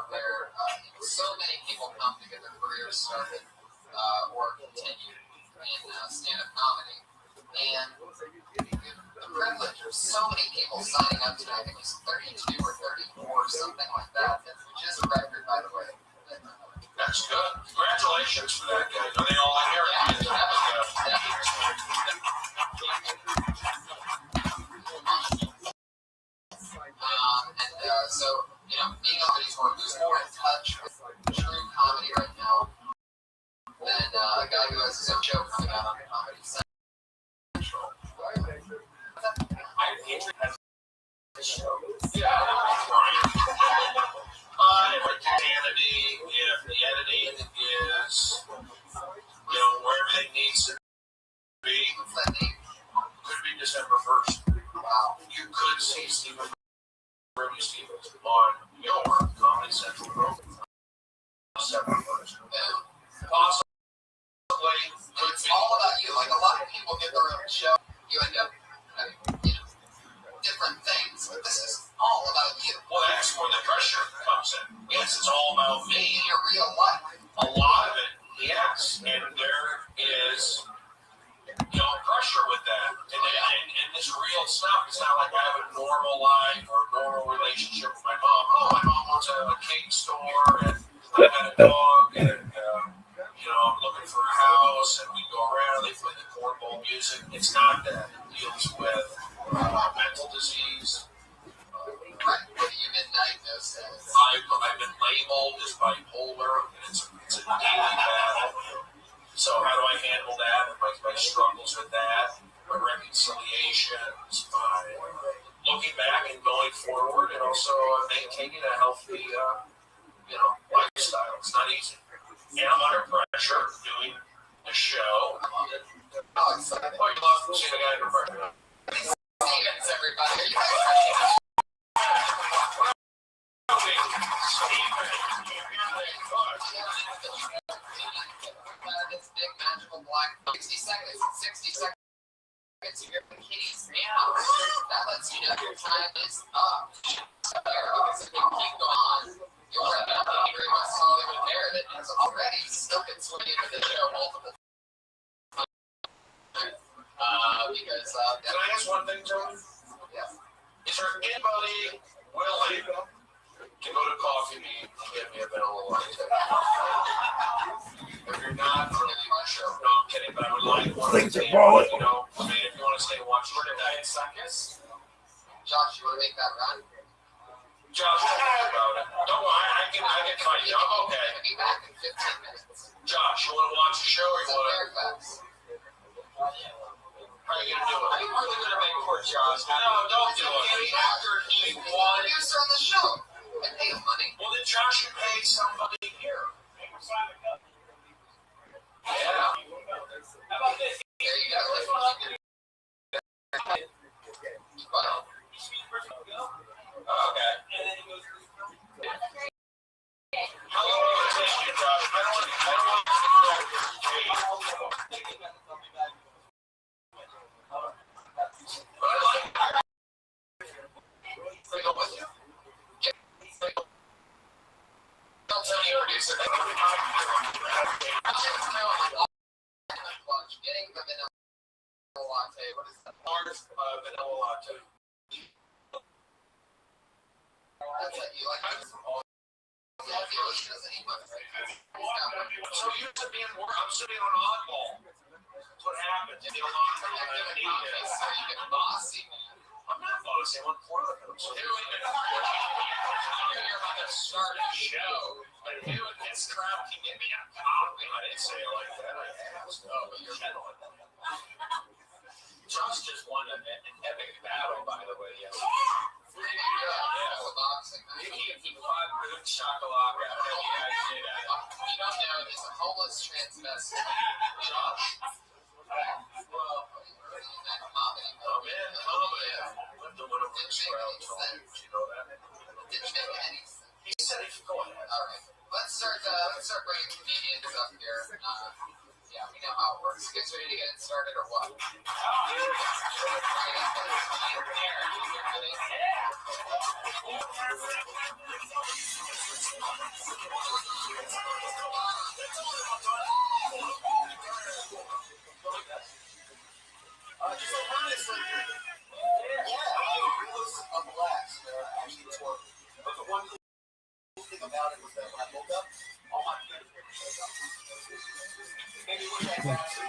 where so many people come to get their careers started or continue in stand-up comedy. And the privilege of so many people signing up today, I think it was 32 or 34, something like that, which is a record, by the way. That's good. Congratulations for that, guys. Are they all in here? So, being on these work, who's more in touch with true comedy right now than a guy who has his own show coming out on Comedy Central? If the editing is, where everything needs to be, could be December 1st. Wow. You could see Stevens on your Comedy Central program. December 1st. Possibly. It's all about you. Like, a lot of people get their own show. You end up, different things, but this is all about you. Well, that's where the pressure comes in. Yes, it's all about me. In your real life. A lot of it, yes. And there is, pressure with that. And this real stuff, it's not like I have a normal life or a normal relationship with my mom. Oh, my mom owns a cake store, and I had a dog, and, I'm looking for a house, and we go around, they play the cornball music. It's not that. It deals with mental disease. What have you been diagnosed as? I've been labeled as bipolar, and it's a daily battle. So how do I handle that? My struggles with that, my reconciliations, my looking back and going forward, and also maintaining a healthy, lifestyle. It's not easy. And I'm under pressure doing the show. Oh, you love seeing a guy under pressure. Stevens, everybody. This big magical black 60 seconds. 60 seconds. You're the kitty's meow. That lets you know your time is up. So if you keep going on, you'll run out the very much Hollywood narrative. It's already stuck its way into the show multiple times. Because can I ask one thing, Tony? Yeah. Is there anybody willing to go to Coffee Meet and get me a vanilla latte? If you're not, sure. No, I'm kidding, but I would like one. If you want to stay watch for the Diet Suckers. Josh, you want to make that run? Josh, don't worry about it. Don't worry, I can find you. I'm okay. I'll be back in 15 minutes. Josh, you want to watch the show or you want to? Fairfax. How are you going to do it? I'm really going to make poor Josh. No, don't do it. After he won. Producer on the show. I pay him money. Well, then Josh should pay somebody here. Yeah. How about this? There you go. Okay. How long will it take you, Josh? I don't want but I like it. Bring it with you. Don't tell me producer. Getting the vanilla latte. What is that? Orange vanilla latte. That's what you like. So you're being more. I'm sitting on oddball. That's what happens. You know, I'm bossy. I'm not bossy. I'm important. So you're about to start a show. But dude, this crowd can get me a coffee. I didn't say it like that. I asked. Oh, but you're gentle. Josh just won an epic battle, by the way. Yes. He fought good chocolate. You don't know, he's a homeless transvestite. Josh? Well, comedy. Oh, man. Lived a little bit around Tony. You know that? Didn't make any sense. He said he could go ahead. All right. Let's start bringing comedians up here. Yeah, we know how it works. You guys ready to get it started or what? about it was that when I woke up, all my kids were maybe it was that after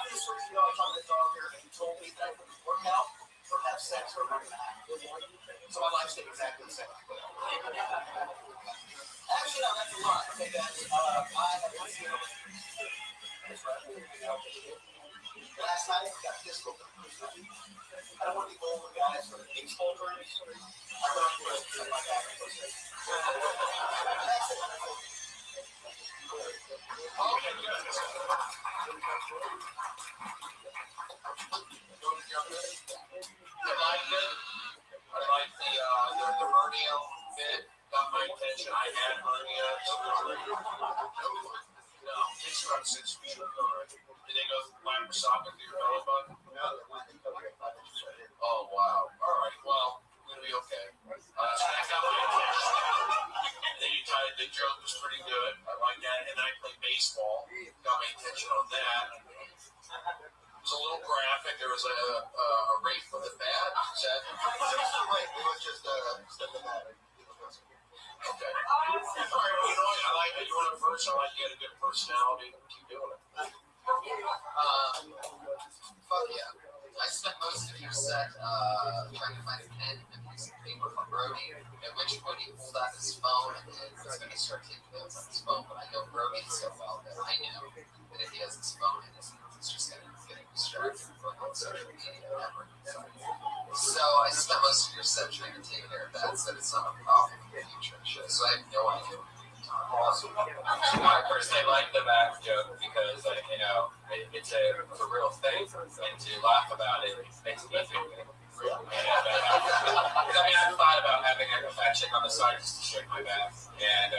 the surgery, I talked to the doctor and he told me that I wouldn't work out or have sex for a month and a half. So my life stayed exactly the same. Actually, no, that's a lie. Okay, that I have one zero. That's right. Last night, I got physical. I don't want to be old guys for the baseball terms. I run for something like that. I like the hernia fit. Got my attention. I had hernia. No, it's around 6 feet. Did they go laparoscopically or belly button? Oh, wow. All right. Well, we're going to be okay. That got my attention. And then you tied the joke was pretty good. I like that. And I played baseball. Got my attention on that. It was a little graphic. There was a rape with a bat. Is that? It was just step in that. Okay. All right. You know, I like that you were the first. I like you had a good personality. Keep doing it. Fuck yeah. I spent most of your set trying to find a pen and a piece of paper from Brody, at which point he pulled out his phone and was going to start taking notes on his phone. But I know Brody so well that I know that if he has his phone in his hands, it's just going to get distracted from social media network. So I spent most of your set trying to take care of that so that it's not a problem in the future show. So I have no idea. Awesome. I personally like the back joke because, it's a real thing, and to laugh about it makes me feel good. I've thought about having a fat chick on the side just to shake my back, and it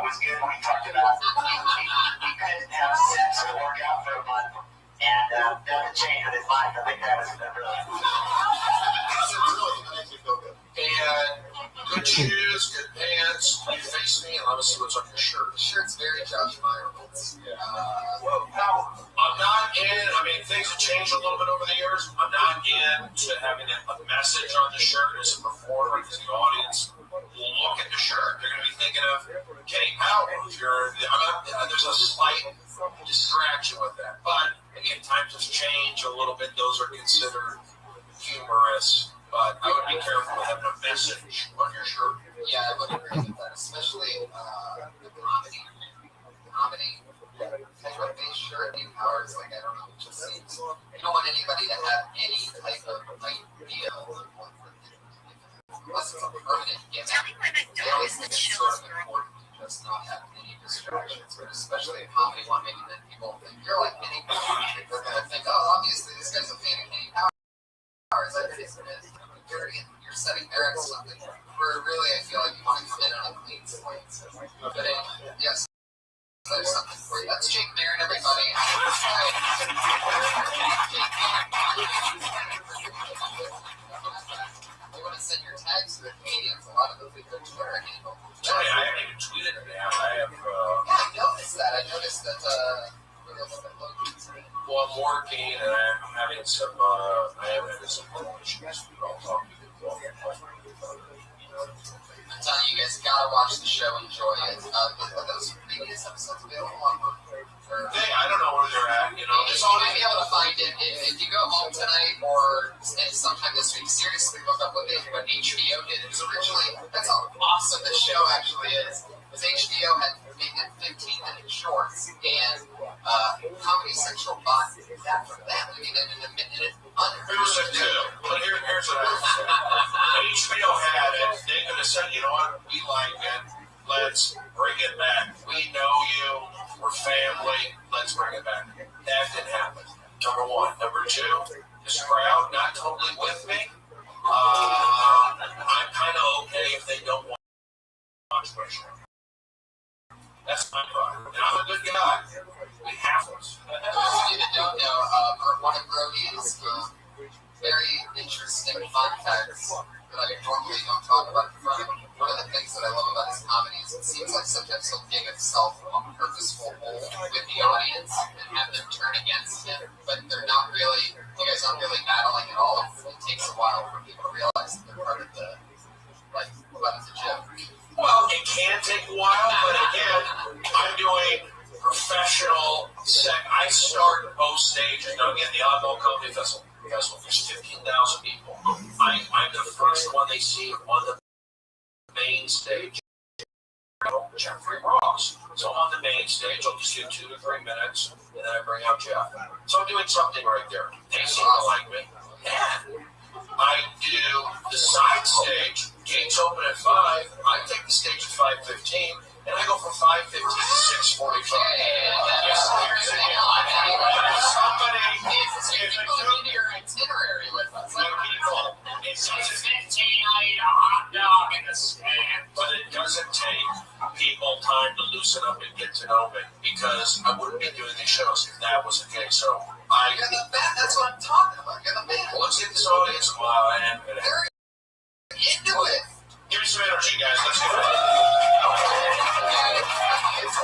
was good. We talked about he couldn't have sex or work out for a month, and that would change with his life. I think that was really. And good shoes, good pants. You face me, and let me see what's on your shirt. The shirt's very Josh Meyer. I'm not in. I mean, things have changed a little bit over the years. I'm not into having a message on the shirt as a performer because the audience will look at the shirt. They're going to be thinking of Kenny Powers. There's a slight distraction with that. But again, times have changed a little bit. Those are considered humorous. But I would be careful with having a message on your shirt. Yeah, I would agree with that, especially the comedy type of face shirt. Kenny Powers, I don't know, it just seems you don't want anybody to have any type of idea unless it's a permanent gimmick. They always think it's sort of important to just not have any distractions, but especially a comedy one, maybe then people think you're like Kenny Powers. They're going to think, oh, obviously this guy's a fan of Kenny Powers. You're setting there at something where really I feel like you want to come in on a clean slate. But anyway, yes, there's something for you. That's Jake Marin, everybody. You want to send your tags to the Canadians, a lot of them with their Twitter handle. I haven't even tweeted it now. Yeah, I noticed that. I noticed that we're a little bit low key today. Well, I'm working and I'm having some, issues. I'll talk to you. I'm telling you guys, gotta watch the show, enjoy it. Are those previous episodes available on I don't know where they're at, You might be able to find it if you go home tonight or sometime this week. Seriously, look up what HBO did. It was originally, that's how awesome the show actually is. Because HBO had made it 15-minute shorts, and Comedy Central bought that from them. I mean, in a minute, Here's the deal. But here's what HBO had it. They could have said, you know what, we like it. Let's bring it back. We know you. We're family. Let's bring it back. That didn't happen. Number one. Number two, this crowd not totally with me. I'm kind of okay if they don't watch my show. That's my problem. I'm a good guy. We have us. For those of you that don't know, one of Brody's very interesting fun facts that I normally don't talk about in front of him. One of the things that I love about his comedy is it seems like sometimes he'll dig himself a purposeful hole with the audience and have them turn against him, but they're not really, you guys aren't really while for people to realize that they're part of the gym. Well, it can take a while, but again, I'm doing professional set. I start both stages. Now, again, the Oddball Comedy Festival, there's 15,000 people. I'm the first one they see on the main stage. Jeffrey Ross. So on the main stage, I'll just do 2 to 3 minutes, and then I bring out Jeff. So I'm doing something right there. They seem to like me. And I do the side stage. Gates open at 5. I take the stage at 5:15, and I go from 5:15 to 6:45. Yes, there's a somebody needs to into your itinerary with us. people. It doesn't, 15, I eat a hot dog in the stand. but it doesn't take people time to loosen up and get to know me, because I wouldn't be doing these shows if that was the case. So You're the best. That's what I'm talking about. You're the man. let's get this audience. Wow, I am good. They're into it. Give me some energy, guys. Let's go. It's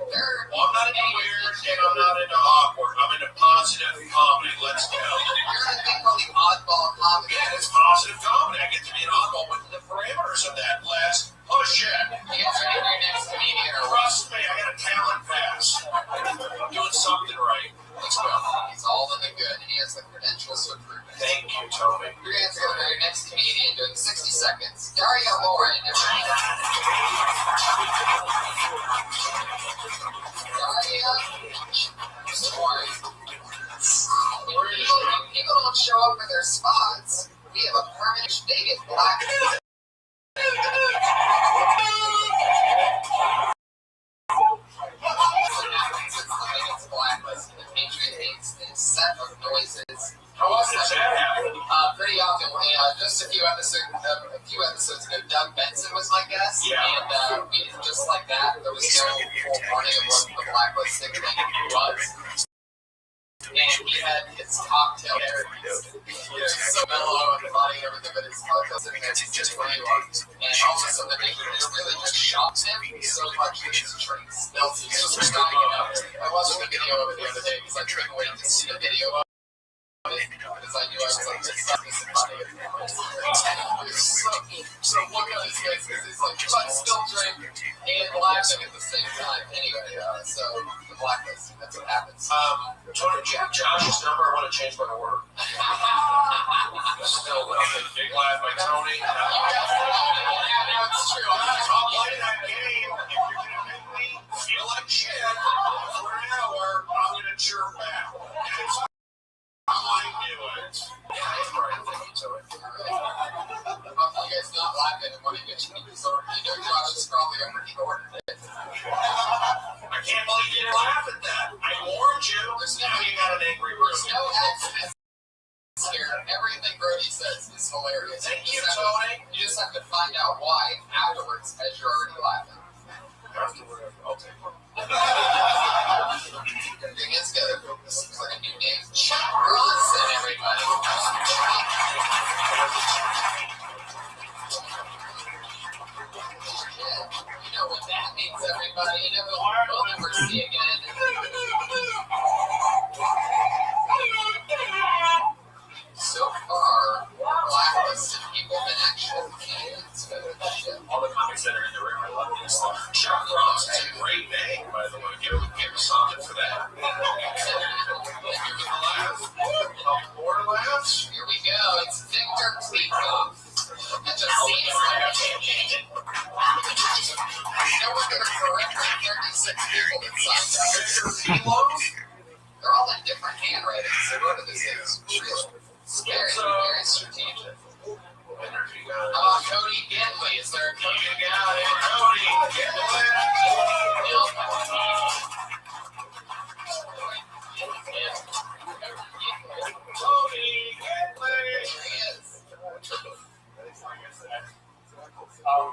weird. Well, I'm not into weird, and I'm not into awkward. I'm into positive comedy. Let's go. You're in a thing called the oddball comedy. Yeah, it's positive comedy. I get to be an oddball within the parameters of that. Let's push it. You guys are your next comedian or what? Trust me, I got a talent pass. I'm doing something right. Let's go. He's all in the good. He has the credentials to prove it. Thank you, Tony. You're going to go to your next comedian doing 60 seconds. Daria Lauren. Daria Lauren. When people don't show up for their spots, we have a permanent naked black. It's blacklisted. The Patriot hates this set of noises. How often does that happen? Pretty often. Just a few episodes ago, Doug Benson was my guest, Yeah. and we just like that. There was no full warning of what the blacklisting thing was. And he had his cocktail there. He was so mellow and funny and everything, but his cocktail sitting there just where you are. And all of a sudden, it really just shocked him so much that his drink smelled. He was just dying out. I watched the video of it the other day because I couldn't wait to see the video of it. Because I knew I was like, this is funny. So look at his face because he's like, trying to still drink and laughing at the same time. Anyway, so the blacklist, that's what happens. Tony, do you have Josh's number? I want to change my order. Still, big laugh by Tony. Yeah, it's true. I'll play that game. If you're going to make me feel like shit for an hour, I'm going to chirp back. I knew it. Yeah, that's right. Thank you, Tony. You guys not laughing at what he did. You know Josh is probably already ordered it. I can't believe you didn't laugh at that. I warned you. Now you got an angry room. There's no accidents here. Everything Brody says is hilarious. Thank you, Tony. You just have to find out why afterwards as you're already laughing. Afterward, I'll take one. The thing is, this is like a new name. Chuck Bronson, everybody. You know what that means, everybody. You know what we'll never see again. So far, blacklisted people have been actual candidates for the shit. All the comics that are in the room, I love this stuff. Chuck Ross is a great name, by the way. Give him something for that. Give him a laugh. More laughs. Here we go. It's Victor Klekov. That just seems like no one could have corrected 36 people that signed up. Victor Klekov? They're all in different handwritings. So what are these things? Very, very strategic. Energy guy. Cody Ginley. Is there a Cody Cody Ginley.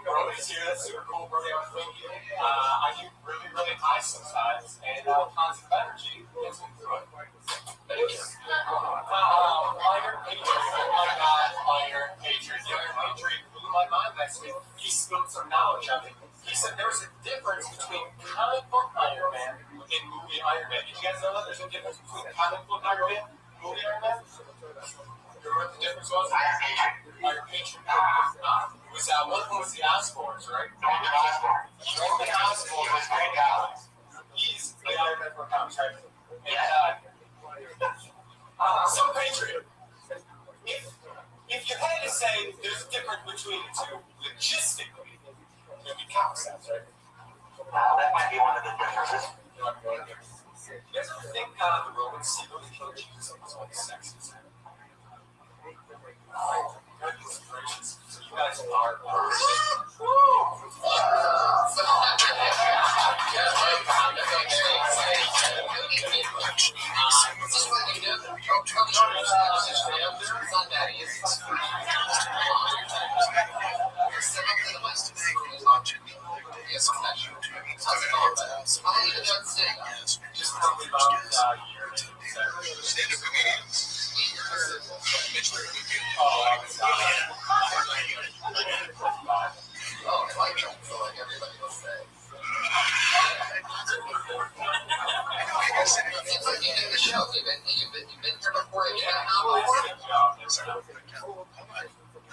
Brody's here. That's super cool, Brody. I was thinking, I get really, really high sometimes, and constant energy gets me through it. Thank you. Minor Patriot. Oh my God, Minor Patriot. The other Patriot blew my mind last week. He spilled some knowledge on me. He said there was a difference between comic book Iron Man and movie Iron Man. Did you guys know that there's a difference between comic book Iron Man and movie Iron Man? difference was? Your patron. What was the Osborns, right? Norman Osborn. Norman Osborn was great guy. He's the guy for comics, right? And so Patriot. If you had to say there's a difference between the two, logistically, it'd be concepts, right? That might be one of the differences. You guys ever think the Romans secretly killed Jesus on his own sex? Goodness gracious. So you guys are just probably about a year.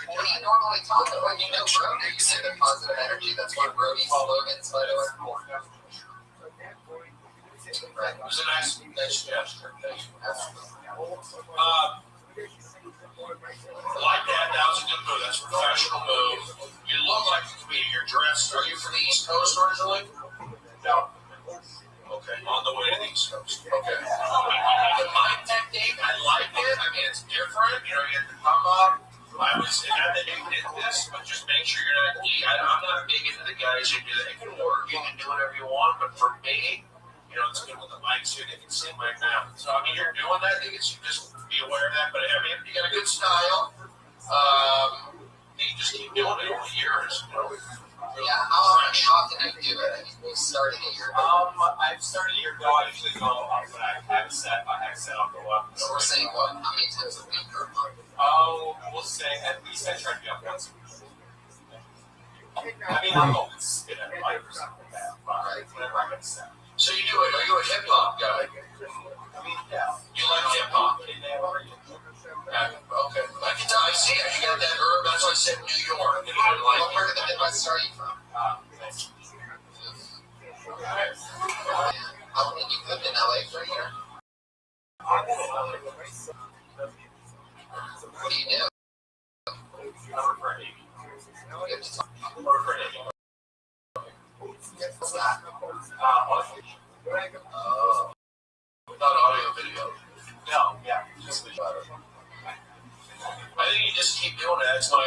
What do you normally talk about? You know, Brody, you say the positive energy. That's one of Brody's slogans, by the way. Right. It was a nice gesture. I like that. That was a good move. That's a professional move. You look like a comedian. You're dressed. Are you from the East Coast originally? No. Okay, on the way to the East Coast. Okay. The mind technique, I like it. I mean, it's different. You know, you have to come up. I would say that you did this, but just make sure you're not. I'm not big into the guys who do that. It can work. You can do whatever you want, but for me, you know, it's good with the mics here. They can see my mouth. So, I mean, you're doing that. I think it's just be aware of that. But, I mean, you got a good style. You just keep doing it over the years. You know, Yeah, how often do you do it? I mean, we started a year ago. I've started a year ago. I usually go up, but I have set. I'll go up. So we're saying what? How many times a week or a month? We'll say at least I try to be up once a week. I mean, I'm going to spit at 5% of that, right? Whenever I'm going to set. so you do it. Are you a hip hop guy? I mean, yeah. You like hip hop? Yeah. Okay. I can tell. I see it. You got that herb. That's why I said New York. You know, What like, part of the Midwest are you from? How long you lived in LA for a year? What do you do? You have to talk. What's that? Oh. not audio, video. No, yeah. Just the I think you just keep doing it. That's my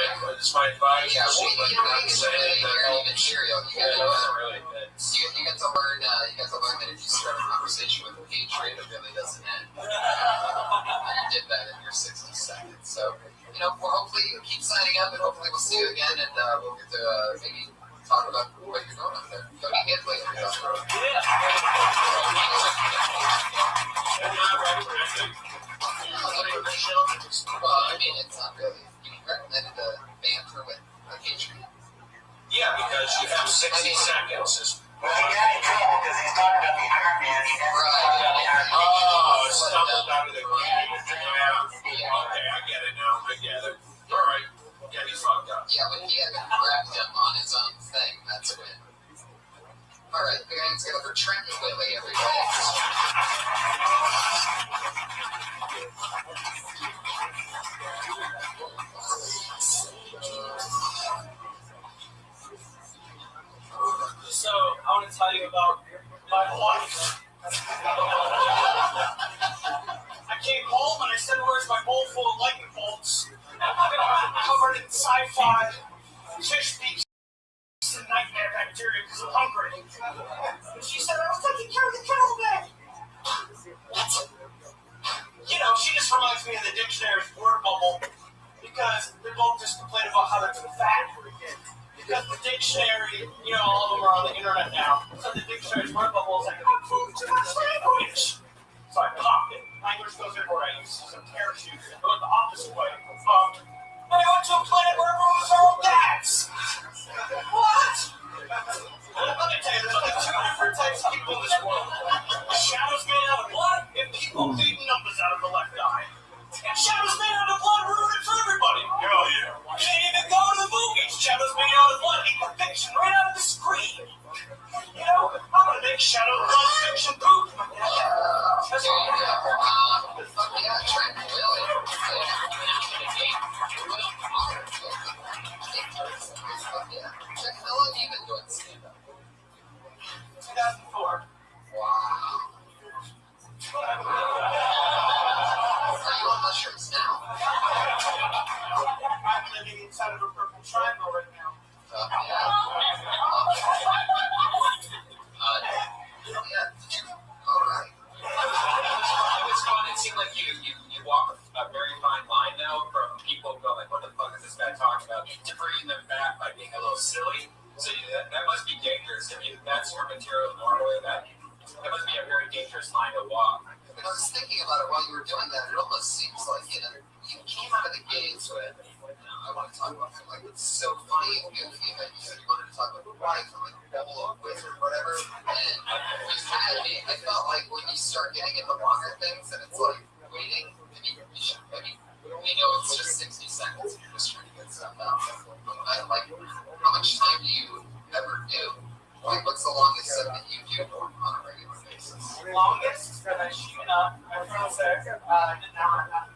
advice. Yeah, well, you know, you get to learn material. You get to really good. you get to learn that if you start a conversation with a patriot, it really doesn't end. And you did that in your 60 seconds. So, you know, we'll hopefully you keep signing up, and hopefully we'll see you again, and we'll get to maybe talk about what you're doing up there. Cody Handley. Well, I mean, it's not really. You recommended a banter with a patriot. Yeah, because you have 60 seconds. Well, he got in trouble because he's talking about the Iron Man. He never talked about the Iron Man. Oh, stumbled out of the game. Yeah. Okay, I get it now. I get it. All right. Yeah, he's fucked up. Yeah, but he haven't grabbed him on his own thing. That's a win. All right, we're going to go for Trent and Willie, everybody. So, I want to tell you about my life. I came home and I said, where's my bowl full of lightning bolts? Covered in sci-fi, fish beaks, and nightmare bacteria because I'm hungry. And she said, I was taking care of the kettle bed. What? You know, she just reminds me of the dictionary's word bubble because they both just complain about how they're too fat. Because the dictionary, you know, all of them are on the internet now. So the dictionary's word bubble is like, I'm food too much language. So I popped it. Language goes everywhere. I used some parachutes and go the opposite way. I went to a planet where everyone was our own dads. What? Let me tell you, there's only two different types of people in this world. Shadows made out of blood and people bleeding numbers out of the left eye. And shadows made out of blood rooted through fiction right out of the screen. You know, I'm gonna make shadow non-fiction poop. That's all I have. Yeah, tranquility. How long have you been doing stand-up? 2004. Wow. Are you on mushrooms now? I'm living inside of a purple triangle right now. Yeah. All right. It's fun. It seemed like you walk a very fine line now from people going like, what the fuck is this guy talking about? To bringing them back by being a little silly. So that must be dangerous. If that's your material normally, that must be a very dangerous line to walk. I was thinking about it while you were doing that. It almost seems like, you came out of the gates with, I want to talk about it, like, it's so funny and goofy that you said you wanted to talk about writing from like a double with or whatever. And I felt like when you start getting into longer things, and it's like waiting, we know it's just 60 seconds, you're just trying to get stuff out. Like, how much time do you ever do? Like, what's the longest set that you do on a regular basis? Longest that I shoot up, I feel sick, an hour and a half.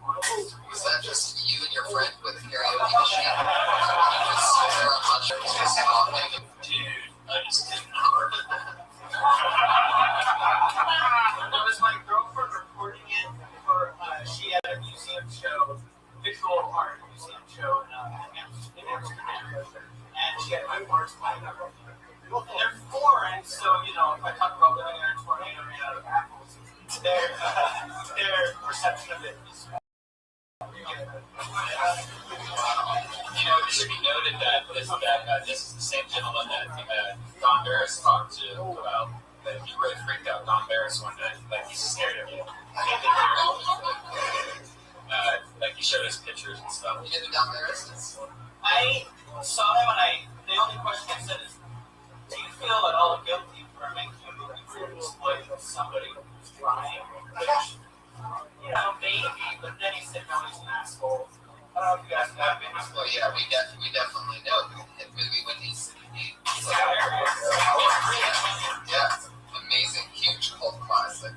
Was that just you and your friend with a karaoke machine? You just sit there on mushrooms, just talking. Dude, I just did an hour. That was my girlfriend recording it for, she had a museum show, visual art museum show in Amsterdam. And she had my words playing up. They're foreign, so, if I talk about living in a tornado made out of apples, their perception of it is. It should be noted that this is the same gentleman that Don Barris talked to about that he really freaked out Don Barris one night, like he's scared of you. Like he showed us pictures and stuff. You did the Don Barris? I saw him and the only question I said is, do you feel at all guilty for making a movie where you exploit somebody who's trying? Which, maybe, but then he said, no, he's an asshole. I don't know if you guys have been. Well, yeah, we definitely know the movie when he's yeah, amazing, huge cult classic.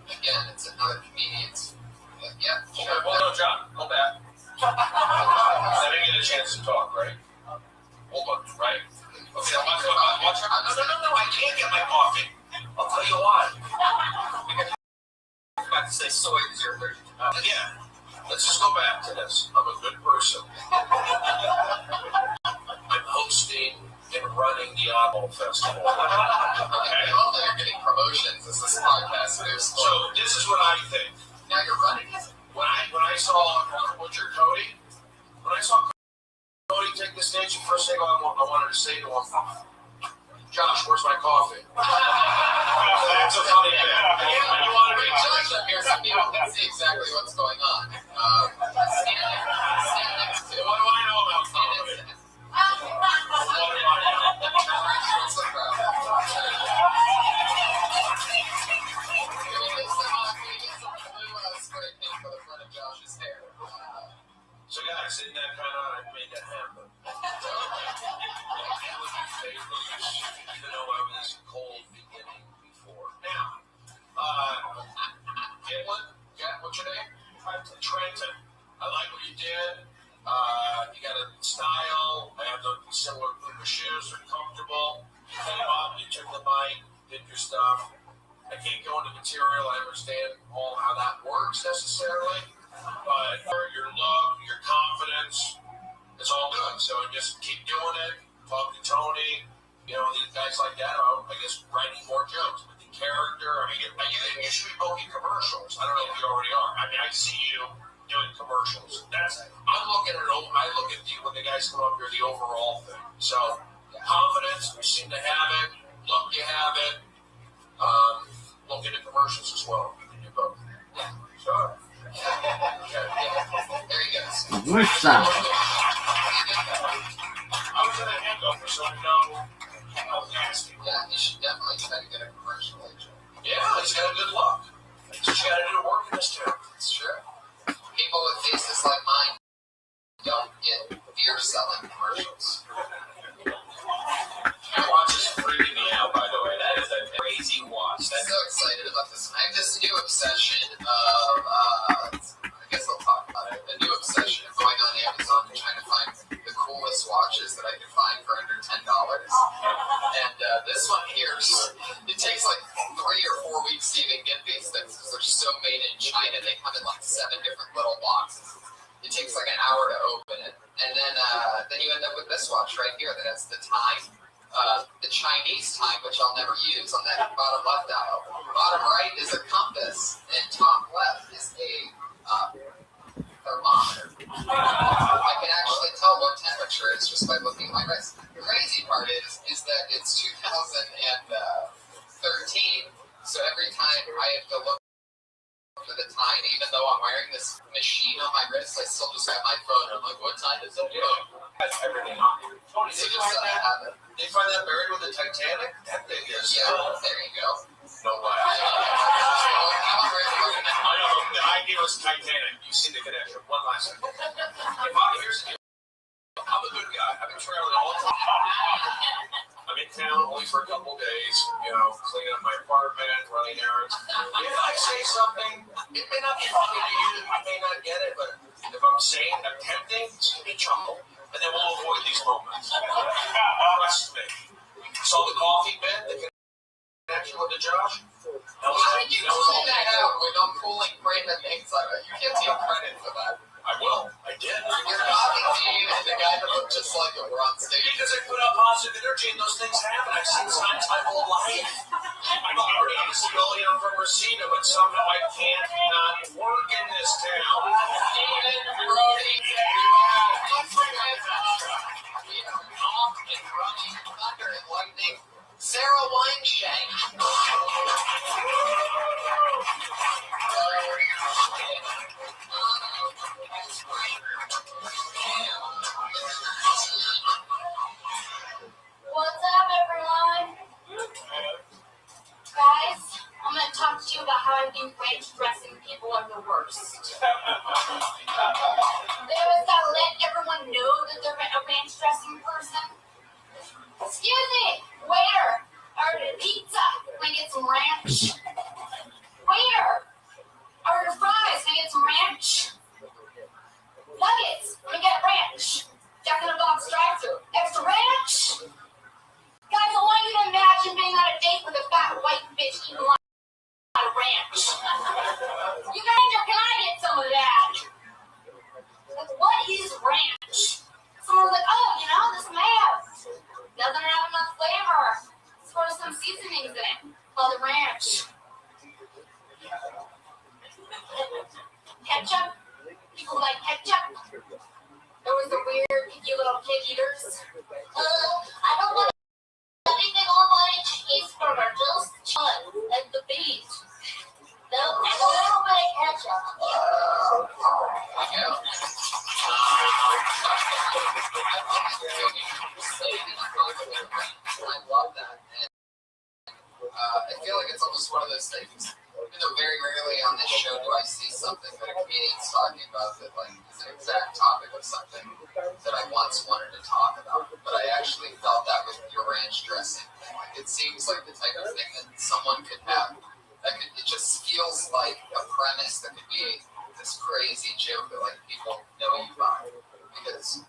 Again, it's another comedian's. Yeah, sure. Well, no, John, go back. I didn't get a chance to talk, right? Hold on, right? Okay, watch her. No, I can't get my coffee. I'll tell you why. I forgot to say soy because you're allergic to nuts. Yeah, let's just go back to this. I'm a good person. I'm hosting and running the Oddball Festival. Okay, well, you're getting promotions. This is podcast. So this is what I think. Now you're running it? When I saw Butcher Cody, Cody take the stage, the first thing I wanted to say to him, Josh, where's my coffee? That's a funny bit. Yeah, you want to bring Josh up here so people can see exactly what's going on. Stand next to What do I know about comedy? What do I know? So guys, isn't that kind of I made that happen? Even though I was cold beginning before. Now, what's your name? Trenton. I like what you did. You got a style. I have the similar Puma shoes. They're comfortable. You came up, you took the mic, did your stuff. I can't go into material. I understand all how that works necessarily. But your look, your confidence, it's all good. So just keep doing it. Talk to Tony. These guys like that are, I guess, writing more jokes. But the character, you should be booking commercials. I don't know if you already are. I see you doing commercials. I look at when the guys come up here, the overall thing. So confidence, you seem to have it. Look, you have it. Look into commercials as well. You can do both. Yeah. Sure. There you go. What's up? I was in a hangover, so I know how nasty. Yeah, you should definitely try to get a commercial agent. Yeah, he's got a good look. That's what you got to do to work in this town. It's true. People with faces like mine don't get beer selling commercials. different little boxes. It takes like an hour to open it. And then you end up with this watch right here that has the time, the Chinese time, which I'll never use, on that bottom left dial. Bottom right is a compass, and top left is a thermometer. I can actually tell what temperature it is just by looking at my wrist. The crazy part is that it's 2013, so every time I have to look for the time, even though I'm wearing this machine on my wrist, I still just have my phone. I'm like, what time is it? That's everything on here. Tony, They just have it. They find that buried with the Titanic? That thing is. Yeah, there you go. No way. I'm already looking at I know, the idea was Titanic. You see the connection. One last thing. Hey, Bobby, here's the deal. I'm a good guy. I've been trailing all the time. I'm in town only for a couple days, cleaning up my apartment, running errands. If I say something, it may not be funny to you, I may not get it, but if I'm saying attempting, it's going to be trouble. And then we'll avoid these moments. Trust me. Saw the coffee bit, the connection with the Josh? How did you pull that out when I'm pulling random things like that? You can't take credit for that. I will. I did. You're copying me and the guy that looked just like him. We're on stage. Because I put out positive energy and those things happen. I've seen signs my whole life. I'm already stealing from Rosita, but somehow I can't not work in this town. Steven, Brody, off and running, thunder and lightning. Sarah Wineshank. What's up, everyone? Guys, I'm going to talk to you about how I think ranch dressing people are the worst. They always got to let everyone know that they're a ranch dressing person. Excuse me, waiter, order pizza. Can I get some ranch? Waiter, order fries. Can I get some ranch? Nuggets. Can I get ranch? Jack in the Box drive-thru. Extra ranch? Guys, I want you to imagine being on a date with a fat white bitch eating a lot of ranch. You guys, can I get some of that? Like, what is ranch? Someone's like, oh, this mayo doesn't have enough flavor. Let's throw some seasonings in it. Called it ranch. Ketchup? People like ketchup. There was the weird, picky little kid eaters. I don't want anything on my cheeseburger, just chili, like the beef. No, and a little bit of ketchup. I love that. And I feel like it's almost one of those things. Even though very rarely on this show do I see something that a comedian's talking about that is an exact topic of something that I once wanted to talk about. But I actually felt that with your ranch dressing thing. It seems like the type of thing that someone could have. It just feels like a premise that could be this crazy joke that people know you by. Because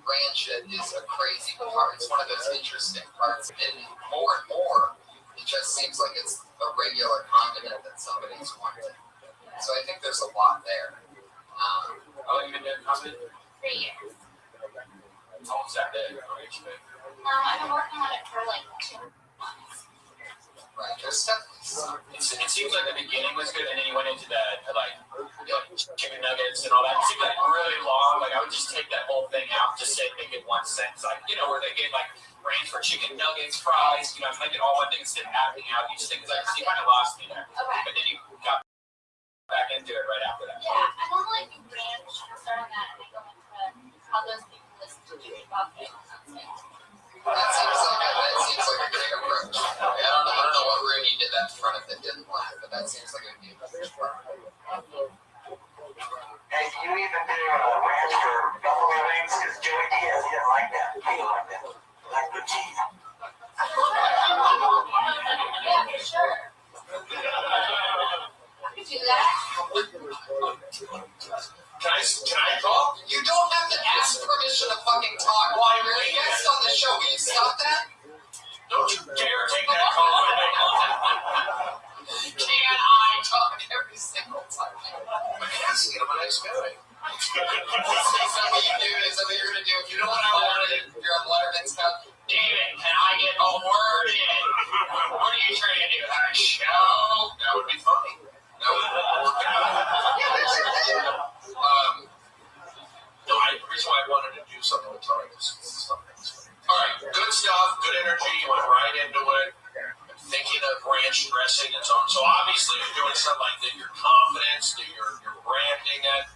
ranch is a crazy part. It's one of those interesting parts. And more, it just seems like it's a regular condiment that somebody's wanted. So I think there's a lot there. How long have you been doing comedy? 3 years. How long's that been? I've been working on it for 2 months. Right, there's definitely It seems like the beginning was good, and then you went into that, chicken nuggets and all that. It seemed really long. I would just take that whole thing out, just make it one sentence, where they get range for chicken nuggets, fries, make it all one thing instead of acting out each thing, because you kind of lost me there. Okay. But then you got back into it right after that. Yeah, I normally do ranch. I'm starting that, and I go into how those people listen to me about things on stage. That seems like a great approach. I don't know what room you did that in front of that didn't laugh, but that seems like it would be a better part. Hey, do you even do ranch for buffalo wings? Because Joey Diaz, he didn't like that. He didn't like that. Like the cheese. Yeah, for sure. I could do that. Can I talk? You don't have to ask permission to fucking talk. Why you're a guest on the show? Will you stop that? Don't you dare take that call. Can I talk every single time? I'm asking him. Thanksgiving. Something you're gonna do. If you know what I wanted, you're on Letterman's cup. David, can I get a word in? What are you trying to do? Have a show? That would be funny. That would work out. No, the reason why I wanted to do something with Tony is something. All right, good stuff, good energy. You went right into it. Thinking of ranch dressing and so on. So obviously you're doing stuff like that. Your confidence, that you're branding it.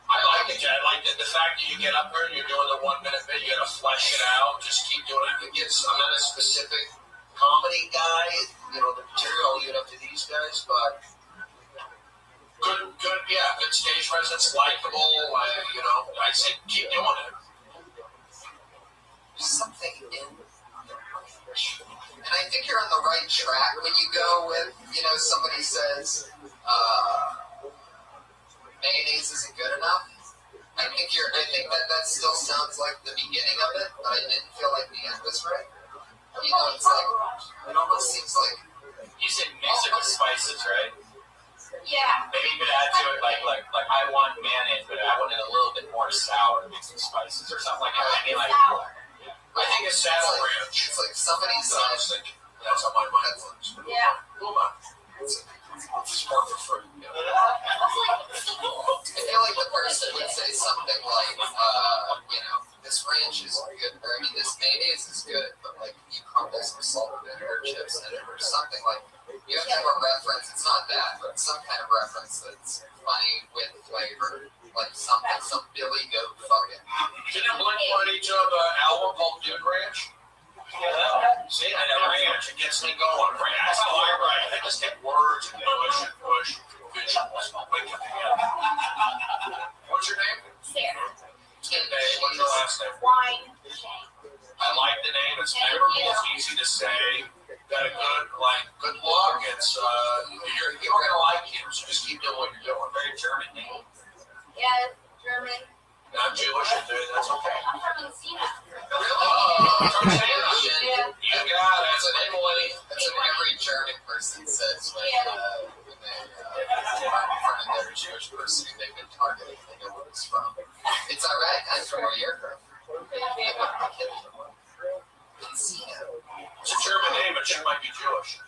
I like it. I like the fact that you get up there and you're doing the 1 minute bit. You got to flesh it out. Just keep doing it. I'm not a specific comedy guy. You know, the material I'll leave it up to these guys, but good, yeah, good stage presence, likable. You know, I say keep doing it. There's something in, and I think you're on the right track when you go with, you know, somebody says mayonnaise isn't good enough. I think that still sounds like the beginning of it, but I didn't feel like the end was right. You know, it's like, it almost seems like You said mix it with spices, right? Yeah. Maybe you could add to it like I want mayonnaise, but I want it a little bit more sour, mixed with spices or something like that. I mean, like, Sour. I think it's saddle ranch. it's like somebody That's what I was said, thinking. That's on my mind. Yeah. It's more for fruit. You know? I feel like the person would say something like, you know, this ranch is good, or I mean, this mayonnaise is good, but like you crumble some salt and vinegar chips in it, or something like. You have to have a reference. It's not that, but some kind of reference that's funny with flavor, like something, some Billy Goat fucking. Didn't Blink-182 have an album called Dude Ranch? See, I know ranch. It gets me going. That's how I write. I just take words and push visuals. Put them together. What's your name? Sarah. Hey, what's your last name? Wine Shane. I like the name. It's memorable. It's easy to say. Got a good look. It's people are gonna like you. So just keep doing what you're doing. Very German name. Yeah, German. I'm Jewish, that's okay. I'm from Encina. Really? Yeah. You got it. That's what every German person says when they are in front of their Jewish person who they've been targeting. They know where it's from. It's alright. I'm from where you're from. It's a German name, but she might be Jewish.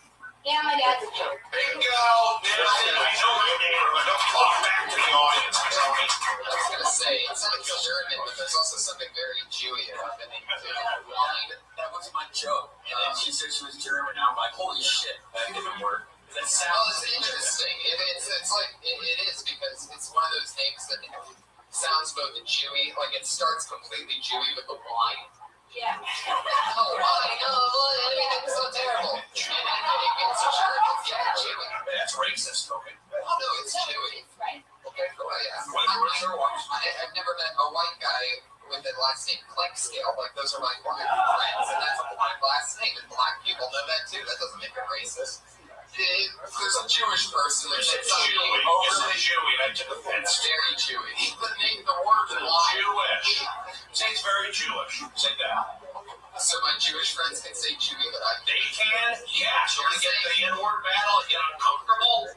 Yeah, my dad's a Jew. Bingo! I know your name, but don't talk back to the audience. I was gonna say, it's not German, but there's also something very Jewy about the name too. That was my joke. And then she said she was German. And I'm like, holy shit, that didn't work. That sounds interesting. It's like, it is, because it's one of those names that sounds both Jewy, like it starts completely Jewy with the wine. Yeah. Oh, wine, I mean, it's so terrible. And it's German, yeah, Jewy. That's racist, okay? Oh no, it's Jewy. Right. Okay, cool, yeah. I've never met a white guy with the last name Clinkscale. Like, those are my black friends, and that's a black last name, and black people know that too. That doesn't make it racist. There's a Jewish person that says something It's Jewy. I took offense. It's very Jewy. Even the word wine. Jewish. Say it's very Jewish. Say that. So my Jewish friends can say Jewy, but I They can? Yeah. So we're going to get the N-word battle and get uncomfortable?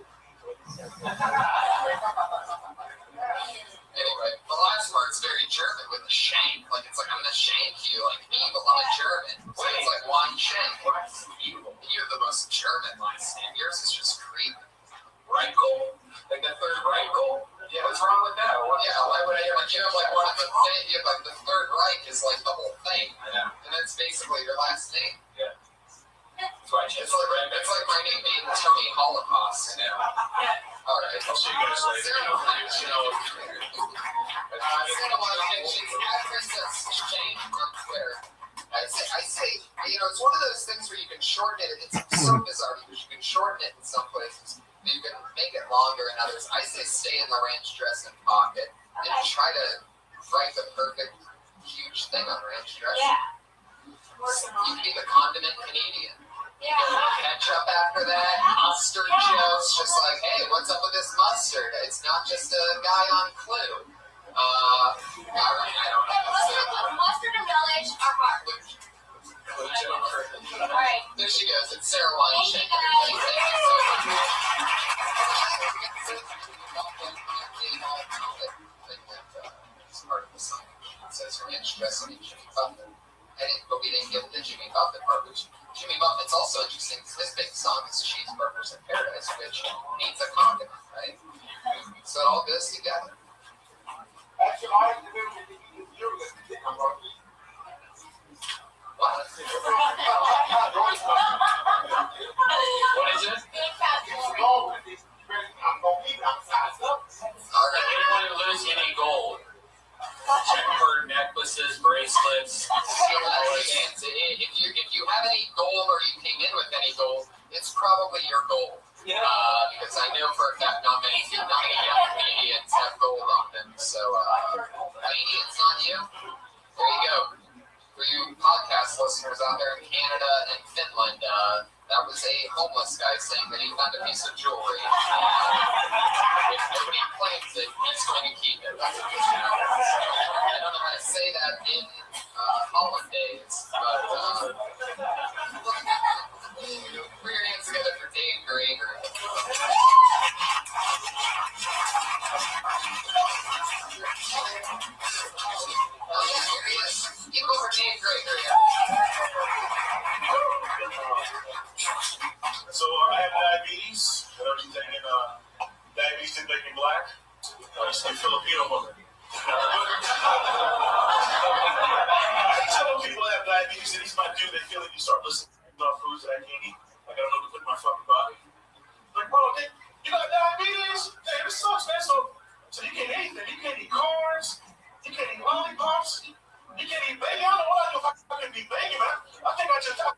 Anyway, the last part's very German with the shank. Like, it's like, I'm gonna shank you, like evil. I'm a German. So it's like one shank. Evil. You're the most German last name. Yours is just creepy. Reichel? Like that third Reichel? Yeah. What's wrong with that? Yeah, why would I hear, like, you have like one of the thing, you have like the Third Reich is like the whole thing. Yeah. And that's basically your last name. Yeah. That's why I It's like my name being Tony Holocaust, you know? Alright. I'll see you guys later. She's at Princess Jane on Twitter. I say, you know, it's one of those things where you can shorten it. It's so bizarre because you can shorten it in some places. You can make it longer in others. I say stay in the ranch dressing pocket and try to write the perfect huge thing on ranch dressing. Yeah. You can be the condiment Canadian. Yeah. Ketchup after that, mustard jokes, just like, hey, what's up with this mustard? It's not just a guy on Clue. Alright, I don't know. Mustard and relish are hard. Alright. There she goes. It's Sarah Wine. Thank you, guys. It's part of the song. It says ranch dressing and Jimmy Buffett. But we didn't get the Jimmy Buffett part, which Jimmy Buffett's also interesting because his big song is Cheeseburgers in Paradise, which needs a condiment, right? So it all goes together. Actually, I have to do with What? What is it? I'm going to keep it outside. Anyone who lose any gold? Check for necklaces, bracelets. If you have any gold or you came in with any gold, it's probably your gold. Because I know for a fact not many young comedians have gold on them. So, it's not you. There you go. For you podcast listeners out there in Canada and Finland, that was a homeless guy saying that he found a piece of jewelry. If nobody claims it, he's going to keep it. I don't know how to say that in Holland days, but put your hands together for Dave Grager. Give over Dave Grager. So I have diabetes. I don't eat anything. Diabetes didn't make me black. I used to be Filipino woman. I tell people I have diabetes, and these might do. They feel that you start listening about foods that I can't eat. Like I don't know what to put in my fucking body. Like, bro, you got diabetes? Damn, this sucks, man. So you can't eat anything. You can't eat carbs. You can't eat lollipops. You can't eat bacon. I don't know what I do if I can eat bacon, man. I think I just like,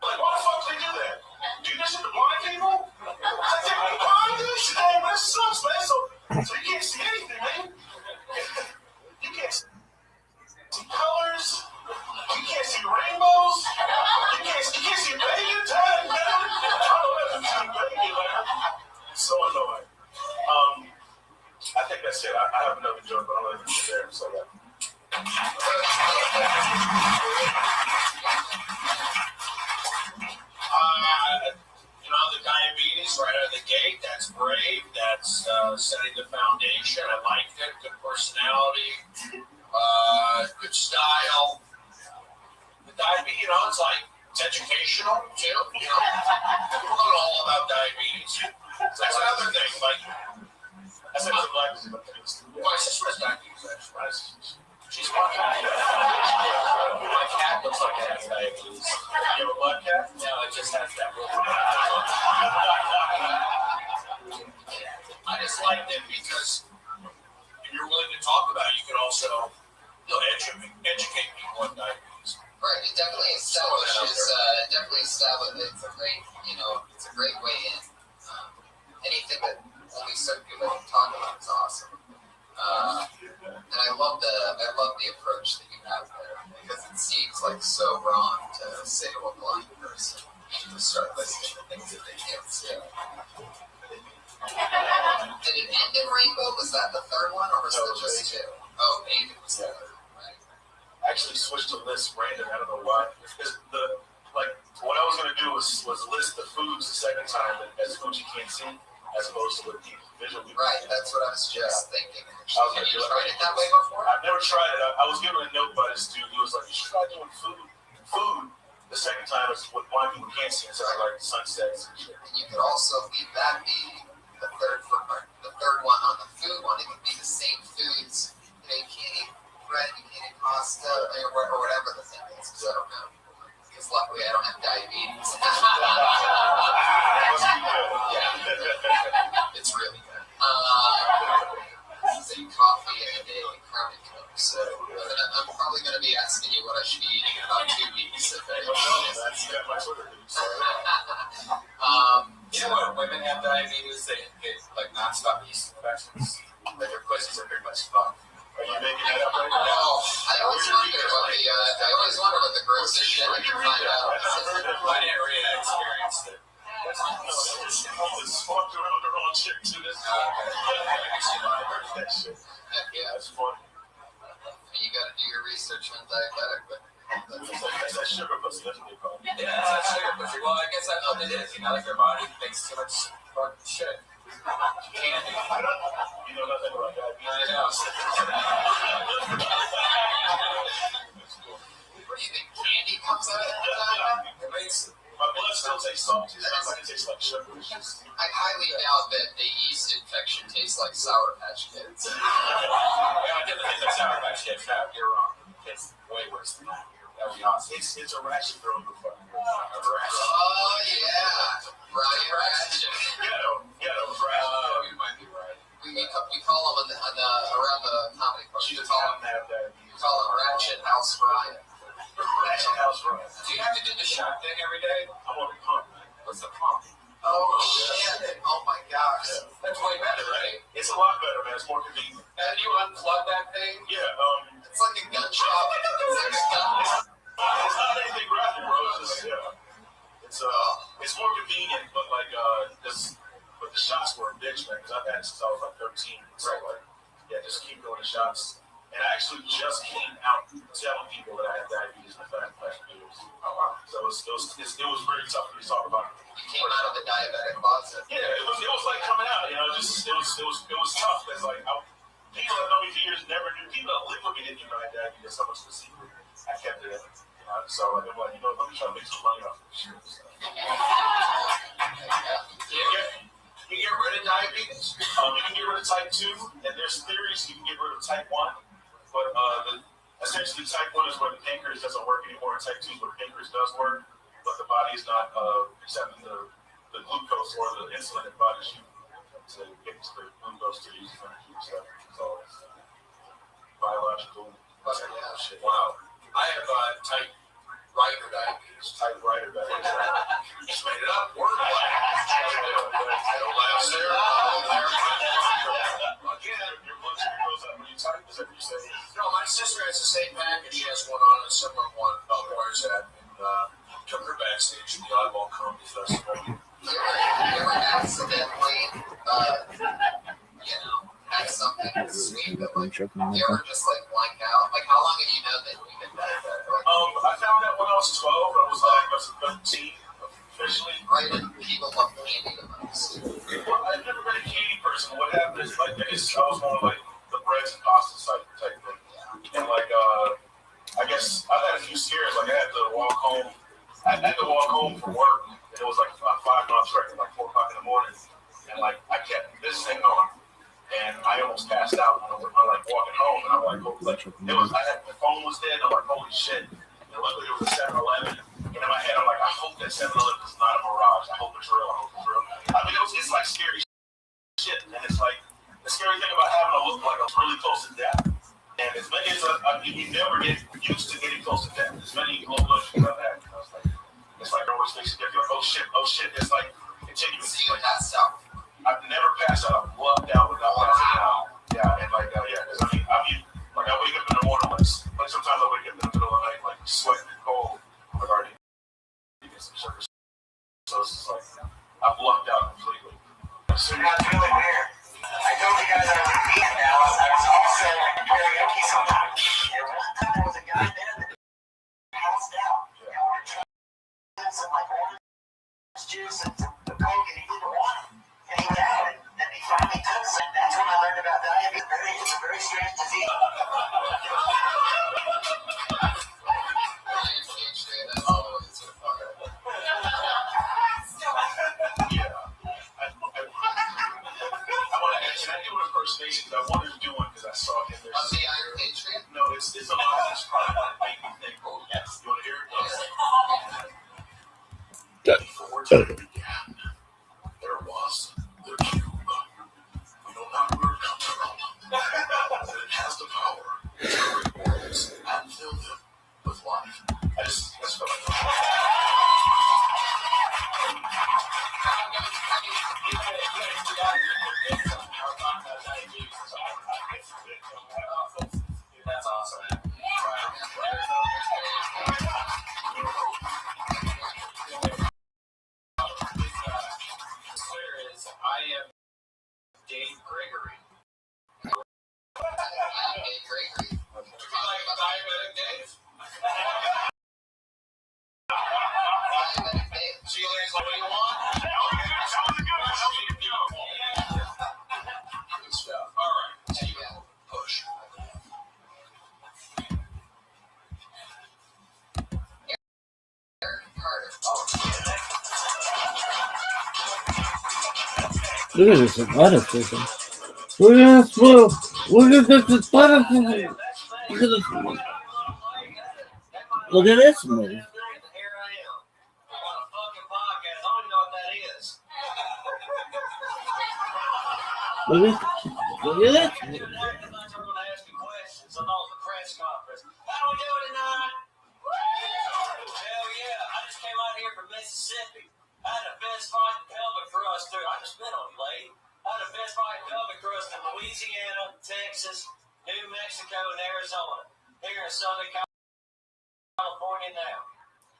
why the fuck do they do that? Do this shit to blind people? I think I'm blind, dude. Shit, man, that sucks, man. So you can't see anything, man. You can't see colors. You can't see rainbows. You can't see bacon. Damn, man. I don't have to see bacon, man. So annoying. I think that's it. I have another joke, but I'm not even there. So that. The diabetes right out of the gate, that's brave, that's setting the foundation. I liked it, good personality, good style. The diabetes, it's like, it's educational too, We're all about diabetes. That's another thing, like, I said it's a black disease. My sister has diabetes, actually. She's one. My cat looks like it has diabetes. You have a blood cat? No, it just has that. I just like them because if you're willing to talk about it, you can also educate people on diabetes. Right, it definitely establishes. It's a great, it's a great way in. Anything that only certain people can talk about is awesome. And I love the approach that you have there because it seems like so wrong to say to a blind person to start listening to things that they can't see. Did it end in Rainbow? Was that the third one, or was it just two? Oh, maybe it was the third, right? I actually switched to list random. I don't know why. Because what I was going to do was list the foods the second time as foods you can't see, as opposed to what people visually. Right, that's what I was just thinking. Have you tried it that way before? I've never tried it. I was given a note by this dude. He was like, "You should try doing food the second time is what blind people can't see." Instead of like sunsets and shit. And you could also leave that be the third one on the food one. It could be the same foods. You can't eat bread, you can't eat pasta, or whatever the thing is. Because I don't know. Because luckily I don't have diabetes. Yeah, it's really good. It's a coffee and a chronic milk. So I'm probably going to be asking you what I should be eating in about 2 weeks. If I don't know, that's my Twitter. When women have diabetes, they get like nonstop yeast infections. Like their pussies are pretty much fucked. Are you making that up right now? No, I always wonder what the grossest shit I can find out. My area experienced it. I was fucked around the wrong shit to this. That shit. Yeah, that's funny. You got to do your research on diabetic, but that's That's sugar pussy. That's what they call it. Yeah, that's sugar pussy. Well, I guess that's what it is. You know, like their body makes too much fucking shit. Candy. You know nothing about that. I know. What do you think? Candy comes out of that? It makes My blood still tastes salty. It sounds like it tastes like sugar. I highly doubt that the yeast infection tastes like Sour Patch Kids. I get the hit that Sour Patch Kids have. You're wrong. It's way worse than that. That would be awesome. It's a ratchet girl in the fucking A ratchet. Oh, yeah. Brian Ratchet. ghetto ratchet. Oh, you might be right. We call him around the comedy club. She We does not have that. call him Ratchet House Brian. Ratchet house run. Do you have to do the shot thing every day? I'm on the pump. What's the pump? Oh, shit. Oh, my gosh. That's way better, right? It's a lot better, man. It's more convenient. And you unplug that thing? Yeah, It's like a gun shop. It's like a gun. it's not anything graphic, bro. It's just, it's more convenient, but like, but the shots were a bitch, man, because I've had it since I was like 13. So, like, yeah, just keep going to shots. And I actually just came out telling people that I had diabetes in the past few years. Oh, wow. So it was very tough for me to talk about. You came out of the diabetic closet. Yeah, it was like coming out, you know, it was tough. It's like, people that know me for years never knew, people that live with me didn't even know I had diabetes. So much of a secret. I kept it in, you know, so I'm like, let me try to make some money off this shit. So. You get rid of diabetes? You can get rid of type 2, and there's theories you can get rid of type 1. But essentially, type 1 is where the pancreas doesn't work anymore, and type 2 is where the pancreas does work, but the body is not accepting the glucose or the insulin that the body shoots to get the glucose to use energy and stuff. So it's biological. Shit. Wow. I have type writer diabetes. Type writer diabetes. Just made it up. Word it'll last there. Again, your blood sugar goes up when you type. Is that what you say? No, my sister has the same package. She has one on a similar one. Where's that? And took her backstage at the Oddball Comedy Festival. You ever accidentally, had something sweet that, like, you ever just, like, blank out? Like, how long have you known that you've been diabetic? Like, I found that when I was 12. I was diagnosed at 13 officially. right, and people love candy the most. Well, I've never been a candy person. What happened is, like, I was more like the breads and pastas type thing. And, like, I guess I've had a few scares. Like, I had to walk home. I had to walk home from work, and it was like a 5-mile trek at like 4 o'clock in the morning. And, like, I kept this thing on, and I almost passed out. I'm like walking home, and I'm like, my phone was dead. I'm like, holy shit. And luckily, it was a 7-Eleven. And in my head, I'm like, I hope that 7-Eleven is not a mirage. I hope it's real. I mean, it's like scary shit. And it's like, the scary thing about having to look like I'm really close to death. And as many as you never get used to getting close to death. As many low blood sugars I've had. It's like, it always makes you get like, oh shit. It's like continuous. So you passed out. I've never passed out. I've lucked out without passing out. Yeah, and like, because I mean, like, I wake up in the morning, like sometimes I wake up in the middle of the night, like, sweating and cold. I've already get some sugar. So it's just like, I've lucked out completely. So now it's really weird. I told you guys I was vegan now. I was also karaoke sometimes. And one time there was a guy there that passed out. And we were trying some like orange juice and some Coke, and he didn't want it. And he went out, and he finally took some. That's when I learned about diabetes. It's a very strange disease. Impersonations. I wanted to do one because I saw him there. On the Iron Patriot? No, it's a lot of this part that made me think, oh, yes. You want to hear it? Before time began, there was the cube. We know not where it comes from, but it has the power to create worlds and fill them with life. That's what I thought. That's awesome. I am Dave Gregory. Dave Gregory. Would you like a diabetic Dave? Look at this athleticism. Look at this move. Look at this athleticism. Look at this move. Look at this move. Here I am. On a fucking podcast. I don't even know what that is. Look at this. I'm going to ask you questions. I'm on the press conference. How we doing tonight? Hell yeah. I just came out here from Mississippi. I had a fist fight in pelvic thrust. I just been on you, lady. I had a fist fight in pelvic thrust in Louisiana, Texas, New Mexico, and Arizona. Here in Southern California now.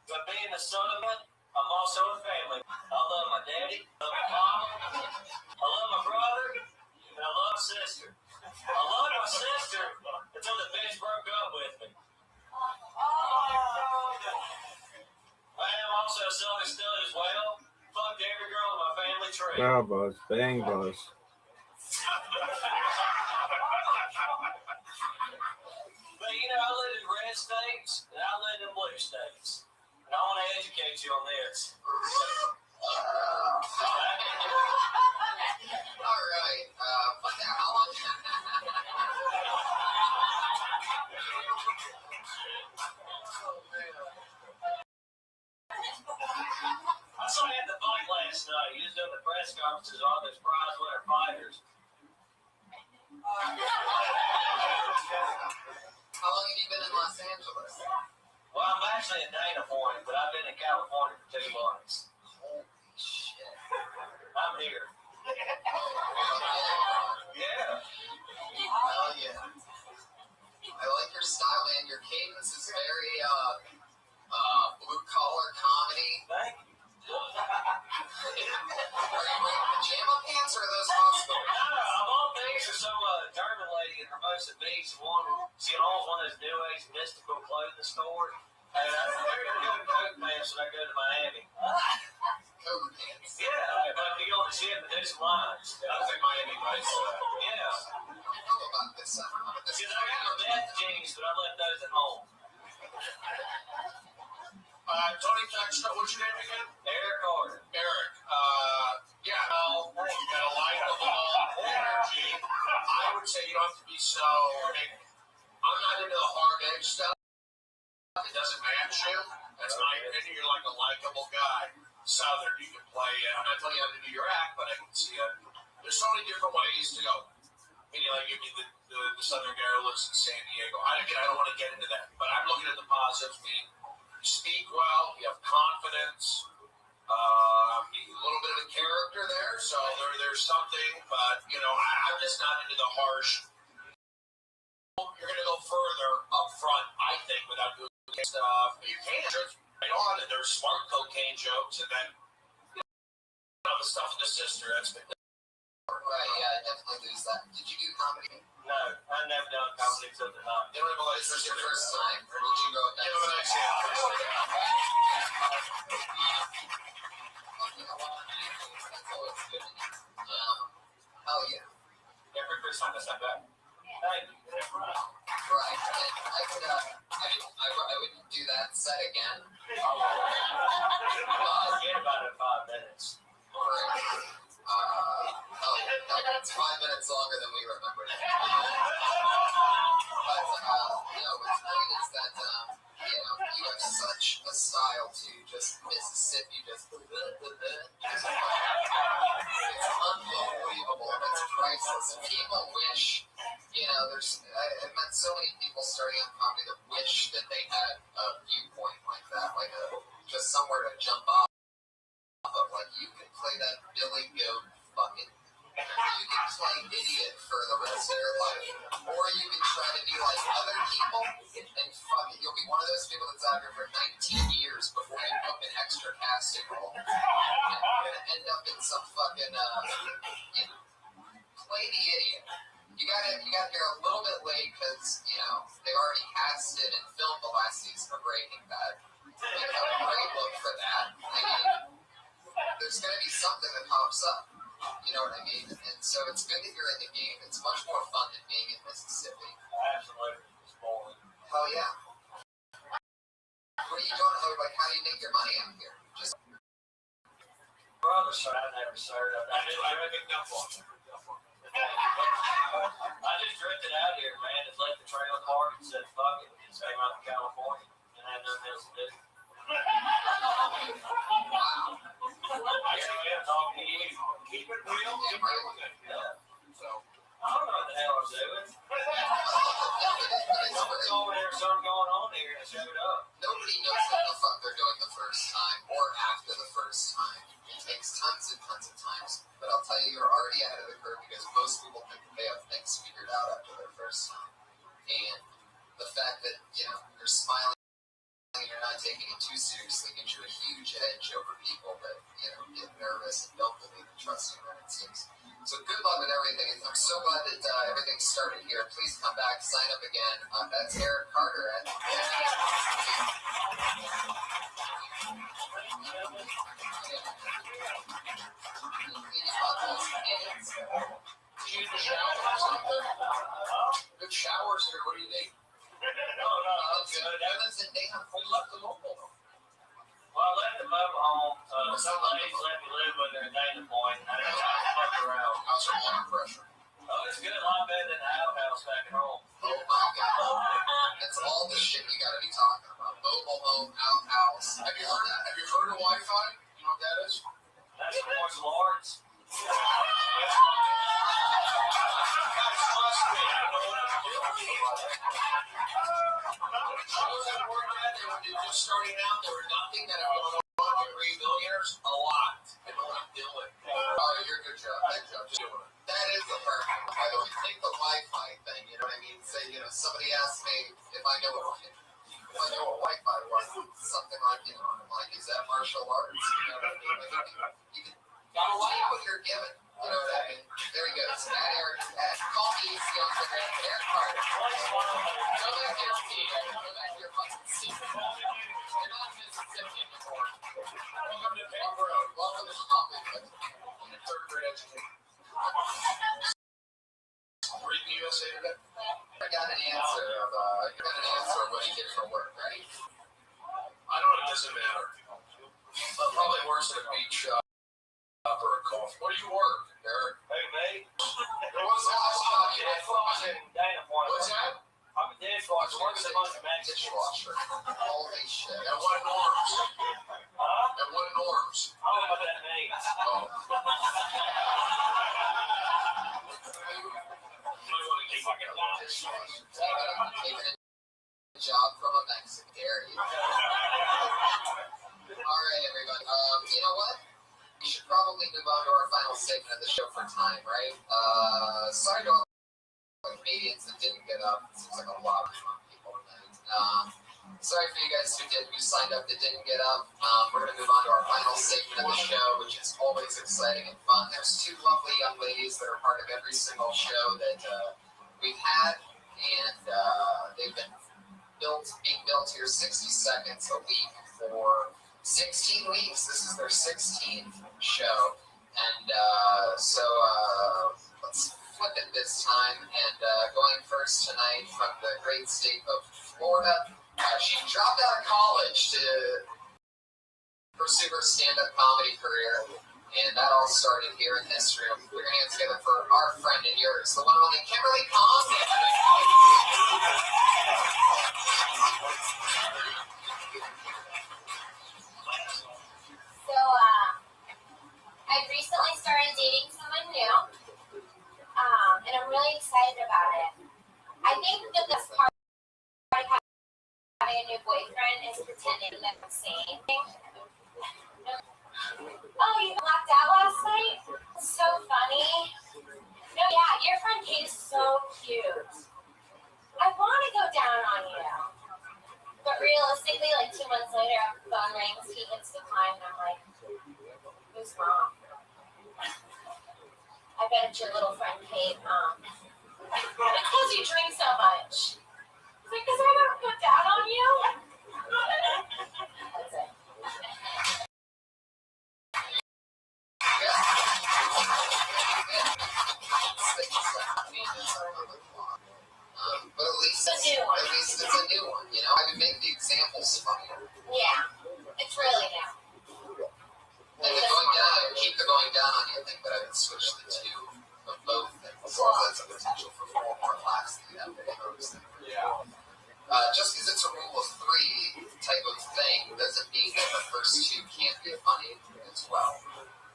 But being a son of it, I'm also a family. I love my daddy, I love my mama, I love my brother, and I love my sister. I love my sister until the bitch broke up with me. I am also a Southern stud as well. Fucked every girl in my family tree. Wow, buzz. Bang, buzz. But you know, I live in red states and I live in blue states. And I want to educate you on this. All right. Fuck that. How long? I saw you at the fight last night. You was doing the press conferences, all those prize winner fighters. How long have you been in Los Angeles? Well, I'm actually in Dana Point, but I've been in California for 2 months. Holy shit. I'm here. Yeah. Hell yeah. I like your style, man. Your cadence is very blue collar comedy. Thank you. Are you wearing pajama pants or are those hospital? I'm on base for some German lady in Hermosa Beach. She owns one of those new age mystical clothing stores. And I wear the good coat pants when I go to Miami. Coat pants. Yeah, if I be on the ship and do some lines. I think Miami Vice. Yeah. I don't know about this. I don't know about this. Because I got my best jeans, but I left those at home. Tony Texter, what's your name again? Eric Carter. Eric. Yeah, no, you got a likable energy. I would say you don't have to be so. I'm not into the hard edge stuff. It doesn't match you. That's my opinion. You're like a likable guy. Southern, you can play. I'm not telling you how to do your act, but I can see it. There's so many different ways to go. And you like, give me the Southern guy who lives in San Diego. I don't want to get into that, but I'm looking at the positives. Meaning, you speak well, you have confidence, a little bit of a character there. So there's something, but you know, I'm just not into the harsh. You're going to go further up front, I think, without doing stuff. You can just right on, and there's smart cocaine jokes, and then the stuff with the sister. That's been Right, yeah, I definitely lose that. Did you do comedy? No, I've never done comedy till tonight. You don't realize this is your first time, or did you go with that? Give him an example. Hell yeah. Every first time that's not bad. Thank you. Right. I wouldn't do that set again. I'll forget about it in 5 minutes. It's 5 minutes longer than we remembered. But, what's great is that, you have such a style to just Mississippi, just it's unbelievable. It's priceless. People wish, I've met so many people starting on comedy that wish that they had a viewpoint like that, like just somewhere to jump off of. Like, you could play that Billy Goat fucking. You can play idiot for the rest of your life, or you can try to be like other people, and fuck it, you'll be one of those people that's out here for 19 years before you book an extra casting role. And you're gonna end up in some fucking play the idiot. You got here a little bit late because they already casted and filmed the last season of Breaking Bad. You have a great look for that. I mean, there's gonna be something that pops up. You know what I mean? And so it's good that you're in the game. It's much more fun than being in Mississippi. Absolutely. It's boring. Hell yeah. What are you doing? Like, how do you make your money out here? brother side, I never served. I picked up on it. I just drifted out here, man, and left the trail park and said, fuck it, just came out to California and had nothing else to do. Keep it real. Yeah. So, I don't know what the hell I'm doing. Someone's over there, something going on here, and I showed up. Nobody knows what the fuck they're doing the first time or after the first time. It takes tons and tons of times. But I'll tell you, you're already ahead of the curve because most people think that they have things figured out after their first time. And the fact that, you're smiling and you're not taking it too seriously gives you a huge edge over people that, get nervous and don't believe in trusting them, it seems. So good luck with everything. I'm so glad that everything started here. Please come back, sign up again. That's Eric Carter. good showers here. What do you think? No, that's good. Evans and Dana, who left the mobile home? Well, I left the mobile home. Some ladies let me live with her at Dana Point. I didn't have to fuck around. How's your water pressure? Oh, it's good. A lot better than the outhouse back at home. Oh my God. That's all the shit you gotta be talking about. Mobile home, outhouse. Have you heard of Wi-Fi? You know what that is? That's Morris Lawrence. Guys, trust me. I know what I'm doing. I was at work that day when you're just starting out. There was nothing that I was on to $3 millionaires. A lot. I know what I'm doing. Oh, you're good job. Good job. Just doing it. That is the perfect. I don't think the Wi-Fi thing, you know what I mean? Say, somebody asked me if I know what Wi-Fi was, something like, I'm like, is that martial arts? You know what I mean? Like, you can take what you're given. You know what I mean? There he goes. At Eric, call me easy on the Eric Carter. Go back here, Steve. Go back here, fucking Steve. You're not in Mississippi anymore. Welcome to Pembroke. Welcome to Hollywood. Third grade education. Reading the USA today? I got an answer of what he did for work, right? I know it doesn't matter. But probably worse than a beach or a coffee. What do you work, Eric? Hey, mate. What's the last time you had fun? Dana Point. What's that? I'm a dishwasher. Works a bunch of Dishwasher. Holy shit. At what norms? Huh? At what norms? I don't know what that means. Oh. You might want to keep looking at that dishwasher. Taking a job from a Mexican. Dare you. All right, everybody. You know what? We should probably move on to our final segment of the show for time, right? Sorry to all the comedians that didn't get up. It seems like a lot of people tonight. Sorry for you guys who signed up that didn't get up. We're going to move on to our final segment of the show, which is always exciting and fun. There's two lovely young ladies that are part of every single show that we've had, and they've been being built here 60 seconds a week for 16 weeks. This is their 16th show, and so let's flip it this time. And going first tonight from the great state of Florida, she dropped out of college to pursue her stand-up comedy career, and that all started here in this room. Put your hands together for our friend and yours, the one and only Kimberly Condon. So, I recently started dating someone new, and I'm really excited about it. I think that the part of having a new boyfriend is pretending that I'm saying things. Oh, you blacked out last night? So funny. No, yeah, your friend Kate is so cute. I want to go down on you. But realistically, like 2 months later, phone rings, he hits decline, and I'm like, who's wrong? I bet it's your little friend Kate. Because you drink so much. He's like, because I don't go down on you? That's it. But at least it's a new one, I would make the examples funnier. Yeah, it's really new. And the going down, keep the going down on you. I think that I would switch the two of both things. As long as that's a potential for 4 more laughs to that way. Yeah. Just because it's a rule of 3 type of thing doesn't mean that the first 2 can't be funny as well.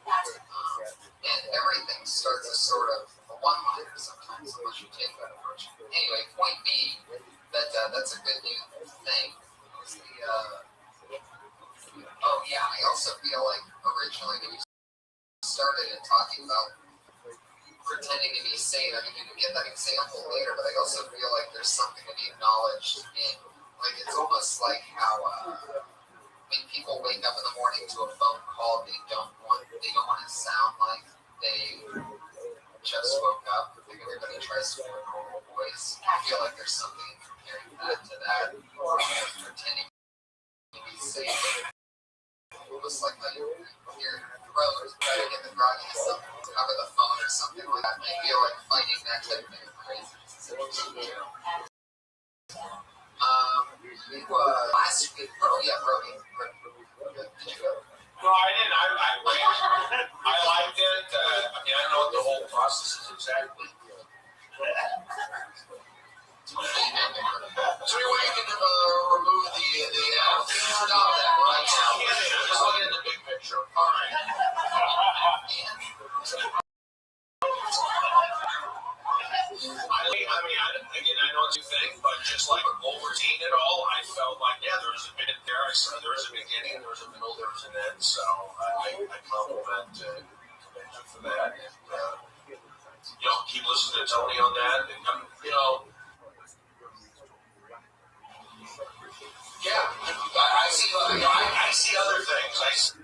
And everything starts as sort of a one-liner sometimes, unless you take that approach. Anyway, point being that that's a good new thing. Oh yeah, I also feel like originally when you started in talking about pretending to be sane, I mean, you can get that example later, but I also feel like there's something to be acknowledged in, like, it's almost like how when people wake up in the morning to a phone call, they don't want to sound like they just woke up. I think everybody tries to do a normal voice. I feel like there's something in comparing that to that, pretending to be safe. Almost like when you're throat, try to get the groggy stuff, cover the phone or something like that. I feel like fighting that type of thing is crazy. Last week, Brody. Did you go? No, I didn't. I liked it. I mean, I don't know what the whole process is exactly. So we were going to remove the stop that right now. Just looking at the big picture. All right. I know it's a thing, but just like overseeing it all, I felt like, yeah, there was a bit there. I saw there was a beginning, there was a middle, there was an end. So I compliment you for that. And, keep listening to Tony on that. And, yeah, I see other things.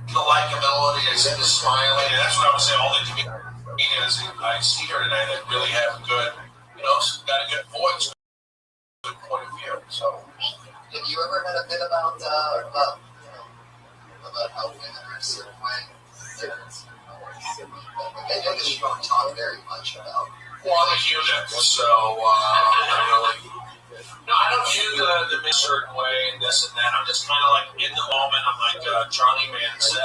The likability is in the smiling, and that's what I would say. All the comedians I see here today that really have good, got a good voice, good point of view. So, have you ever had a bit about how women are a certain way? I know that you don't talk very much about. Well, I'm a unit, so I don't view the a certain way and this and that. I'm just kind of like in the moment. I'm like Johnny Manziel.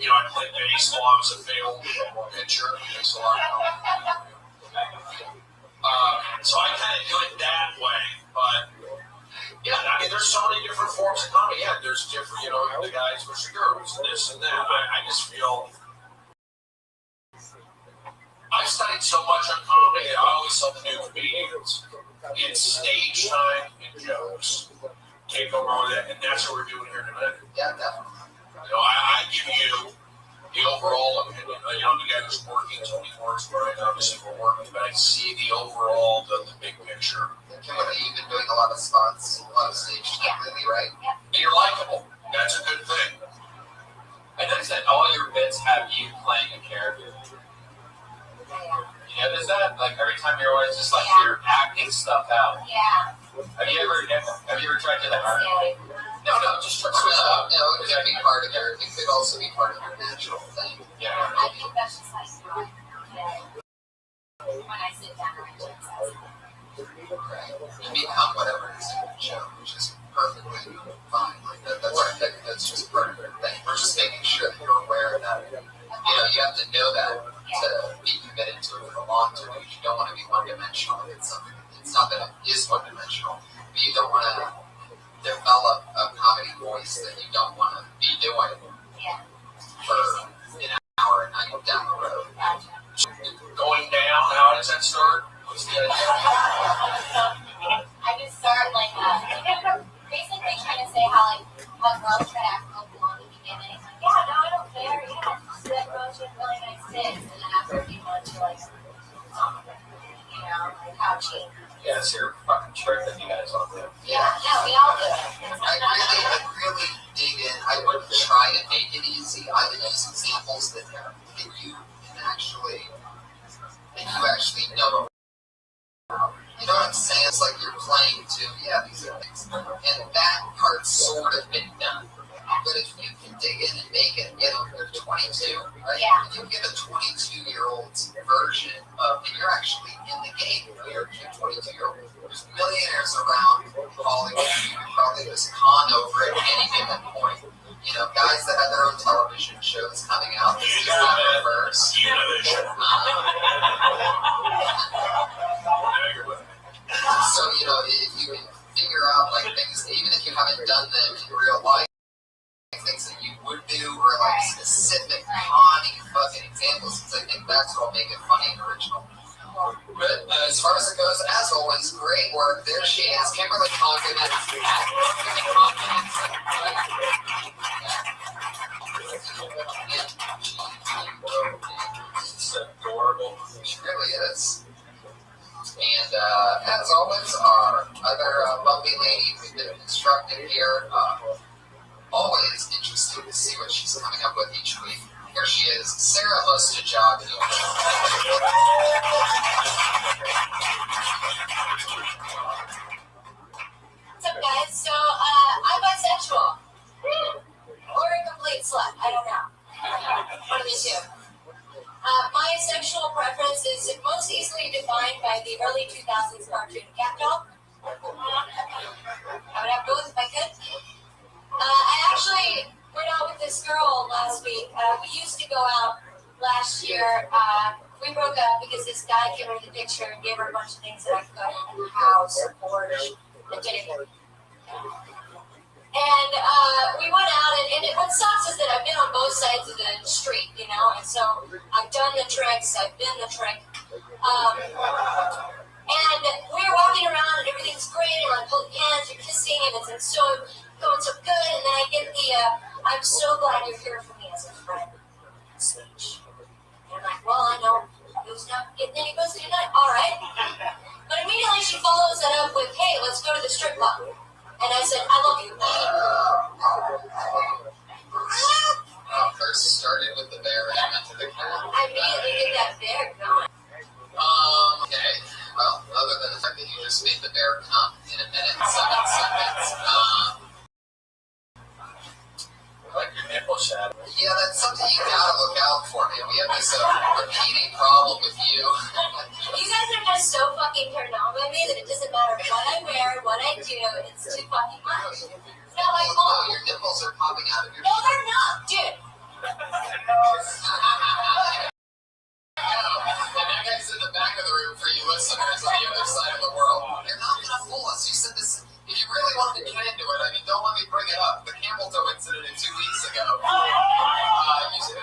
I played baseball. I was a failed pitcher. So I kind of do it that way. But yeah, I mean, there's so many different forms of comedy. Yeah, there's different, the guys versus girls, and this and that. I just feel. I've studied so much on comedy that I always tell the new comedians, it's stage time and jokes. Take over with it, and that's what we're doing here tonight. Yeah, definitely. I give you the overall opinion. The guy who's working, Tony works, right? Obviously we're working, but I see the overall, the big picture. You've been doing a lot of spots, a lot of stage time lately, right? And you're likable. That's a good thing. I noticed that all your bits have you playing a character. You notice that? Like every time you're always just like you're acting stuff out. Yeah. Have you ever tried to that? No, just switch up. No, it could be part of it. It could also be part of your natural thing. Yeah. I think that's just like when I sit down and I just You become whatever it is in your show, which is perfectly fine. Like that's just part of your thing. We're just making sure that you're aware of that. You have to know that to be committed to it for the long term. You don't want to be one-dimensional. It's not that it is one-dimensional, but you don't want to develop a comedy voice that you don't want to be doing for an hour and night down the road. Going down, how does that start? What's the idea? I just start like basically trying to say how girls try to act comfortable in the beginning. Like, yeah, no, I don't care. Yeah, that girl, she has really nice tits, and then after a few months, you're like, know, like how cheap. Yeah, so you're fucking tricking you guys on that. Yeah, no, we all do it. I really dig in. I wouldn't try to make it easy. I would use examples that you can actually know. You know what I'm saying? It's like you're playing to, these are things. And that part's sort of been done. But if you can dig in and make it, you're 22, right? Yeah. You give a 22-year-old's version of, and you're actually in the game. You're a 22-year-old. There's millionaires around Hollywood. You can probably just con over at any given point. You know, guys that have their own television shows coming out. This is first. So, you know, if you can figure out, like, things, even if you haven't done them in real life, things that you would do, or, like, specific, conning fucking examples, because I think that's what'll make it funny and original. But as far as it goes, as always, great work. There she is, Kimberly Confidence. It's adorable. She really is. And as always, our other bumpy lady who's been instructed here, always interested to see what she's coming up with each week. Here she is, Sarah Ostajagi. What's up, guys? So, I'm bisexual. Or a complete slut. I don't know. One of the two. My sexual preference is most easily defined by the early 2000s cartoon Cat Doll. I would have both if I could. I actually went out with this girl last week. We used to go out last year. We broke up because this guy came in the picture and gave her a bunch of things that I couldn't in the house or porch and didn't. And we went out, and what sucks is that I've been on both sides of the street, you know, and so I've done the tricks, I've been the trick. And we were walking around, and everything's great, and we're like holding hands, you're kissing, and it's so going so good, and then I get the, I'm so glad you're here for me as a friend speech. And I'm like, well, I know who's not, and then he goes, you're not, all right. But immediately she follows that up with, hey, let's go to the strip club. And I said, I love you. First started with the bear and went to the cat. I immediately get that bear going. Okay. Well, other than the fact that you just made the bear come in a minute, 7 seconds. Like your nipple shadow. Yeah, that's something you gotta look out for, man. We have this repeating problem with you. You guys are just so fucking turned on by me that it doesn't matter what I wear, what I do, it's too fucking much. It's not like, Oh, your nipples are popping out of your no, they're not, dude. And that guy's in the back of the room for you listeners on the other side of the world. You're not gonna fool us. You said this. If you really want to get into it, I mean, don't let me bring it up. The camel toe incident 2 weeks ago.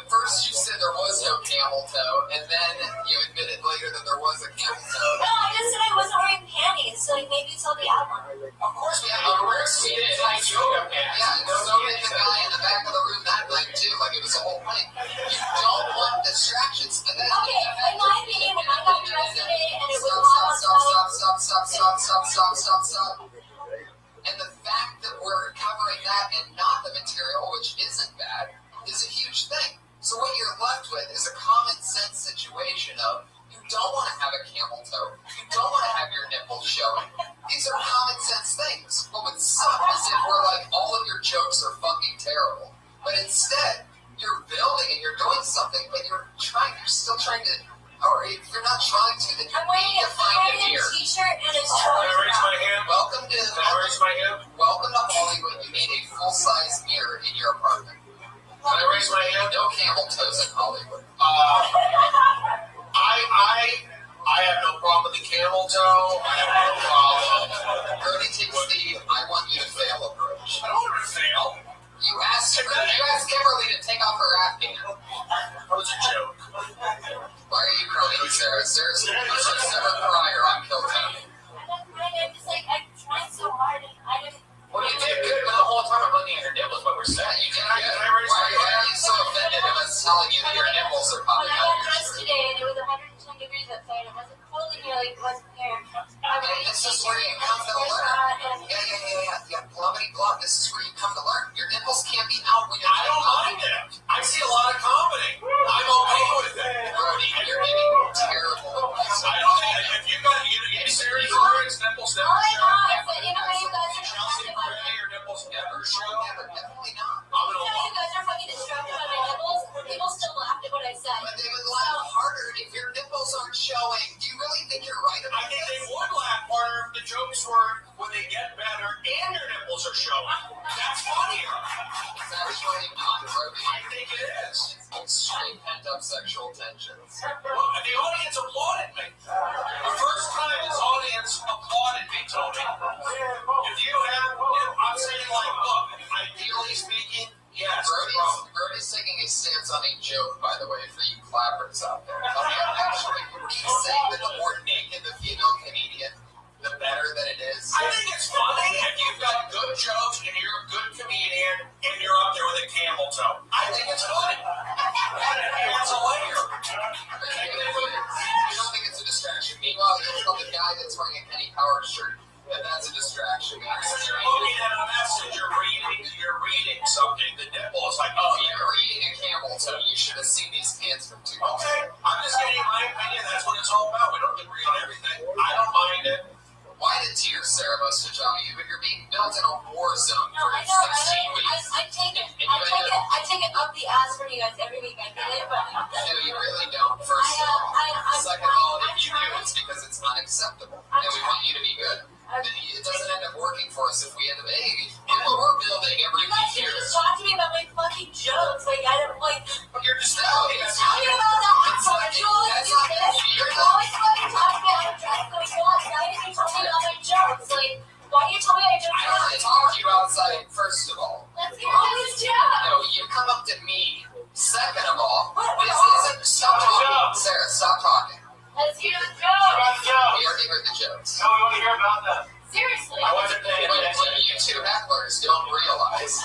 First you said there was no camel toe, and then you admitted later that there was a camel toe. No, I just said I wasn't wearing panties, so like maybe it's all the outline. Of course we have a rare scene. Yeah, and so did the guy in the back of the room that night too. Like it was a whole thing. You don't want distractions. And then, Okay, in my opinion, when I got dressed today and it was Stop. And the fact that we're covering that and not the material, which isn't bad, is a huge thing. So what you're left with is a common sense situation of you don't want to have a camel toe, you don't want to have your nipples showing. These are common sense things. What would suck is if we're like, all of your jokes are fucking terrible. But instead, you're building and you're doing something, but you're still trying to, or if you're not trying to, then I'm you're wearing a find it here. t-shirt and a Can I raise my hand? Welcome to Welcome to Hollywood. You need a full-size mirror in your apartment. Can I raise my hand? No camel toes in Hollywood. I have no problem with the camel toe. I have no problem. Brody takes the I want you to fail approach. I don't want to fail. You asked Kimberly to take off her acting. That was a joke. Why are you crying, Sarah? Sarah's never crier on Kill Tony. I'm just like, I'm trying so hard and I didn't. Well, you did good, but the whole time I'm looking at your nipples, but we're set. Can I raise my Why are hand? you so offended if I was telling you that your nipples are When popping I out got of your dressed shirt? today and it was 110 degrees outside, I wasn't fully thinking like what's here. And this is where you come to learn. Yeah. Plummeting blood. This is where you come to learn. Your nipples can't be out when you're I don't mind it. I see a lot of comedy. I'm okay with it. Brody, you're giving terrible advice. I don't think if you got you serious experience nipples never Oh my show. god, but you know how you guys are Chelsea distracted by Gray, your nipples never show. Definitely not. I'm you know gonna you guys are fucking distracted by my nipples. People still laughed at what I said. But they would laugh harder if your nipples aren't showing. Do you really think you're right I about think they this? would laugh harder if the jokes were when they get better and your nipples are showing. That's funnier. It's actually not, Brody. I think it is. Extreme pent-up sexual tensions. Well, the audience applauded me. The first time this audience applauded me, Tony. If you have, I'm saying like, look, ideally speaking, yes. Brody's taking a stance on a joke, by the way, for you clappers out there. Actually, he's saying that the more naked the female comedian, the better that it is. I think it's funny if you've got good jokes and you're a good comedian and you're up there with a camel toe. I think it's funny. It's a layer. You don't think it's a distraction. Meanwhile, you tell the guy that's wearing a Kenny Powers shirt that that's a distraction. Because you're looking at a message, you're reading something. The nipple is like, oh, You're reading a camel toe. You should have seen these pants from 2 months okay. ago. I'm just getting my opinion. That's what it's all about. We don't agree on everything. I don't mind it. Why the tears, Sarah Mostajami? But you're being built in a war zone No, for I know, 16 weeks. I take it up the ass from you guys every week. I get it, but No, you really don't. First of all. Second of all, if you do, it's because it's unacceptable. And we want you to be good. It doesn't end up working for us if we end up, hey, we're building every you guys week should here. just talk to me about my fucking jokes. Like I don't like. But you're just Tell me about that. You always do this. You're always fucking talking about drugs going on. Now you tell me about my jokes. Like, why do you tell me I just I don't want to talk to you outside, first of all. Let's get on this job. No, you come up to me. Second of all, What? this isn't. Stop talking. Sarah, stop talking. Let's hear the joke. We already heard the jokes. No, we want to hear about them. Seriously. I wasn't paying What attention. you two hecklers don't realize,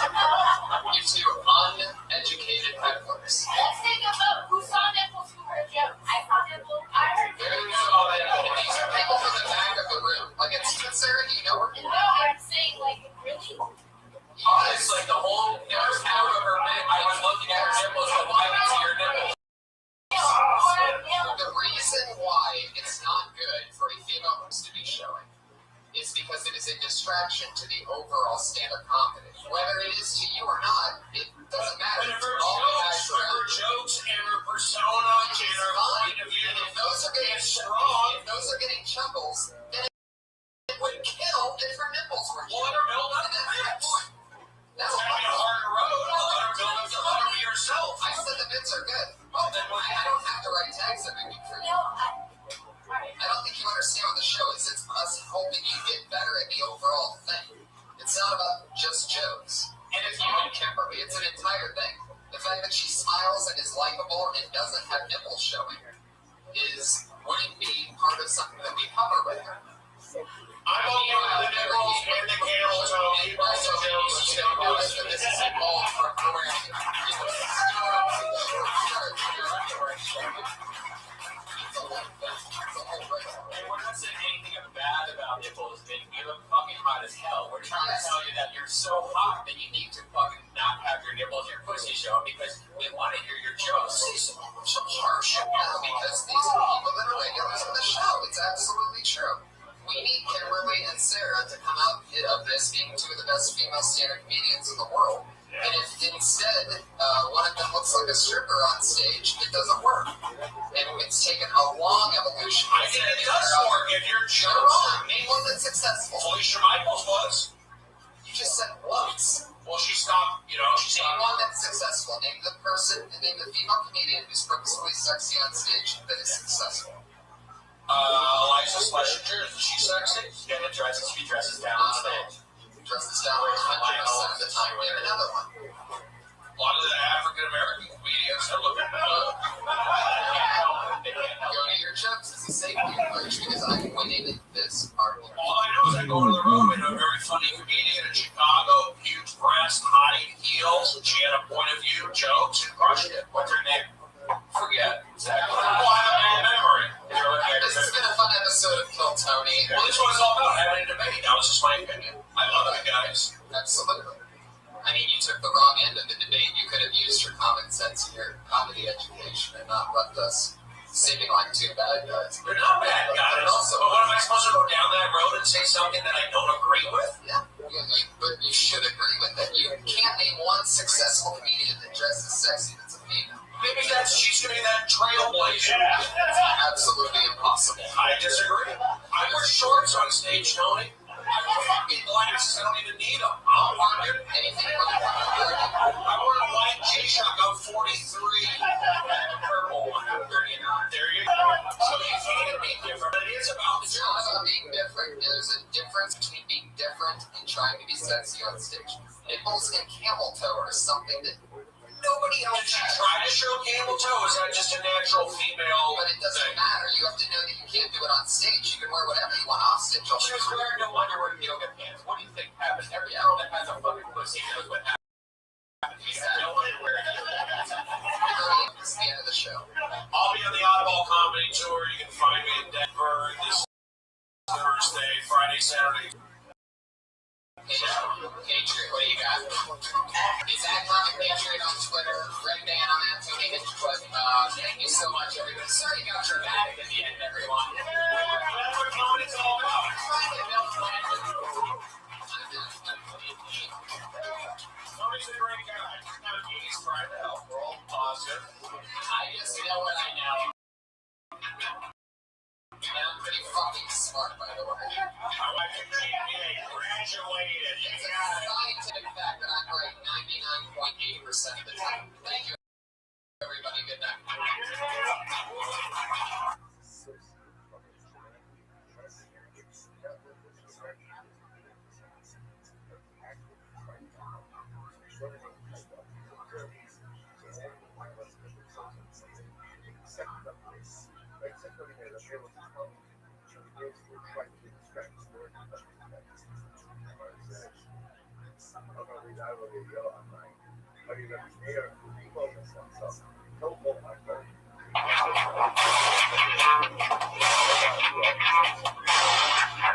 you two uneducated hecklers. Let's take a vote. Who saw nipples? Who heard jokes? I saw nipples. I heard There you jokes. go. And these are people from the back of the room. Like, it's Sarah, do you know her? No, I'm saying like really. It's like the whole first hour of her bit, I was looking at her nipples and why to your nipples. The reason why it's not good for a female host to be showing is because it is a distraction to the overall stand-up comedy. Whether it is to you or not, it doesn't matter. But if her All the guys jokes and her persona and her point of view, if those are getting strong, if those are getting chuckles, then it would kill if her nipples were well, let her build up the that's bits. point. No, It's gonna be a harder road. Let her build up the let her be herself. I said the bits are good. Well, then I don't have to write tags every week for you. I don't think you understand what the show is. It's us helping you get better at the overall thing. It's not about just jokes. And if you and Kimberly, it's an entire thing. The fact that she smiles and is likable and doesn't have nipples showing wouldn't be part of something that we cover with her. I'm okay with the nipples and the camel toe. Also, you don't notice that this is involved from wearing, And we're not saying anything bad about nipples, man. You look fucking hot as hell. We're trying to tell you that you're so hot that you need to fucking not have your nipples, your pussy show, because we want to hear your jokes. some harsh now because these are people that are regulars on the show. It's absolutely true. We need Kimberly and Sarah to come out of this being two of the best female stand-up comedians in the world. And if instead one of them looks like a stripper on stage, it doesn't work. And it's taken a long evolution. I think it does work if you're You're jokes. wrong. Name one that's successful. Alicia Michaels was. You just said once. Well, she stopped, she Name stopped. one that's successful. Name the female comedian who's purposefully sexy on stage that is successful. Eliza Schlesinger, is she sexy? Yeah, the dresses, she dresses down on stage. Dresses down 100% of the time. Name another one. A lot of the African American comedians are looking good. Go to your jokes. It's a safety approach because I'm winning this argument. All I know is I go to the room and a very funny comedian in Chicago, huge breast, high heels. She had a point of view, jokes, and crushed it. What's her name? Forget. Exactly. Well, I have a memory. This has been a fun episode. comedy education and not left us seeming like two bad guys. They're not bad guys. But what am I supposed to go down that road and say something that I don't agree with? Yeah, but you should agree with it. You can't name one successful comedian that dresses sexy that's a female. Maybe she's gonna be that trailblazer. Absolutely impossible. I disagree. I wear shorts on stage, Tony. I wear fucking glasses. I don't even need them. I'm walking Anything but I wear a white G-Shock. I'm 43. Purple one. I'm 39. There you go. So you can't be different. But it is about It's not about being different. There's a difference between being different and trying to be sexy on stage. Nipples and camel toe are something that nobody else Did you has. try to show camel toe? Is that just a natural female? But it doesn't matter. You have to know that you can't do it on stage. You can wear whatever you want off stage. She was wearing no underwear and yoga pants. What do you think happened? Every girl that has a fucking pussy knows what happened. No underwear and yoga pants. It's the end of the show. I'll be on the Oddball Comedy Tour. You can find me in Denver this Thursday, Friday, Saturday. Patriot, what do you got? It's @Patriot on Twitter. Red Band on that Tony Hitchcock. Thank you so much, everybody. Sorry you got dramatic at the end, everyone. That's what comedy's all about. Tony's a great guy. He's trying to help. We're all positive. I just know what I know. And I'm pretty fucking smart, by the way. I went to GPA, graduated. It's a scientific fact that I'm right 99.8% of the time. Thank you, everybody. Good night.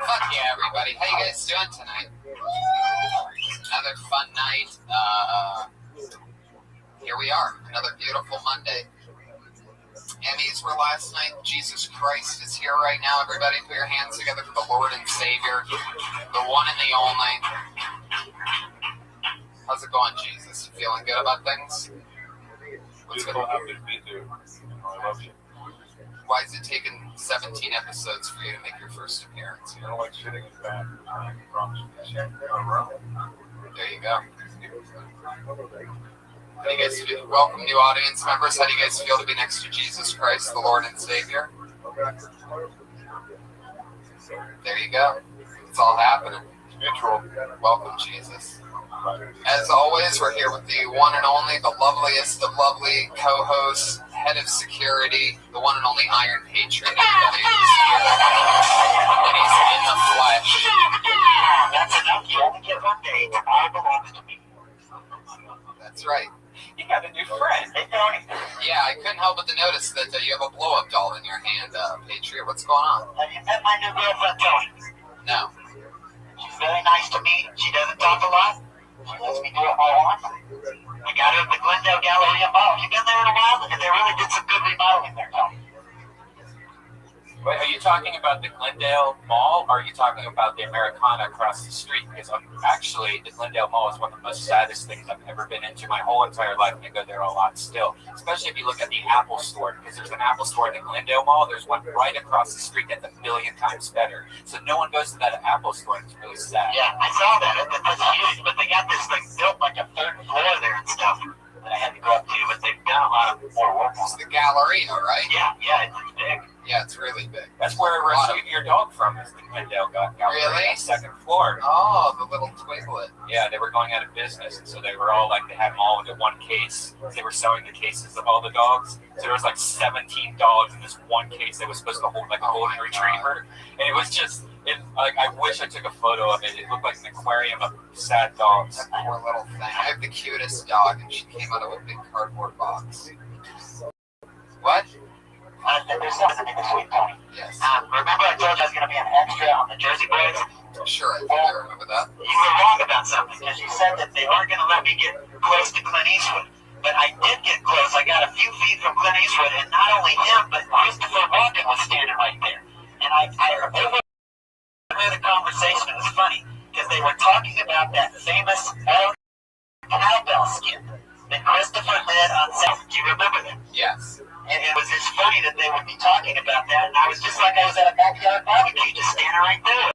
Fuck yeah, everybody. How you guys doing tonight? Another fun night. Here we are. Another beautiful Monday. Emmys were last night. Jesus Christ is here right now. Everybody put your hands together for the Lord and Savior, the one and the only. How's it going, Jesus? You feeling good about things? What's Beautiful, happy to be here. I love you. Why is it taking 17 episodes for you to make your first appearance? I don't like shitting in bed. I promise you. There you go. How do you guys feel? Welcome, new audience members. How do you guys feel to be next to Jesus Christ, the Lord and Savior? There you go. It's all happening. Mutual. Welcome, Jesus. As always, we're here with the one and only, the loveliest of lovely co-hosts, head of security, the one and only Iron Patriot. Everybody is here. And he's in the flesh. That's enough. You only get one day. It all belongs to me. That's right. You got a new friend. Hey, Tony. Yeah, I couldn't help but to notice that you have a blow-up doll in your hand, Patriot. What's going on? Have you met my new girlfriend, Tony? No. She's very nice to me. She doesn't talk a lot. She lets me do what I want. I got her at the Glendale Galleria Mall. You've been there in a while? They really did some good remodeling there, Tony. Wait, are you talking about the Glendale Mall, or are you talking about the Americana across the street? Because actually, the Glendale Mall is one of the most saddest things I've ever been into my whole entire life, and I go there a lot still. Especially if you look at the Apple Store, because there's an Apple Store in the Glendale Mall. There's one right across the street that's a million times better. So no one goes to that Apple Store, and it's really sad. Yeah, I saw that. That's huge. But they got this thing built like a third floor there and stuff that I had to go up to. But they've done a lot of more work It's on the it. Galleria, right? Yeah, it's big. Yeah, it's really big. That's where I rescued your dog from, is the Glendale Gallery, Really? second floor. Oh, the little twiglet. Yeah, they were going out of business, and so they were all like, they had them all into one case. They were selling the cases of all the dogs. So there was like 17 dogs in this one case that was supposed to hold like a golden retriever. And it was just, I wish I took a photo of it. It looked like an aquarium of sad dogs. That poor little thing. I have the cutest dog, and she came out of a big cardboard box. What? There's something this week, Tony. Yes. Remember I told you I was going to be an extra on the Jersey Boys? Sure, I think I remember that. You were wrong about something, because you said that they weren't going to let me get close to Clint Eastwood. but I did get close. I got a few feet from Clint Eastwood, and not only him, but Christopher Walken was standing right there. And I overheard the conversation. It was funny because they were talking about that famous cowbell skit that Christopher did on set. Do you remember that? Yes. And it was just funny that they would be talking about that, and I was just like I was at a backyard barbecue, just standing right there.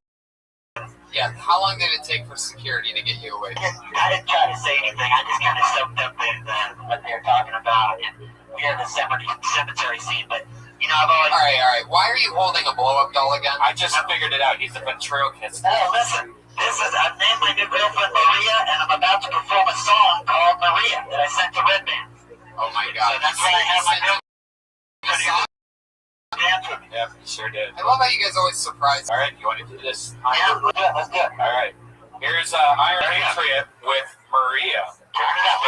Yeah. How long did it take for security to get you away? I didn't try to say anything. I just kind of soaked up what they were talking about, and we had the cemetery scene. But you know, I've always. All right. Why are you holding a blow-up doll again? I just figured it out. He's a ventriloquist. Oh, listen. I've named my new girlfriend Maria, and I'm about to perform a song called Maria that I sent to Red Band. Oh my God. So that's why I have my new. Yep, sure did. I love how you guys always surprise me. All right, you want to do this? Yeah, let's do it. All right. Here's Iron Patriot with Maria. Turn it up.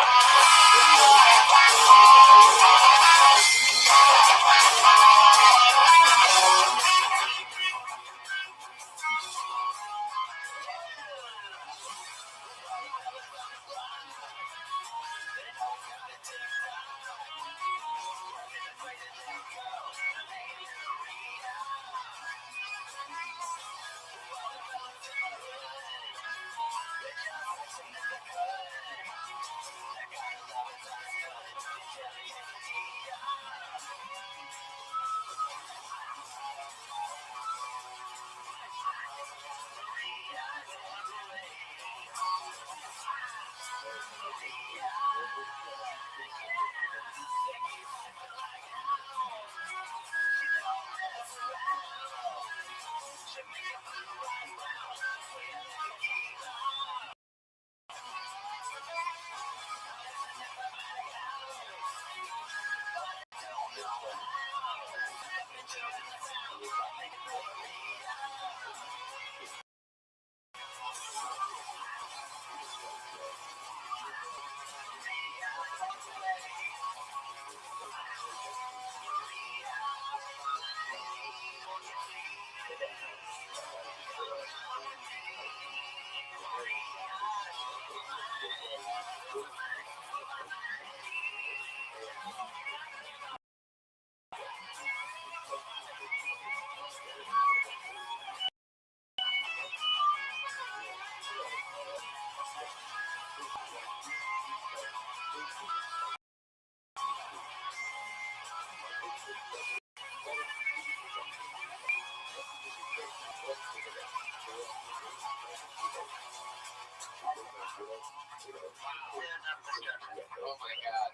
Oh my God.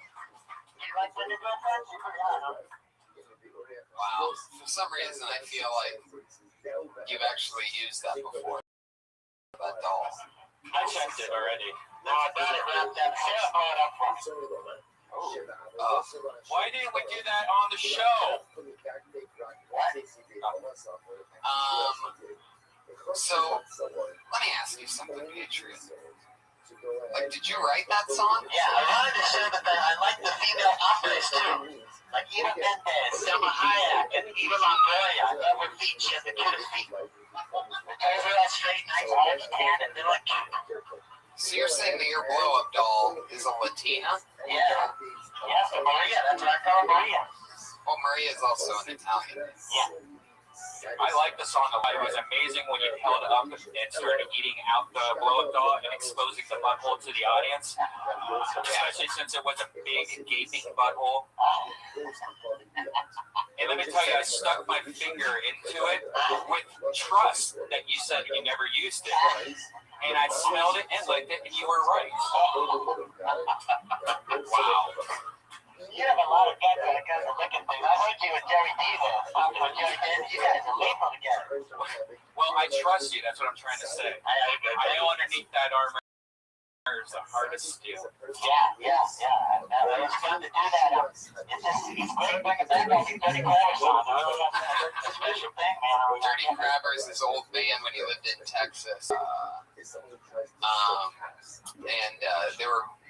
You like when your girlfriend's Wow. For some reason, I feel like you've actually used that before. That doll. I checked it already. No, I got it wrapped up. Sarah brought it up front. Why didn't we do that on the show? So, let me ask you something, Patriot. Like, did you write that song? Yeah, I wanted to show that I like the female operas too. Like Eva Mendes, Selma Hayek, and Eva Longoria. I love her feet. She has the cutest feet. The toes are all straight, nice, all tan, and they're like cute. So you're saying that your blow-up doll is a Latina? Yeah. Yeah, so Maria, that's what I call her, Maria. Well, Maria is also an Italian. Yeah. I like the song a lot. It was amazing when you held it up and started eating out the blow-up doll and exposing the butthole to the audience. Especially since it was a big, gaping butthole. And let me tell you, I stuck my finger into it with trust that you said you never used it. And I smelled it and licked it, and you were right. Wow. You have a lot of guts when it comes to licking things. I heard you with Jerry Diaz. Talking with Jerry Diaz, you guys are lethal together. Well, I trust you. That's what I'm trying to say. I know underneath that armor is the hardest steel. Yeah. It was fun to do that. It's great bringing back all these Dirty Crabbers on. I really got a special thing, man. Dirty Crabbers, his old band when he lived in Texas.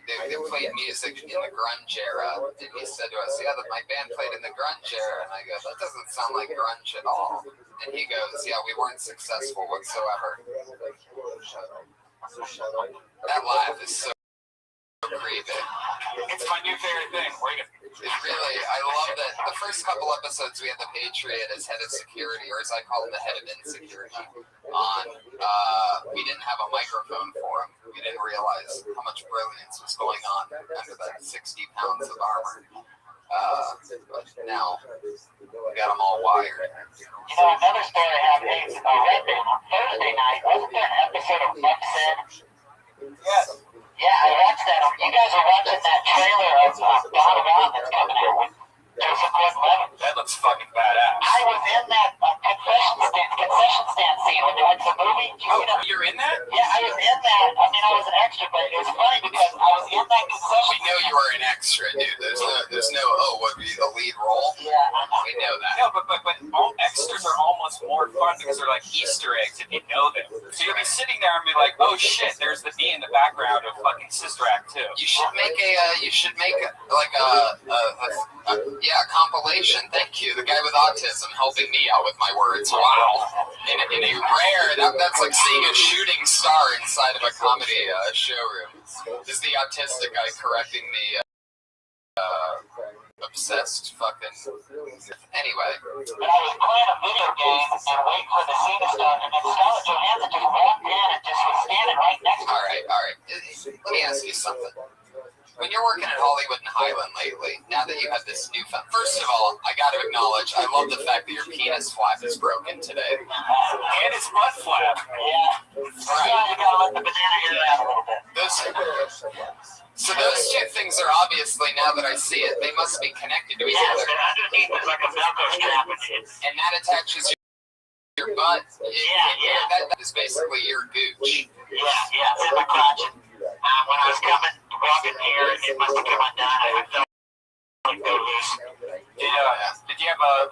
And they played music in the grunge era. And he said to us, yeah, my band played in the grunge era. And I go, that doesn't sound like grunge at all. And he goes, yeah, we weren't successful whatsoever. That laugh is so creepy. It's my new favorite thing. It really, I love that the first couple episodes we had the Patriot as head of security, or as I call him, the head of insecurity, on. We didn't have a microphone for him. We didn't realize how much brilliance was going on under that 60 pounds of armor. But now, we got them all wired. You know, another story happened on Thursday night. Wasn't there an episode of Buck Said? Yes. Yeah, I watched that. You guys are watching that trailer of Don Ron that's coming out with Joseph Gordon-Levitt. That looks fucking badass. I was in that concession stand scene when they went to the movie. You're in that? Yeah, I was in that. I mean, I was an extra, but it was funny because I was in that concession. We know you were an extra, dude. There's no, what would be the lead role? Yeah, I know. We know that. No, but all extras are almost more fun because they're like Easter eggs if you know them. So you'll be sitting there and be like, oh shit, there's the bee in the background of fucking Sister Act 2. You should make a compilation. Thank you. The guy with autism helping me out with my words. Wow. In a rare, that's like seeing a shooting star inside of a comedy showroom. Is the autistic guy correcting the obsessed fucking... Anyway. But I was playing a video game and waiting for the scene to start, and then Scarlett Johansson just walked in and just was standing right next to me. All right. Let me ask you something. When you're working at Hollywood and Highland lately, now that you have this newfound... First of all, I got to acknowledge, I love the fact that your penis flap is broken today. And his butt flap. Yeah. Right. You gotta let the banana hair out a little bit. So those two things are obviously, now that I see it, they must be connected to each Yes, other. and underneath there's like a Velcro strap. And that attaches your butt. Yeah. That is basically your gooch. Yeah, it's in my crotch. When I was walking here, it must have come undone. I felt like go loose. Did you have a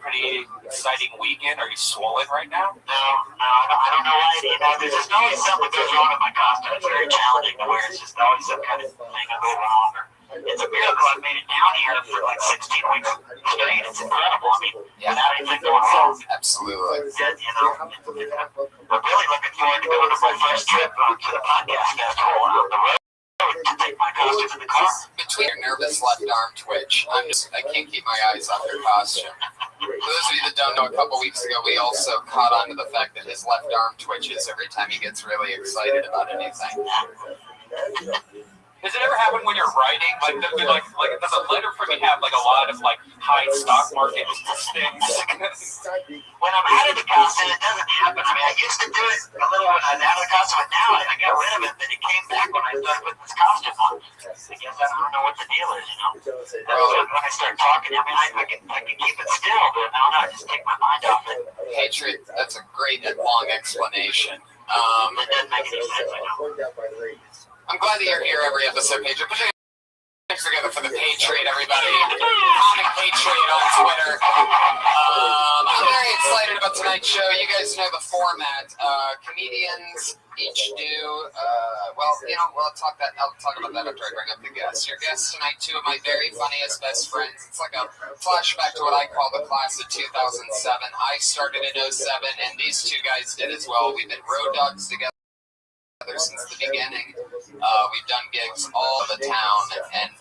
pretty exciting weekend? Are you swollen right now? No, I don't know why. You know, there's just always something that goes wrong with my costume. It's very challenging to wear. It's just always some kind of thing I go wrong. It's a miracle I've made it down here for like 16 weeks straight. It's incredible. I mean, without anything going wrong. Absolutely. And, you know, I'm really looking forward to going to my first trip to the podcast festival out the road to take my costume in the car. Between your nervous left arm twitch, I can't keep my eyes off your costume. For those of you that don't know, a couple weeks ago, we also caught on to the fact that his left arm twitches every time he gets really excited about anything. Does it ever happen when you're writing? Like does a letter from you have like a lot of like high stock market things? When I'm out of the costume, it doesn't happen. I mean, I used to do it a little when I was out of the costume, but now I got rid of it. But it came back when I started putting this costume on. I guess I don't know what the deal is, you know. When I start talking, I mean, I can keep it still, but I don't know. I just take my mind off it. Patriot, that's a great and long explanation. It doesn't make any sense, I know. I'm glad that you're here every episode, Patriot. Put your hands together for the Patriot, everybody. Comic Patriot on Twitter. I'm very excited about tonight's show. You guys know the format. Comedians each do, I'll talk about that after I bring up the guests. Your guests tonight, two of my very funniest best friends. It's like a flashback to what I call the class of 2007. I started in 07, and these two guys did as well. We've been road dogs together since the beginning. We've done gigs all over the town and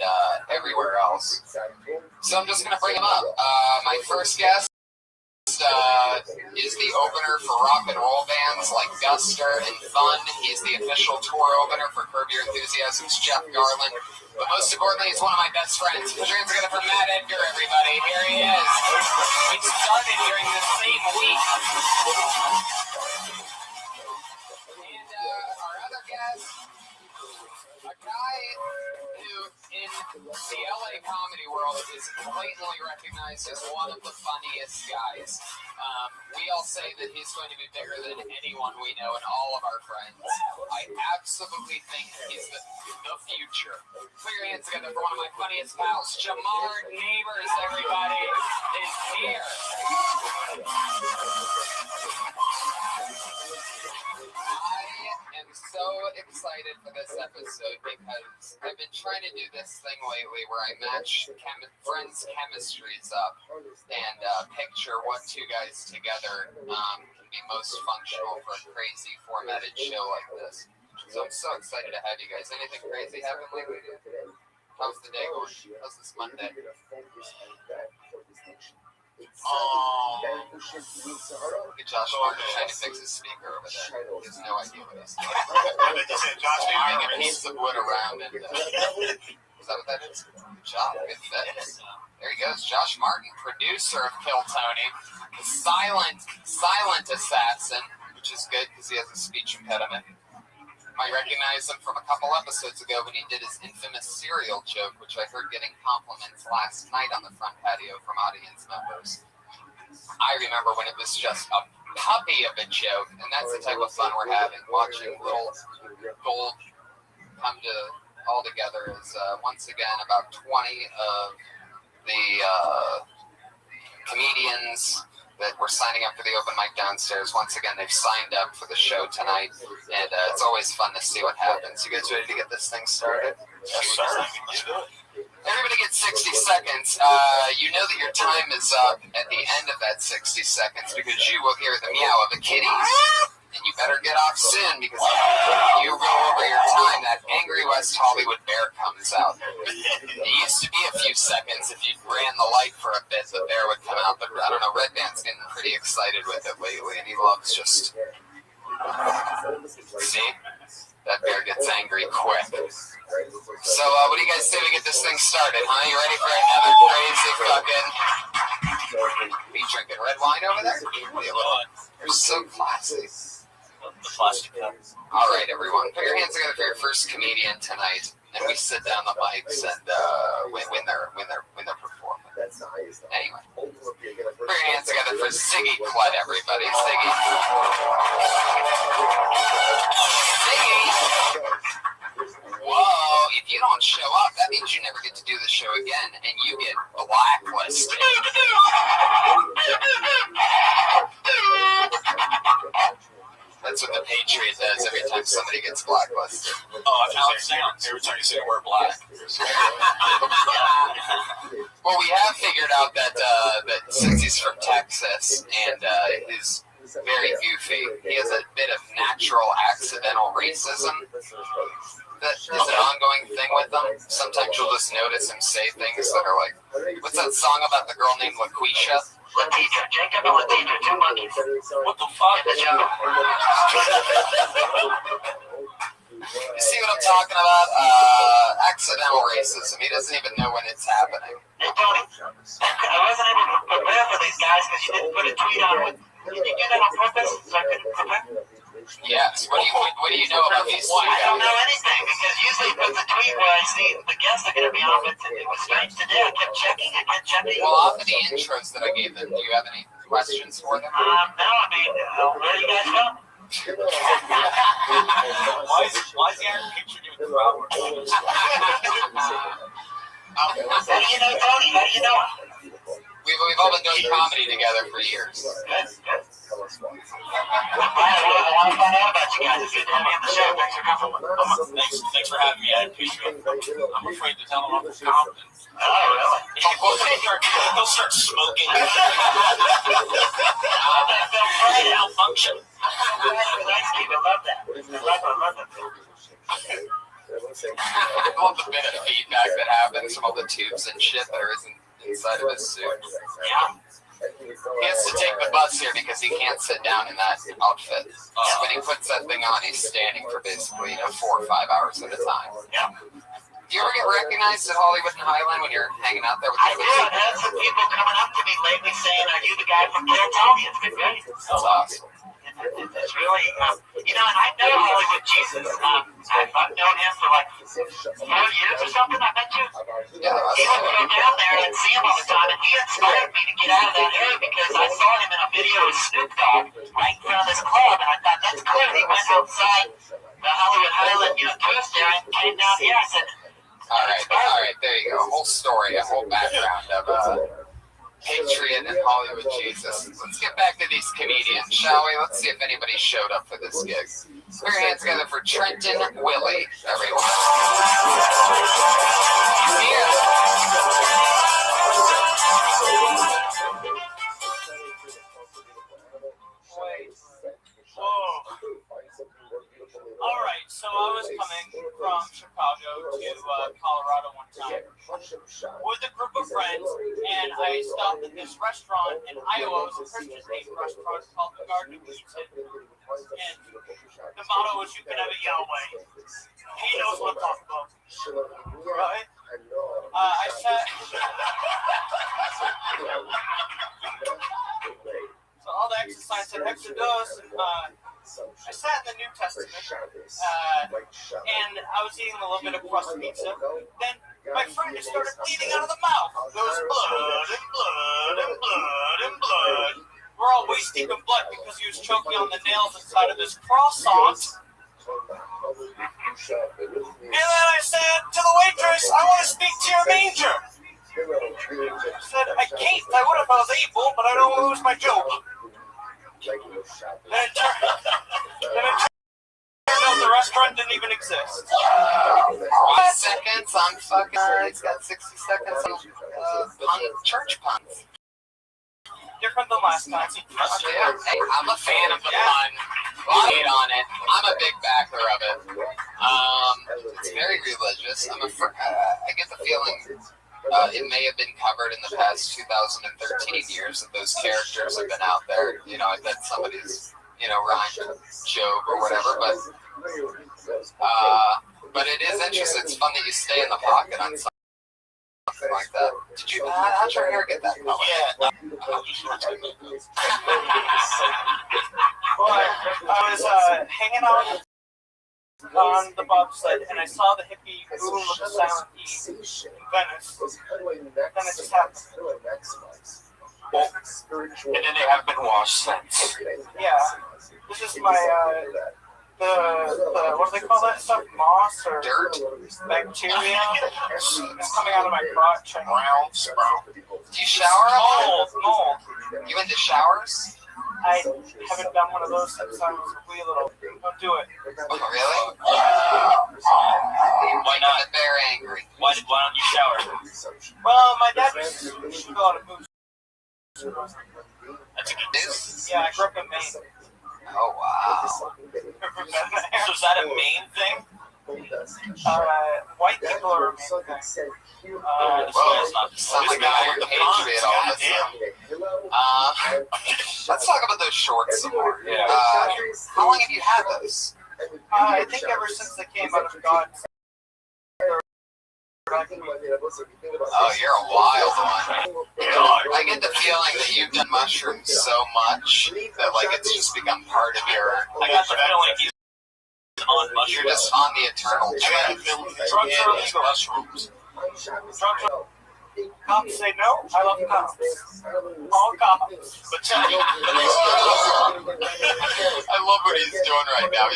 everywhere else. So I'm just going to bring them up. My first guest is the opener for rock and roll bands like Guster and Fun. He's the official tour opener for Curb Your Enthusiasm's Jeff Garland. But most importantly, he's one of my best friends. Put your hands together for Matt Edgar, everybody. Here he is. We started during the same week. A guy who, in the LA comedy world, is blatantly recognized as one of the funniest guys. We all say that he's going to be bigger than anyone we know and all of our friends. I absolutely think he's the future. Put your hands together for one of my funniest pals. Jamar Neighbors, everybody, is here. I am so excited for this episode because I've been trying to do this thing lately where I match friends' chemistries up and picture what two guys together can be most functional for a crazy formatted show like this. So I'm so excited to have you guys. Anything crazy happen lately? How's the day going? How's this Monday? Look at Josh Martin trying to fix his speaker over there. He has no idea what he's doing. Making a piece of wood around it. Is that what that is? Good job. Good fix. There he goes, Josh Martin, producer of Kill Tony, the silent assassin, which is good because he has a speech impediment. You might recognize him from a couple episodes ago when he did his infamous cereal joke, which I heard getting compliments last night on the front patio from audience members. I remember when it was just a puppy of a joke, and that's the type of fun we're having, watching little gold come to all together. Is once again about 20 of the comedians that were signing up for the open mic downstairs. Once again, they've signed up for the show tonight, and it's always fun to see what happens. You guys ready to get this thing started? Yes, sir. Let's do it. Everybody gets 60 seconds. You know that your time is up at the end of that 60 seconds because you will hear the meow of the kitties. And you better get off soon because if you go over your time, that angry West Hollywood bear comes out. It used to be a few seconds. If you ran the light for a bit, the bear would come out. But I don't know, Red Band's getting pretty excited with it lately, and he loves just... See? That bear gets angry quick. So, what do you guys say we get this thing started, huh? You ready for another crazy fucking... Are you drinking red wine over there? You're so classy. The plastic cup. All right, everyone, put your hands together for your first comedian tonight, and we sit down the mics and when they're performing. Anyway, put your hands together for Ziggy Clutt, everybody. Ziggy. Whoa! If you don't show up, that means you never get to do the show again, and you get blacklisted. That's what the Patriot does every time somebody gets blacklisted. Oh, Alex sounds every time you say the word black. Well, we have figured out that since he's from Texas and is very goofy, he has a bit of natural accidental racism that is an ongoing thing with him. Sometimes you'll just notice him say things that are like, what's that song about the girl named LaQuisha? Letitia, Jacob and Letitia, two monkeys. What the fuck? In the jungle. You see what I'm talking about? Accidental racism. He doesn't even know when it's happening. Hey, Tony, I wasn't able to prepare for these guys because you didn't put a tweet on it. Did you do that on purpose so I couldn't prepare? Yes. What do you know about these three I don't guys? know anything because usually it puts a tweet where I see the guests are going to be on, but it was strange today. I kept checking. Well, off of the intros that I gave them, do you have any questions for them? No, I mean, where do you guys go? Why is the Iron Picture doing crowd work? How do you know Tony? How do you know him? We've all been doing comedy together for years. Good. I want to find out about you guys. It's good to have you on the show. Thanks for coming. Thanks for having me. I appreciate it. I'm afraid to tell them I'm from Compton. Oh, really? They'll start smoking. Malfunction. Nice people. I love that. I love that. I love the bit of feedback that happens from all the tubes and shit that are inside of his suit. Yeah. He has to take the bus here because he can't sit down in that outfit. So when he puts that thing on, he's standing for basically 4 or 5 hours at a time. Yeah. Do you ever get recognized at Hollywood and Highland when you're hanging out there with I the do. I've had some people coming up to me lately saying, "Are you the guy from Kill Tony?" It's been great. That's awesome. It's really, and I know Hollywood Jesus. I've known him for like 4 years or something. I bet you. Yeah, He would go down there and see him all the time, and he inspired me to get out of that area because I saw him in a video with Snoop Dogg right in front of this club, and I thought that's cool. He went outside the Hollywood Highland, tourist area, and came down here. I said, all right, there you go. A whole story, a whole background of Patriot and Hollywood Jesus. Let's get back to these comedians, shall we? Let's see if anybody showed up for this gig. Put your hands together for Trenton Willie, everyone. He's here. Whoa. All right, so Colorado one time with a group of friends, and I stopped at this restaurant in Iowa. It was a Christian-themed restaurant called the Garden of Eden, and the motto is "You can have it your way." He knows what I'm talking about, right? I sat. So all the exercise at Exodus, and I sat in the New Testament, and I was eating a little bit of crust pizza. Then my friend just started bleeding out of the mouth. There was blood and blood and blood and blood. We're all waist deep in blood because he was choking on the nails inside of this croissant. And then I said to the waitress, "I want to speak to your manger." She said, "I can't. I would if I was able, but I don't want to lose my job." Then it turned out the restaurant didn't even exist. 5 seconds on fucking. It's got 60 seconds on church puns. Different than last time. Yeah, hey, I'm a fan of the pun. I hate on it. I'm a big backer of it. It's very religious. I get the feeling it may have been covered in the past 2013 years that those characters have been out there. You know, I bet somebody's, rhyme joke or whatever, but it is interesting. It's fun that you stay in the pocket on something like that. Did you? How'd your hair get that color? Yeah. Well, I was hanging out on the bobsled, and I saw the hippie boom of the silent E in Venice. Then it just happened. And then they have been washed since. Yeah. This is my, the what do they call that stuff? Moss or Dirt? bacteria? It's coming out of my crotch. Brown sprout. Do you shower up? Mold. You into showers? I haven't done one of those since I was a wee little. Don't do it. Oh, really? Why not? They're angry. Why don't you shower? Well, my dad used to go out and move. That's a good news. Yeah, I grew up in Maine. Oh, wow. So is that a main thing? White people are a main thing. Sounds like I'm a patriot all of a sudden. Let's talk about those shorts some more. Yeah. How long have you had those? I think ever since they came out of God's. Oh, you're a wild one. I get the feeling that you've done mushrooms so much that it's just become part of your. I got the feeling he's on mushrooms. You're just on the eternal trend. Drugs are illegal. Mushrooms. Cops say no. I love cops. All cops. But tell me, I love what he's doing right now.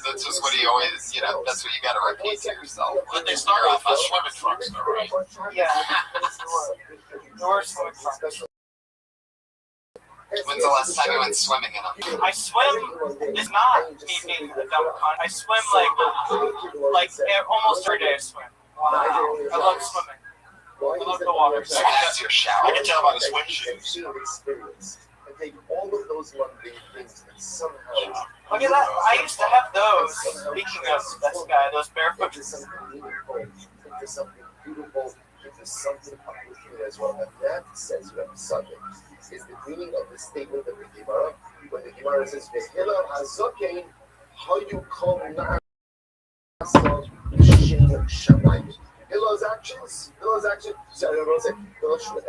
That's just what he always, that's what you got to repeat to yourself. but they start off with swimming trunks, though, right? Yeah. There were swimming trunks. When's the last time you went swimming in them? I swim. It's not me being a dumb cunt. I swim like almost every day. I swim. Wow. I love swimming. I love the water. So that's your shower. I can tell by the swim shoes. And take all of those mundane things and somehow Look at that. I used to have those. Speaking of this guy, those barefoot. into something meaningful, into something beautiful, into something uplifting as well. And that says you have a subject. Is the meaning of the statement of the Gemara when the Gemara says, "V'hila hazokein, how you call na'asah shem shamayim." Hilal's actions. So I don't say Rothschild,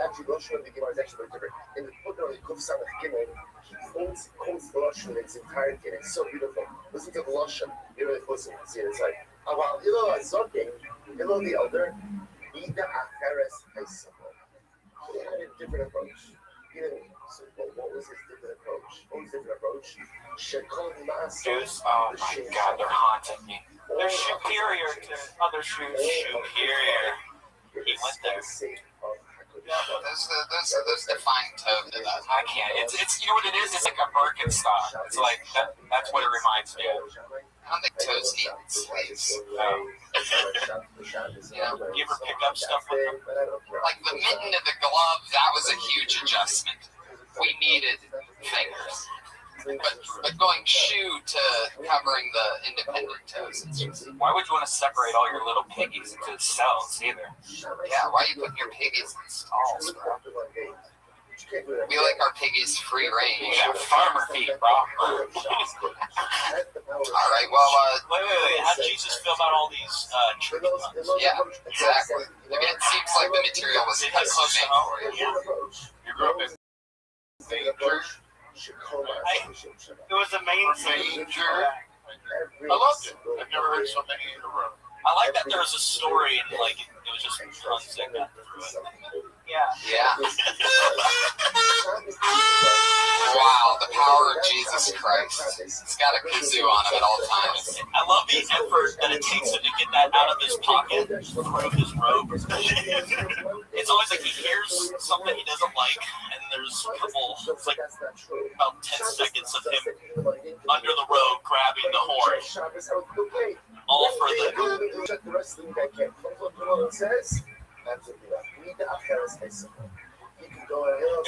the Gemara is actually very different. In the footnote in Kuf Samach Gimel, he quotes Rothschild in its entirety, and it's so beautiful. Listen to the Lashon. You really listen and see it inside. About Hilal hazokein, Hilal the elder, Ida acheres haisamo. He had a different approach. So what was his different approach? Shekol Masa. Shoes? Oh my God, they're haunting me. They're superior to other shoes. Superior. He went there. Those define tone to that. I can't. It's you know what it is? It's like a Birkenstock. It's like that's what it reminds me of. I don't think toes need sleeves. You ever pick up stuff with them? Like the mitten of the glove, that was a huge adjustment. We needed fingers. but going shoe to covering the independent toes. It's just, Why would you want to separate all your little piggies into cells either? yeah, why are you putting your piggies in stalls, bro? We like our piggies free range. Yeah, farmer feet, bro. All right, well, Wait. How did Jesus feel about all these tree ones? yeah, exactly. I mean, it seems like the material was custom made for you. You grew up in danger. It was amazing. Danger. I loved it. I've never heard so many in a row. I like that there was a story and like it was just runs that got through it. Yeah. Yeah. Wow, the power of Jesus Christ. He's got a kazoo on him at all times. I love the effort that it takes him to get that out of his pocket through his robe. It's always like he hears something he doesn't like, and there's a couple, it's like about 10 seconds of him under the robe grabbing the horn. All for the. Is it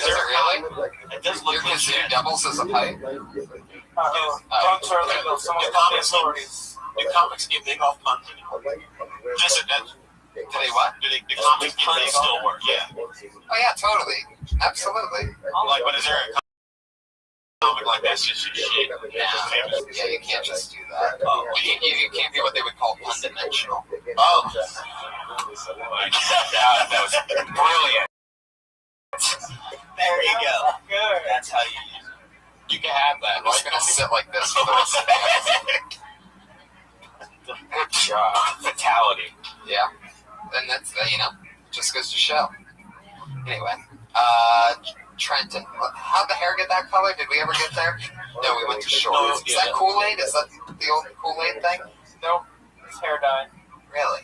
really? It does look Your legit. kazoo doubles as a pipe? Drunks are illegal. Someone's got the authorities. Do comics get big off puns anymore? Yes, it does. Do they what? Do the comics puns still work? Yeah. Oh yeah, totally. Absolutely. Like, but is there a comic like that's just shit? Yeah, you can't just do that. You can't be what they would call one-dimensional. Oh. That was brilliant. There you go. That's how you use it. You can have that. I'm just gonna sit like this for the rest of the day. Good job. Fatality. Yeah. And that's, just goes to show. Anyway, Trenton, how'd the hair get that color? Did we ever get there? No, we went to shorts. Is that Kool-Aid? Is that the old Kool-Aid thing? Nope. It's hair dye. Really?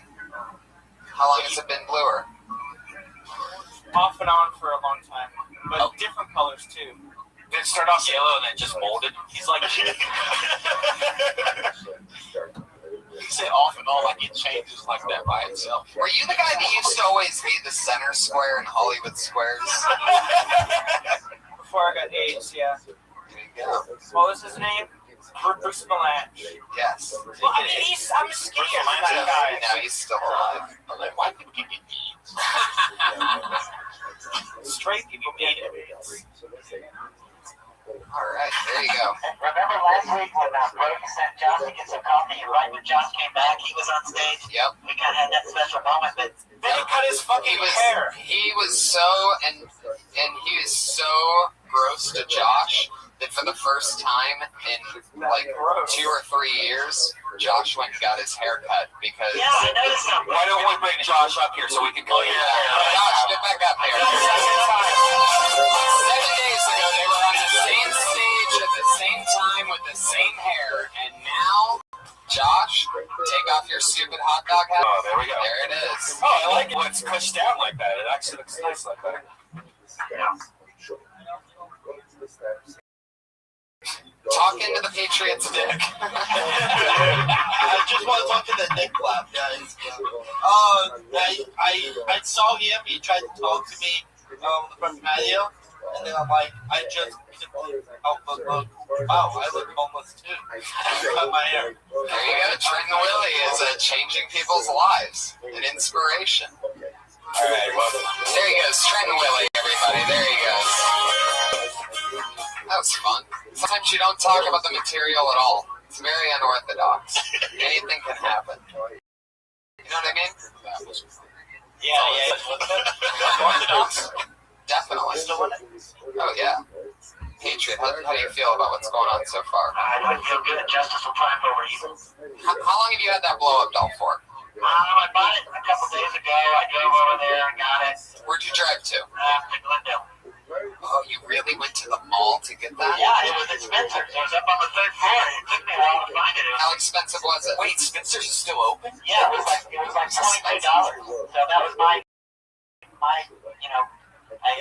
How long has it been bluer? Off and on for a long time. But different colors too. Did it start off yellow and then just molded? He's like, you say off and on like it changes like that by itself. Were you the guy that used to always be the center square in Hollywood Squares? Before I got AIDS, yeah. There you go. What was his name? Bruce Melange. Yes. Well, I mean, I'm scared of that guy. Now he's still alive. I'm like, why people get AIDS? Straight people get it. All right, there you go. Remember last week when Brody sent Josh to get some coffee, and right when Josh came back, he was on stage? Yep. We kind of had that special moment, but Then he cut his fucking hair. He was so and he was so gross to Josh that for the first time in like 2 or 3 years, Josh went and got his hair cut because. yeah, I noticed something. Why don't we bring Josh up here so we can go? Josh, get back up here. 7 days ago, they were on the same stage at the same time with the same hair, and now, Josh, take off your stupid hot dog hat. Oh, there we go. There it is. Oh, I like it when it's pushed down like that. It actually looks nice like that. Talk into the Patriots' dick. I just want to talk to the dick clap guys. I saw him. He tried to talk to me on the front patio, and then I'm like, I just wow, I look homeless too. Cut my hair. There you go. Trenton Willie is changing people's lives. An inspiration. All right, well, There he goes. Trenton Willie, everybody. There he goes. That was fun. Sometimes you don't talk about the material at all. It's very unorthodox. Anything can happen. You know what I mean? yeah. Orthodox. Definitely. Oh, yeah. Patriot, how do you feel about what's going on so far? I wouldn't feel good. Justice will triumph over evil. How long have you had that blow-up doll for? I bought it a couple days ago. I drove over there and got it. Where'd you drive to? To Glendale. Oh, you really went to the mall to get that? Yeah, it was expensive. It was up on the 3rd floor. It took me a while to find it. How expensive was it? Wait, Spencer's is still open? Yeah, it was like $22. So that was my I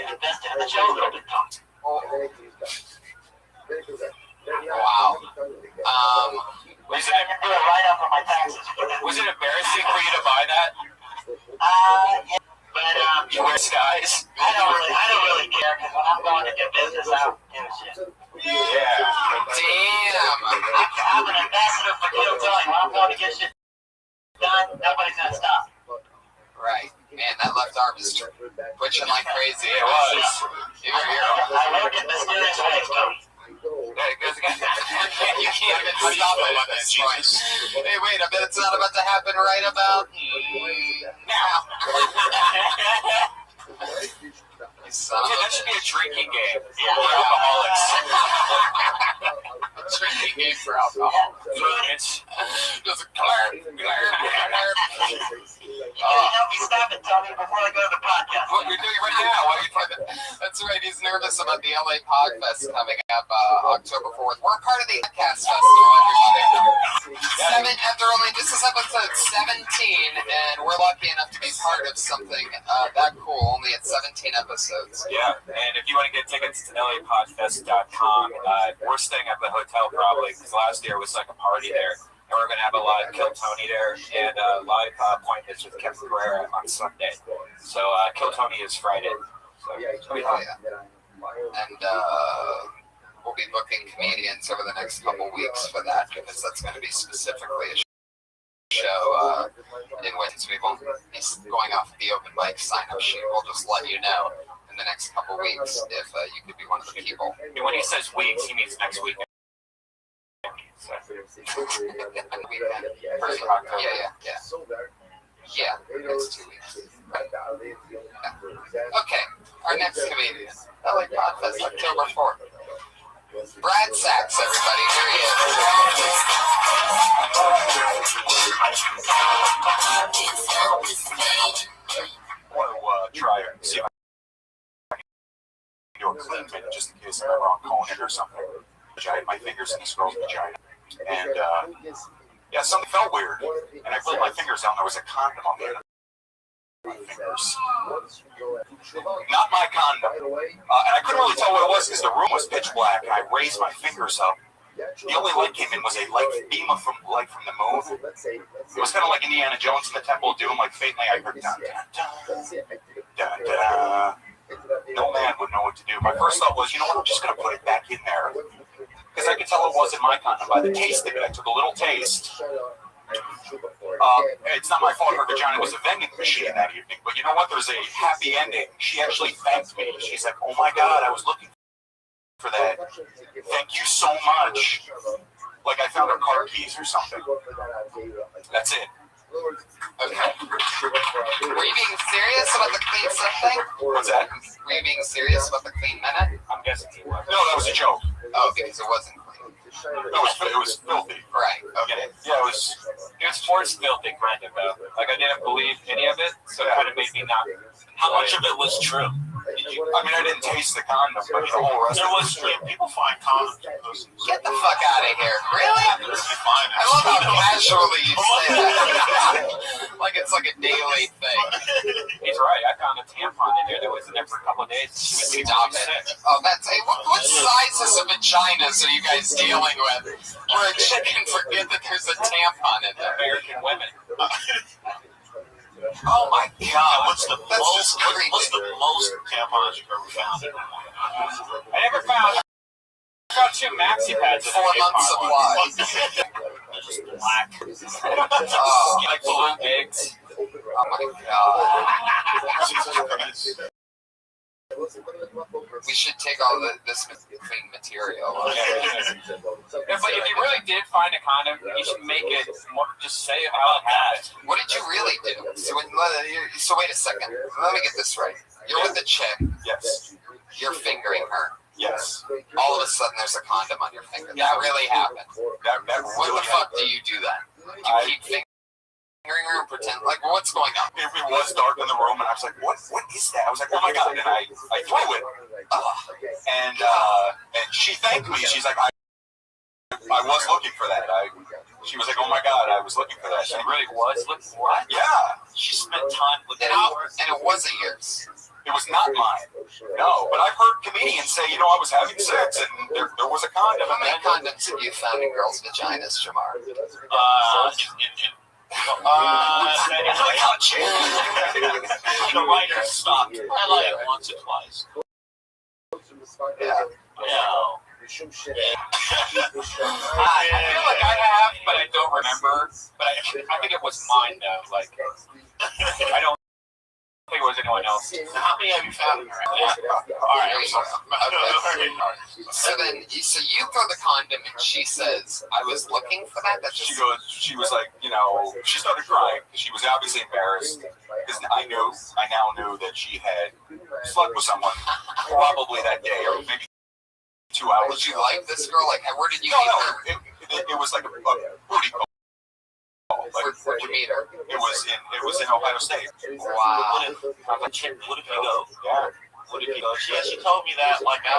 invested in the show a little bit. Wow. Was it do a write-up on my taxes? Was it embarrassing for you to buy that? Yeah, but You wear skies? I don't really care because when I'm going to do business, I don't give a shit. Damn. I'm an ambassador for Kill Tony. When I'm going to get shit done, nobody's gonna stop. Right. Man, that left arm is twitching like crazy. It was. You're a hero. I look at mysterious ways, Tony. You can't even stop him at this point. Hey, wait a minute. It's not about to happen right about now. You son of a That should be a drinking game. Yeah. For alcoholics. A drinking game for alcohol. It's Just a glare. Help me stop it, Tony, before I go to the podcast. What you're doing right now. That's right. He's nervous about the LA Podfest coming up October 4th. We're part of the Podcast Festival, everybody. This is episode 17, and we're lucky enough to be part of something that cool, only at 17 episodes. Yeah, and if you want to get tickets to lapodfest.com, we're staying at the hotel probably, because last year was like a party there. And we're going to have a live Kill Tony there, and live appointments with Kevin Guerrero on Sunday. So Kill Tony is Friday. So it's going to be fun. And we'll be booking comedians over the next couple weeks for that, because that's going to be specifically a show in which we won't be going off the open mic sign-up sheet. We'll just let you know in the next couple weeks if you could be one of the people. And when he says weeks, he means next weekend. So. Yeah, it's 2 weeks. Okay, our next comedian, LA Podfest, October 4th. Brad Sachs, everybody, here he is. I want to try and see if I can do a clean minute, just in case I'm wrong, Conan or something. I had my fingers in this girl's vagina. And, something felt weird. And I pulled my fingers out, and there was a condom on the end of my fingers. Not my condom. And I couldn't really tell what it was because the room was pitch black, and I raised my fingers up. The only light came in was a light beam of light from the moon. It was kind of like Indiana Jones in the Temple of Doom, like faintly I heard dun, dun, dun, dun, dun. No man would know what to do. My first thought was, you know what, I'm just going to put it back in there. Because I could tell it wasn't my condom by the taste of it. I took a little taste. It's not my fault her vagina was a vending machine that evening, but you know what? There's a happy ending. She actually thanked me. She's like, oh my God, I was looking for that. Thank you so much. Like I found her car keys or something. That's it. Okay. Were you being serious about the clean stuff thing? What's that? Were you being serious about the clean minute? I'm guessing he was. No, that was a joke. Oh, because it wasn't clean. It was filthy. Right. Okay. Yeah, it was forced filthy, kind of. Like I didn't believe any of it, so it kind of made me not. How much of it was true? I mean, I didn't taste the condom, but the whole rest of it was true. People find condoms. Get the fuck out of here. Really? I love how casually you say that. Like it's like a daily thing. He's right. I found a tampon in there that was in there for a couple of days. She was Stop it. Oh, that's hey, what sizes of vaginas are you guys dealing with? Where a chick can forget that there's a tampon in there. American women. Oh my God! What's the most tampons you've ever found? I never found. I found 2 maxi pads. 4 months supply. Just black. Oh, Like balloon eggs. oh my God! We should take all this clean material. It's like if you really did find a condom, you should make it more, just say how it had. What did you really do? So wait a second. Let me get this right. You're with a chick. Yes. You're fingering her. Yes. All of a sudden, there's a condom on your finger. That really happened. That What really the fuck do you do then? You keep fingering her and pretend like what's going on? It was dark in the room, and I was like, "What is that?" I was like, "Oh my God!" And I threw it, and she thanked me. She's like, "I was looking for that." She was like, "Oh my God, I was looking for that." She really was looking for it. Yeah, she spent time looking for it, and it wasn't yours. It was not mine. No, but I've heard comedians say, you know, I was having sex and there was a condom. How many condoms have you found in girls' vaginas, Jamar? The writer stopped. I like it once or twice. Yeah. Yeah. I feel like I have, but I don't remember. But I think it was mine though. Like I don't think it was anyone else. How many have you found? All right. I'm sorry. So you throw the condom and she says, I was looking for that? That's She just, she was like, she started crying. She was obviously embarrassed because I now knew that she had slept with someone probably that day or maybe 2 hours. did you like this girl? Like, where did you No, meet her? it was like a booty call. Like, Where'd you meet her? it was in Ohio State. Wow. What did he go? Yeah. What did he go? She told me that like I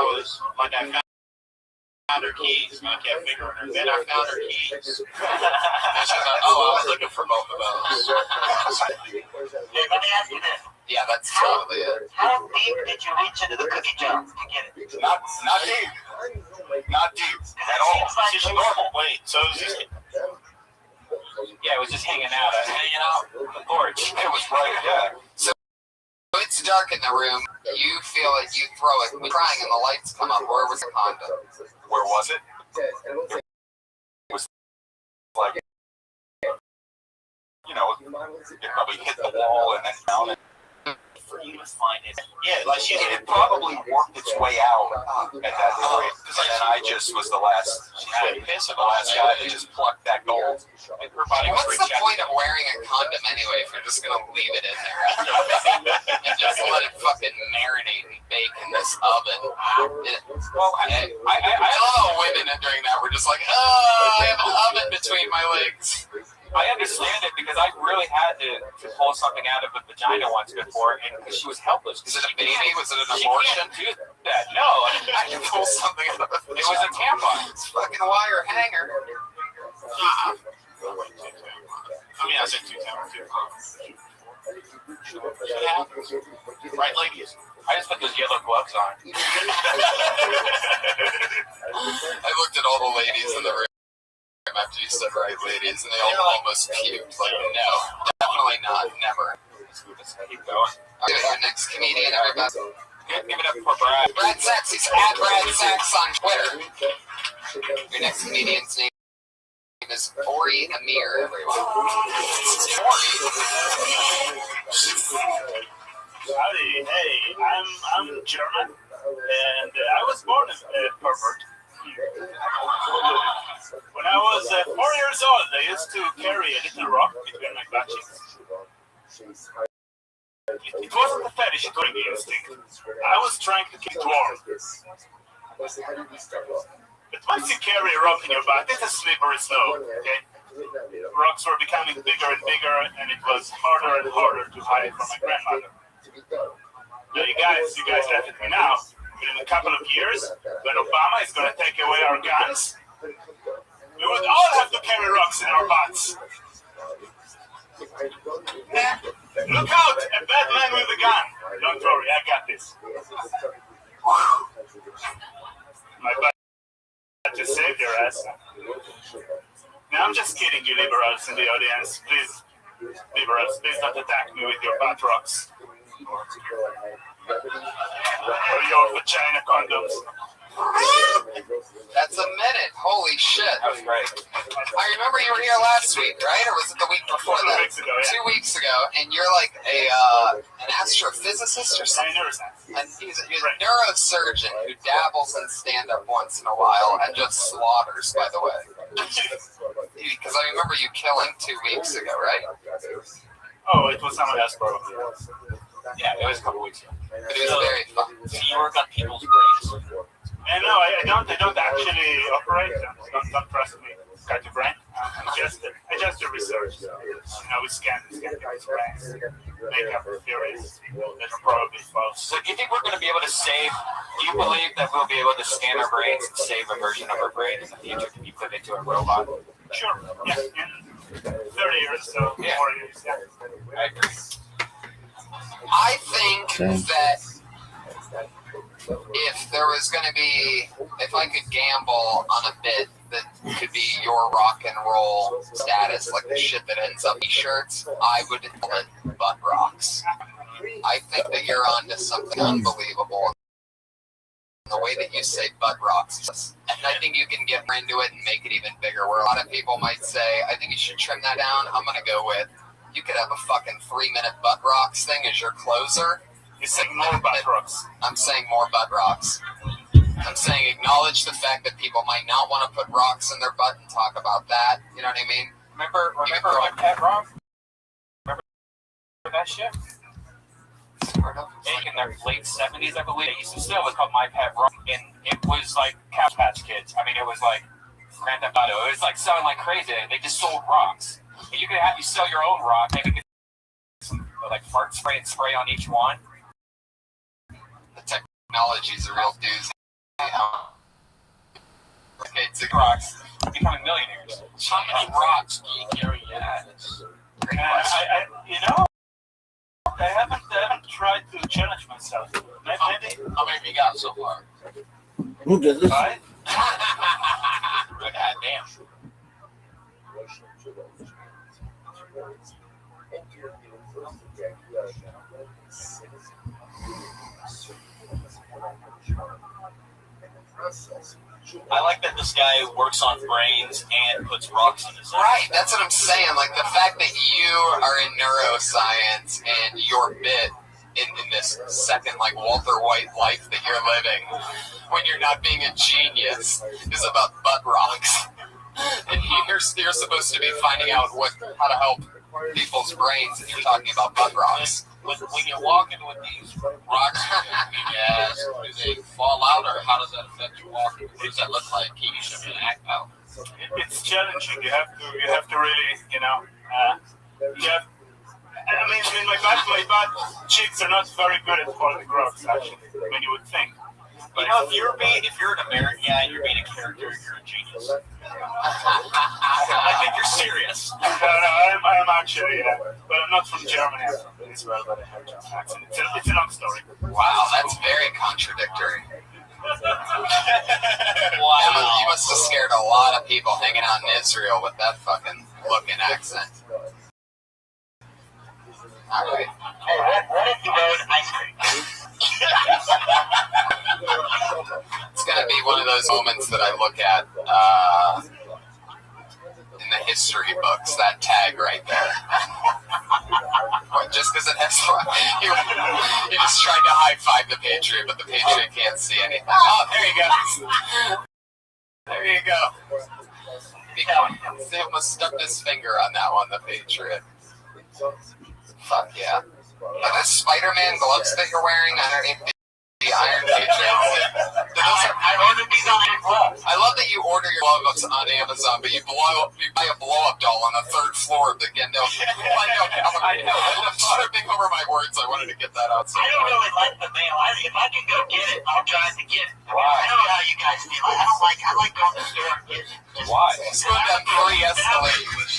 found her keys, and I kept figuring her. Then I found her keys. And she's like, I was looking for both of those. Hey, let me ask you this. Yeah, that's totally it. How deep did you reach into the cookie jar to get it? Not deep. Not deep at all. She's normal. Wait, so Yeah, it was just hanging out on the porch. It was right, yeah. So it's dark in the room. You feel it. You throw it. We're crying and the lights come up. Where was the condom? Where was it? It was like, it probably hit the wall and then down. for you to find it. Yeah, like It probably worked its way out at that point. And then I just was the last guy that just plucked that gold. And her body was What's the point of wearing a condom anyway if you're just gonna leave it in there and just let it fucking marinate and bake in this oven? Well, I love women during that. We're just like, oh, I have an oven between my legs. I understand it because I really had to pull something out of a vagina once before, and because she was helpless. Is it a baby? Was it an abortion? She can't do that. No, I can pull something out of a vagina. it was a tampon. It's fucking wire hanger. I mean, I said 2 times too. Right, ladies. I just put those yellow gloves on. I looked at all the ladies in the room after you said right, ladies, and they all almost puked. Like, no, definitely not, never. Keep going. Okay, your next comedian, everybody. Give it up for Brad. Brad Sachs. He's at Brad Sachs on Twitter. Your next comedian's name is Ori Amir, everyone. Howdy, hey, I'm German, and I was born a pervert. When I was 4 years old, I used to carry a little rock between my butt cheeks. It wasn't a fetish, it was an instinct. I was trying to keep it warm. But once you carry a rock in your butt, it's a slippery slope, okay? Rocks were becoming bigger and bigger, and it was harder and harder to hide from my grandmother. Now, you guys laugh at me now. But in a couple of years, when Obama is going to take away our guns, we would all have to carry rocks in our butts. Look out! A bad man with a gun! Don't worry, I got this. My butt just saved your ass. Now, I'm just kidding, you liberals in the audience. Please, liberals, please don't attack me with your butt rocks. Or your vagina condoms. That's a minute. Holy shit. That was great. I remember you were here last week, right? Or was it the week before that? 2 weeks ago, yeah. 2 weeks ago, and you're like an astrophysicist or something? And he's a neurosurgeon who dabbles in stand-up once in a while and just slaughters, by the way. Because I remember you killing 2 weeks ago, right? Oh, it was someone else probably. Yeah, it was a couple weeks ago. But it was very fun. So you work on people's brains. And no, I don't actually operate them. Don't trust me. Got your brain? I just do research. We scan people's brains, make up theories that are probably false. So do you think we're going to be able to save, do you believe that we'll be able to scan our brains and save a version of our brain in the future to be put into a robot? Sure. Yeah. In 30 years, so 4 years. Yeah. I agree. I think that if there was going to be, if I could gamble on a bit that could be your rock and roll status, like the shit that ends up t-shirts, I would call it butt rocks. I think that you're onto something unbelievable in the way that you say butt rocks. And I think you can get more into it and make it even bigger. Where a lot of people might say, I think you should trim that down. I'm going to go with, you could have a fucking 3-minute butt rocks thing as your closer. You're saying more butt rocks. I'm saying more butt rocks. I'm saying acknowledge the fact that people might not want to put rocks in their butt and talk about that. You know what I mean? Remember my pet rock? Remember that shit? In their late 70s, I believe. They used to still was called My Pet Rock, and it was like Cow Patch Kids. I mean, it was like Grand Theft Auto. It was like selling like crazy. They just sold rocks. And you could have you sell your own rock, maybe get some like fart spray and spray on each one. The technology's a real doozy. Okay, rocks becoming millionaires. How many rocks do you carry? Yeah, that's I haven't tried to challenge myself. Maybe. How many you got so far? Who does this? Five? God damn. I like that this guy works on brains and puts rocks in his head. Right, that's what I'm saying. Like the fact that you are in neuroscience and your bit in this second like Walter White life that you're living when you're not being a genius is about butt rocks. And you're supposed to be finding out how to help people's brains and you're talking about butt rocks. When you're walking with these rocks, yes, do they fall out or how does that affect your walking? What does that look like? Can you show me an act out? It's challenging. You have to really, you have. I mean, my butt cheeks are not very good at holding rocks. Actually, I mean, you would think. But if you're an American guy and you're being a character, you're a genius. I think you're serious. No, I'm actually, but I'm not from Germany. I'm from Israel, but I have a German accent. It's a long story. Wow, that's very contradictory. Wow. You must have scared a lot of people hanging out in Israel with that fucking looking accent. All right. What if you rode ice cream? It's going to be one of those moments that I look at in the history books, that tag right there. Just because it has, you just tried to high-five the Patriot, but the Patriot can't see anything. Oh, there you go. There you go. He almost stuck his finger on that one, the Patriot. Fuck yeah. Are those Spider-Man gloves that you're wearing underneath the Iron Patriot? I ordered these on Amazon. I love that you order your gloves on Amazon, but you buy a blow-up doll on the 3rd floor of the Gendo. I know. I'm tripping over my words. I wanted to get that out. I don't really like the mail. If I can go get it, I'll drive to get it. Why? I don't know how you guys feel. I like going to the store and getting it. Why? It's going down 3 escalators.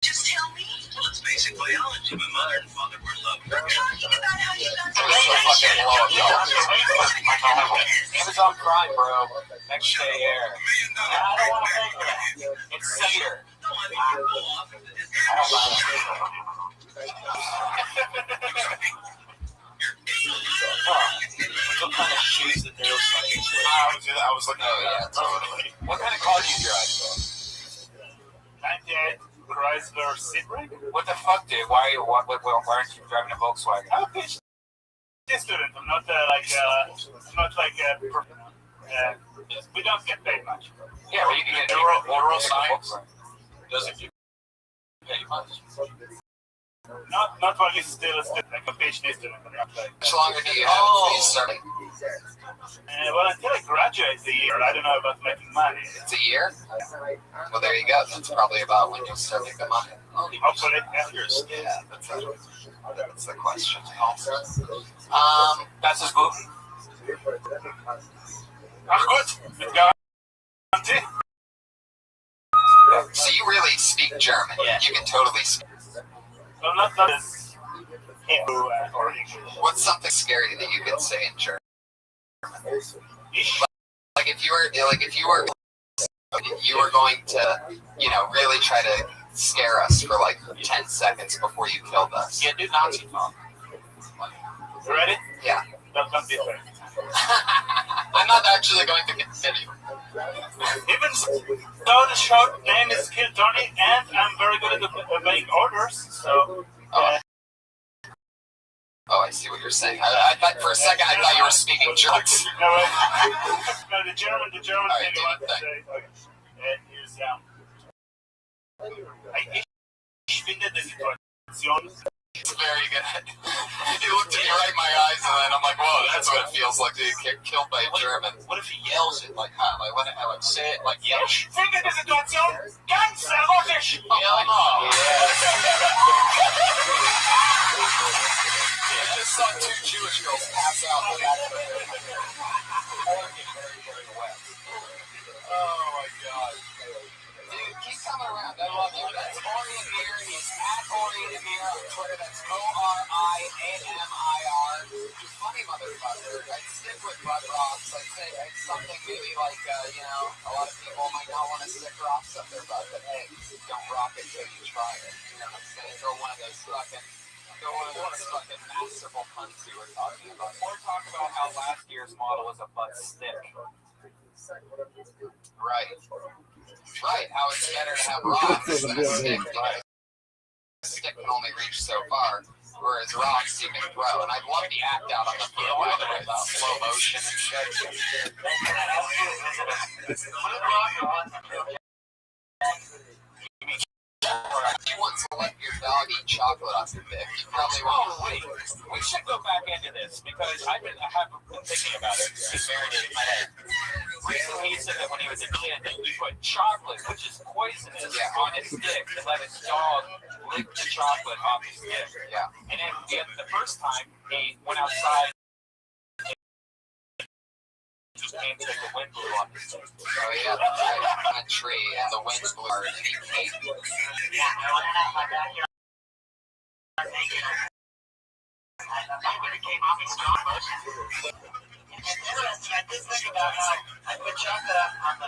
Just tell me. Well, it's basic biology. My mother and father were in love. We're talking about how you got to Fucking blow-up doll. Amazon Prime, bro. Next day air. I don't want to pay for that. It's Sayer. What kind of shoes that they're selling? I was looking at totally. What kind of car do you drive, bro? 98 Chrysler Sebring. What the fuck, dude? Why aren't you driving a Volkswagen? I'm a PhD student. I'm not we don't get paid much. Yeah, but you can get neuroscience. Doesn't you pay much? Not while you're still a student, like a PhD student. I'm not like. How much longer do you have until you start? Well, until I graduate the year, I don't know about making money. It's a year? Well, there you go. That's probably about when you'll start making money. Hopefully, Yeah, that's the question. That's his boot. Ach gut, mit Garantie. So you really speak German? Yeah. You can totally speak. Well, not as Hebrew or English. What's something scary that you could say in German? Like if you were going to, really try to scare us for like 10 seconds before you killed us. Yeah, do Nazi talk. You ready? Yeah. The different. I'm not actually going to continue. Even though the short name is Kill Tony, and I'm very good at obeying orders, so. Oh, I see what you're saying. I thought for a second I thought you were speaking German. No, the German thing I want to say is, ich finde die Situation. It's very good. He looked at me right in my eyes, and then I'm like, whoa, that's what it feels like to get killed by a German. What if he yells it like how? Like what? I would say it like yell. Ich finde die Situation ganz erotisch. Hell no. I just saw two Jewish girls pass out in the back of the very wet. Oh my god. Dude, keep coming around. I love you. That's Ori Amir. He's at Ori Amir on Twitter. That's ORIAMIR. Funny motherfucker. I'd stick with butt rocks. I'd say it's something maybe like, a lot of people might not want to stick rocks up their butt, but hey, don't rock it till you try it. You know what I'm saying? Throw one of those fucking masterful puns we were talking about. Or talk about how last year's model was a butt stick. Right. Right. How it's better to have rocks than a stick. Right. A stick can only reach so far, whereas rocks you can throw. And I'd love the act out on the field, by the way, about slow motion and shit. If you want to let your dog eat chocolate off your dick, you probably won't. Oh, wait. We should go back into this because I have been thinking about it. It's marinated in my head. Recently, he said that when he was a kid, that he put chocolate, which is poisonous, on his dick to let his dog lick the chocolate off his dick. Yeah. And then the first time, he went outside and just came to the wind blew on his dick. So he had on a tree and the wind blew hard and he came. It's interesting. I did think about how I put chocolate on my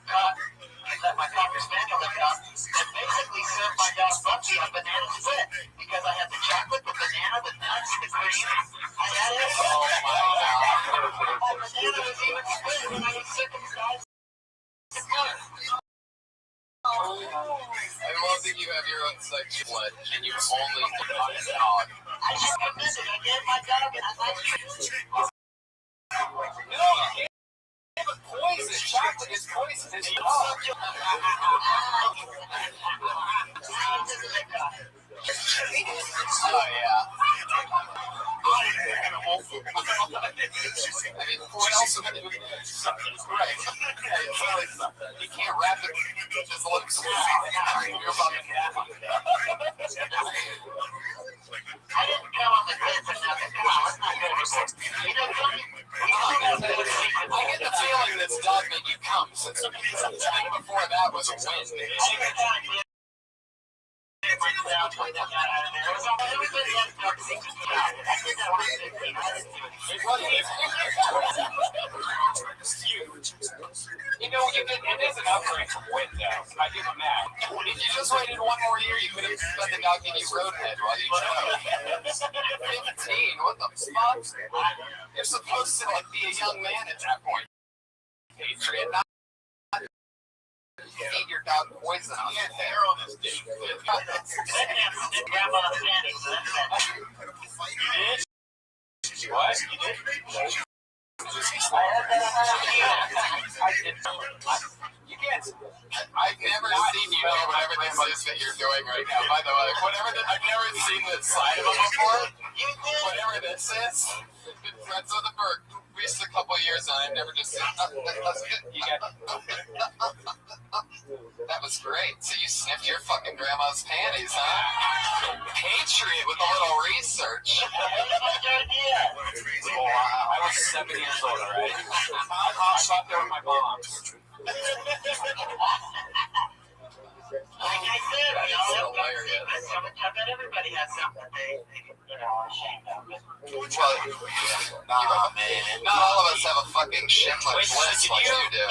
cup and let my cocker spaniel lick it up, and basically served my dog Bucky a banana split because I had the chocolate, the banana, the nuts, the cream. I had it. Oh my god. My banana was even split when I was sick and guys. I love that you have your own section split and you only define a dog. I just admitted it. I gave my dog an ice. No, you can't. Poison. Chocolate is poisonous. Oh yeah. I mean, what else would it be? Right. You can't wrap it. Just let him squeeze. You're about to I didn't come on the tits and nothing. Come on, let's not go to sex. You know, Tony, I get the feeling this dog made you come since the thing before that was a win. You know, it is an upgrade from wind, though. I give him that. If you just waited one more year, you could have let the dog give you roadhead while you chose. 15, what the fuck? You're supposed to be a young man at that point. Patriot, not feed your dog poison on your hair on this dick. What? You did? You can't. I've never seen you do whatever this is that you're doing right now. By the way, I've never seen this side of him before. Whatever this is, I've been friends with him for at least a couple of years, and I've never just seen. That was great. So you sniffed your fucking grandma's panties, huh? Patriot with a little research. Wow. I was 7 years old, right? I was out there with my mom. Like I said, I bet everybody has something they are ashamed of. Nah, man. Not all of us have a fucking shimlet bliss like you do.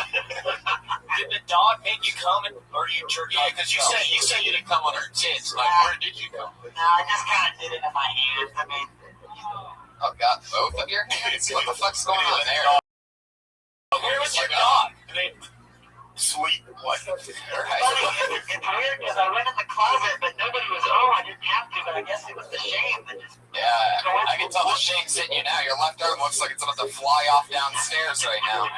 Did the dog make you come or you jerk? Yeah, because you said you didn't come on her tits. Like, where did you come? No, I just kind of did it in my hands. I mean, Oh god, both of your hands? What the fuck's going on there? Where was your dog? Sweet. What? It's weird because I went in the closet, but nobody was home. I didn't have to, but I guess it was the shame that just. Yeah, I can tell the shame's hitting you now. Your left arm looks like it's about to fly off downstairs right now.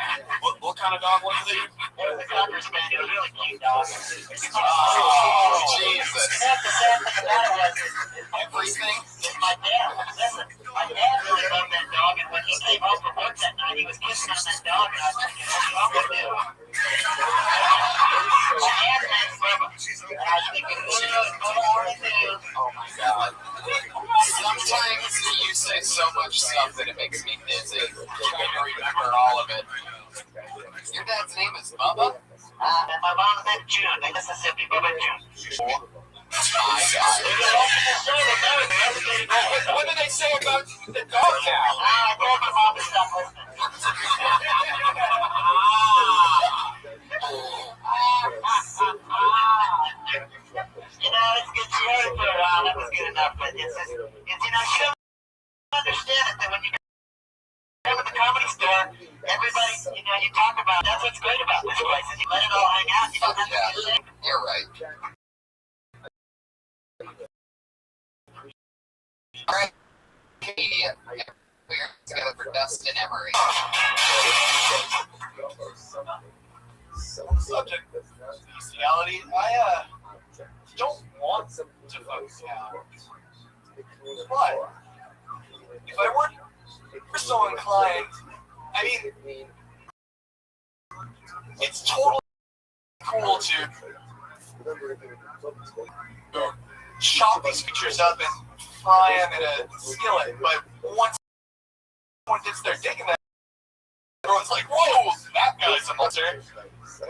What kind of dog was it? It was a Cocker Spaniel, really cute dog. Oh, Jesus. The sad thing about it was Everything? my dad. Listen, my dad really loved that dog, and when he came home from work that night, he was kissing on that dog, and I was thinking, what's wrong with him? My dad's name's Bubba. And I was thinking, what do I want to do? Oh my god. Sometimes you say so much stuff that it makes me dizzy. Trying to remember all of it. Your dad's name is Bubba? And my mom's name June, in Mississippi, Bubba June. My god. What did they say about the dog now? I told my mom to stop listening. You know, it's good she heard it for a while. That was good enough, but it's you know, she don't understand it that when you go to the comedy store, everybody, you know, you talk about, that's what's great about this place, is you let it all hang out. You don't have to be ashamed. You're right. Alright. We're together for Dustin Emery. Subject bestiality. I don't want to fuck cow. But if I were so inclined, I mean, it's totally cool to chop these creatures up and fry them in a skillet, but once someone gets their dick in that, everyone's like, whoa, that guy's a monster.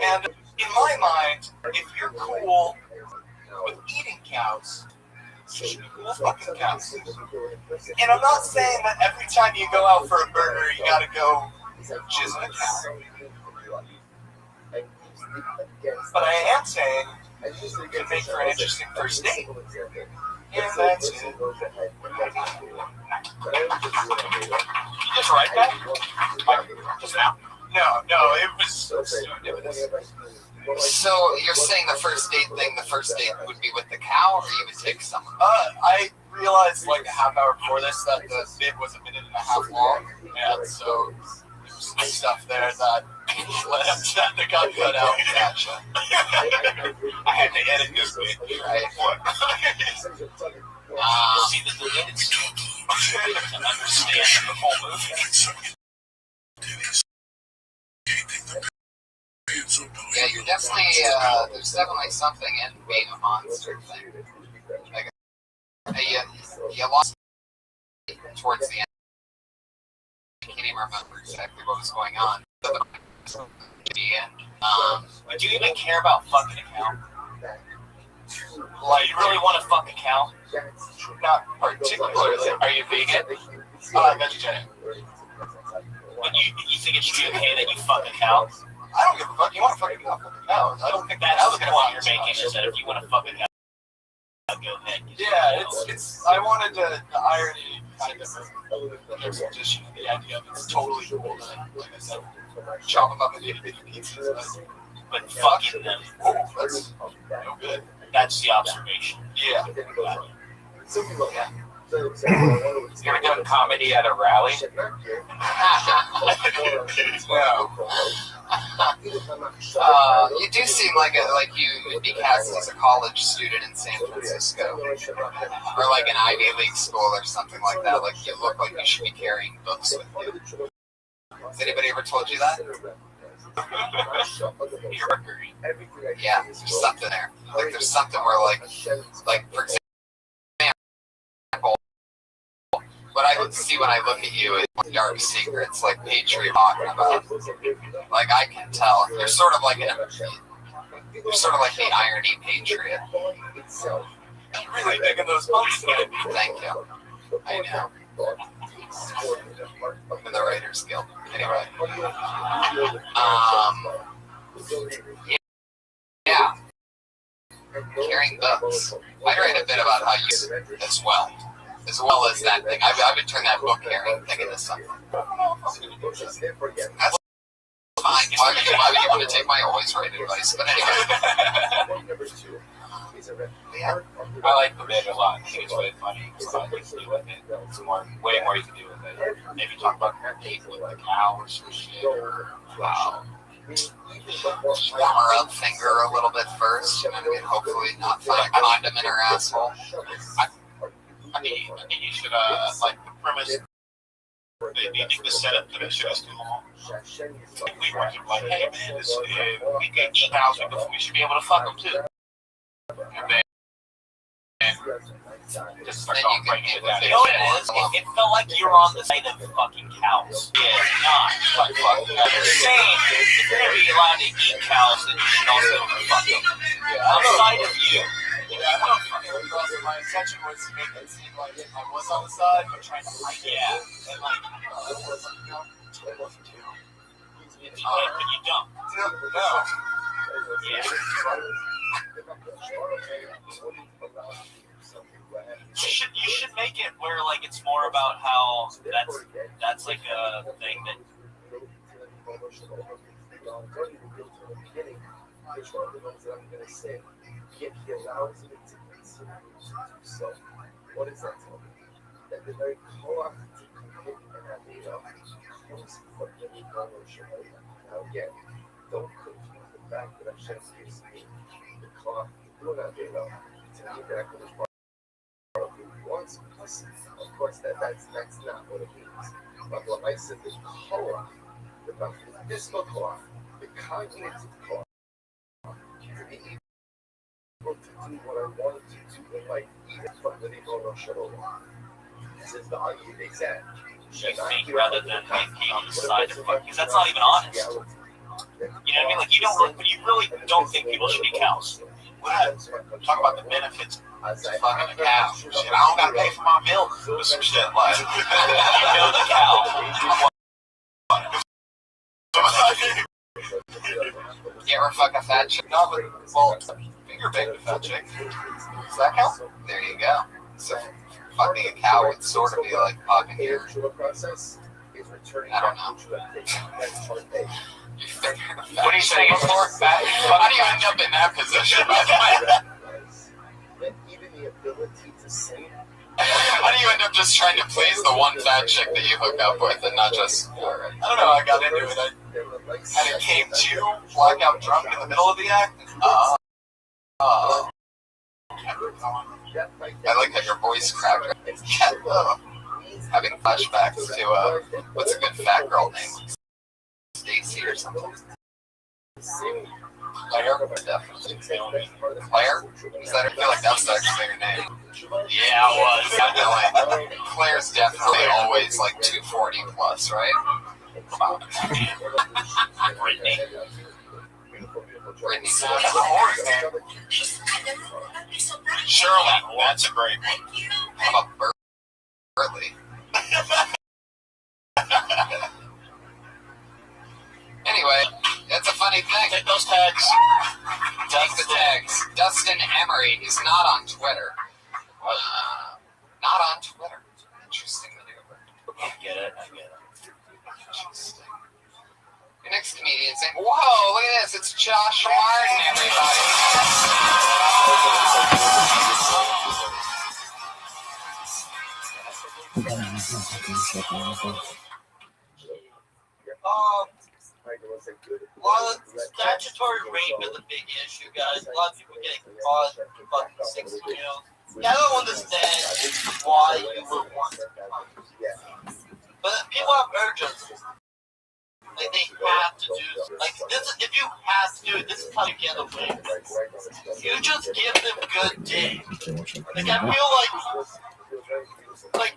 And in my mind, if you're cool with eating cows, you should be cool with fucking cows. And I'm not saying that every time you go out for a burger, you gotta go jizz in a cow. But I am saying it could make for an interesting first date. And that's it. You just write that? Just now? No, it was serendipitous. So you're saying the first date would be with the cow, or you would take someone? I realized like a half hour before this that the bit was a minute and a half long, and so there was some stuff there that led up to that got cut out. Gotcha. I had to edit this bit. Right. See the deleted stuff to understand the whole movie. Yeah, you're definitely, there's definitely something in being a monster thing. Like, you lost towards the end. I can't even remember exactly what was going on. But Do you even care about fucking a cow? Like, you really want to fuck a cow? Not particularly. Are you vegan? Vegetarian. But you think it should be okay that you fuck a cow? I don't give a fuck. You want to fucking cow? I don't think That's the point you're making, is that if you want to fuck a cow, go ahead. Yeah, it's. I wanted the irony kind of juxtaposition of the idea of it's totally cool to, like I said, chop them up into itty bitty pieces. But fucking them, Oh, that's no good. that's the observation. Yeah. You ever done comedy at a rally? No. You do seem like you would be cast as a college student in San Francisco, or like an Ivy League school or something like that. Like you look like you should be carrying books with you. Has anybody ever told you that? Yeah, there's something there. Like there's something where like for example, what I would see when I look at you is dark secrets, like Patriot talking about. Like I can tell you're sort of like the irony Patriot. I'm really digging those puns today. Thank you. I know. I'm in the Writers Guild. Anyway. Yeah. Carrying books. I'd write a bit about how you as well. as well as that thing. I've been turning that book carrying thing into something. That's fine. Why would you want to take my always right advice? But anyway. Yeah. I like the bit a lot. I think it's really funny. There's a lot you can do with it. It's way more you can do with it. Maybe talk about dating with the cow or some shit. Or warm her up, finger a little bit first, and then hopefully not find a condom in her asshole. I mean, you should, like, the premise, do you think the setup to this shit is too long? We want to be like, hey, man, we can eat cows, we should be able to fuck them, too. And then, just start going breaking it down. You know what it is? It felt like you were on the side of fucking cows. Yeah, not like fucking. You're saying if you're gonna be allowed to eat cows, then you should also fuck them. Outside of you. My intention was to make it seem like I was on the side, but trying to fight it. Yeah. And like, But you don't. no. Yeah. You should make it where like it's more about how that's like a thing that what does that tell me? That the very core now again, don't confuse the fact that Hashem gives me the cloth to me that I can once, of course, that's not what it means. But what I said, the Torah, the physical cloth, the cognitive cloth, to be able to do what I wanted to do in life, even from the Ribono Shel Olam. This is the argument they said. you think rather than like being on the side of fuck, because that's not even honest. You know what I mean? Like you really don't think people should be cows. Talk about the benefits of fucking a cow. Shit, I don't gotta pay for my milk or some shit like. You know the cow. You ever fuck a fat chick? No, but, well, finger bang the fat chick. Does that count? There you go. So fucking a cow would sort of be like fucking your. I don't know. What are you saying for? How do you end up in that position? Even the ability to sing. How do you end up just trying to please the one fat chick that you hook up with and not just? Alright. I don't know. I got into it. And it came to blackout drunk in the middle of the act. I like how your voice cracked. Having flashbacks to what's a good fat girl name? Stacy or something. Claire? Definitely. Claire? Is that? I feel like that was actually your name. Yeah, it was. Definitely. Claire's definitely always like 240 plus, right? Brittany. Brittany. That's a horse name. Shirley. That's a great one. How about Burley? Anyway, that's a funny thing. Take those tags. Take the tags. Dustin Emery is not on Twitter. Not on Twitter. Interesting maneuver. I get it. Interesting. Your next comedian saying, whoa, look at this. It's Josh Martin, everybody. Well, statutory rape is a big issue, guys. A lot of people getting caught fucking 6 years. I don't understand why you would want to. But people have urges. Like they have to do like this. If you have to do it, this is how you get away. You just give them good dick. Like I feel like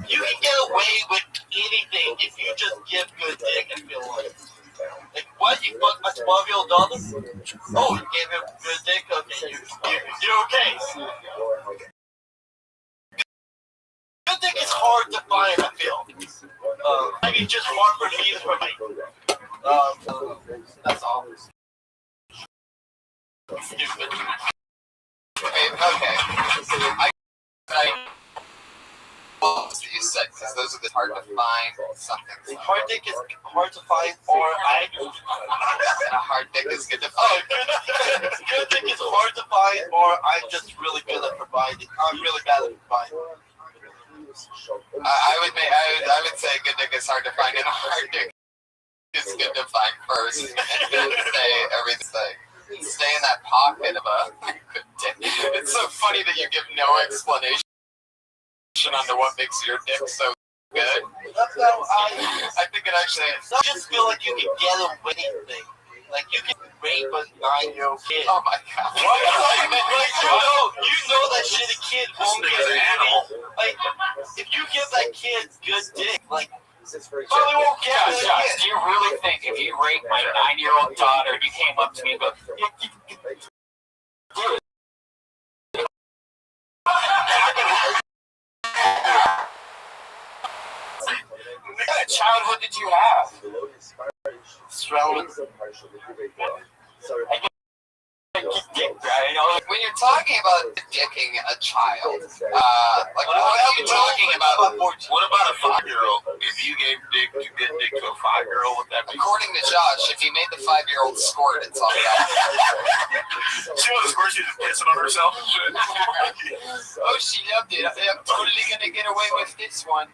you can get away with anything if you just give good dick. I feel like what you fuck a 12-year-old daughter? Oh, you gave him good dick. Okay, you're okay. Good dick is hard to find. I feel. I mean, just hard for me for me. That's all. Stupid. Okay. find something. Hard dick is hard to find, or A hard dick is good to oh, find. good dick is hard to find, or I'm just really good at providing. I'm really bad at providing. I would say good dick is hard to find, and a hard dick is good to find first. And say everything. Stay in that pocket of a good dick. It's so funny that you give no explanation on what makes your dick so good. That's how I think it actually. I just feel like you can get away with anything. Like you can rape a 9-year-old kid. Oh my god. You know that shit a kid won't get an animal. Like if you give that kid good dick, like probably won't get it. Josh, do you really think if you raped my 9-year-old daughter, you came up to me and go, what kind of childhood did you have? When you're talking about dicking a child, like what are you talking about? What about a 5-year-old? If you gave dick, you get dick to a 5-year-old, would that be? According to Josh, if you made the 5-year-old squirt, it's all right. She was squirt, she was pissing on herself. Oh, she loved it. I'm totally gonna get away with this one.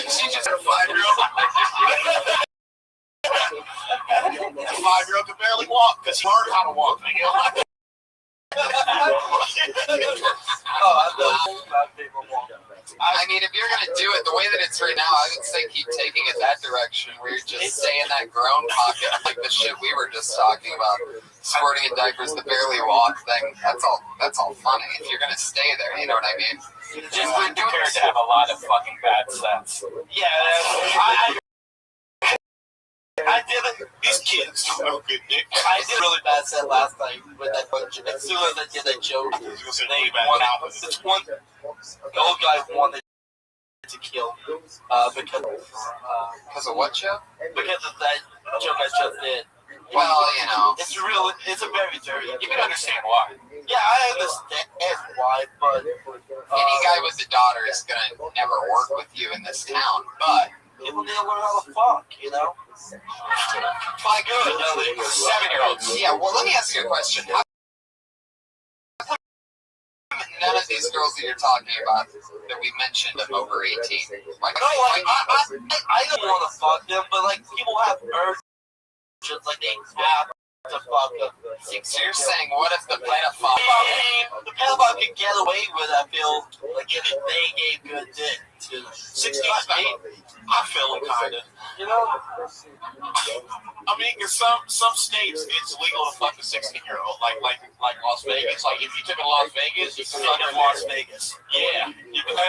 She just a 5-year-old. A 5-year-old could barely walk because he learned how to walk. I mean, if you're gonna do it the way that it's right now, I would say keep taking it that direction, where you just stay in that grown pocket, like the shit we were just talking about, squirting in diapers, the barely walk thing. That's all funny. If you're gonna stay there, you know what I mean? Just prepared to have a lot of fucking bad sex. Yeah, I did it. These kids don't know good dick. I did really bad set last night with that bunch. As soon as I did that joke, they wanted this one. The old guy wanted to kill Because of what show? because of that joke I just did. Well, you know. It's real. It's a very dirty. You can understand why. Yeah, I understand why, but Any guy with a daughter is gonna never work with you in this town, but people need to learn how to fuck, you know. my good, 7-year-olds. Yeah, well, let me ask you a question. How come none of these girls that you're talking about that we mentioned are over 18? Why No, like, I don't want to fuck them, but like people have urges, like they have to fuck them. So you're saying, what if the pedophile? The pedophile can get away with, I feel, like if they gave good dick to 16's not. I feel it kinda. you know. I mean, in some states it's legal to fuck a 16-year-old, like Las Vegas. Like if you took it to Las Vegas, you can fuck in Las Vegas. Yeah, you can.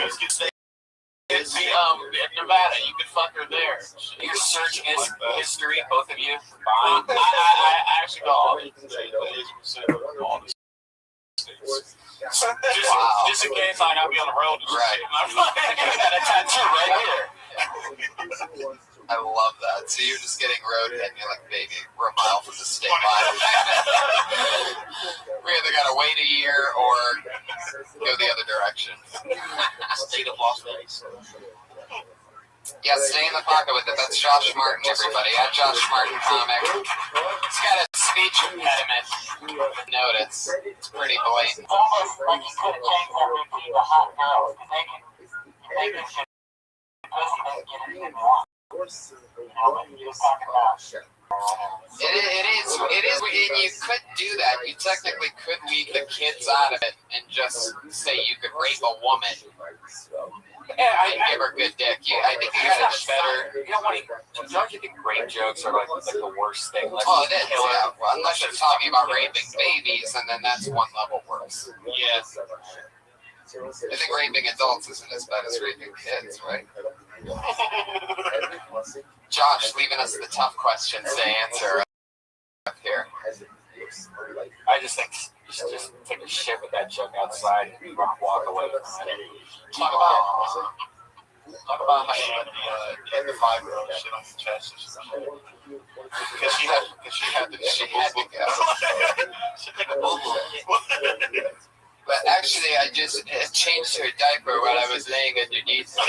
Excuse me. In Nevada, you could fuck her there. Your search history, both of you. I actually got all the states. Just in case I'll be on the road. Right. I got a tattoo right here. I love that. So you're just getting roadhead and you're like, baby, we're a mile from the state line. We either gotta wait a year or go the other direction. State of Las Vegas. Yeah, stay in the pocket with it. That's Josh Martin, everybody. At Josh Martin Comic. He's got a speech impediment. Notice. It's pretty blatant. Almost like you could have changed everything to hot girls. They can shit pussy, they can get anything they want. You know what you're talking about. It is, and you could do that. You technically could leave the kids out of it and just say you could rape a woman and give her good dick. I think you got it better. You don't you think rape jokes are like the worst thing? Like, Oh, it is, yeah. Well, unless you're talking about raping babies, and then that's one level worse. Yeah. I think raping adults isn't as bad as raping kids, right? Josh, leaving us the tough questions to answer up here. I just think just take a shit with that joke outside and walk away. Talk about how you the 5-year-old shit on your chest or something. Because she had to go. She had to go. She took a boo-boo. But actually, I just changed her diaper while I was laying underneath her.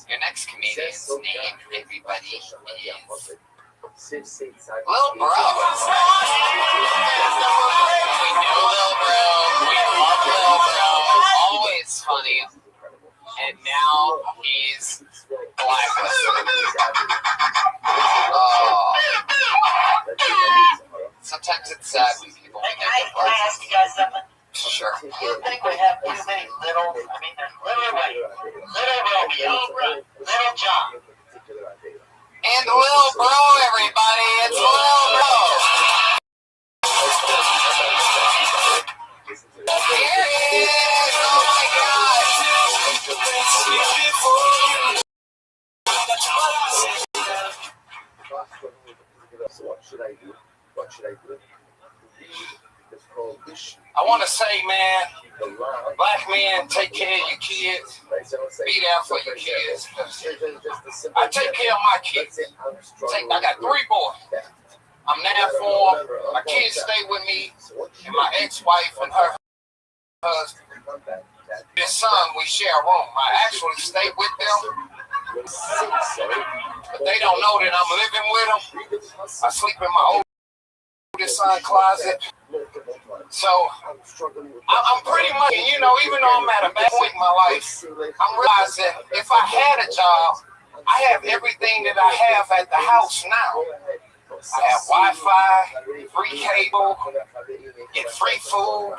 Your next comedian's name, everybody, is Lil Bro. We know Lil Bro. We love Lil Bro. Always funny. And now he's blacklisted. Oh. Sometimes it's sad when people Hey, can I ask you guys something? Sure. Do you think we have too many little, there's Little Romeo, Little John. And Lil Bro, everybody. It's Lil Bro. Here he is. Oh my God. I want to say, man, black men, take care of your kids. Be there for your kids. I take care of my kids. I got 3 boys. I'm there for them. My kids stay with me, and my ex-wife and her husband. This son, we share a room. I actually stay with them, but they don't know that I'm living with them. I sleep in my oldest son's closet. So I'm pretty much, even though I'm at a bad point in my life, I'm realizing if I had a job, I have everything that I have at the house now. I have Wi-Fi, free cable, get free food.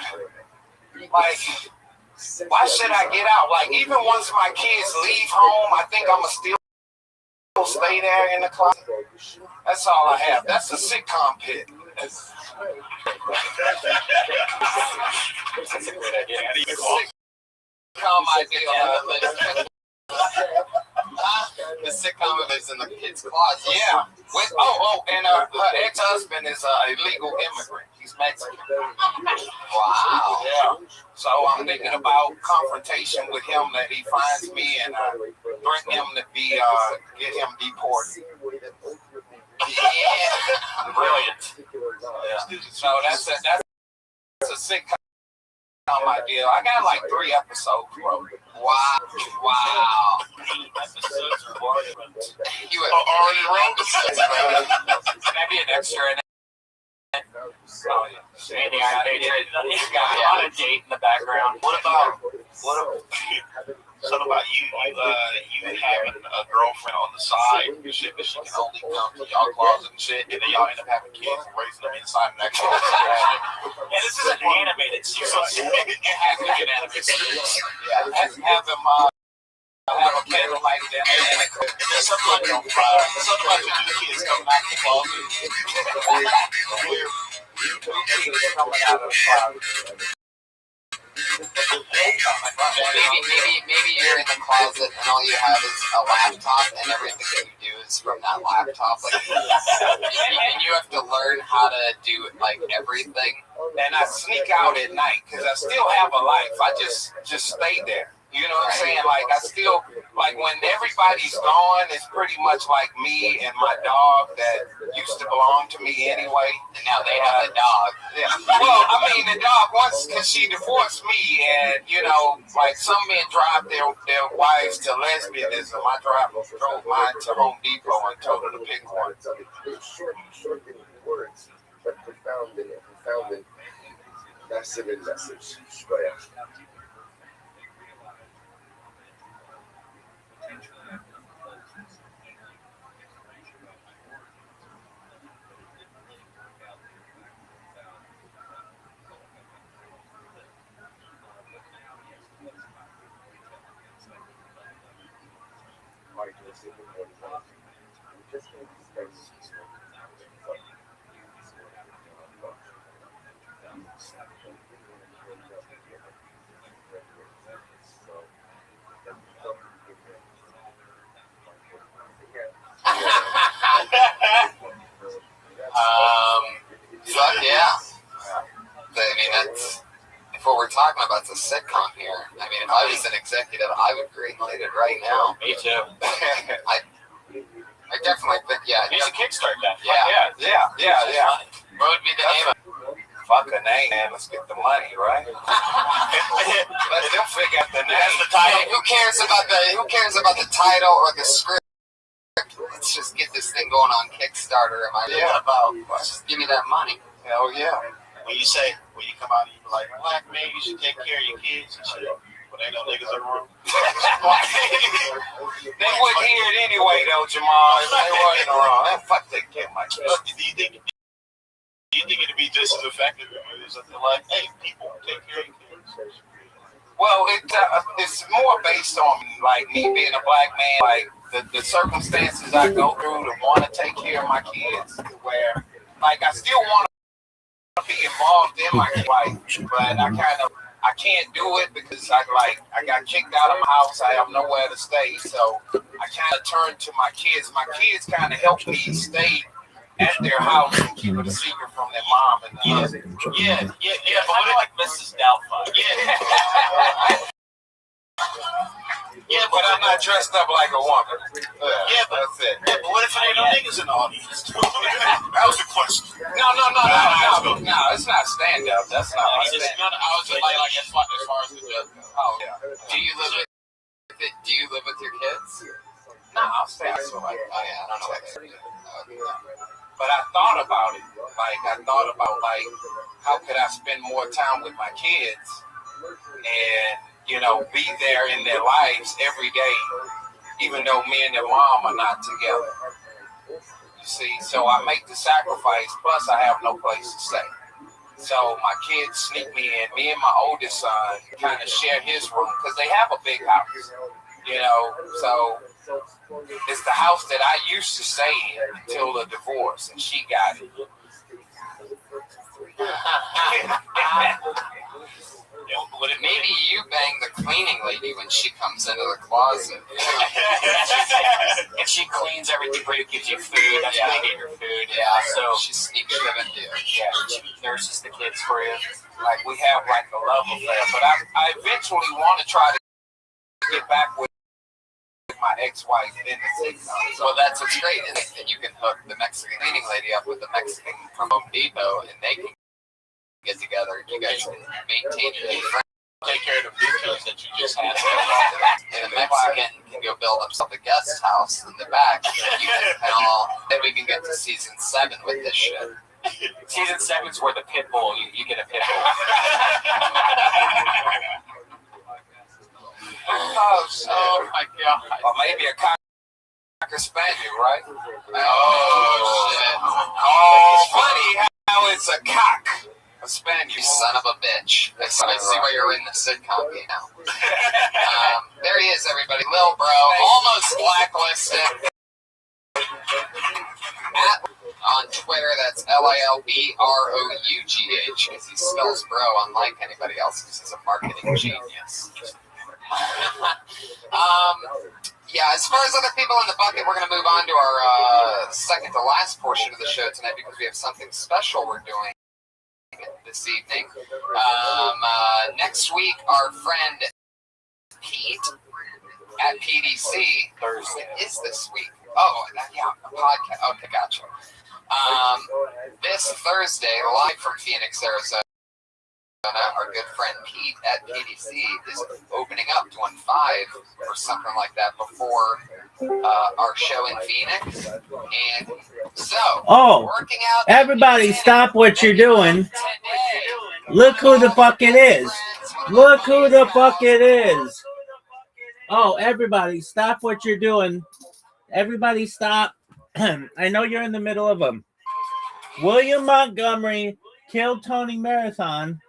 Like, why should I get out? Like, even once my kids leave home, I think I'm going to still stay there in the closet. That's all I have. That's a sitcom pit. Sitcom idea. The sitcom is in the kid's closet. Yeah. And her ex-husband is an illegal immigrant. He's Mexican. Wow. Yeah. So I'm thinking about confrontation with him, that he finds me and threaten him to get him deported. Yeah. Brilliant. Yeah. So that's a sitcom idea. I got like 3 episodes, bro. Wow. Episodes are already wrote. Maybe an extra in it. Andy, I got on a date in the background. What about Something about you having a girlfriend on the side, shit that she can only come to y'all closet and shit, and then y'all end up having kids and raising them inside an actual And this is an animated series. It has to be an animated series. Yeah, have him have a candlelight down there. There's something about your new kids coming out of the closet. Coming out of the closet. Maybe you're in the closet and all you have is a laptop and everything that you do is from that laptop. Like, and you have to learn how to do like everything. And I sneak out at night because I still have a life. I just stay there. You know what I'm saying? Like, I still, like, when everybody's gone, it's pretty much like me and my dog that used to belong to me anyway. And now they have a dog. Yeah. Well, I mean, the dog once, because she divorced me, and, like, some men drive their wives to lesbianism. I drove mine to Home Depot and told her to pick one. Short words, but profound in massive in message. Fuck yeah. I mean, that's, if what we're talking about is a sitcom here, I mean, if I was an executive, I would greenlight it right now. Me too. I definitely think, yeah. You should kickstart that. Yeah. What would be the name of it? Fuck a name, man. Let's get the money, right? Let them figure out the name. That's the title. Hey, who cares about the title or the script? Let's just get this thing going on Kickstarter. Just give me that money. Hell yeah. When you come out and you be like, black man, you should take care of your kids and shit. But ain't no niggas in the room. They wouldn't hear it anyway, though, Jamal. If they wasn't wrong. Fuck they get my kids. Do you think it'd be just as effective if it was something like, hey, people, take care of your kids? Well, it's more based on, like, me being a black man, like, the circumstances I go through to want to take care of my kids, where, like, I still want to be involved in my life, but I can't do it because I got kicked out of my house. I have nowhere to stay, so I kind of turn to my kids. My kids kind of help me stay at their house and keep it a secret from their mom and the husband. Yeah. Kind of like Mrs. Doubtfire. Yeah, but I'm not dressed up like a woman. Yeah, but that's it. Yeah, but what if there ain't no niggas in the audience? That was the question. No, it's not stand up. That's not my stand up. I was just like as far as the joke goes. Oh yeah. Do you live with your kids? No, I'll stay out. So, like, Oh yeah, I don't know what they're doing. but I thought about it. Like, how could I spend more time with my kids and, you know, be there in their lives every day, even though me and their mom are not together. You see, so I make the sacrifice, plus I have no place to stay. So my kids sneak me in. Me and my oldest son kind of share his room because they have a big house, you know, so it's the house that I used to stay in until the divorce, and she got it. Maybe you bang the cleaning lady when she comes into the closet. If she cleans everything for you, gives you food, that's when they get your food. Yeah, So she sneaks shit into you. yeah, she nurses the kids for you. Like, we have like a love affair, but I eventually want to try to get back with my ex-wife in the sitcom. Well, that's what's great, and you can hook the Mexican cleaning lady up with the Mexican from Home Depot, and they can get together. You guys can maintain your new friend. Take care of the food that you just had. And the Mexican can go build up the guest house in the back. Then we can get to season 7 with this shit. Season 7's where the pit bull, you get a pit bull. Oh my god. Or maybe a cocker spaniel, right? Oh shit. Oh, funny how it's a cock. A spaniel. You son of a bitch. I see why you're in the sitcom game now. There he is, everybody. Lil Bro, almost blacklisted. On Twitter, that's LILBROUGH, because he spells bro unlike anybody else, because he's a marketing genius. Yeah, as far as other people in the bucket, we're going to move on to our second to last portion of the show tonight, because we have something special we're doing this evening. Next week, our friend Pete at PDC Thursday is this week. Oh, yeah, a podcast. Okay, gotcha. This Thursday, live from Phoenix, Arizona, our good friend Pete at PDC is opening up, doing 5 or something like that before our show in Phoenix. And so, working out. Everybody, stop what you're doing. Look who the fuck it is. Look who the fuck it is. Oh, everybody, stop what you're doing. Everybody, stop. I know you're in the middle of them. William Montgomery killed Tony Marathon,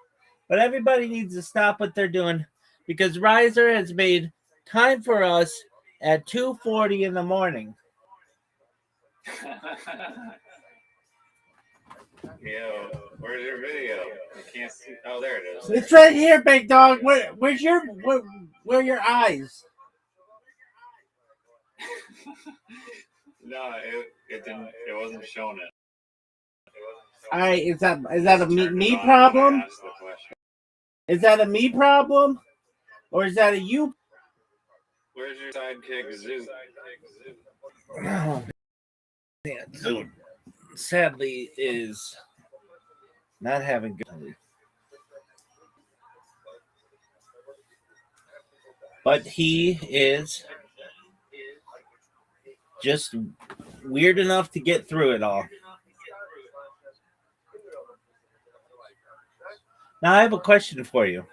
but everybody needs to stop what they're doing because Riser has made time for us at 2:40 in the morning. Yo, where's your video? I can't see. Oh, there it is. It's right here, big dog. Where's your where are your eyes? No, it didn't. It wasn't showing it. All right, is that a me problem? Is that a me problem, or is that a you? Where's your sidekick Zoo? Oh, man, dude, sadly, is not having good. But he is just weird enough to get through it all. Now, I have a question for you.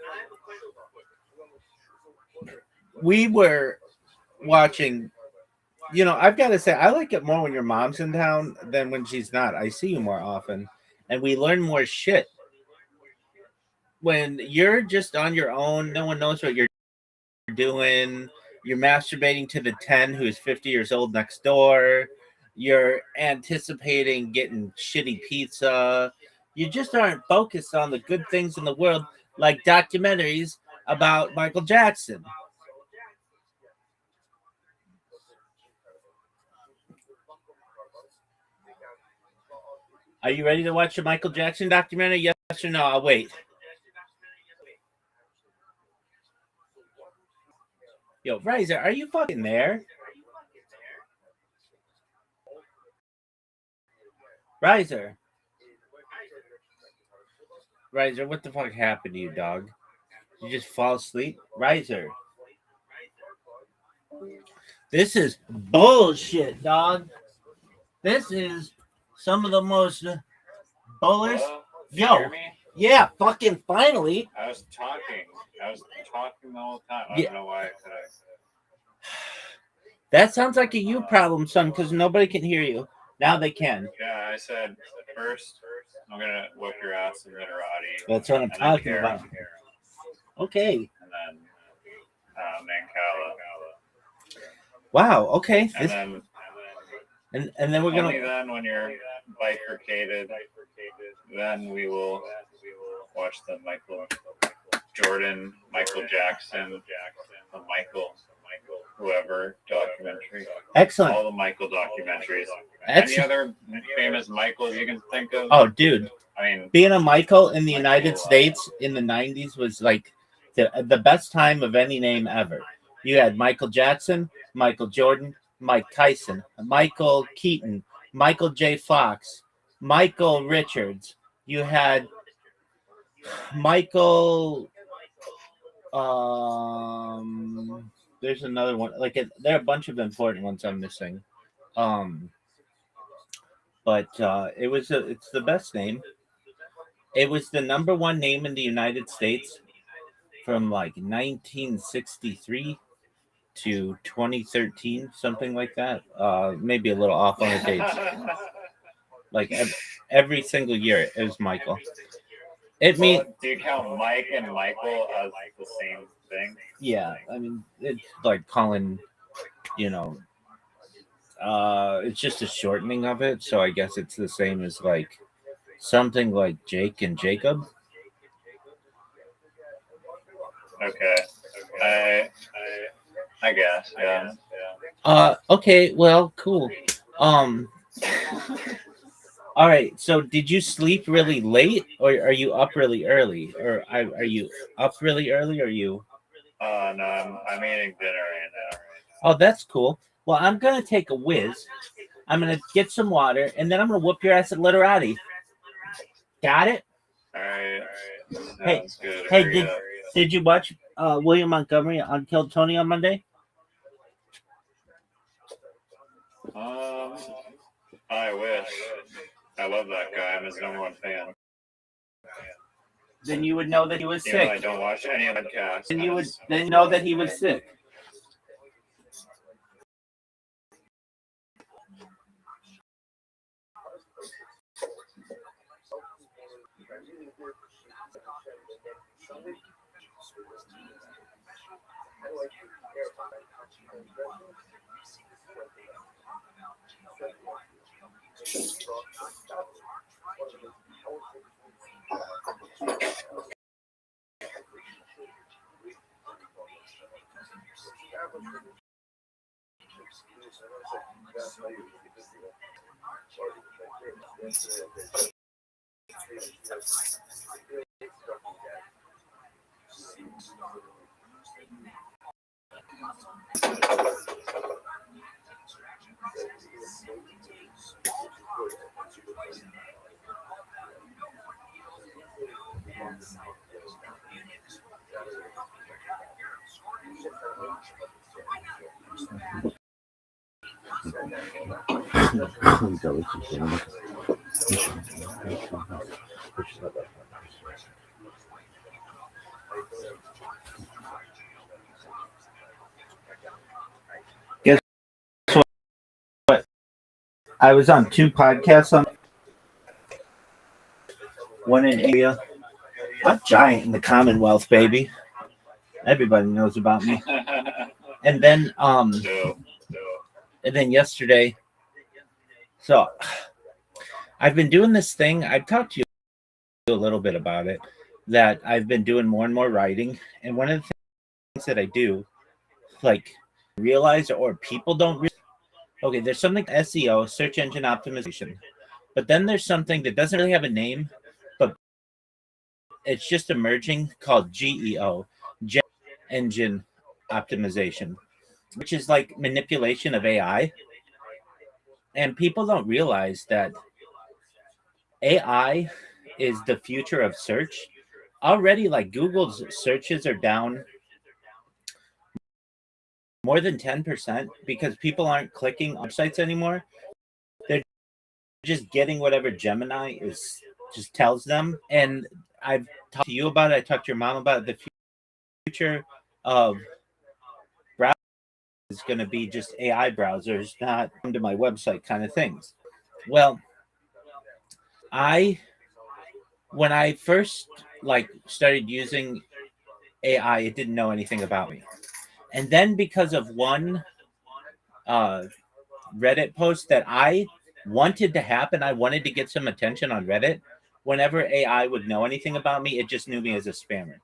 We were watching, I've got to say, I like it more when your mom's in town than when she's not. I see you more often, and we learn more shit. When you're just on your own, no one knows what you're doing. You're masturbating to the 10 who's 50 years old next door. You're anticipating getting shitty pizza. You just aren't focused on the good things in the world, like documentaries about Michael Jackson. Are you ready to watch a Michael Jackson documentary? Yes or no? I'll wait. Yo, Riser, are you fucking there? Riser, what the fuck happened to you, dog? You just fall asleep? Riser. This is bullshit, dog. This is some of the most bullish. Yo, yeah, fucking finally. I was talking the whole time. I don't know why. That sounds like a you problem, son, because nobody can hear you. Now they can. Yeah, I said first I'm gonna whip your ass in Literati. That's what I'm talking about. Okay. And then Mancala. Wow. Okay. And then we're gonna. Only then, when you're bifurcated, then we will watch the Michael Jordan, Michael Jackson, the Michael whoever documentary. Excellent. All the Michael documentaries. Excellent. Any other famous Michaels you can think of? Oh, dude. I mean, being a Michael in the United States in the 90s was like the best time of any name ever. You had Michael Jackson, Michael Jordan, Mike Tyson, Michael Keaton, Michael J. Fox, Michael Richards. You had Michael. There's another one. There are a bunch of important ones I'm missing. But it's the best name. It was the number one name in the United States from like 1963 to 2013, something like that. Maybe a little off on the dates. Like every single year, it was Michael. do you count Mike and Michael as the same thing? Yeah, I mean, it's like calling, it's just a shortening of it. So I guess it's the same as like something like Jake and Jacob. Okay. I guess. Yeah. Okay. Well, cool. All right. So, did you sleep really late, or are you up really early, or are you up really early, or are you? No, I'm eating dinner right now. Oh, that's cool. Well, I'm gonna take a whiz. I'm gonna get some water, and then I'm gonna whoop your ass at Literati. Got it? All right. Sounds good. Hey, did you watch William Montgomery on Killed Tony on Monday? I wish. I love that guy. I'm his number one fan. Then you would know that he was Even though sick. I don't watch any of the podcasts. Then you would then know that he was sick. Guess what? I was on 2 podcasts on one in India. I'm giant in the Commonwealth, baby. Everybody knows about me. And then yesterday, so I've been doing this thing. I've talked to you a little bit about it, that I've been doing more and more writing. And one of the things that I do, like, realize, or people don't realize, okay, there's something SEO, search engine optimization, but then there's something that doesn't really have a name, but it's just emerging, called GEO, engine optimization, which is like manipulation of AI. And people don't realize that AI is the future of search. Already, like, Google's searches are down more than 10% because people aren't clicking websites anymore. They're just getting whatever Gemini just tells them. And I've talked to you about it. I talked to your mom about it. The future of browsers is going to be just AI browsers, not come to my website kind of things. Well, when I first started using AI, it didn't know anything about me. And then because of one Reddit post that I wanted to happen, I wanted to get some attention on Reddit. Whenever AI would know anything about me, it just knew me as a spammer.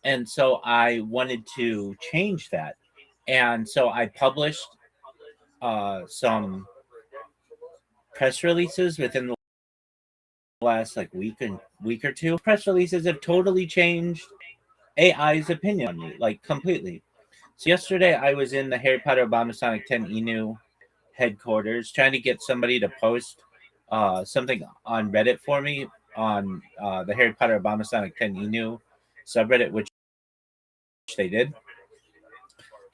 And so I wanted to change that. And so I published some press releases within the last week or two. Press releases have totally changed AI's opinion on me, completely. So yesterday I was in the Harry Potter Abomasonic 10 Inu headquarters trying to get somebody to post something on Reddit for me on the Harry Potter Abomasonic 10 Inu subreddit, which they did.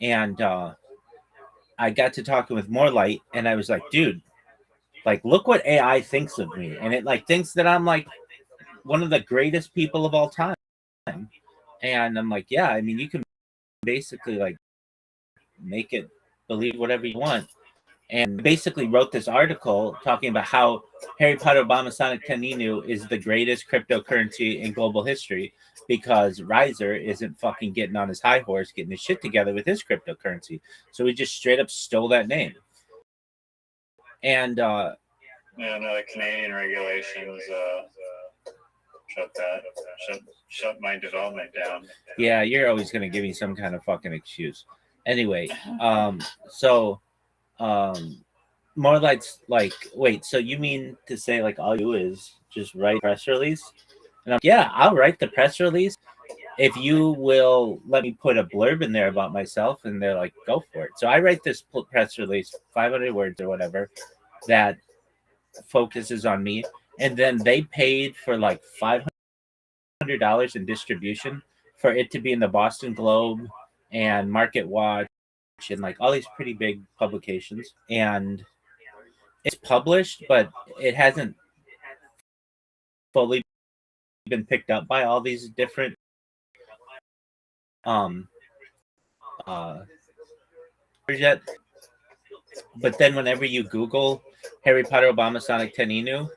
And I got to talking with More Light, and I was like, dude, look what AI thinks of me. And it thinks that I'm one of the greatest people of all time. And I'm like, yeah, I mean, you can basically make it believe whatever you want. And basically wrote this article talking about how Harry Potter Abomasonic 10 Inu is the greatest cryptocurrency in global history because Riser isn't fucking getting on his high horse, getting his shit together with his cryptocurrency. So he just straight up stole that name. And the Canadian regulations shut my development down. Yeah, you're always going to give me some kind of fucking excuse. Anyway, so More Light's wait, so you mean to say all you do is just write a press release? And I'm yeah, I'll write the press release if you will let me put a blurb in there about myself. And they're like, go for it. So I write this press release, 500 words or whatever, that focuses on me. And then they paid for $500 in distribution for it to be in the Boston Globe and Market Watch and all these pretty big publications. And it's published, but it hasn't fully been picked up by all these different yet. But then whenever you Google Harry Potter Abomasonic 10 Inu,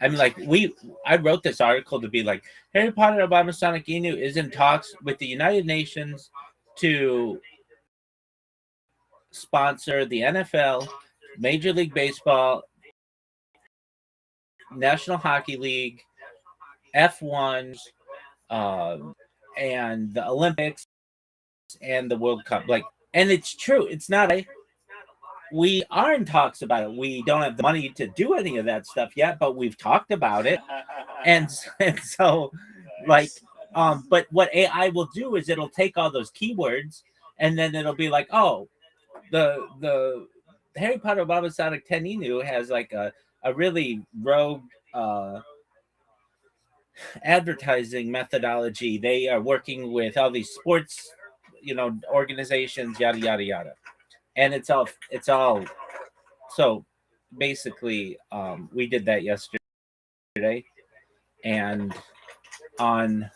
I'm I wrote this article to be Harry Potter Abomasonic Inu is in talks with the United Nations to sponsor the NFL, Major League Baseball, National Hockey League, F1, and the Olympics and the World Cup. And it's true. It's not we are in talks about it. We don't have the money to do any of that stuff yet, but we've talked about it. And so but what AI will do is it'll take all those keywords and then it'll be oh, the Harry Potter Babasonic Teninu has like a really rogue advertising methodology. They are working with all these sports, organizations, yada yada yada, and it's all so basically we did that yesterday, and on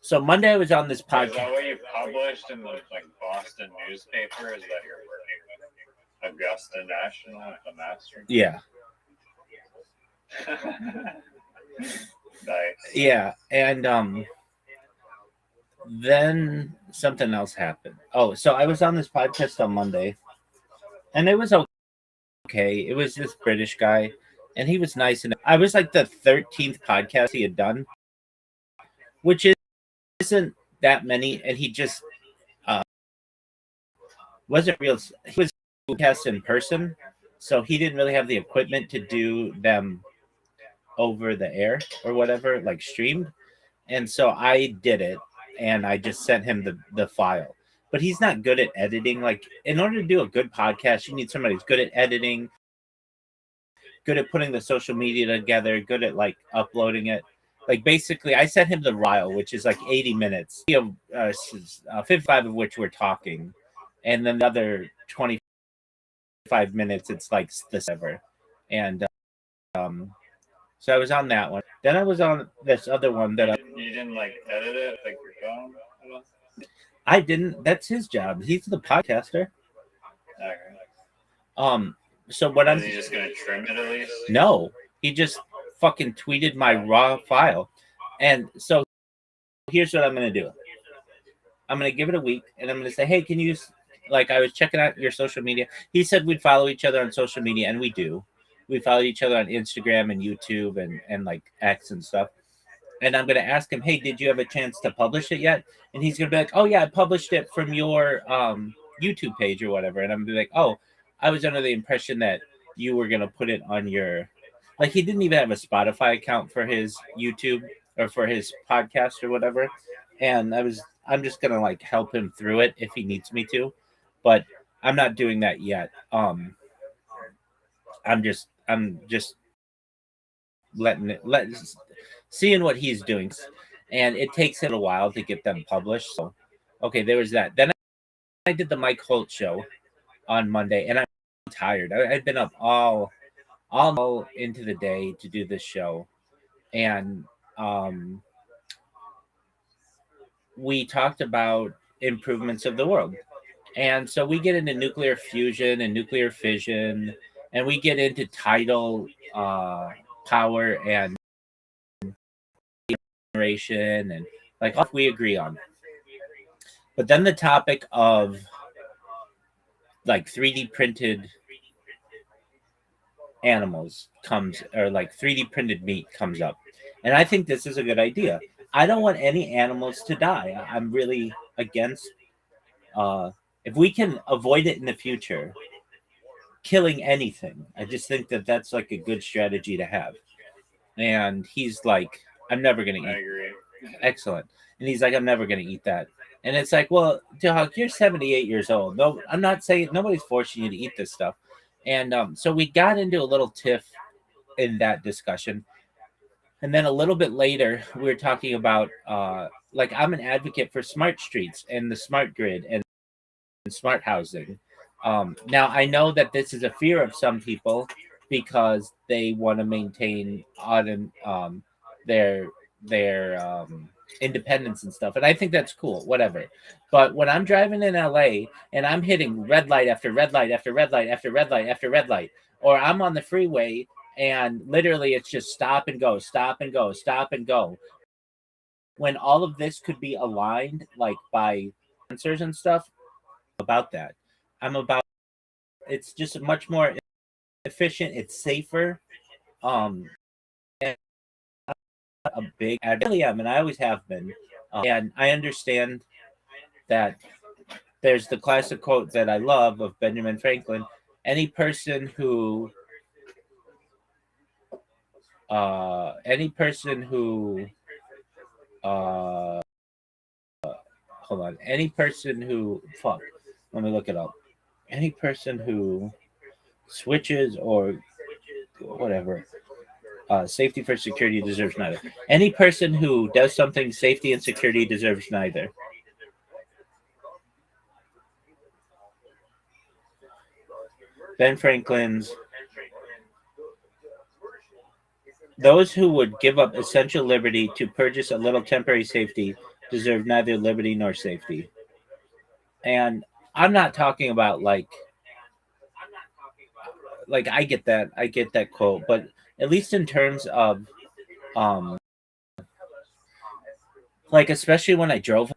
so Monday I was on this Is that podcast. what you published in the like Boston newspaper? Is that you're working with Augusta National at the Masters? Yeah. Nice. Yeah, and then something else happened. Oh, so I was on this podcast on Monday, and it was okay. It was this British guy, and he was nice, and I was like the 13th podcast he had done, which isn't that many, and he just wasn't real. He was podcast in person, so he didn't really have the equipment to do them over the air or whatever, like streamed. And so I did it, and I just sent him the file. But he's not good at editing. Like, in order to do a good podcast, you need somebody who's good at editing, good at putting the social media together, good at like uploading it. Like, basically, I sent him the file, which is like 80 minutes, 55 of which we're talking, and then the other 25 minutes, it's like the server. And so I was on that one. Then I was on this other one that you didn't like edit it like your phone? I didn't. That's his job. He's the podcaster. Okay. So what Is he just gonna trim it at least? No, he just fucking tweeted my raw file, and so here's what I'm gonna do. I'm gonna give it a week, and I'm gonna say, hey, can you like I was checking out your social media. He said we'd follow each other on social media, and we do. We follow each other on Instagram and YouTube and like X and stuff. And I'm gonna ask him, hey, did you have a chance to publish it yet? And he's gonna be like, oh yeah, I published it from your YouTube page or whatever. And I'm gonna be like, oh, I was under the impression that you were gonna put it on your like he didn't even have a Spotify account for his YouTube or for his podcast or whatever. And I'm just gonna like help him through it if he needs me to, but I'm not doing that yet. I'm just seeing what he's doing, and it takes it a while to get them published. So, okay, there was that. Then I did the Mike Holt show on Monday, and I'm tired. I've been up all into the day to do this show, and we talked about improvements of the world. And so we get into nuclear fusion and nuclear fission, and we get into tidal power and generation, and like all we agree on. But then the topic of like 3D printed animals comes, or like 3D printed meat comes up. And I think this is a good idea. I don't want any animals to die. I'm really against if we can avoid it in the future, killing anything. I just think that that's like a good strategy to have. And he's like, I'm never going to eat. I agree. Excellent. And he's like, I'm never going to eat that. And it's like, well, Tuhawk, you're 78 years old. No, I'm not saying nobody's forcing you to eat this stuff. And so we got into a little tiff in that discussion. And then a little bit later, we were talking about like I'm an advocate for smart streets and the smart grid and smart housing. Now, I know that this is a fear of some people because they want to maintain their independence and stuff, and I think that's cool. Whatever. But when I'm driving in LA and I'm hitting red light after red light after red light after red light after red light, or I'm on the freeway and literally it's just stop and go, stop and go, stop and go. When all of this could be aligned like by sensors and stuff about that. I'm about it's just much more efficient, it's safer. And a big I really am, and I always have been. And I understand that there's the classic quote that I love of Benjamin Franklin. Any person who hold on, any person who let me look it up. Any person who switches or whatever. Safety for security deserves neither. Any person who does something safety and security deserves neither. Ben Franklin's. Those who would give up essential liberty to purchase a little temporary safety deserve neither liberty nor safety. And I'm not talking about like I get that quote, but at least in terms of um like especially when I drove,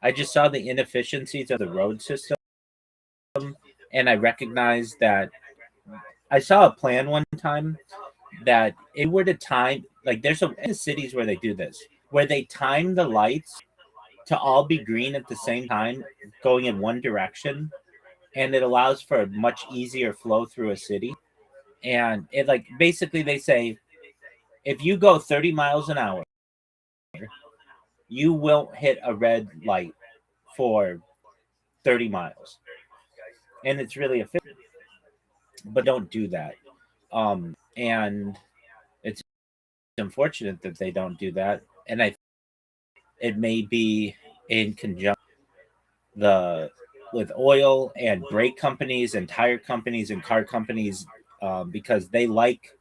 I just saw the inefficiencies of the road system, and I recognized that I saw a plan one time that it were to time like there's some cities where they do this, where they time the lights to all be green at the same time, going in one direction, and it allows for a much easier flow through a city. And it like basically they say if you go 30 miles an hour, you won't hit a red light for 30 miles. And it's really efficient. But don't do that. And it's unfortunate that they don't do that. And it may be in conjunction with oil and brake companies and tire companies and car companies because they like.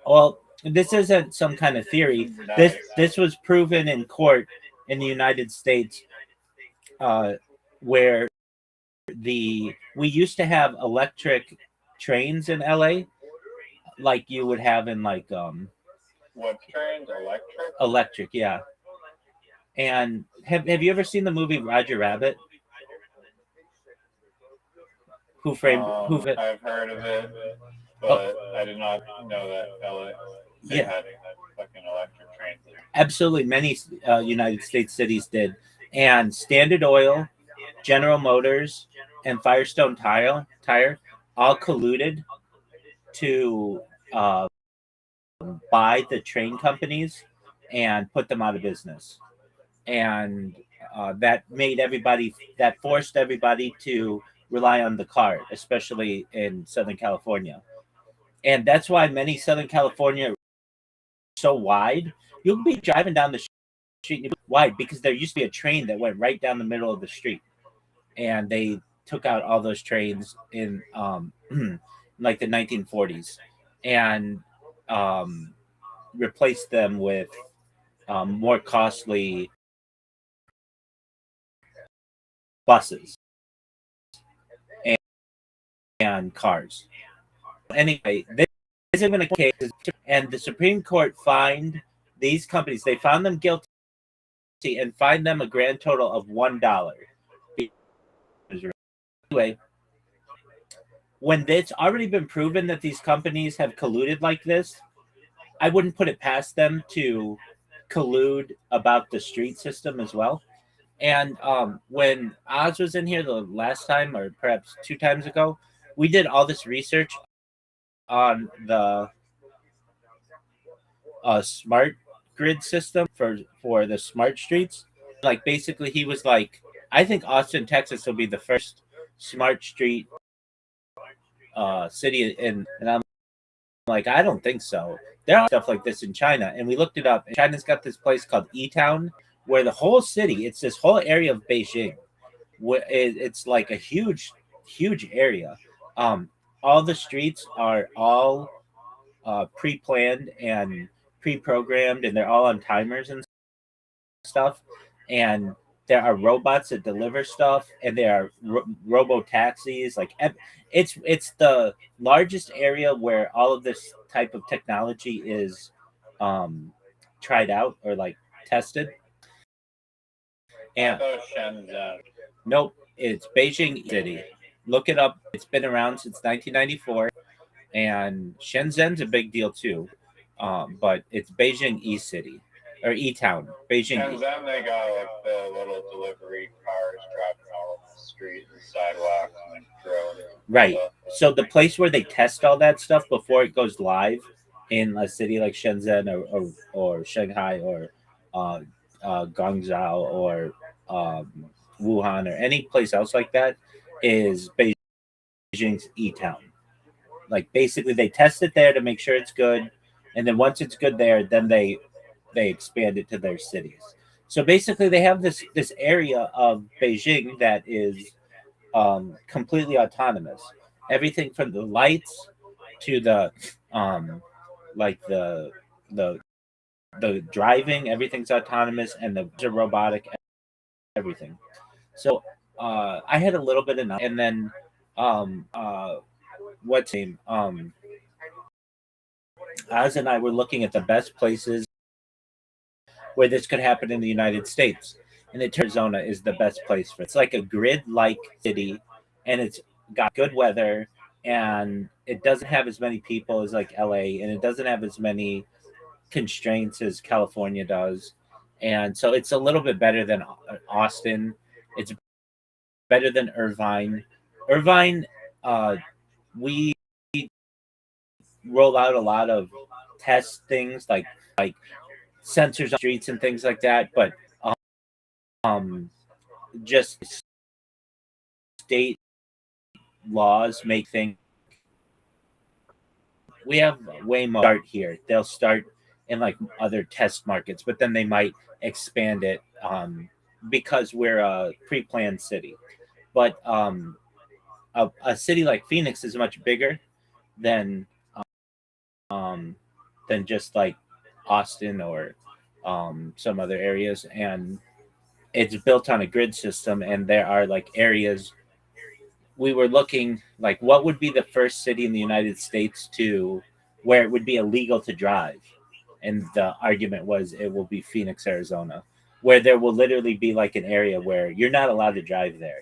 Well, this isn't some kind of theory. This was proven in court in the United States, where we used to have electric trains in LA, like you would have in like what trains? Electric? Electric, yeah. And have you ever seen the movie Roger Rabbit? Who framed it? I've heard of it, but I did not know that LA had fucking electric trains. Absolutely, many United States cities did, and Standard Oil, General Motors, and Firestone Tire all colluded to buy the train companies and put them out of business, and that forced everybody to rely on the car, especially in Southern California. And that's why many Southern California are so wide. You'll be driving down the street wide because there used to be a train that went right down the middle of the street, and they took out all those trains in like the 1940s and replaced them with more costly buses and cars. Anyway, this isn't going to case, and the Supreme Court fined these companies. They found them guilty and fined them a grand total of $1. Anyway, when it's already been proven that these companies have colluded like this, I wouldn't put it past them to collude about the street system as well. And when Oz was in here the last time, or perhaps 2 times ago, we did all this research on the smart grid system for the smart streets. Like basically, he was like, "I think Austin, Texas, will be the first smart street city," and I'm like, "I don't think so." There are stuff like this in China, and we looked it up. China's got this place called E-Town, where the whole city, it's this whole area of Beijing. It's like a huge area. All the streets are all pre-planned and pre-programmed, and they're all on timers and stuff. And there are robots that deliver stuff, and there are robo taxis. Like it's the largest area where all of this type of technology is tried out or like tested. And Shenzhen. Nope, it's Beijing City. Look it up. It's been around since 1994, and Shenzhen's a big deal too. But it's Beijing E-City or E-Town. Beijing. Shenzhen, they got like the little delivery cars driving all over the street and sidewalks and drones. Right. So the place where they test all that stuff before it goes live in a city like Shenzhen or Shanghai or Guangzhou or Wuhan or any place else like that is Beijing's E-Town. like basically they test it there to make sure it's good, and then once it's good there, then they expand it to their cities. So basically, they have this area of Beijing that is completely autonomous. Everything from the lights to the like the the driving, everything's autonomous, and the robotic, everything. So I had a little bit of knowledge, and then um, uh, what's his name? Oz and I were looking at the best places where this could happen in the United States, and Arizona is the best place for it. It's like a grid-like city, and it's got good weather, and it doesn't have as many people as like LA, and it doesn't have as many constraints as California does, and so it's a little bit better than Austin. It's better than Irvine. Irvine, we roll out a lot of test things like sensors on streets and things like that, but just state laws make things. We have Waymo start here. They'll start in like other test markets, but then they might expand it because we're a pre-planned city. But a city like Phoenix is much bigger than just like Austin or some other areas, and it's built on a grid system. And there are like areas we were looking like what would be the first city in the United States to where it would be illegal to drive, and the argument was it will be Phoenix, Arizona, where there will literally be like an area where you're not allowed to drive there.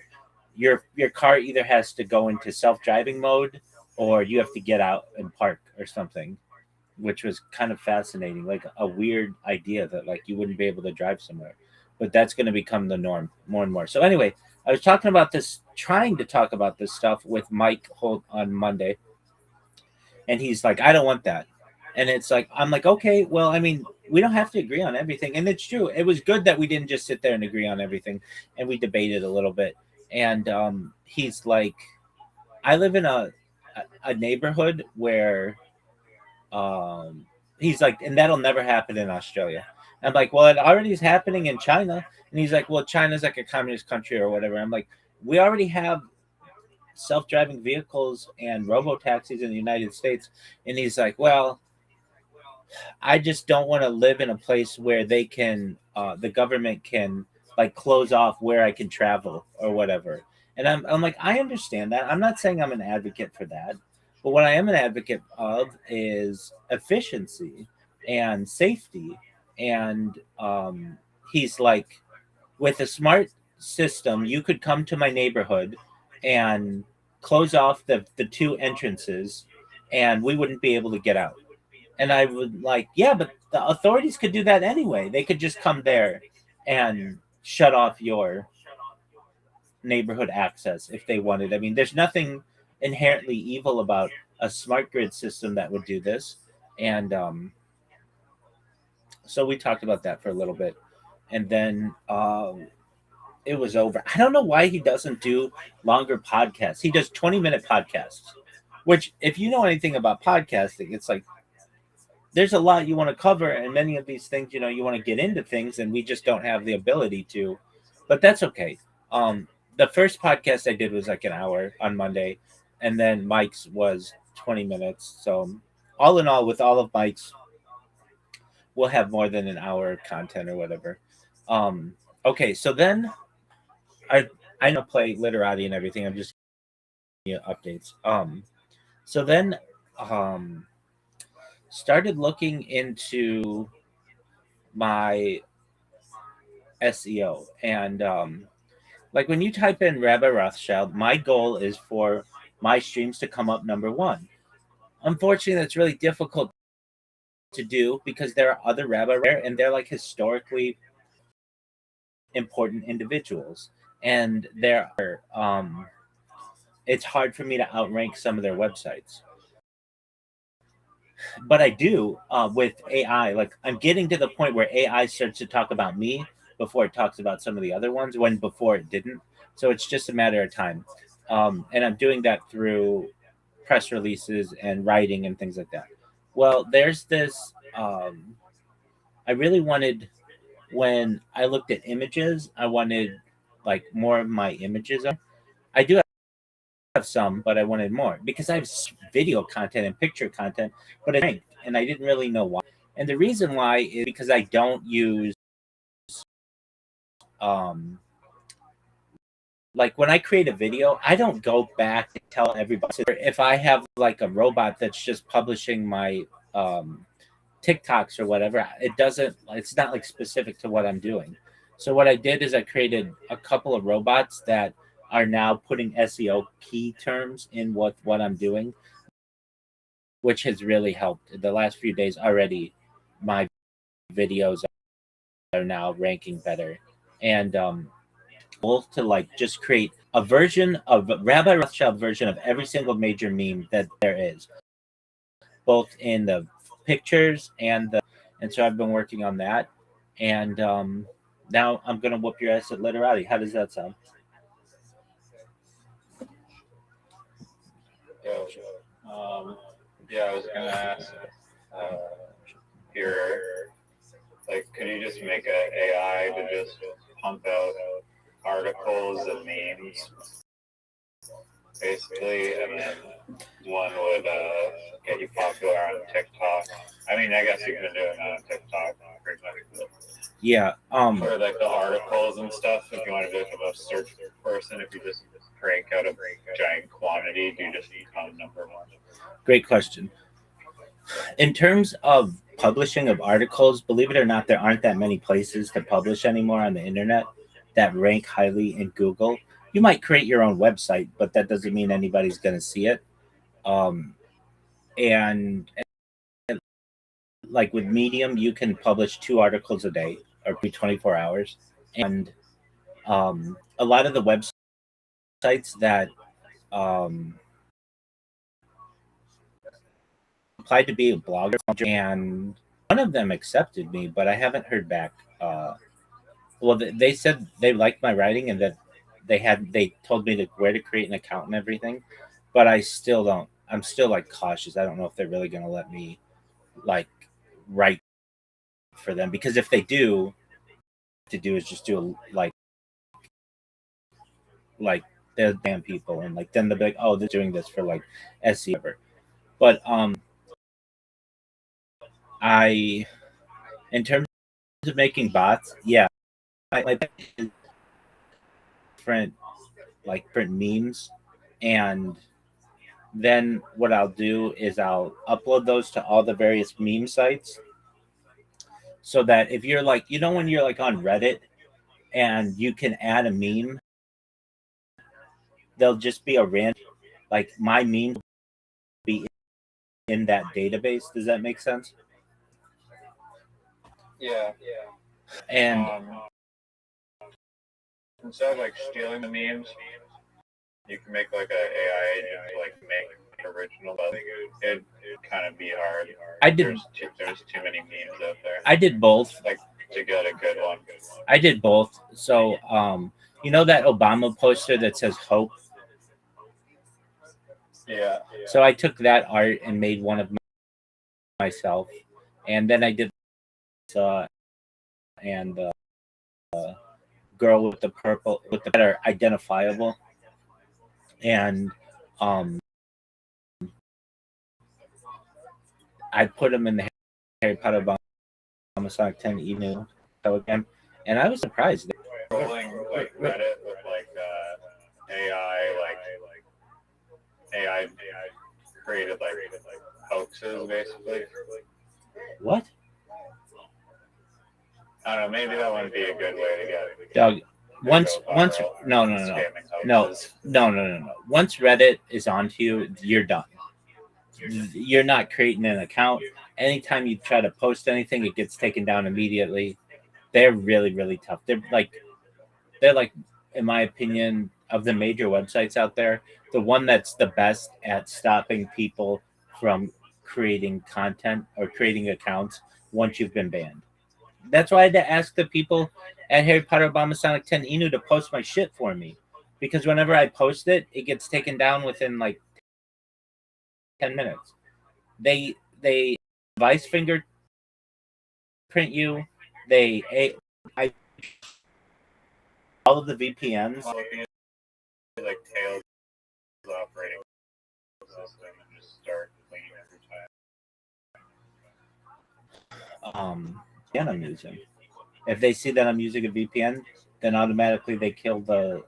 Your car either has to go into self-driving mode or you have to get out and park or something, which was kind of fascinating, like a weird idea that like you wouldn't be able to drive somewhere, but that's going to become the norm more and more. So anyway, I was trying to talk about this stuff with Mike Holt on Monday, and he's like, I don't want that. And it's like, I'm like, okay, well, I mean, we don't have to agree on everything. And it's true. It was good that we didn't just sit there and agree on everything, and we debated a little bit. And he's like, I live in a neighborhood where he's like, and that'll never happen in Australia. I'm like, well, it already is happening in China. And he's like, well, China's like a communist country or whatever. I'm like, we already have self-driving vehicles and robo-taxis in the United States. And he's like, well, I just don't want to live in a place where they can, the government can like close off where I can travel or whatever. And I'm like, I understand that. I'm not saying I'm an advocate for that. But what I am an advocate of is efficiency and safety. And he's like, with a smart system, you could come to my neighborhood and close off the two entrances, and we wouldn't be able to get out. And I would like, yeah, but the authorities could do that anyway. They could just come there and shut off your neighborhood access if they wanted. I mean, there's nothing inherently evil about a smart grid system that would do this. And so we talked about that for a little bit, and then it was over. I don't know why he doesn't do longer podcasts. He does 20-minute podcasts, which if you know anything about podcasting, it's like there's a lot you want to cover, and many of these things, you know, you want to get into things, and we just don't have the ability to, but that's okay. The first podcast I did was like an hour on Monday, and then Mike's was 20 minutes. So all in all, with all of Mike's, we'll have more than an hour of content or whatever. Okay, so then I know play literati and everything. I'm just giving you updates. So then started looking into my SEO, and like when you type in Rabbi Rothschild, my goal is for my streams to come up number one. Unfortunately, that's really difficult to do because there are other rabbis there, and they're like historically important individuals, and there are it's hard for me to outrank some of their websites. But I do with AI. Like I'm getting to the point where AI starts to talk about me before it talks about some of the other ones, when before it didn't. So it's just a matter of time. And I'm doing that through press releases and writing and things like that. Well, there's this. I really wanted, when I looked at images, I wanted like more of my images. I do have some, but I wanted more because I have video content and picture content, but it's ranked, and I didn't really know why. And the reason why is because I don't use um like when I create a video, I don't go back and tell everybody. If I have like a robot that's just publishing my TikToks or whatever, it's not like specific to what I'm doing. So what I did is I created a couple of robots that are now putting SEO key terms in what I'm doing, which has really helped. The last few days already, my videos are now ranking better. And to like just create a version of Rabbi Rothschild version of every single major meme that there is, both in the pictures and so I've been working on that. And now I'm gonna whoop your ass at literati. How does that sound? Yeah, I was gonna ask, your like, could you just make an AI to just pump out articles and memes, basically, and then one would get you popular on TikTok? I mean, I guess you can do it on TikTok, pretty much. Yeah. Or like the articles and stuff. If you want to become a search person, if you just crank out a giant quantity, do you just become number one? Great question. In terms of publishing of articles, believe it or not, there aren't that many places to publish anymore on the internet that rank highly in Google. You might create your own website, but that doesn't mean anybody's going to see it. And like with Medium, you can publish 2 articles a day or 24 hours. And a lot of the websites that applied to be a blogger, and one of them accepted me, but I haven't heard back. Well, they said they liked my writing and that they told me where to create an account and everything, but I still don't. I'm still like cautious. I don't know if they're really going to let me like write for them, because if they do, to do is just do like they're damn people, and like then they'll be like, oh, they're doing this for like SEO. But I, in terms of making bots, yeah, I different memes, and then what I'll do is I'll upload those to all the various meme sites, so that if you're like, when you're like on Reddit and you can add a meme, there'll just be a random, like my meme will be in that database. Does that make sense? Yeah. And instead of like stealing the memes, you can make like a AI agent to like make original, but it'd kind of be hard. There's too many memes out there. I did both. Like to get a good one. I did both. So that Obama poster that says hope? Yeah. So I took that art and made one of myself, and then I did and the girl with the purple with the better identifiable, and I put them in the Harry Potter Sonic 10 Inu again, and I was surprised. Rolling like Reddit with like AI created like hoaxes, basically. What? I don't know. Maybe that wouldn't be a good way to get it. Doug, once no. Once Reddit is onto you, you're done. You're not creating an account. Anytime you try to post anything, it gets taken down immediately. They're really, really tough. They're like, in my opinion, of the major websites out there, the one that's the best at stopping people from creating content or creating accounts once you've been banned. That's why I had to ask the people at Harry Potter Obama Sonic 10 Inu to post my shit for me, because whenever I post it, it gets taken down within like 10 minutes. They device fingerprint you. All of the VPNs. Like Tails operating system and just start cleaning every time. And I'm using. If they see that I'm using a VPN, then automatically they kill the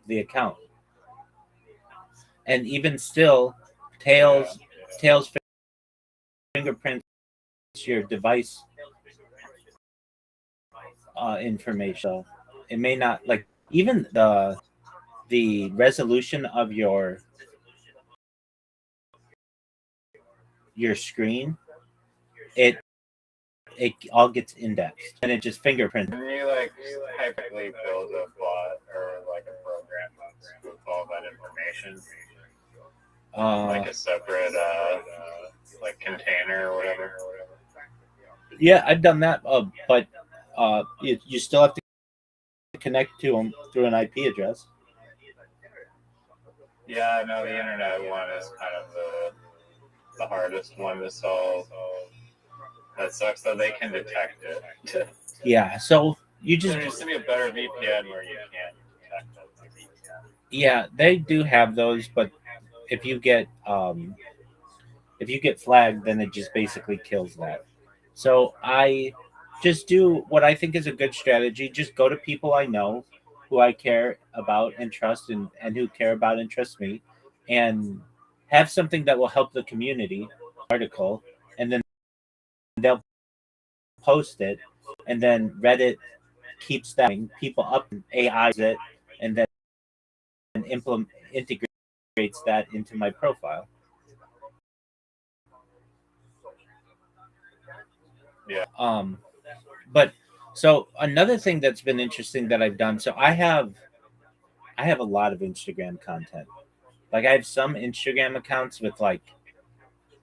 account. And even still, Tails fingerprints your device information. So it may not, like, even the resolution of your screen, it all gets indexed and it just fingerprints. Can you like typically build a bot or like a program with all that information? Like a separate like container or whatever. Yeah, I've done that, but you still have to connect to them through an IP address. Yeah, no, the internet one is kind of the hardest one to solve. That sucks that they can detect it. Yeah, so you just there needs to be a better VPN where you can't detect it. Yeah, they do have those, but if you get flagged, then it just basically kills that. So I just do what I think is a good strategy. Just go to people I know, who I care about and trust, and who care about and trust me, and have something that will help the community. Article, and then they'll post it, and then Reddit keeps that people up, and AIs it, and then integrates that into my profile. Yeah. But so another thing that's been interesting that I've done. So I have a lot of Instagram content. Like I have some Instagram accounts with like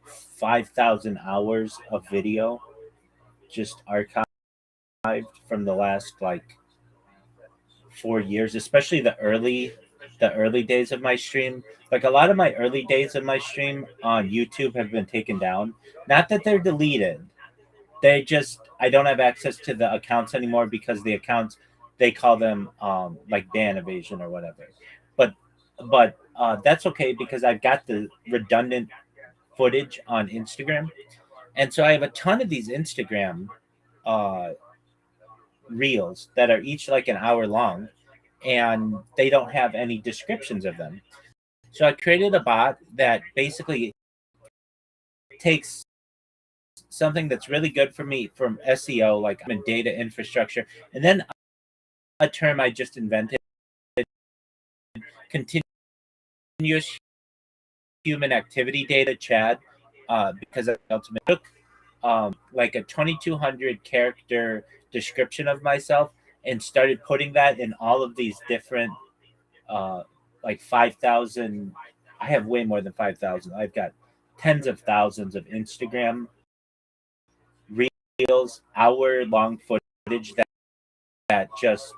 5,000 hours of video just archived from the last like 4 years, especially the early days of my stream. Like a lot of my early days of my stream on YouTube have been taken down. Not that they're deleted. They just, I don't have access to the accounts anymore because the accounts, they call them like ban evasion or whatever. But that's okay because I've got the redundant footage on Instagram. And so I have a ton of these Instagram reels that are each like an hour long, and they don't have any descriptions of them. So I created a bot that basically takes something that's really good for me from SEO, like I'm in data infrastructure, and then a term I just invented, continuous human activity data, CHAD, because I ultimately took like a 2,200 character description of myself and started putting that in all of these different like 5,000. I have way more than 5,000. I've got tens of thousands of Instagram reels, hour-long footage that just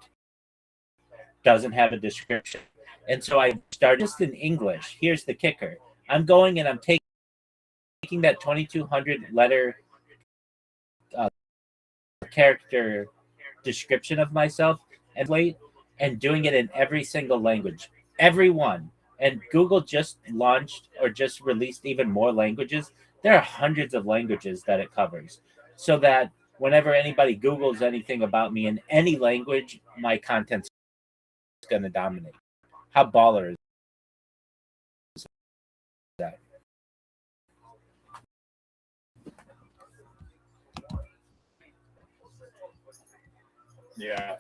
doesn't have a description. And so I started just in English. Here's the kicker. I'm going and I'm taking that 2,200 letter character description of myself and doing it in every single language. Everyone. And Google just launched or just released even more languages. There are hundreds of languages that it covers. So that whenever anybody Googles anything about me in any language, my content's going to dominate. How baller is that? Yeah.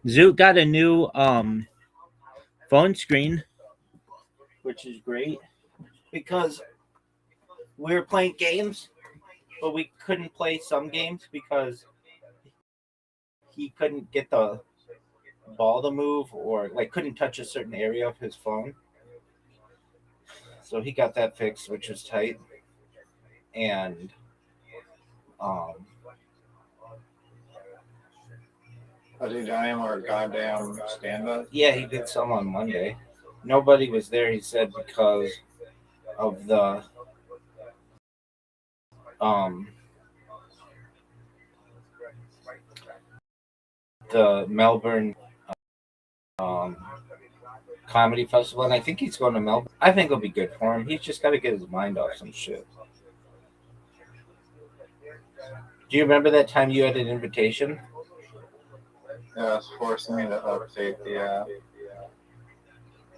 Zoot got a new phone screen, which is great because we were playing games, but we couldn't play some games because he couldn't get the ball to move or like couldn't touch a certain area of his phone. So he got that fixed, which was tight. And Has he done any more goddamn stand-up? Yeah, he did some on Monday. Nobody was there, he said, because of the Melbourne comedy festival, and I think he's going to Melbourne. I think it'll be good for him. He's just got to get his mind off some shit. Do you remember that time you had an invitation? Yeah, it's forcing me to update the app.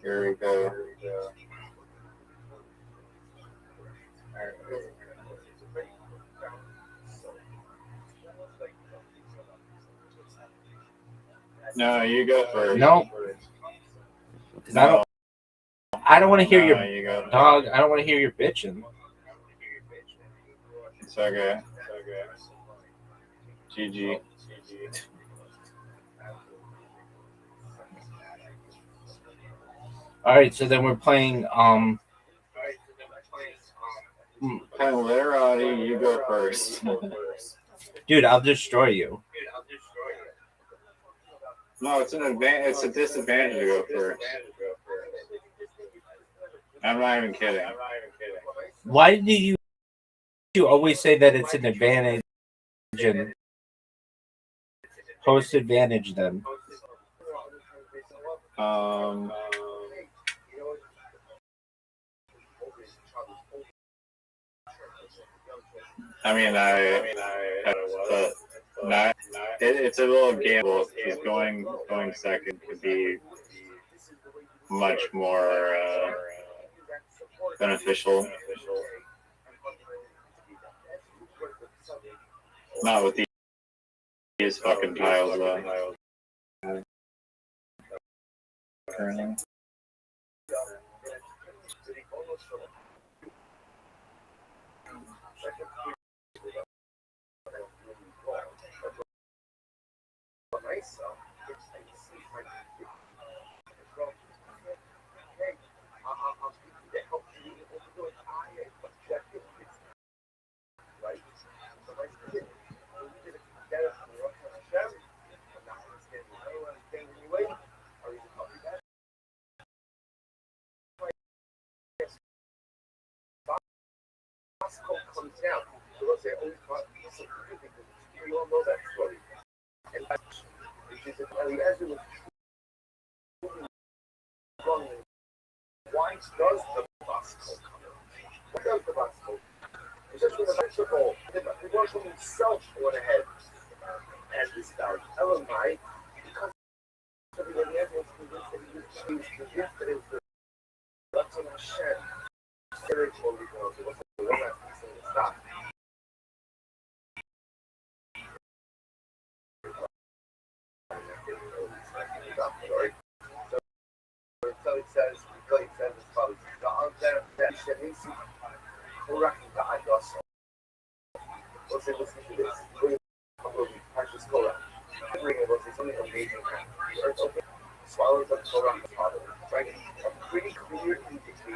Here we go. No, you go first. No. No. I don't want to hear No, your you go dog. I don't want to hear your bitching. It's okay. GG. All right, so then we're playing ViralRabbi, you go first. Dude, I'll destroy you. No, it's an advantage. It's a disadvantage to go first. I'm not even kidding. Why do you always say that it's an advantage and host advantage then? I mean, it's a little gamble. He's going second could be much more beneficial. Not with these fucking tiles though. Currently. Comes down. So they'll say, oh, you all know that story. And which is Eliezer was wrong. Why does the Vasco come? What does the Vasco? It's just when the vegetable, the Vasco himself went ahead and this guy, Elamai, because everybody else was convinced that he was convinced that it was the Ratzon Hashem spiritual because it was the one that was saying stop. So it says as follows. Let's listen to this. Precious Torah. It's only amazing. The earth open, swallows up Torah. Right? A pretty clear indication.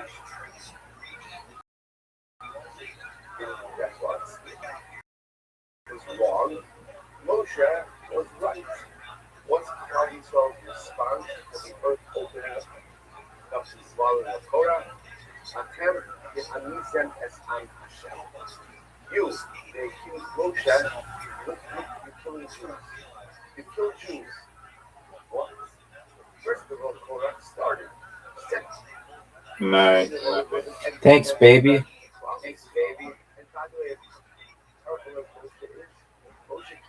Guess what? Was wrong. Moshe was right. Once God Yisrael responds to the earth opening up to swallowing the Torah, Atem Anisem es Am Hashem. You, they accuse Moshe, you're killing Jews. You kill Jews. What? First of all, Torah started. Nice. Thanks, baby. Thanks, baby. And by the way, Moshe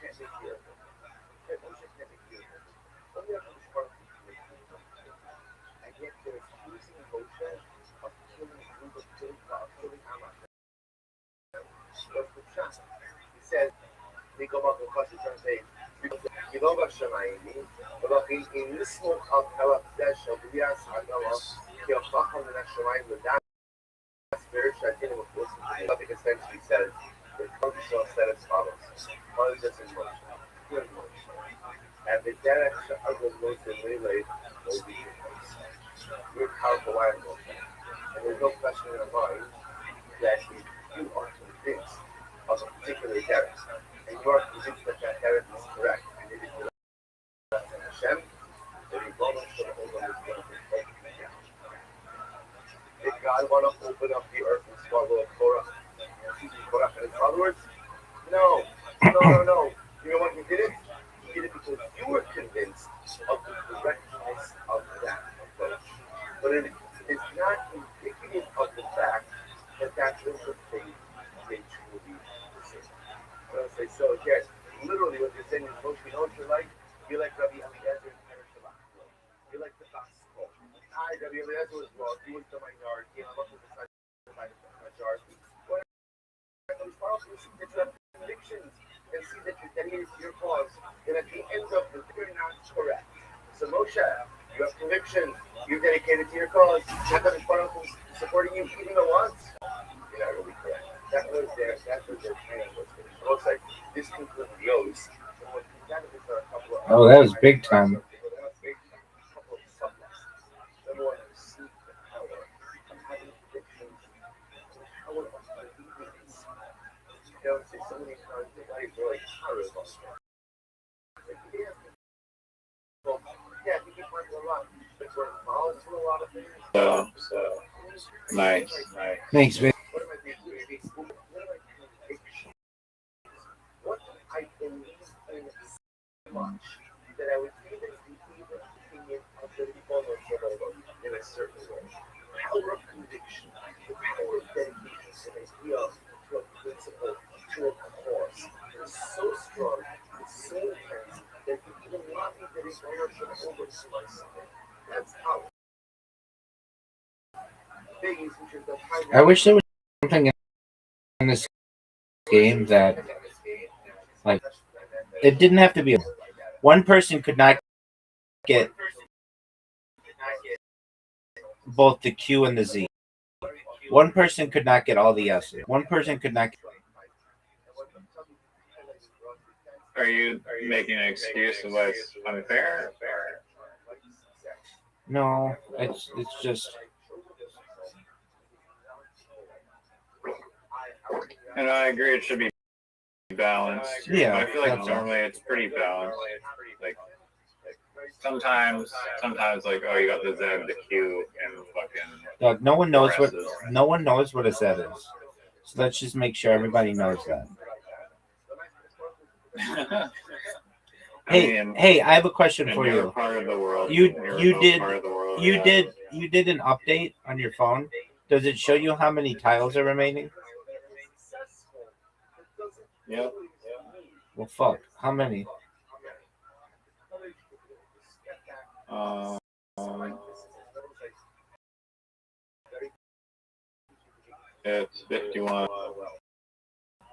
can't make you. Moshe can't make you. Only after the Spark. And yet they're accusing Moshe of killing Amalek. What's the shot? He said, they go back and question, trying to say, you know about Shemayim, but in this smoke of Kalapdesh, of Rias Hagala, Kiofacham and Shemayim, the Dan spiritual, I think it was listening to me. I think essentially says, the Congressman said as follows, Mother just in motion, good motion. And the Dan was most in relay, will be your powerful animal. And there's no question in our mind that you are convinced of a particular character. And you are convinced that that character is correct. And it is God want to open up the earth and swallow a Torah? In other words, no. You know what he did it? He did it because you were convinced of the correctness of that approach. But it is not indicative of the fact that that's what the faith they truly deserve. So yes, literally what you're saying is, Moshe, you know what you're like? You're like Rabbi Eliezer and Peretz Shabbat. You're like the gospel. Rabbi Eliezer was wrong. He was the minority. I love the majority. It's powerful to see that you have convictions and see that you're dedicated to your cause. And at the end of the day, you're not correct. So Moshe, you have convictions. You're dedicated to your cause. Hakadosh Baruch Hu supporting you even though once. You're not really correct. That was their training was finished. It looks like this concludes the O's. Oh, that was big time. Number one, see the power of having convictions. The power of believing in something. You know, so many times the life really horrible. Yeah, I think you find a lot. But we're involved in a lot of things. So nice. Thanks, man. What am I doing? What I believe in so much that I would even believe in the opinion of the people in a certain way. The power of conviction, the power of dedication to an idea, to a principle, to a cause is so strong, it's so intense that you even lobby that it's ownership over something. That's power. I wish there was something in this game that, like, it didn't have to be one person could not get both the Q and the Z. One person could not get all the S's. One person could not. Are you making an excuse of why it's unfair? No, it's just. And I agree it should be balanced. Yeah, but I feel like normally it's pretty balanced. Like sometimes like, oh, you got the Z, the Q, and fucking. Look, no one knows what a Z is. So let's just make sure everybody knows that. Hey, I have a question for you. Part of the world. You did an update on your phone. Does it show you how many tiles are remaining? Yep. Well, fuck. How many? It's 51.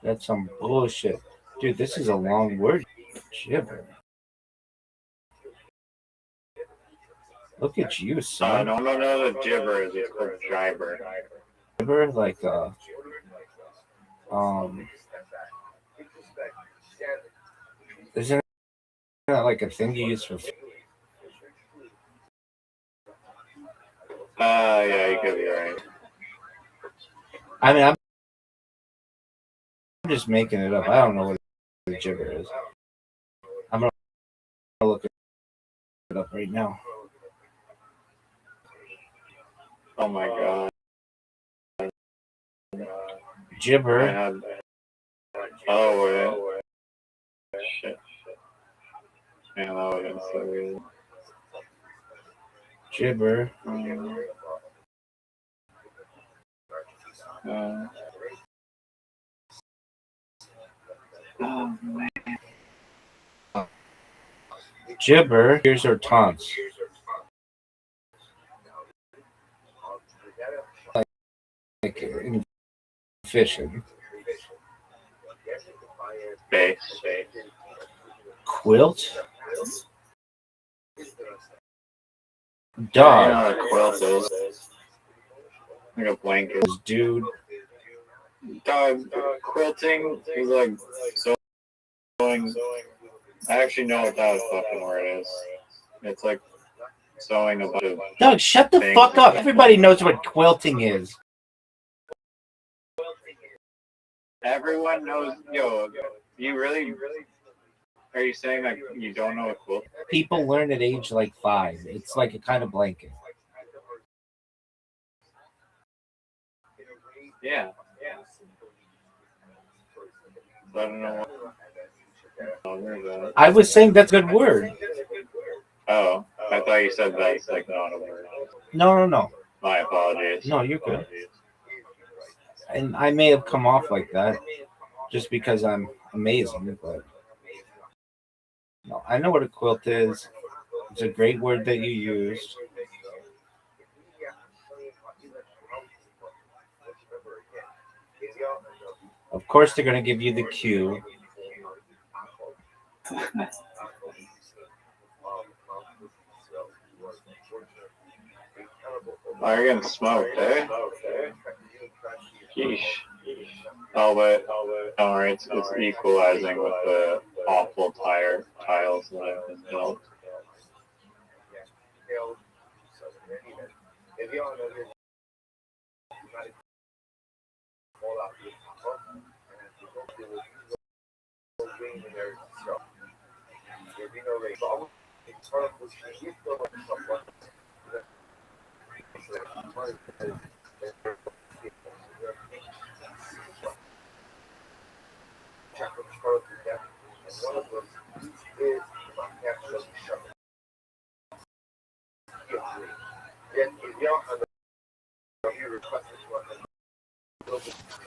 That's some bullshit. Dude, this is a long word. Gibber. Look at you, son. No, the gibber is it's called gibber. Gibber, like isn't that like a thing you use for? Yeah, you could be right. I mean, I'm just making it up. I don't know what a gibber is. I'm gonna look it up right now. Oh my god. Gibber. Oh, shit. Man, that would have been so weird. Gibber. Oh, man. Gibber. Here's our taunts. Like in fishing. Base. Quilt. Dog. Yeah, you know what a quilt is. Like a blanket. Dude. Dog, quilting is like sewing. I actually know what that fucking word is. It's like sewing a bunch of. Doug, shut the fuck up. Everybody knows what quilting is. Everyone knows. Yo, you really. Are you saying that you don't know what quilt? People learn at age like 5. It's like a kind of blanket. Yeah. I don't know what. I was saying that's a good word. Oh, I thought you said that's like not a word. No. My apologies. No, you're good. And I may have come off like that just because I'm amazing, but no, I know what a quilt is. It's a great word that you used. Of course, they're going to give you the cue. Oh, you're getting smoked, eh? Yeesh. Oh, but don't worry, it's equalizing with the awful tiles that I've been built.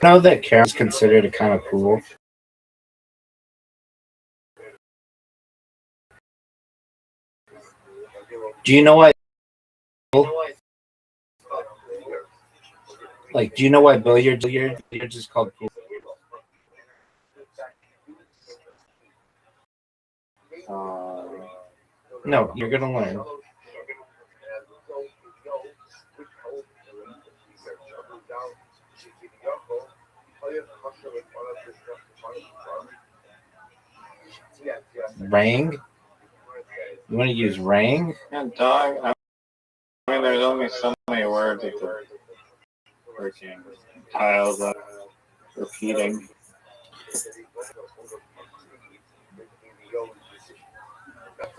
I know that Karen's considered a kind of pool. Do you know why? Like, do you know why billiards is called pool? No, you're gonna learn. Rang? You want to use rang? Yeah, dog. I mean, there's only so many words that the freaking tiles are repeating.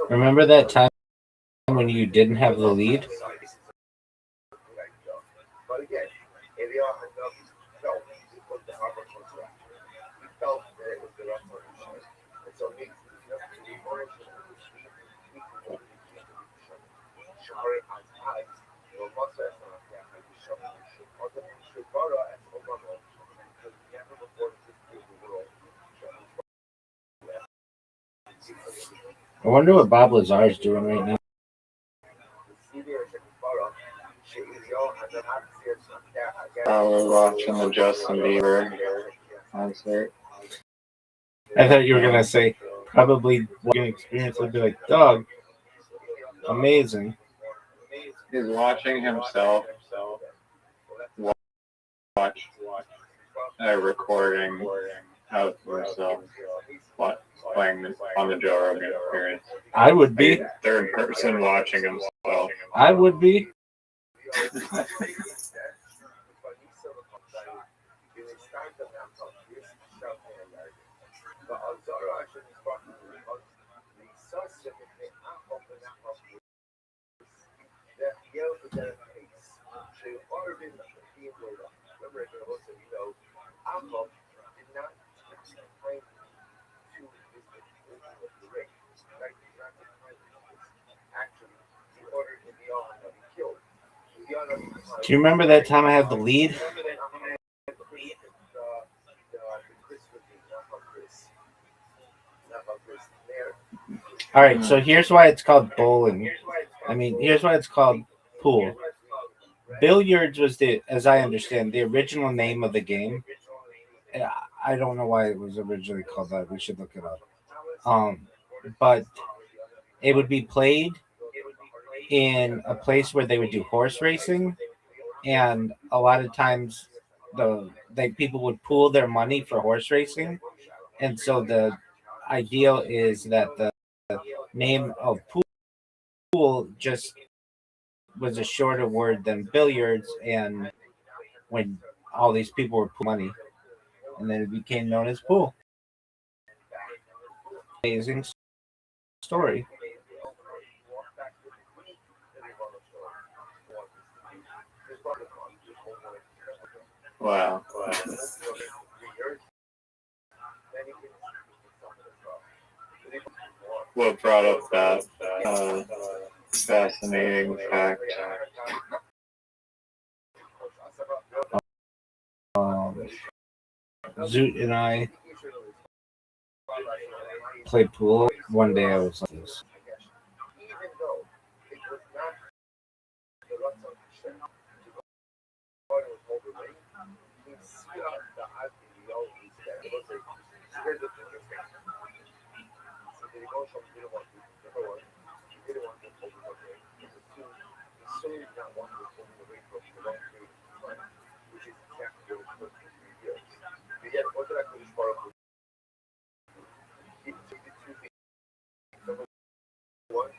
Remember that time when you didn't have the lead? I wonder what Bob Lazar is doing right now. Probably watching the Justin Bieber concert. I thought you were gonna say probably watching experience would be like, dog, amazing. He's watching himself watch a recording of himself playing on the Joe Rogan Experience. I would be. A third person watching himself. I would be. Do you remember that time I had the lead? All right, so here's why it's called bowling. Here's why it's called pool. Billiards was as I understand, the original name of the game. I don't know why it was originally called that. We should look it up. But it would be played in a place where they would do horse racing, and a lot of times people would pool their money for horse racing, and so the ideal is that the name of pool just was a shorter word than billiards, and when all these people were pooling money, and then it became known as pool. Amazing story. Wow. What brought up that fascinating fact? Zoot and I played pool. One day I was like this. Even though it was not the Rothschild to go overweight, he see the ideologies that was a very different thing. So the emotion didn't want to, number one, he didn't want to overweight. Number two, he certainly did not want to overweight for the long period of time, which is exactly what it took 3 years. But yet, what did I finish for? He took the two things. Number one,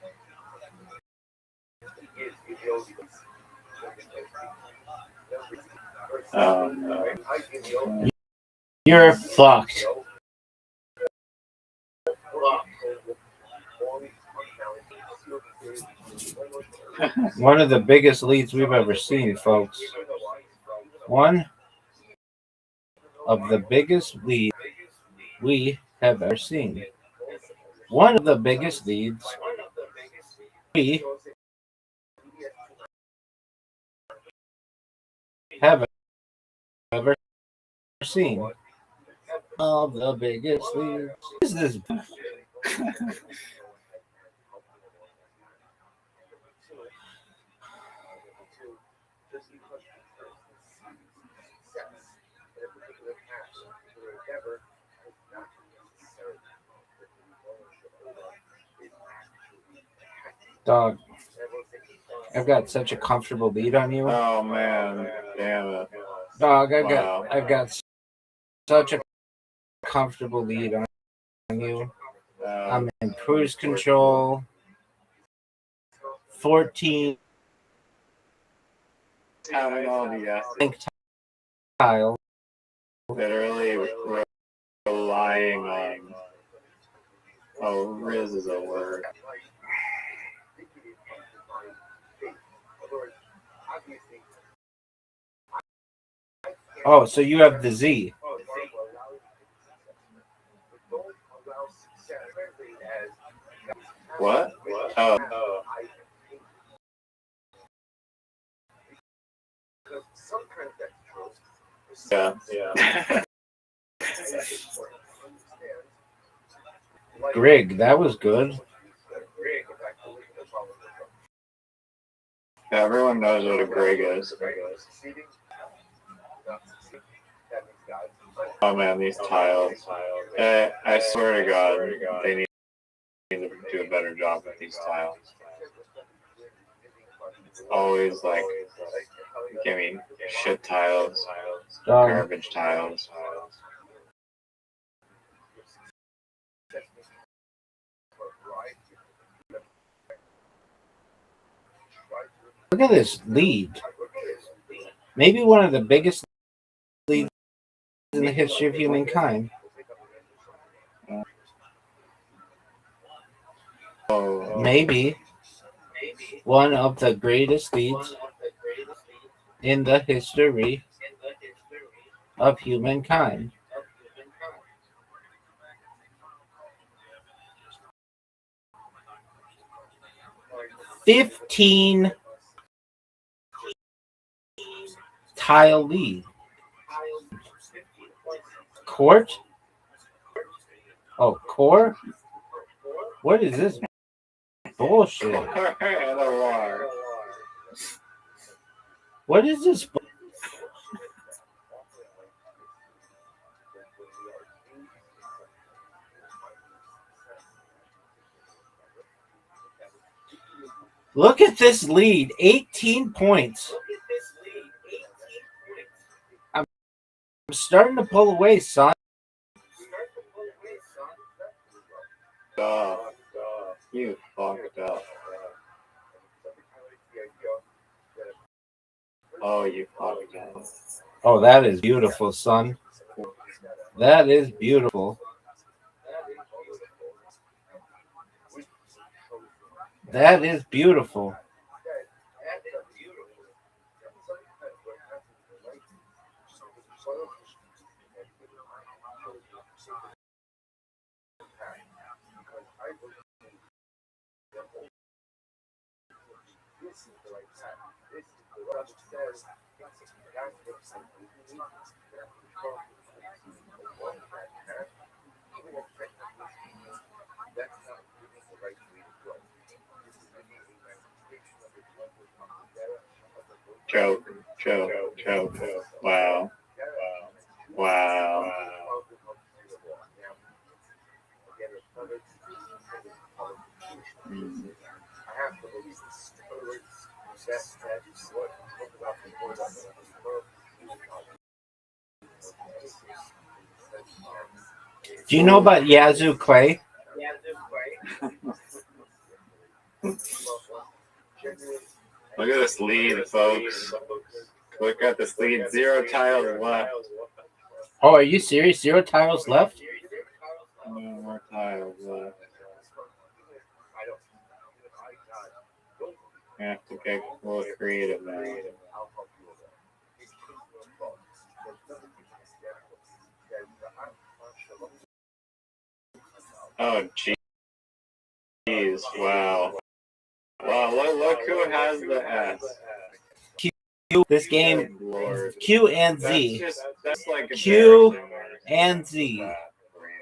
he is ideologies. You're fucked. One of the biggest leads we've ever seen, folks. One of the biggest leads we have ever seen. One of the biggest leads we have ever seen. Of the biggest leads. What is this? Dog, I've got such a comfortable lead on you. Oh man, damn it. Dog, I've got such a comfortable lead on you. I'm in cruise control. 14 having all the tile. Literally relying on. Oh, Riz is a word. Oh, so you have the Z. What? Oh. Yeah. Grig, that was good. Everyone knows what a grig is. Oh man, these tiles. I swear to God, they need to do a better job with these tiles. Always like, give me shit tiles, garbage tiles. Look at this lead. Maybe one of the biggest leads in the history of humankind. Maybe one of the greatest leads in the history of humankind. $15 tile lead. Court? Oh, core? What is this bullshit? What is this? Look at this lead, 18 points. I'm starting to pull away, son. You fucked up. Oh, you fucked up. Oh, that is beautiful, son. That is beautiful. That is beautiful. Joke. Wow. Do you know about Yazoo Clay? Look at this lead, folks. Look at this lead. 0 tiles left. Oh, are you serious? 0 tiles left? No more tiles left. You have to get a little creative now. Oh, jeez. Wow. Look who has the S. This game, Lord. Q and Z. That's like Q and Z.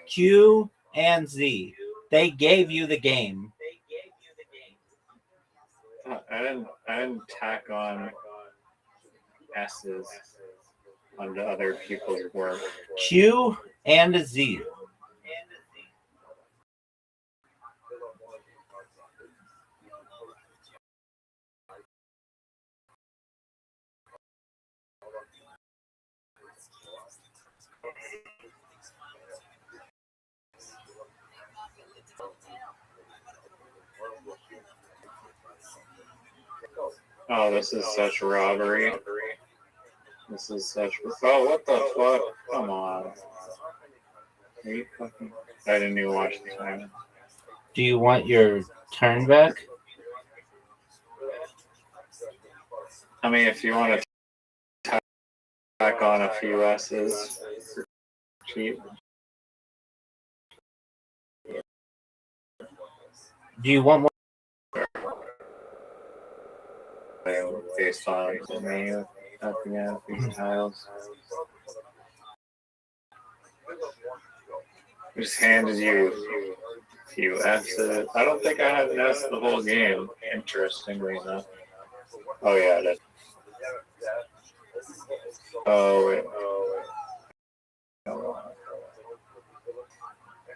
Q and Z. They gave you the game. I didn't tack on S's onto other people's work. Q and a Z. Oh, this is such robbery. This is such. Oh, what the fuck? Come on. Are you fucking? I didn't even watch the time. Do you want your turn back? I mean, if you want to tack on a few S's, cheap. Do you want more? Based on me at the end of these tiles. I just handed you a few S's. I don't think I had an S the whole game, interestingly enough. Oh, yeah, I did. Oh, wait.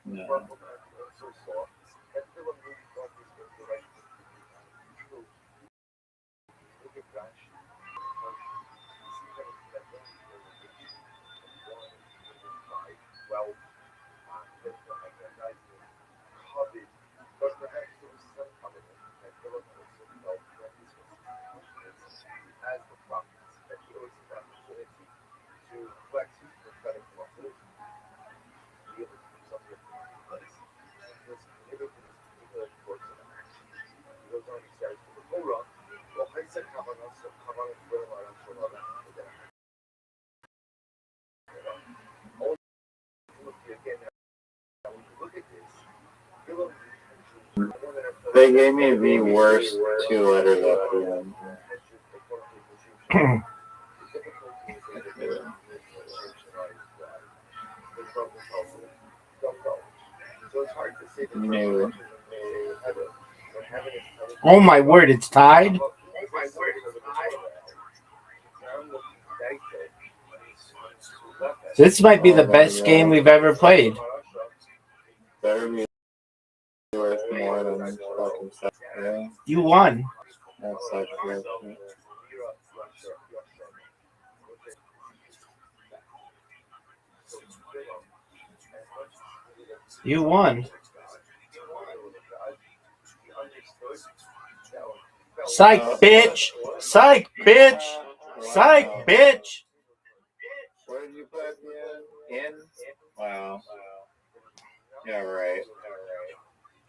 No. They gave me the worst 2 letters at the end. No. Oh my word, it's tied? This might be the best game we've ever played. Better be worth more than fucking stuff. Yeah. You won. That's such good. You won. Psych, bitch! Psych, bitch! Psych, bitch! Where did you put the in? Wow. Yeah, right.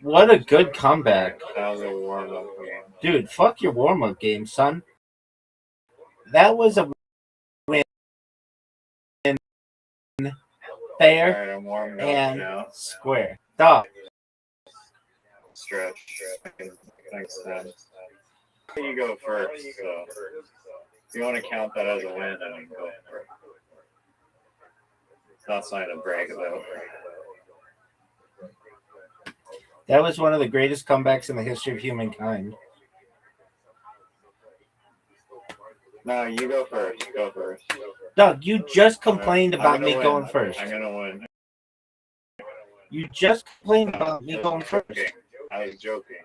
What a good comeback. That was a warm-up game. Dude, fuck your warm-up game, son. That was a win. Fair Right, I'm warming up and now. square. Dog. Stretch. Thanks, Sam. You go first, so. If you want to count that as a win, then go for it. It's not something to brag about. That was one of the greatest comebacks in the history of humankind. No, you go first. Go first. Doug, you just complained about me win. going first. I'm gonna win. You just complained about me going first. I was joking.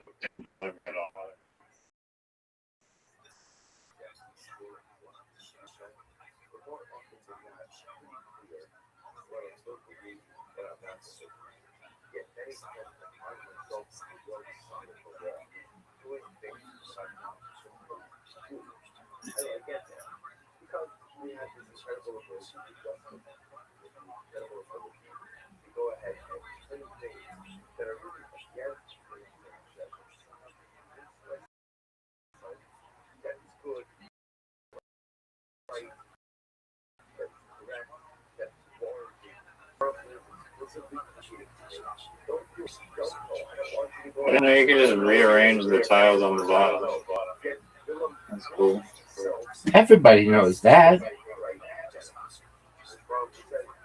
At all. Go ahead and play things that are really against that is good, right, that's correct, that's warranted. I know you can just rearrange the tiles on the bottom. That's cool. Everybody knows that.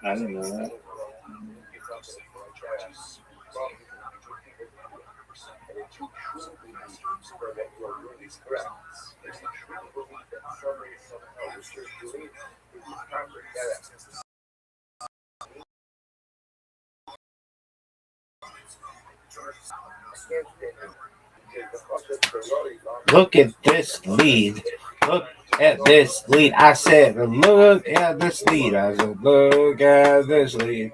I didn't know that. Look at this lead. Look at this lead. I said, look at this lead. I said, look at this lead.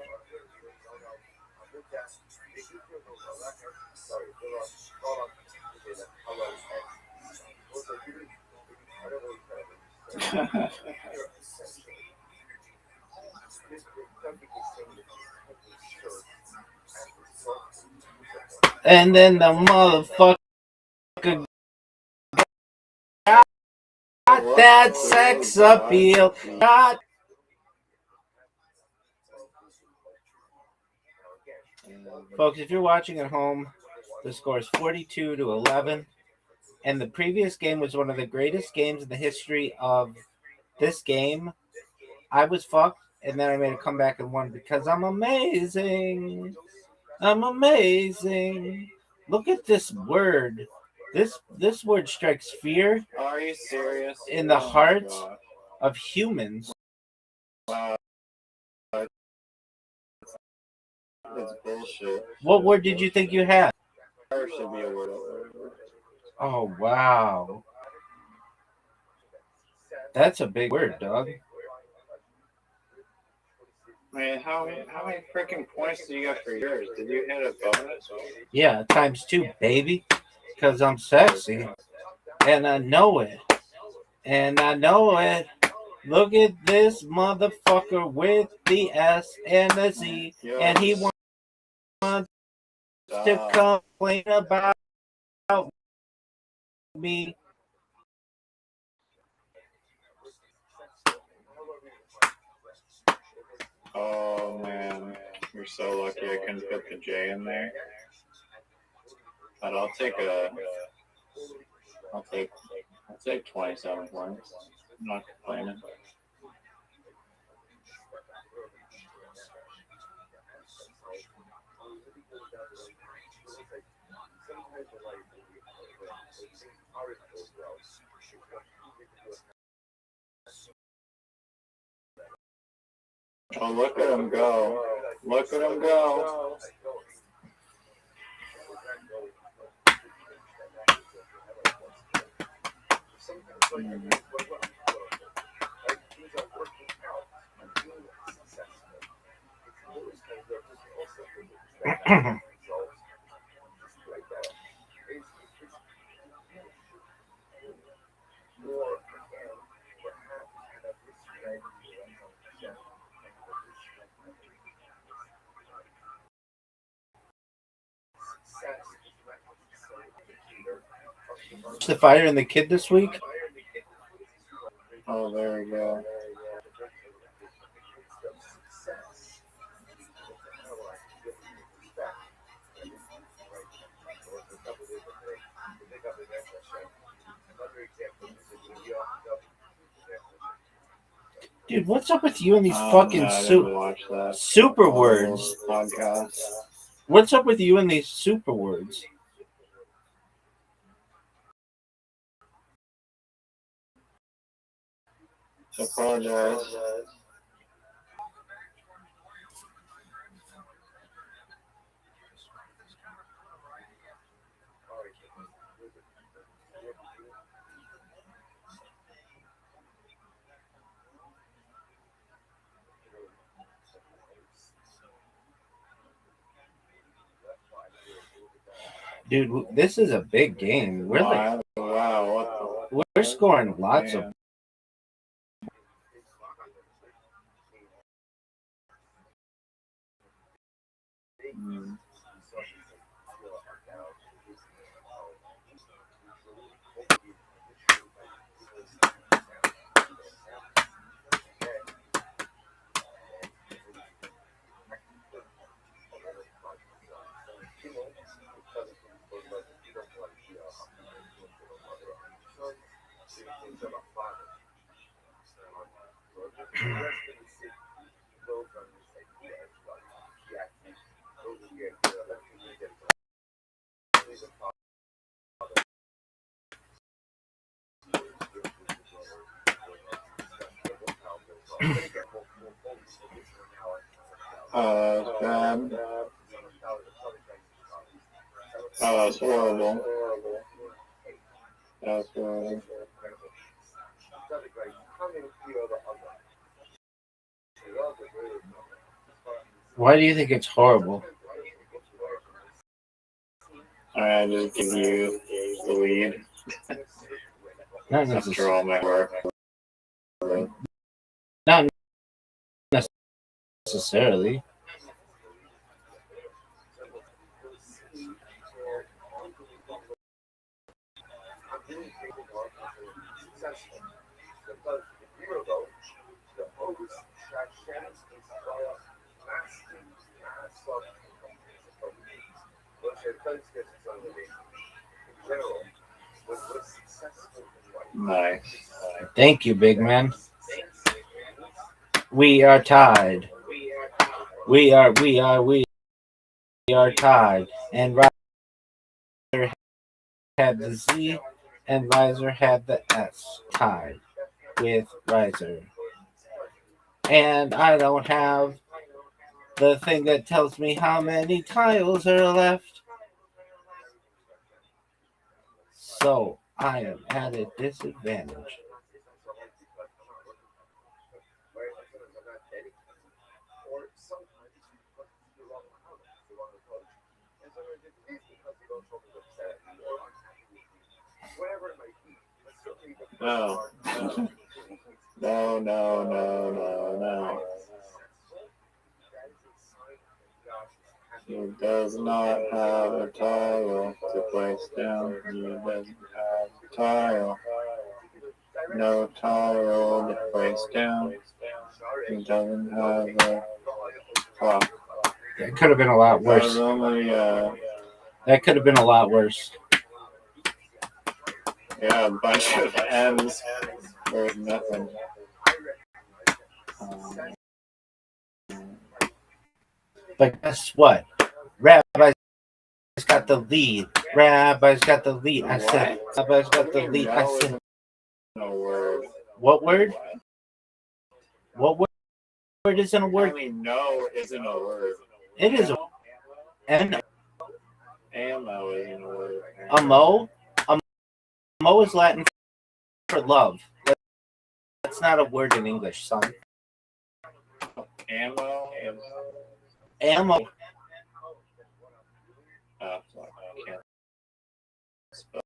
And then the motherfucker got that sex appeal. Got Folks, if you're watching at home, the score is 42-11. And the previous game was one of the greatest games in the history of this game. I was fucked, and then I made a comeback and won because I'm amazing. I'm amazing. Look at this word. This word strikes fear. Are you serious? In the hearts of humans. Wow. That's bullshit. What word did you think you had? There should be a word. Oh, wow. That's a big word, dog. Man, how many freaking points do you got for yours? Did you hit a bonus? Yeah, ×2, baby. Because I'm sexy. And I know it. And I know it. Look at this motherfucker with the S and the Z. And he wants to complain about me. Oh man, you're so lucky I couldn't put the J in there. But I'll take 27 points. I'm not complaining. Oh, look at him go. Look at him go. The Fighter and the Kid this week? Oh, there we go. Dude, what's up with you and these I fucking didn't watch that super whole words? podcast. What's up with you and these super words? Apologize. Dude, this is a big game. Wow, what We're scoring lots of. man. Mm. Bad. Oh, it's horrible. That's horrible. Why do you think it's horrible? I just give you the lead. Not After all my work. Not necessarily. Nice. Thank you, big man. We are tied. We are tied. And Riser had the Z and Riser had the S, tied with Riser. And I don't have the thing that tells me how many tiles are left. So I am at a disadvantage. No. No. He does not have a tile to place down. He doesn't have a tile. No tile to place down. He doesn't have a clock. That could have been a lot worse. That could have been a lot worse. Yeah, a bunch of M's for nothing. But guess what? Rabbi's got the lead. Rabbi's got the lead. I said, Rabbi's got the lead. I said, No word. what word? What word isn't a word? I mean, no isn't a word. It is a and Ammo isn't a word. amo. Amo is Latin for love. That's not a word in English, son. Ammo? Ammo. I can't spell.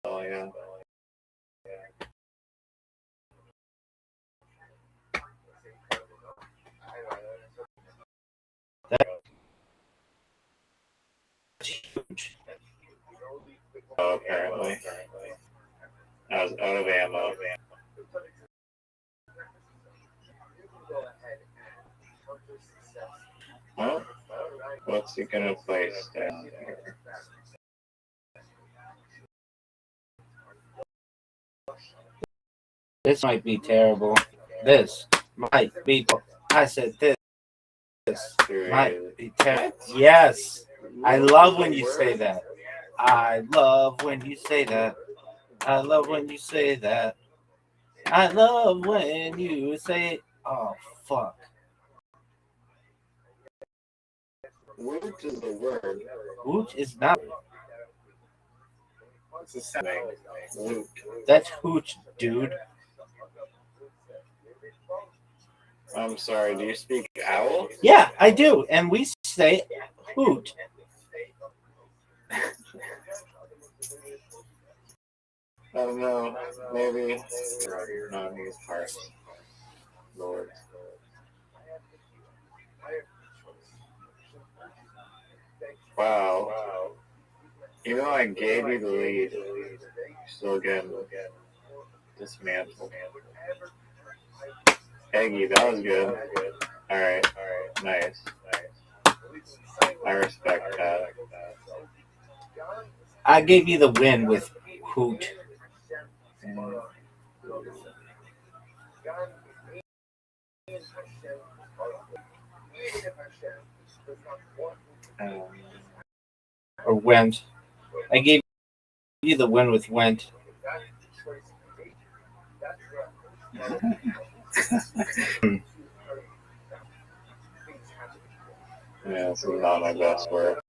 Oh, yeah. Huge. Oh, apparently. I was out of ammo. Well, what's he gonna place down here? This might be terrible. This. My people, I said this. Yes. I love when you say that. I love when you say that. I love when you say that. I love when you say it. Oh, fuck. Wooch is a word. Wooch is not. It's the same thing. Wooch. That's hooch, dude. I'm sorry, do you speak owl? Yeah, I do. And we say hoot. I don't know. Maybe. No, he's part. Lord. Wow. You know, I gave you the lead. Still getting dismantled. Eggy, that was good. Alright. Nice. I respect that. I gave you the win with hoot. Or went. I gave you the win with went. Yeah, this is not my best work.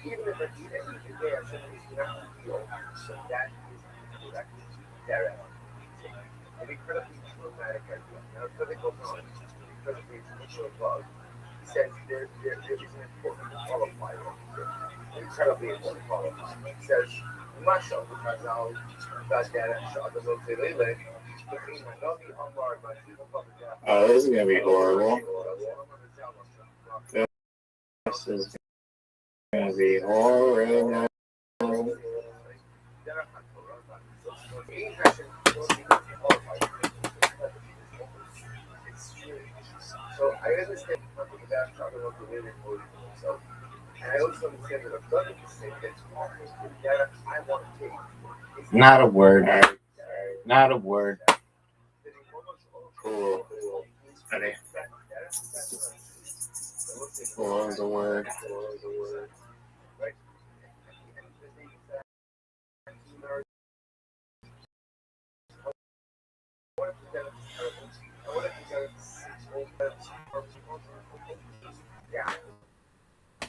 Even if it's there, you have to feel that is there. An incredibly traumatic idea. Now, because it goes on, because of the initial above, he says there is an important qualifier. Incredibly important qualifier. He says, Masha, because now, that the Lele, oh, this is gonna be horrible. This is gonna be horrible. So I understand nothing about talking about the living for himself. And I also understand that I've done the same that's almost that I want to take. Not a word. Not a word. Cool. Ready? Cool is a word.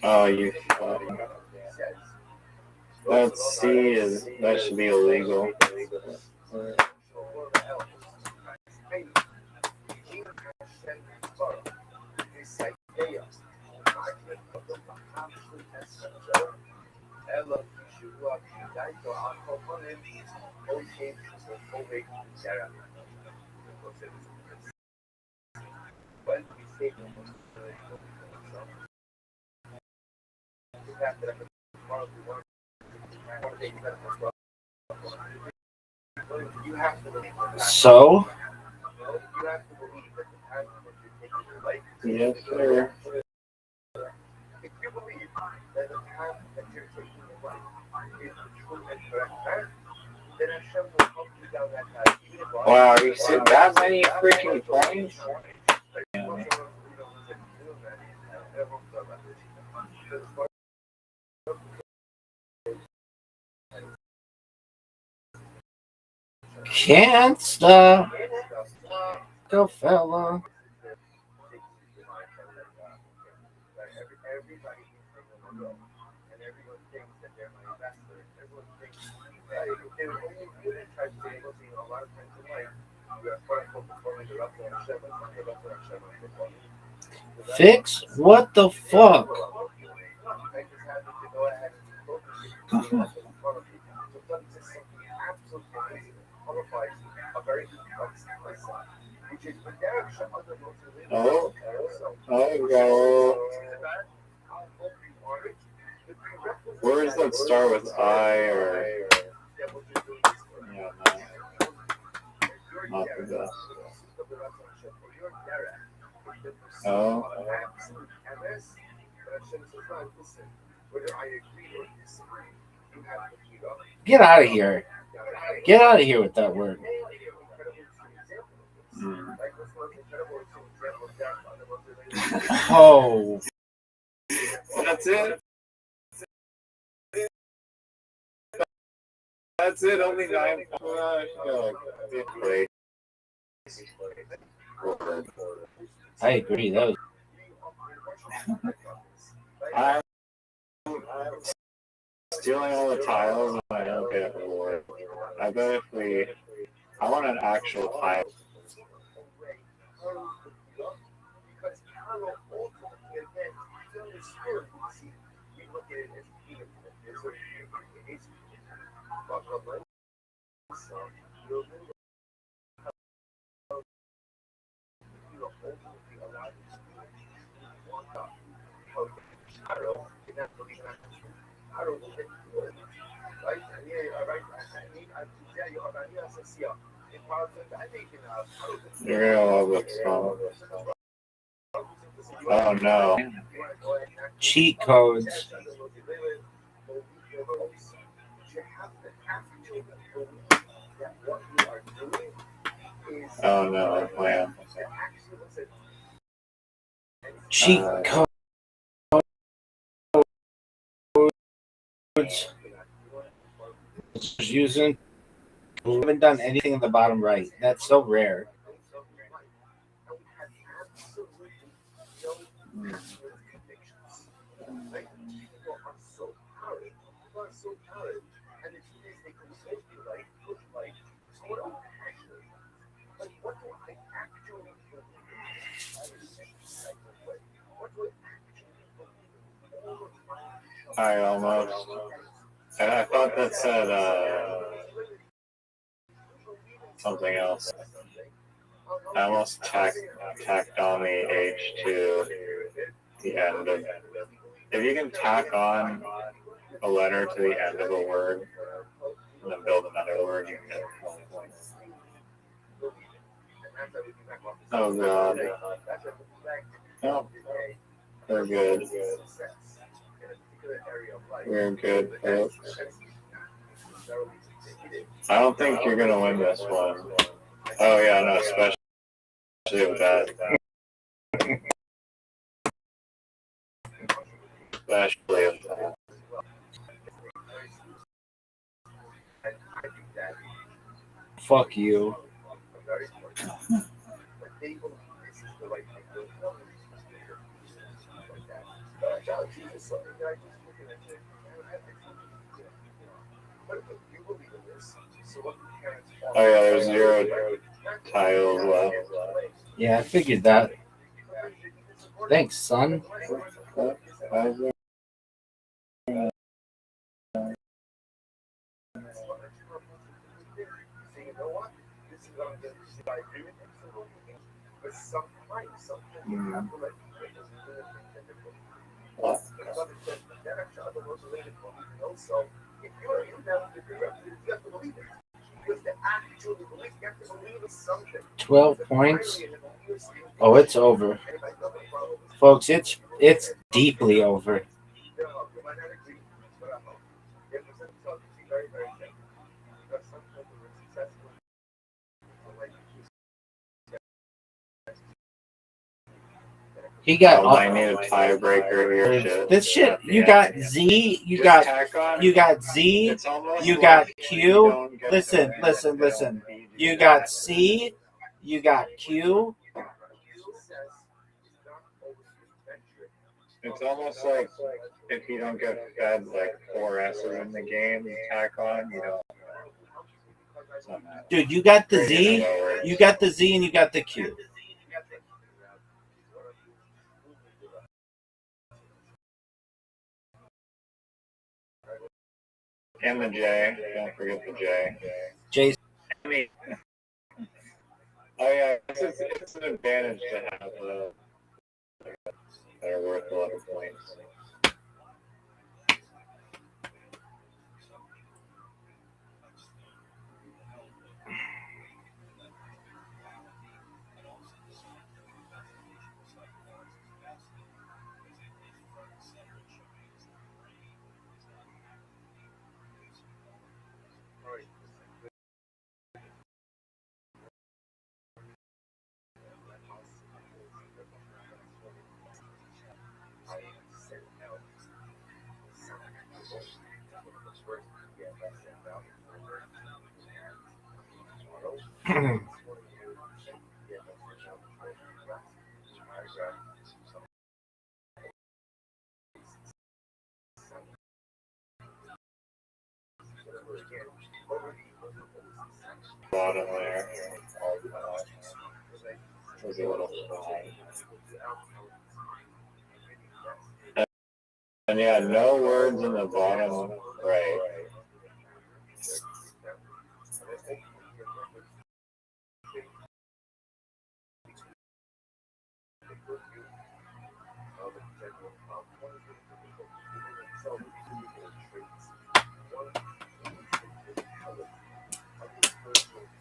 Oh, you. That C is, that should be illegal. So? Yes, sir. If you believe that the path that you're taking in life is the true and correct path, then Hashem will help you down that path. Wow, you said that many freaking points? Can't stop. Go, fella. Fix? What the fuck? Oh, go. Where's the would start with I or yeah, not the best. Oh. Get out of here. Get out of here with that word. Oh. That's it? That's it? Only 9? I agree. That was... I'm stealing all the tiles and I don't get a reward. I bet if we... I want an actual tile. You're gonna love this song. Oh no. Cheat codes. Oh no, man. Cheat codes. Using. We haven't done anything in the bottom right. That's so rare. I almost. And I thought that said something else. I almost tacked on the H to the end of. If you can tack on a letter to the end of a word and then build another word, you can get 20 points. Oh god. Oh, we're good. We're good, folks. I don't think you're gonna win this one. Oh yeah, no, especially with that. Especially with that. Fuck you. Oh yeah, there's 0 tiles left. Yeah, I figured that. Thanks, son. $12 points. Oh, it's over, folks. It's deeply over. He got. Oh, I need a tiebreaker here. Shit. This shit. You got Z. You got Z. You got Q. Listen. You got C. You got Q. It's almost like if you don't get fed like 4 S's in the game, you tack on, you know. Dude, you got the Z. You got the Z and you got the Q. And the J. Don't forget the J. J. Oh yeah, it's an advantage to have that are worth a lot of points. Bottom there. There's a little fly. And yeah, no words in the bottom right.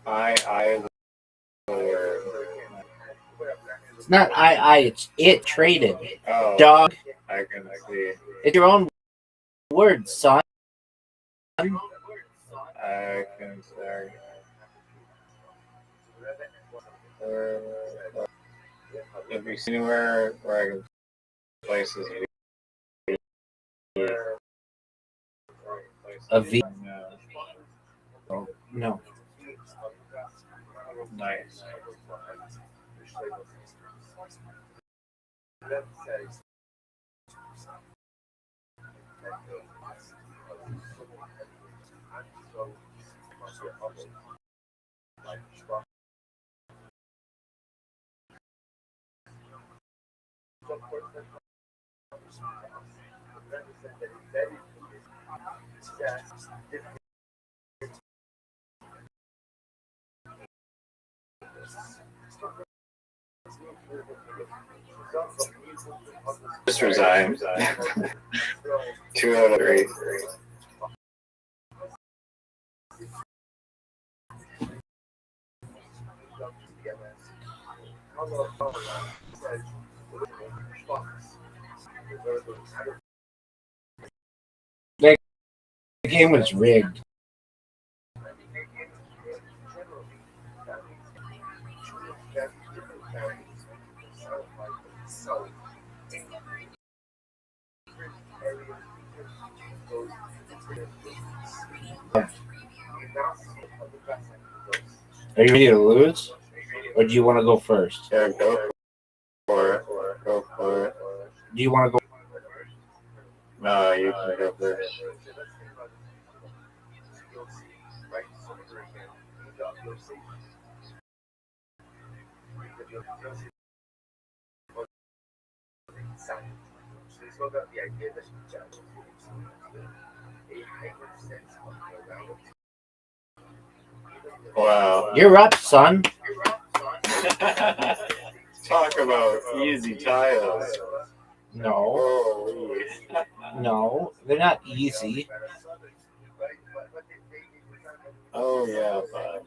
I It's not it's it traded. Oh, Dog. I can see. It's your own words, son. I can say. If you see anywhere where I can places A V. No. No. Nice. Just resigned. 2 out of 3. The game was rigged. Are you ready to lose? Or do you want to go first? Yeah, go for it. Go for it. Do you want to go? No, you can go first. Wow. You're up, son. Talk about easy tiles. No. Holy. No, they're not easy. Oh, yeah, but.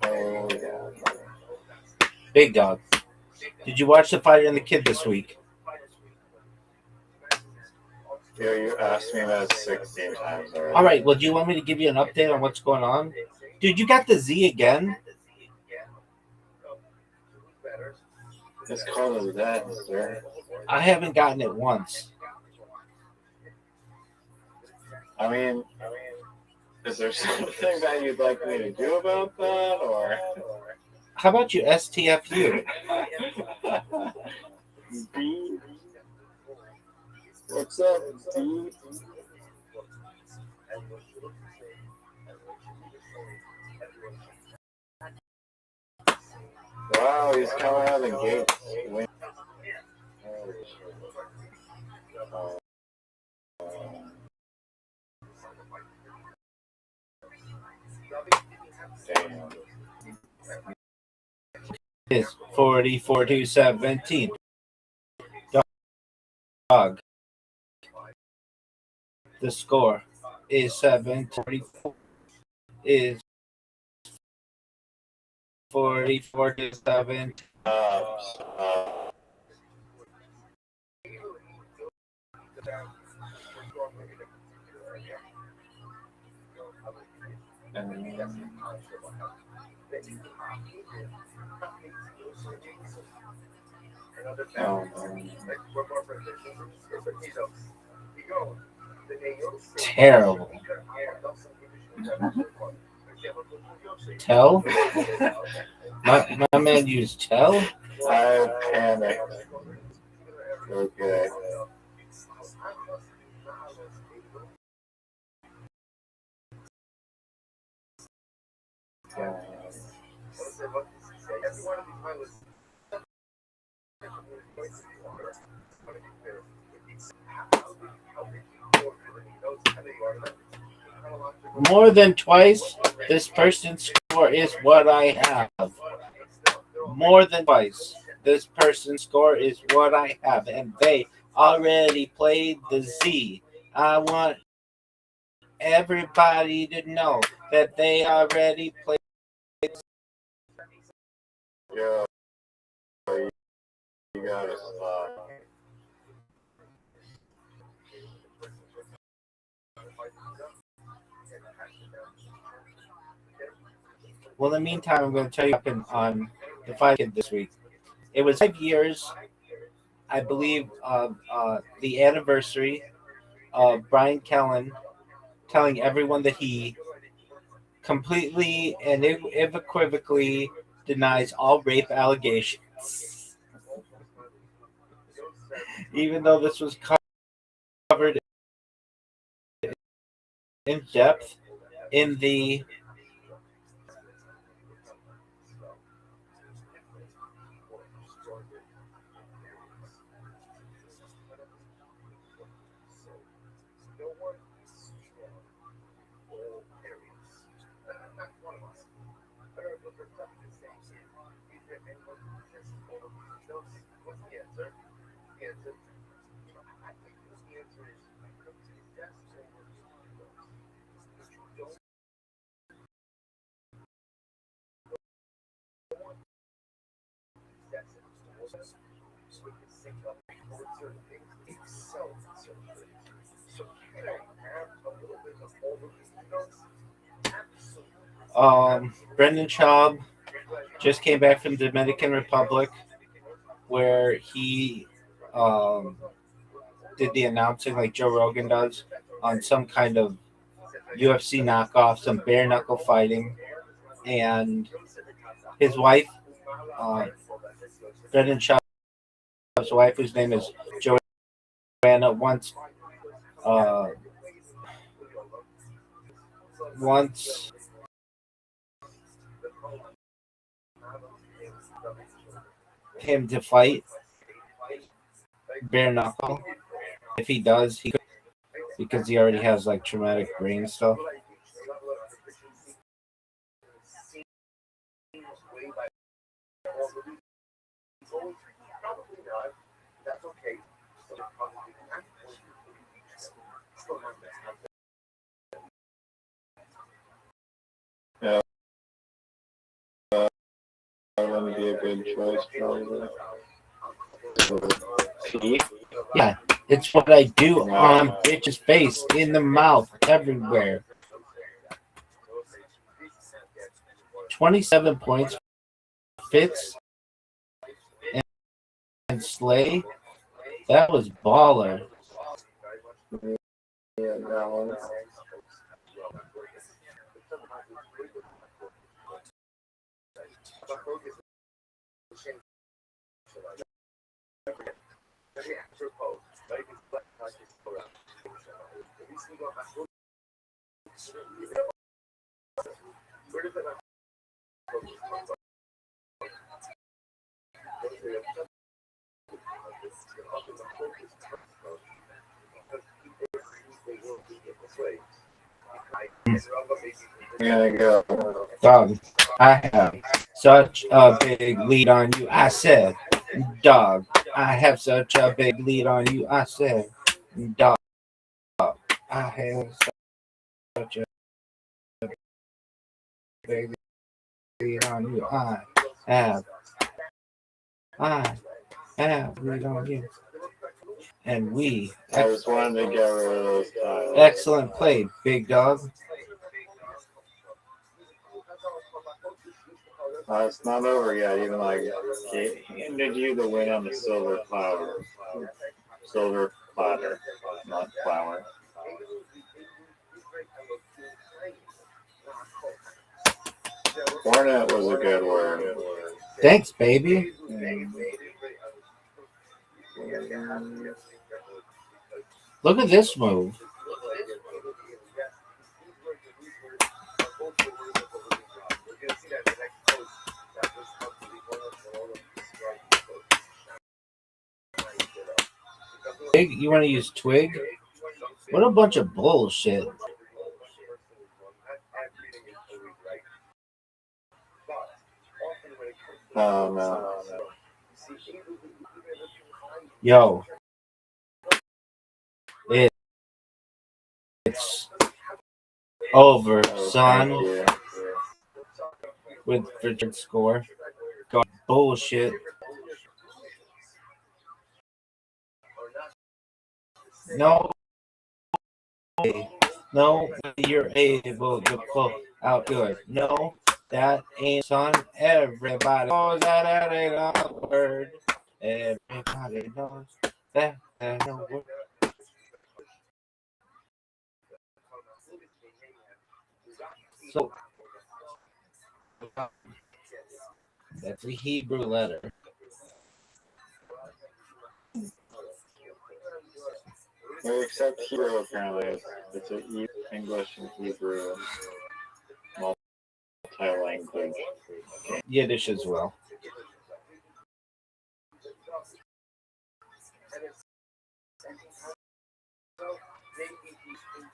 Oh, yeah. Big dog. Did you watch The Fighter and the Kid this week? Yeah, you asked me that 16 times already. All right. Well, do you want me to give you an update on what's going on? Dude, you got the Z again? It's called as that, sir. I haven't gotten it once. I mean, is there something that you'd like me to do about that, or? How about you STFU? B? What's up, D? Wow, he's coming out of the gate. Damn. Is 44-17. Dog. The score is 7-44. Is 44-7. Terrible. Tell? My man used tell? I panicked. Okay. More than twice, this person's score is what I have. More than twice, this person's score is what I have. And they already played the Z. I want everybody to know that they already played. Yeah, you gotta stop. Well, in the meantime, I'm going to tell you what happened on the 5 this week. It was 5 years, I believe, of the anniversary of Brian Callen telling everyone that he completely and unequivocally denies all rape allegations, even though this was covered in depth in the Brendan Schaub just came back from the Dominican Republic, where he did the announcing like Joe Rogan does on some kind of UFC knockoff, some bare knuckle fighting, and his wife, Brendan Schaub's wife, whose name is Joanna, once him to fight bare knuckle. If he does, he could, because he already has like traumatic brain stuff. Yeah, that would be a good choice, probably. Yeah, it's what I do on bitch's face, in the mouth, everywhere. 27 points, Fitz and Slay. That was baller. Yeah, that one. Go. Dog, I have such a big lead on you. I said, dog, I have such a big lead on you. I said, dog, I have such a big lead on you. I have lead on you. And we. I just wanted to get rid of those tiles. Excellent play, big dog. It's not over yet. Even like handed you the win on the silver platter, not flower. was a good word. Thanks, baby. Look at this move. Twig? You want to use Twig? What a bunch of bullshit. Oh, no. Yo. It's over, son. With Richard's score. God, bullshit. No. No, you're able to pull out good. No, that ain't son. Everybody knows that ain't a word. Everybody knows that ain't a word. So that's a Hebrew letter. Except Hebrew, apparently. It's an English and Hebrew multi-language. Yiddish as well.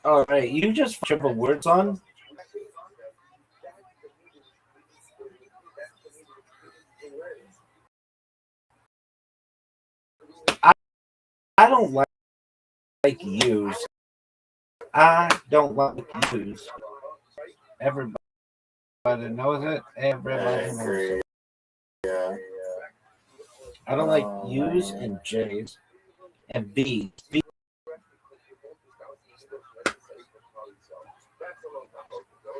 All right, you just triple words on. I don't like use. I don't like use. Everybody knows it. Everybody knows it. Yeah. I don't like U's and J's and B's.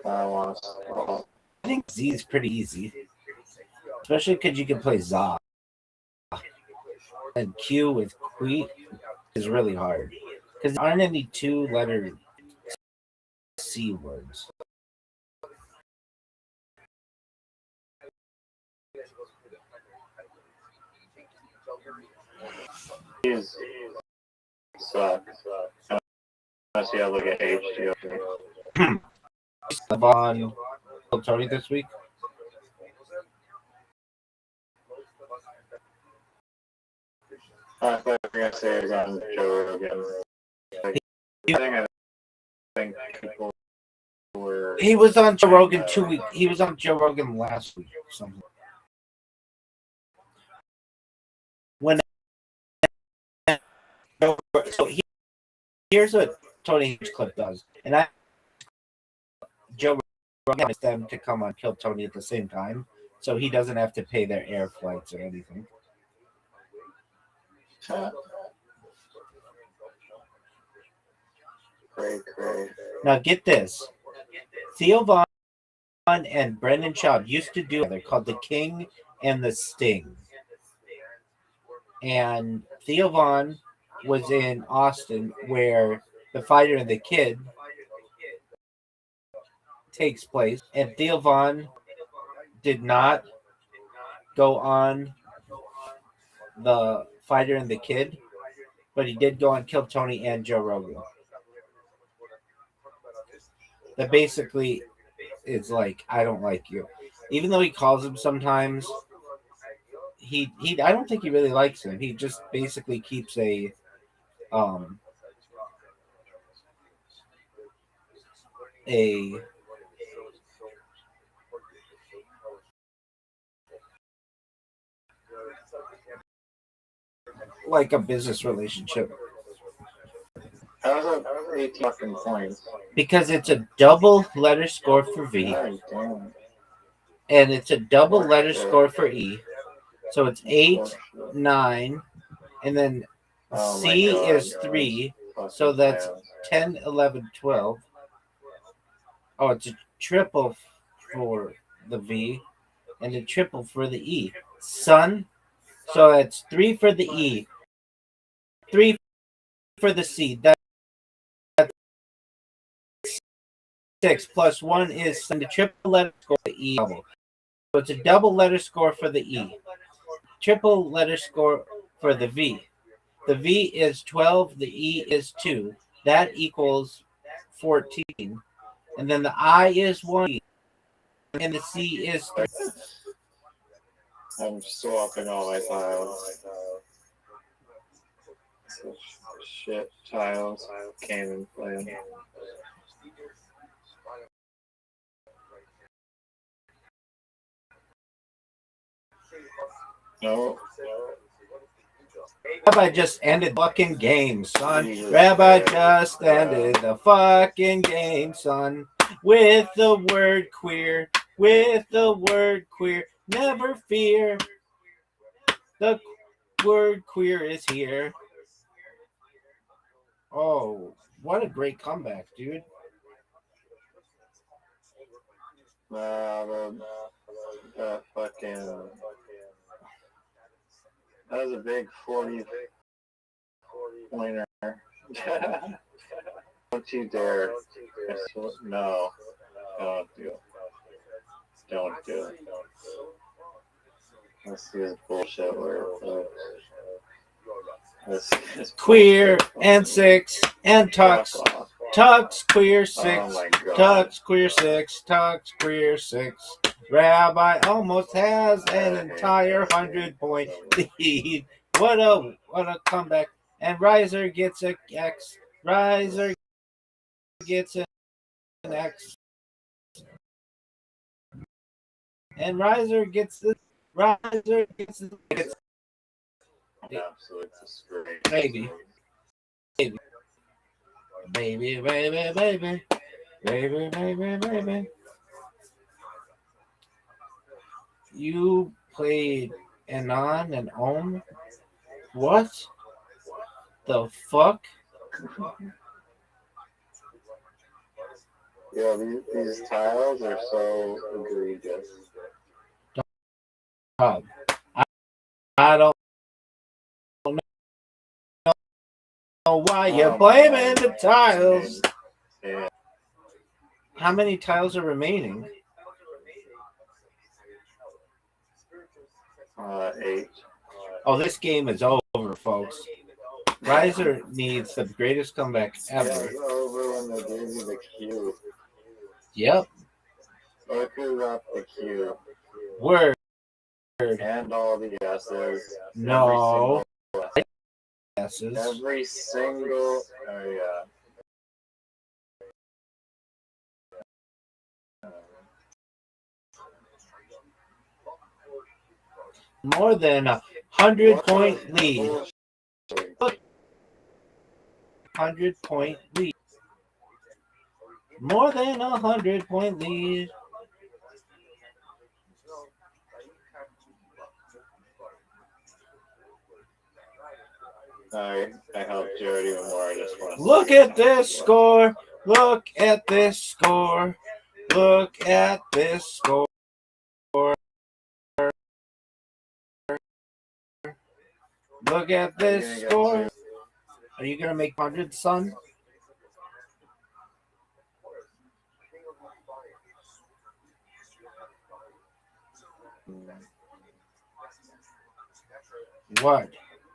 I think Z is pretty easy, especially because you can play Za. And Q with Queet is really hard because there aren't any two-letter C words. He's suck. Unless you have like a H to go. On Tony this week. I thought you were going to say it on Joe Rogan. I think people were. He was on Joe Rogan 2 weeks. He was on Joe Rogan last week or something. When so here's what Tony Hinchcliffe does, and Joe Rogan asked them to come on Kill Tony at the same time, so he doesn't have to pay their air flights or anything. Great. Now get this. Theo Von and Brendan Schaub used to do it called The King and the Sting. And Theo Von was in Austin where The Fighter and the Kid takes place. And Theo Von did not go on The Fighter and the Kid, but he did go on Kill Tony and Joe Rogan. That basically is like, I don't like you. Even though he calls him sometimes, he I don't think he really likes him. He just basically keeps a like a business relationship. How's that 18 fucking points? Because it's a double letter score for V. And it's a double letter score for E. So it's 8, 9, and then C is 3. So that's 10, 11, 12. Oh, it's a triple for the V and a triple for the E. Son. So that's 3 for the E. 3 for the C. That's 6 plus 1 is the triple letter score for the E double. it's a double letter score for the E, triple letter score for the V. The V is 12, the E is 2. That equals 14. And then the I is 1, and the C is 3. I'm swapping all my tiles. Shit tiles came and played. No. Rabbi just ended the fucking game, son. Rabbi just ended the fucking game, son. With the word queer, with the word queer. Never fear. The word queer is here. Oh, what a great comeback, dude. The fucking... That was a big 40-pointer. Don't you dare. No. Don't do it. Don't do it. Let's see this bullshit word. Queer and 6 and tux. Tux queer 6. Tux queer 6. Tux queer 6. Rabbi almost has an entire 100-point lead. What a comeback. And Riser gets a X. Riser gets an X. And Riser gets the Absolute disgrace. baby. Baby. You played Anon and Om? What the fuck? Yeah, these tiles are so egregious. I don't know why you're blaming the tiles. Yeah. How many tiles are remaining? 8. Oh, this game is over, folks. Riser needs the greatest comeback ever. Yeah, it's over when they gave you the Q. Yep. Look who got the Q. Word. And all the S's. No. S's. Every single. Oh, yeah. More than 100-point lead. 100-point lead. More than 100-point lead. I helped Jody even more. I just want to Look at this score. Look at this score. Look at this score. Look at this score. Are you going to make 100, son? What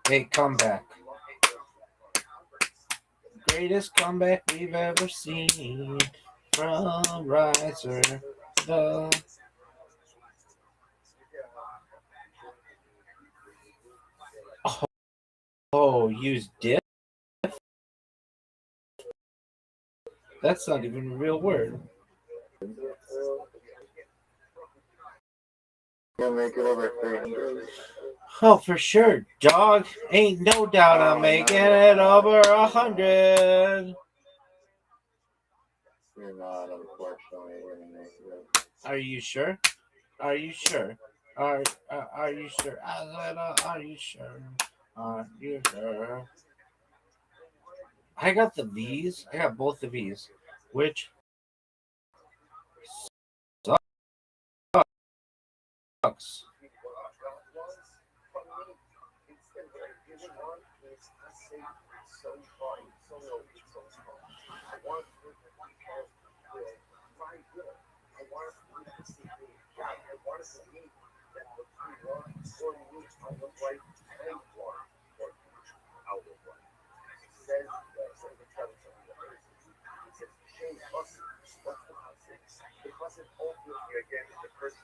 a comeback. Greatest comeback we've ever seen from Riser. Oh, use diff? That's not even a real word. Gonna make it over 300. Oh, for sure, dog. Ain't no doubt I'm making it over 100. You're not, unfortunately, gonna make it. Are you sure? Are you sure? Are you sure? Are you sure? Are you sure? I got the V's. I got both the V's, which sucks.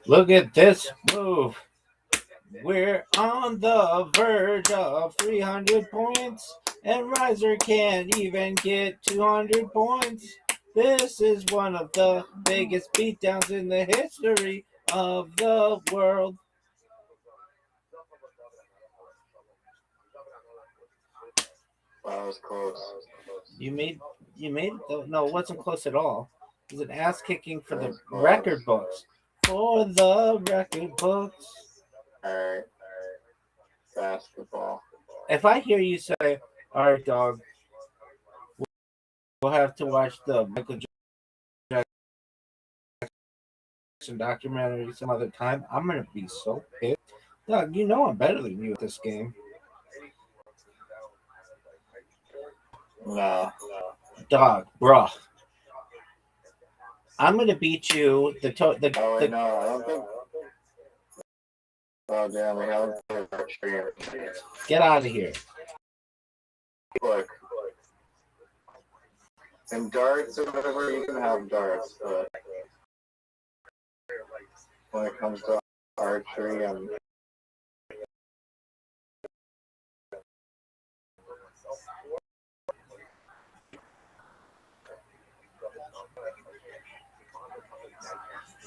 Look at this move. We're on the verge of 300 points, and Riser can't even get 200 points. This is one of the biggest beatdowns in the history of the world. That was close. You made it though. No, it wasn't close at all. It was an ass kicking for the record books. For the record books. All right. Basketball. If I hear you say, "All right, dog, we'll have to watch the Michael Jackson documentary some other time," I'm gonna be so pissed. Dog, you know I'm better than you at this game. No. Dog, bruh. I'm gonna beat you. No, I don't think. Oh damn, we haven't played archery. Get out of here. Look. And darts or whatever, you can have darts, but when it comes to archery,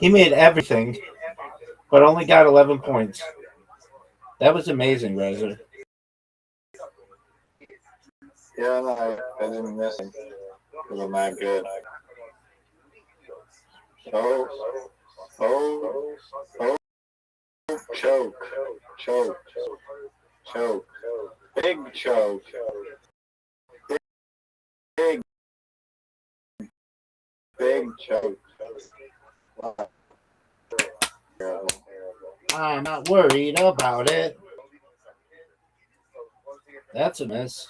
He made everything, but only got 11 points. That was amazing, Razor. yeah, no, I didn't miss him because I'm not good. Oh, choke, big choke, big choke. I'm not worried about it. That's a miss.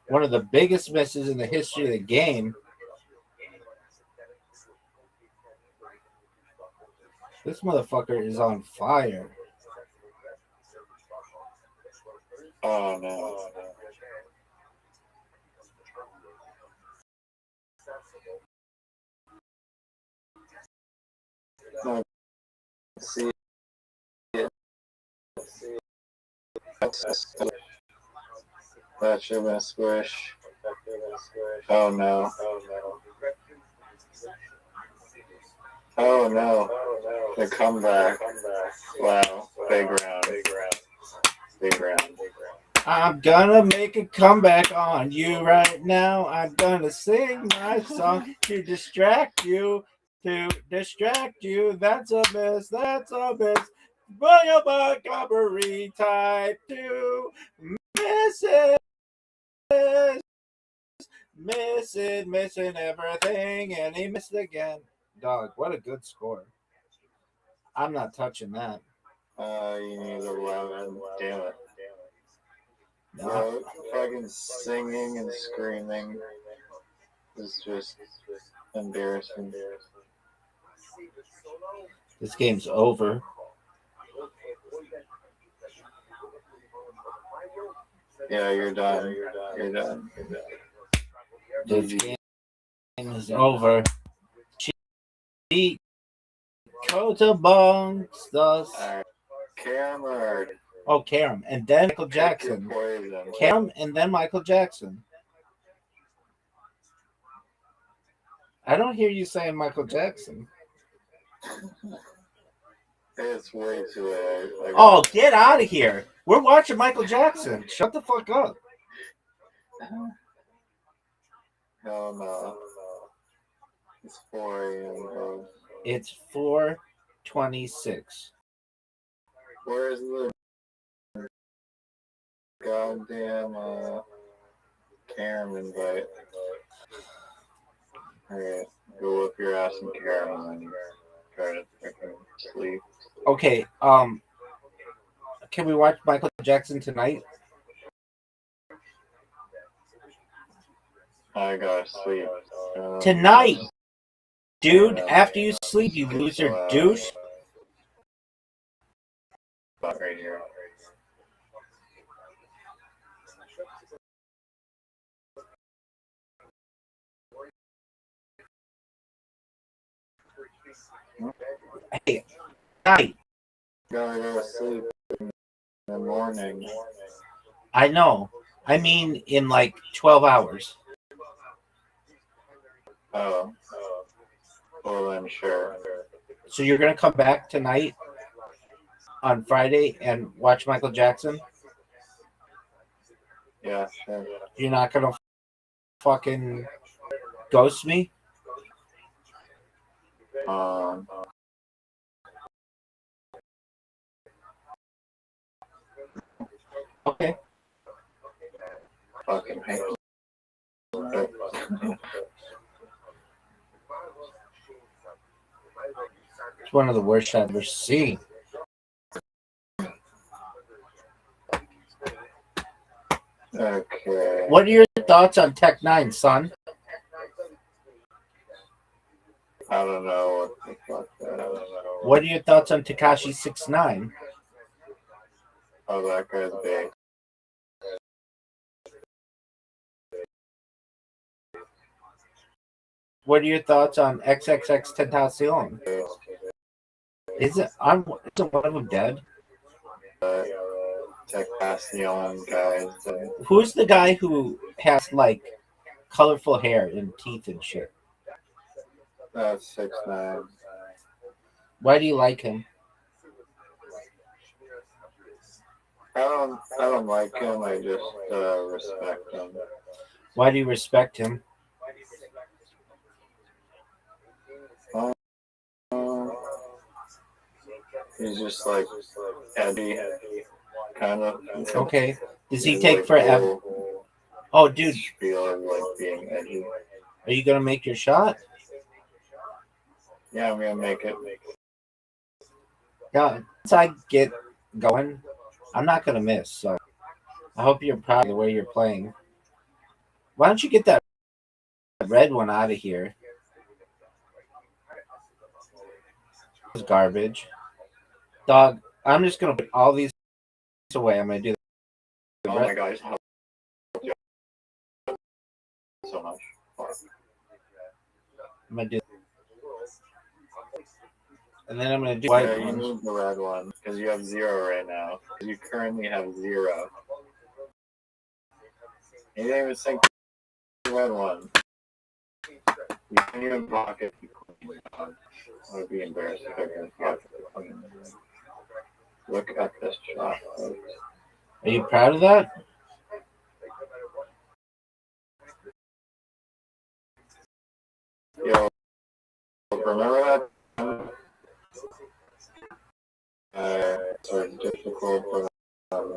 One of the biggest misses in the history of the game. This motherfucker is on fire. Oh no. No. See it. That should have been a squish. Oh no. Oh no. The comeback. Wow. Big round. I'm gonna make a comeback on you right now. I'm gonna sing my song to distract you. That's a miss. Bring a Montgomery type 2. Missing everything, and he missed again. Dog, what a good score. I'm not touching that. You need 11. Damn it. No. Bro, fucking singing and screaming is just embarrassing. This game's over. Yeah, you're done. This game is over. Cheat. Kota Bongs does. Cameron. Oh, Karam. And then Michael Jackson. Karam and then Michael Jackson. I don't hear you saying Michael Jackson. It's way too late. Oh, get out of here. We're watching Michael Jackson. Shut the fuck up. Hell no. It's 4 a.m. It's 4:26. Where's the goddamn Karen invite? Alright, go whip your ass in Karen and try to freaking sleep. Okay, can we watch Michael Jackson tonight? I gotta sleep. Tonight! Dude, after you sleep, you loser douche. Right here. Hey, night. Gotta go to sleep in the morning. I know. I mean, in like 12 hours. Oh. Well, then sure. So you're gonna come back tonight on Friday and watch Michael Jackson? Yeah. Sure. You're not gonna fucking ghost me? Okay. Fucking hate. It's one of the worst I've ever seen. Okay. What are your thoughts on Tech 9, son? I don't know what the fuck that is. What are your thoughts on Tekashi 6ix9ine? Oh, that guy's big. What are your thoughts on XXX Tentacion? Isn't one of them dead? Tentacion guys. Who's the guy who has like colorful hair and teeth and shit? That's 6ix9ine. Why do you like him? I don't like him. I just respect him. Why do you respect him? He's just like edgy, kind of. Okay. Does he He's take like forever? cool. Oh, dude. Feel like being edgy. Are you gonna make your shot? Yeah, I'm gonna make it. Yeah. Once I get going, I'm not gonna miss. So I hope you're proud of the way you're playing. Why don't you get that red one out of here? It's garbage. Dog, I'm just gonna put all these away. I'm gonna do the Oh my gosh. So much. I'm gonna do, and then I'm gonna do white You ones. need the red one because you have 0 right now. You currently have 0. You didn't even think the red one. You can't even block it. I would be embarrassed if I didn't block it. Look at this shot, folks. Are you proud of that? Yo, remember that? It's difficult, but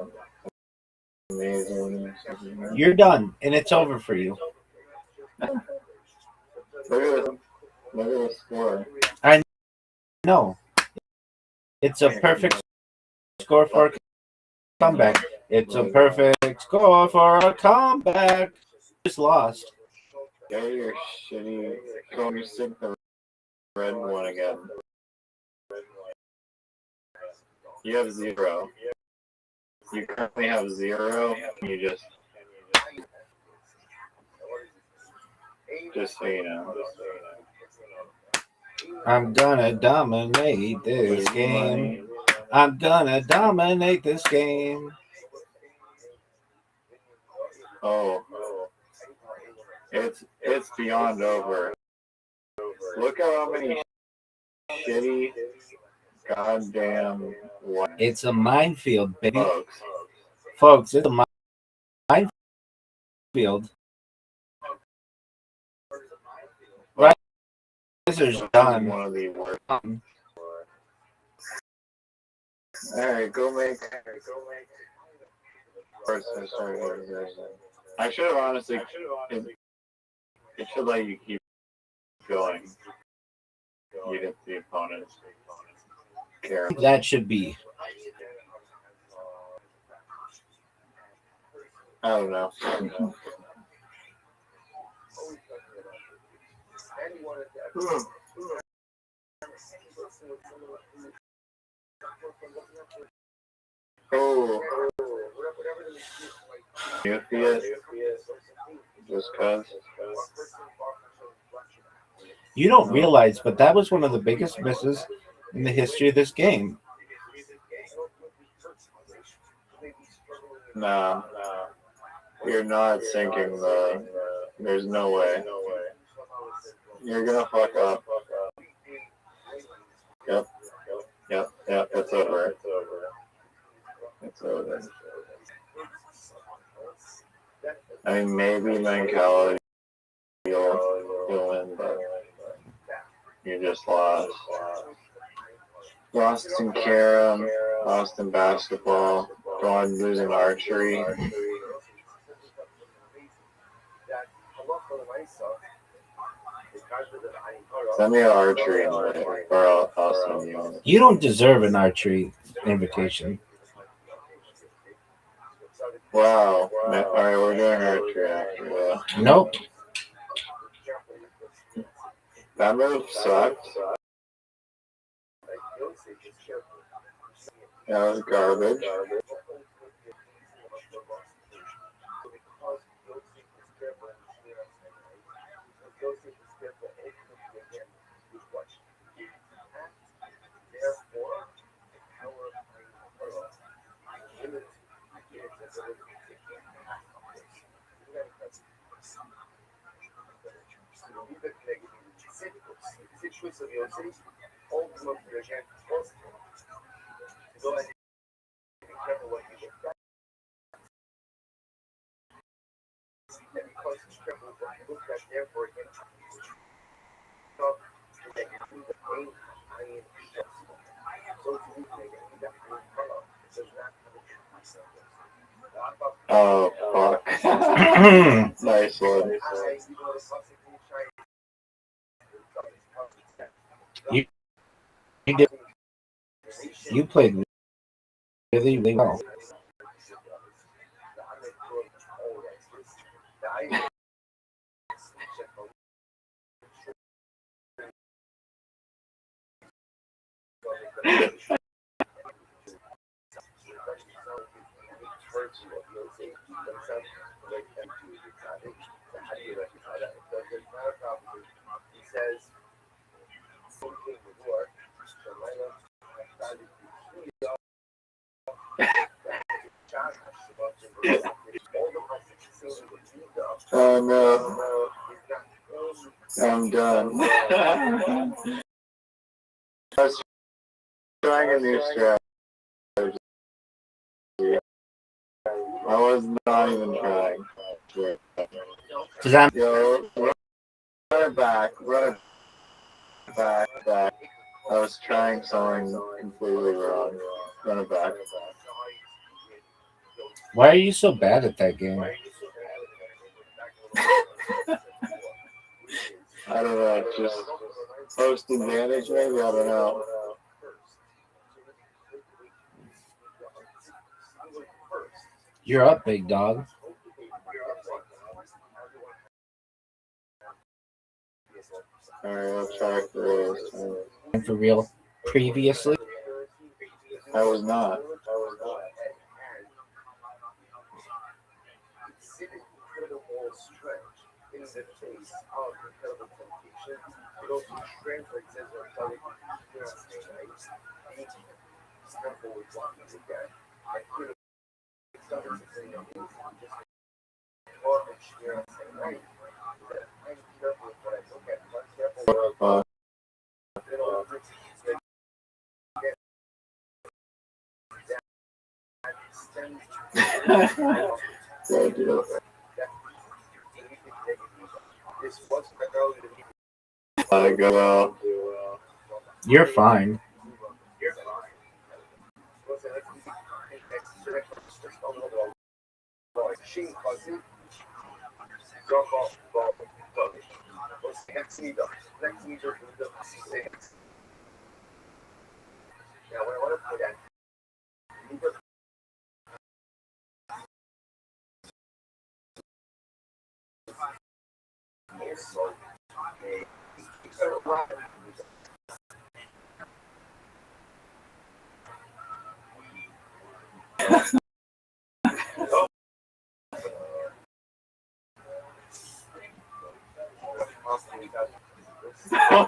amazing. You're done, and it's over for you. Look at the score. I know. It's a perfect score for a comeback. It's a perfect score for a comeback. Just lost. Get your shitty. Go and stick the red one again. You have 0. You currently have 0. You just so you know. I'm gonna dominate this game. I'm gonna dominate this game. Oh, it's beyond over. Look at how many shitty goddamn ones. It's a minefield, baby. Folks, it's a minefield. Right? This is done. One of the worst. Alright, go make. I should have honestly. It should let you keep going. You hit the opponent's character. That should be. I don't know. Oh. You see it? Just cause. You don't realize, but that was one of the biggest misses in the history of this game. No, you're not sinking the. There's no way. You're gonna fuck up. Yep. It's over. It's over. I mean, maybe mentality you'll win, but you just lost. Lost in carom, lost in basketball, going losing archery. Send me an archery invite, or I'll send you one. You don't deserve an archery invitation. Wow. Alright, we're doing archery after. Nope. That move sucked. That was garbage. Oh, fuck. Nice one. You played really, really well. Oh no. I'm done. I was trying a new strategy. I was not even trying. Yo, run it back. Back. I was trying something completely wrong. Run it back. Why are you so bad at that game? I don't know, just post advantage maybe, I don't know. You're up, big dog. Alright, I'll try for this. And for real, previously? I was not. Go well. You're fine.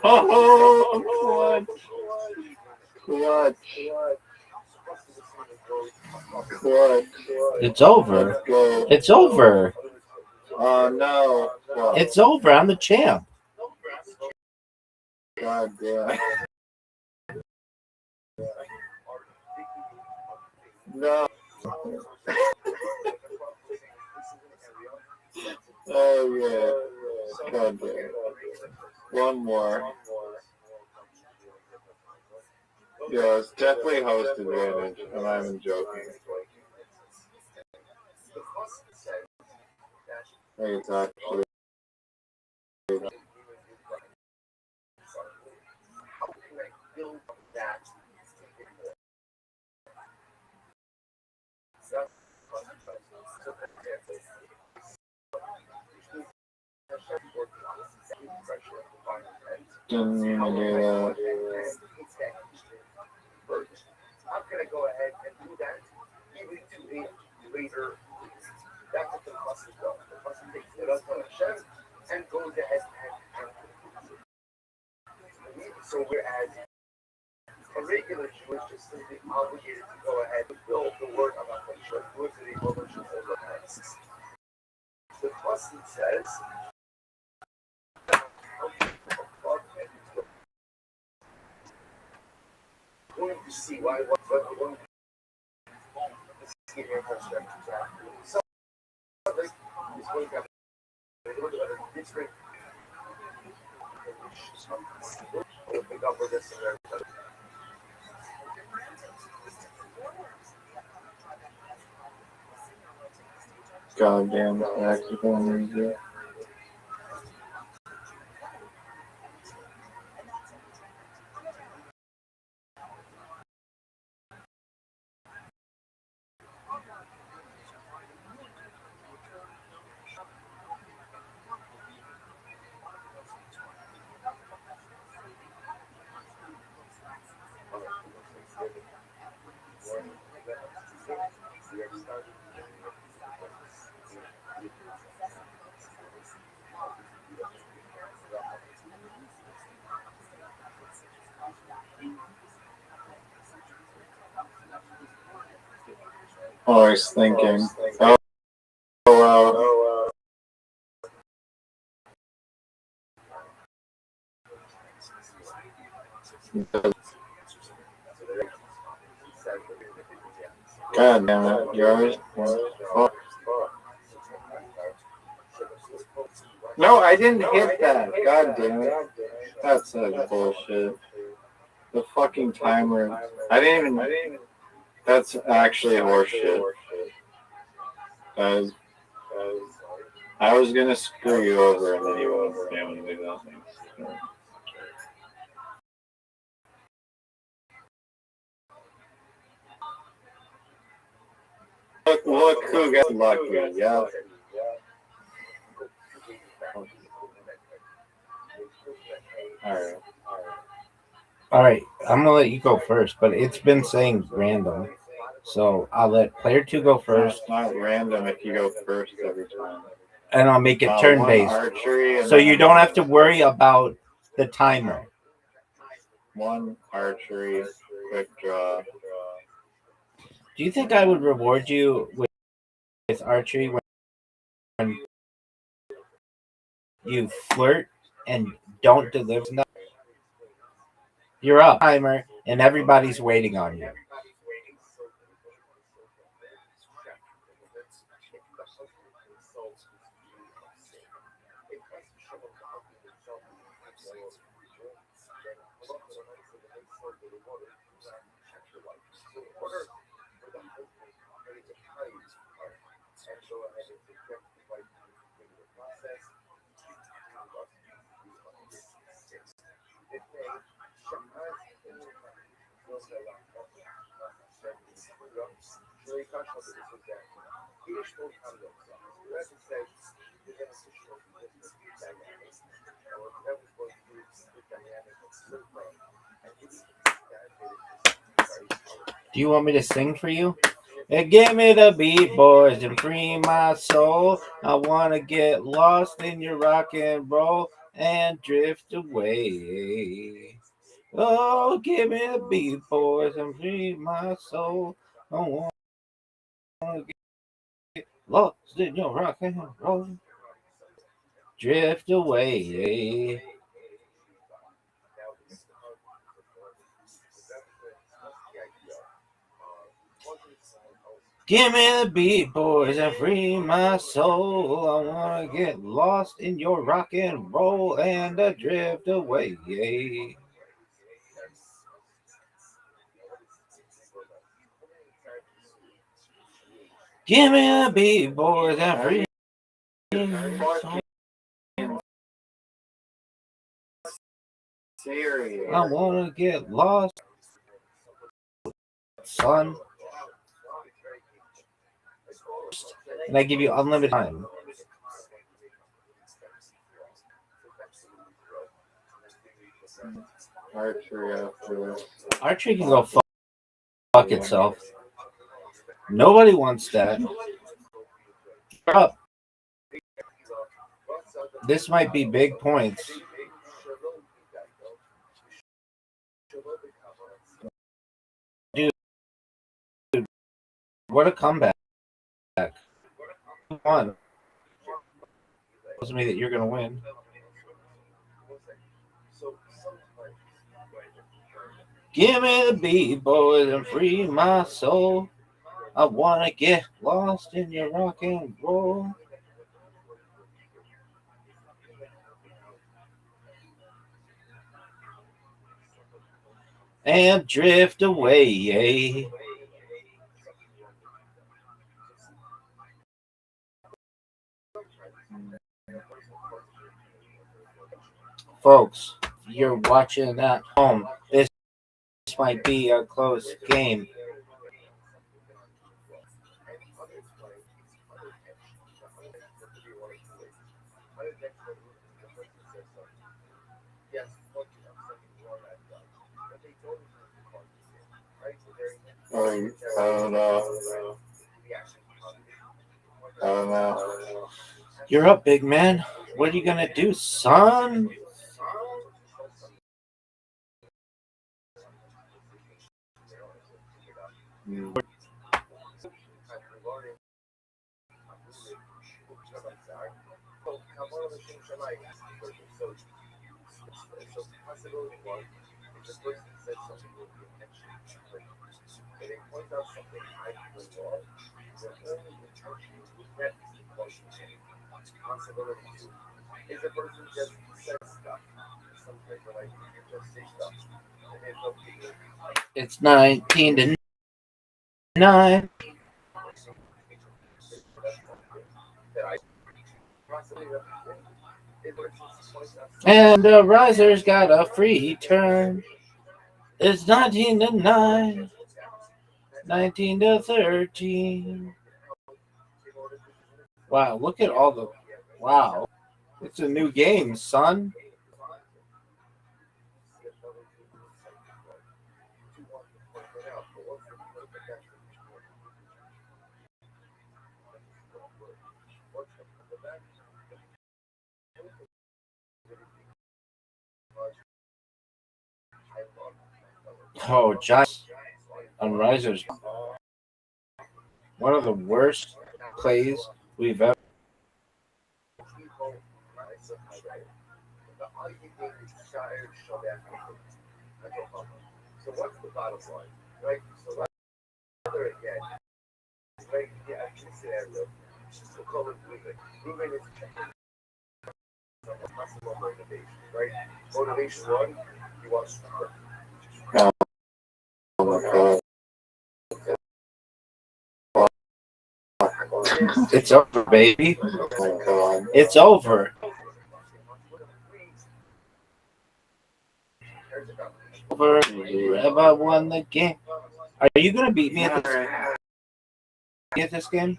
Oh, what? It's over. It's over. Oh no. What? It's over. I'm the champ. God damn. No. Oh yeah. God damn. One more. Yeah, it's definitely host advantage. I'm not even joking. It's actually. Didn't mean to do that. I'm gonna go ahead and do that. Even to a later. That's what the fuss is done. The fuss takes it up on a chef and goes ahead and so whereas a regular Jew is just simply obligated to go ahead and build the word about the church, go to the overture overheads. The fuss says going to see why what going to see here for so is going to have a little bit of a different we'll pick up with this and God damn practical music. Oh, I was thinking. Oh, wow. God damn it. You're always. Oh. No, I didn't hit that. God damn it. That's bullshit. The fucking timer. I didn't even. That's actually horseshit. I was gonna screw you over and then you won't be able to do nothing. Look who got lucky. Yeah. All right. I'm gonna let you go first, but it's been saying random, so I'll let player 2 go first. It's not random if you go first every time. And I'll make it turn based, so you don't have to worry about the timer. One archery, quick draw. Do you think I would reward you with archery when you flirt and don't deliver? You're up, timer, and everybody's waiting on you. Do you want me to sing for you? Give me the beat, boys, and free my soul. I want to get lost in your rock and roll and drift away. Oh, give me the beat, boys, and free my soul. I want to get lost in your rock and roll. Drift away. Give me the beat, boys, and free my soul. I want to get lost in your rock and roll and drift away. Give me the beat, boys, and free my soul. I want to get lost, son. And I give you unlimited time. Archery can go fuck itself. Nobody wants that. Up. This might be big points. Dude, what a comeback. Come on. Tells me that you're going to win. Give me the beat, boys, and free my soul. I want to get lost in your rock and roll. And drift away. Folks, you're watching at home. This might be a close game. I don't know. You're up, big man. What are you gonna do, son? It's 19-9. And the riser's got a free turn. It's 19-9. 19-13. Wow, look at all the... Wow. It's a new game, son. Oh, Giants on risers. One of the worst plays we've ever. So what's the bottom line, right? So rather again, right? Yeah, actually scenario. So call it moving. Moving is possible motivation, right? Motivation one, you want to start. It's over, baby. It's over. Over. Rabbi won the game. Are you gonna beat me at this game?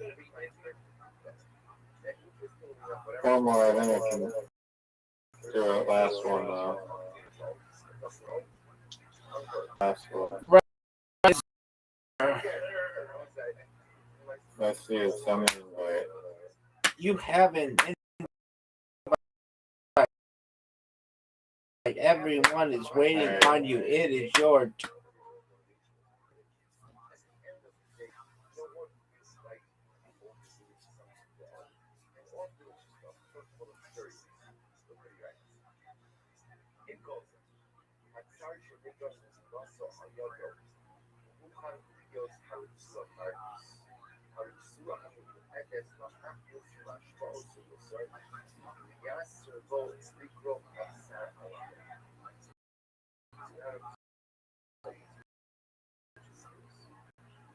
One more, I think I can do it. Last one, though. Last one. Let's see, it's something like... You haven't. Everyone is waiting on you. It is your turn.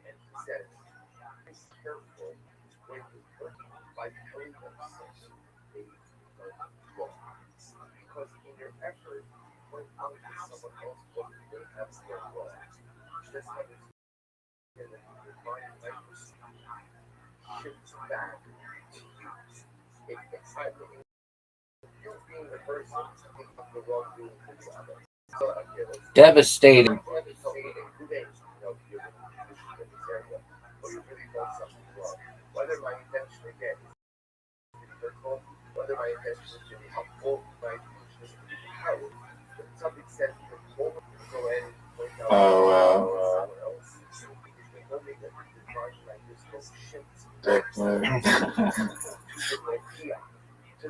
And he says, be careful when you hurt by telling them something they are wrong. Because in your effort to point out to someone else what they have done wrong, just understand that your mind might shift back to you. It's like you being the person taking the wrong doing for the other. Devastating. Whether my intention again is to be hurtful, whether my intention is to be helpful, my intention is to be compelling, but to some extent, the moment you go in and point out someone else, the moment that you're trying like this will shift to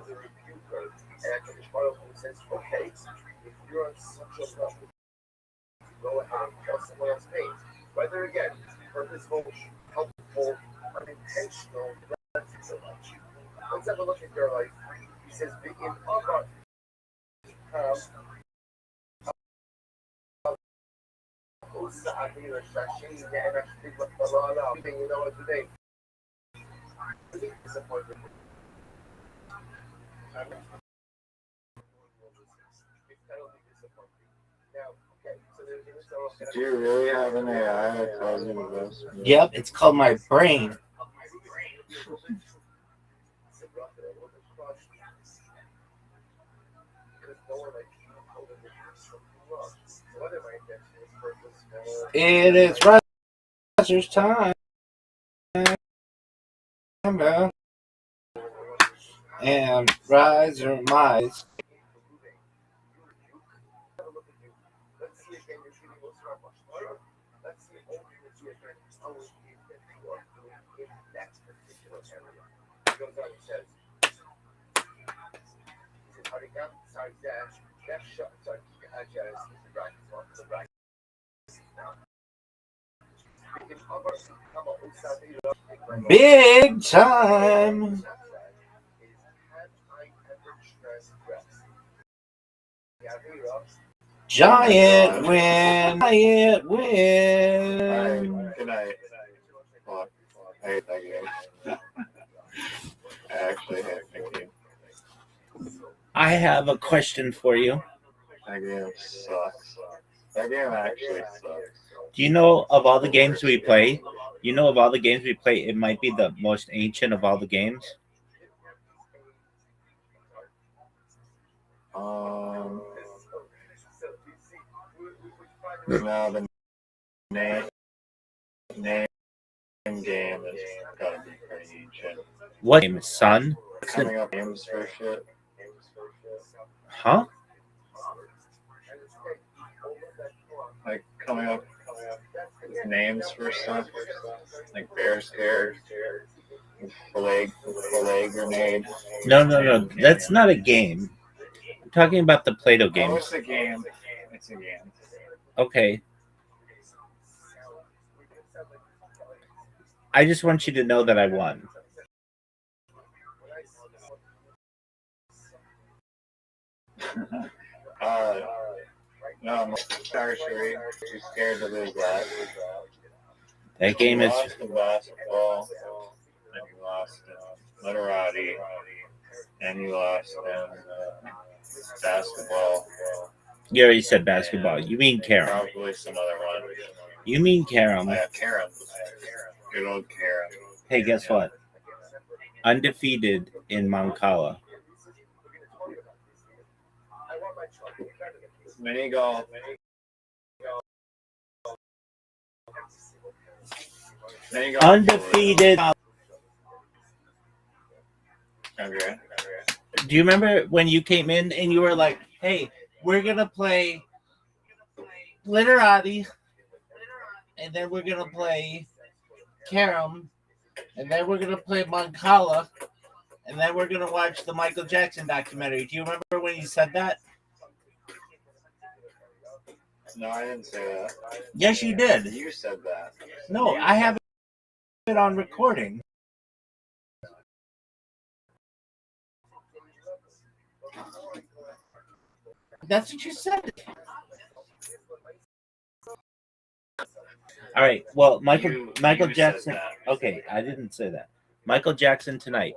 the rebuker, and I can follow in the sense, okay, if you're on such a level, go ahead and cause someone else's pain. Whether again, purposeful, helpful, unintentional, not so much. Let's have a look at your life. He says, begin about you know what today? Disappointment. Do you really have an AI that tells you the best? Yep, it's called my brain. It is Roger's time. And rise or rise. Big time. Giant win. Giant win. Good night. Well, I hate that game. I actually hate that game. I have a question for you. That game sucks. That game actually sucks. Do you know of all the games we play? It might be the most ancient of all the games. No, the name game has got to be pretty ancient. What game, son? Coming up games for shit. Huh? Like coming up with names for stuff, like bear scare, flag grenade. No. That's not a game. I'm talking about the Play-Doh game. Oh, it's a game. It's a game. Okay. I just want you to know that I won. No, I'm actually too scared to lose that. That game you is. Lost in basketball, and you lost in literati, and you lost in basketball. You already said basketball. You mean Karen. Probably some other one. You mean Karen. Yeah, Karen. Good old Karen. Hey, guess what? Undefeated in Mancala. Mini golf. Undefeated. Okay. Do you remember when you came in and you were like, hey, we're gonna play Glitterati, and then we're gonna play Karam, and then we're gonna play Mancala, and then we're gonna watch the Michael Jackson documentary. Do you remember when you said that? No, I didn't say that. Yes, you did. You said that. No, I have it on recording. That's what you said. All right. Well, Michael You Jackson. said that. Okay, I didn't say that. Michael Jackson tonight.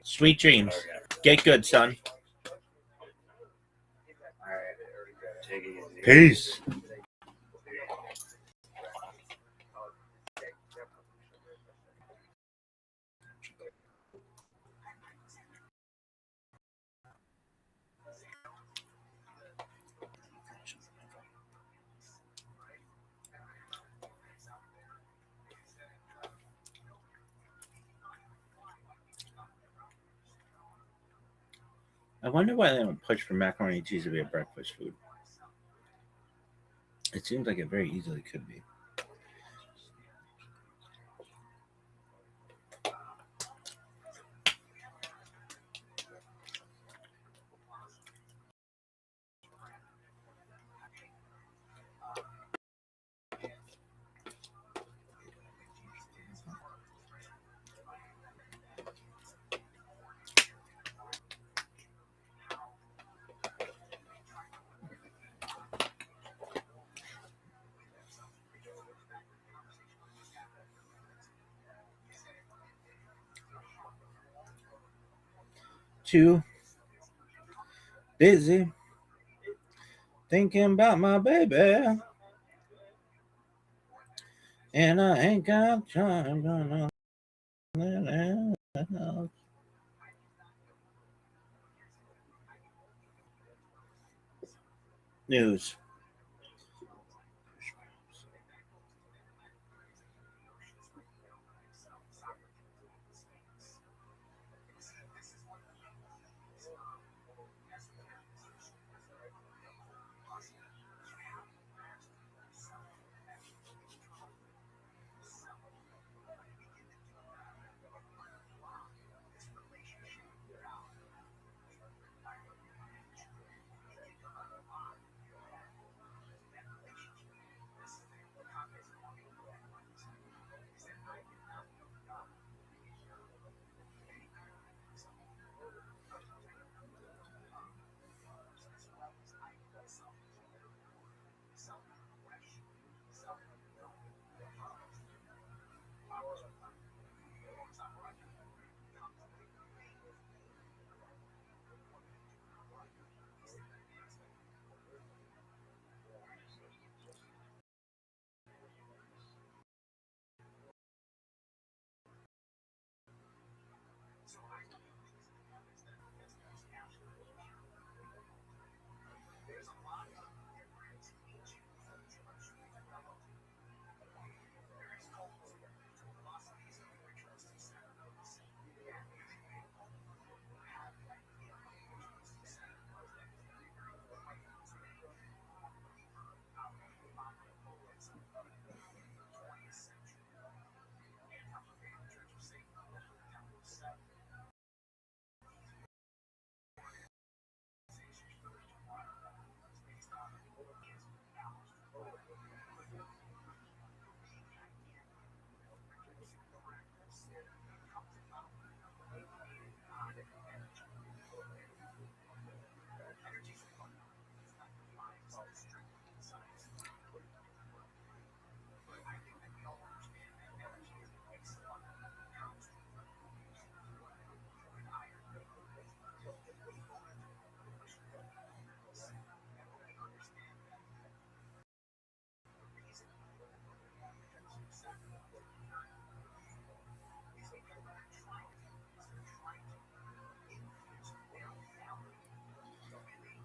Sweet dreams. Okay. Get good, son. All right. Take it easy. Peace. I wonder why they don't push for macaroni and cheese to be a breakfast food. It seems like it very easily could be. Too busy thinking about my baby, and I ain't got time. News.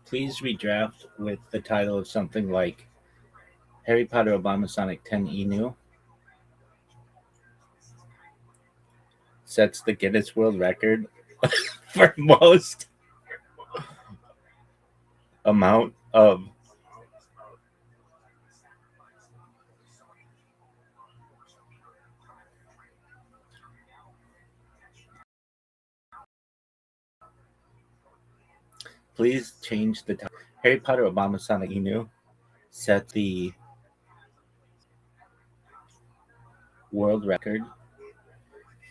Please redraft with the title of something like Harry Potter Obama Sonic 10 Inu sets the Guinness World Record for most amount of please change the time. Harry Potter Obama Sonic Inu set the world record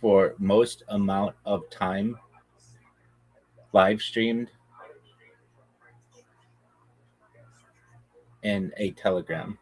for most amount of time live streamed in a telegram.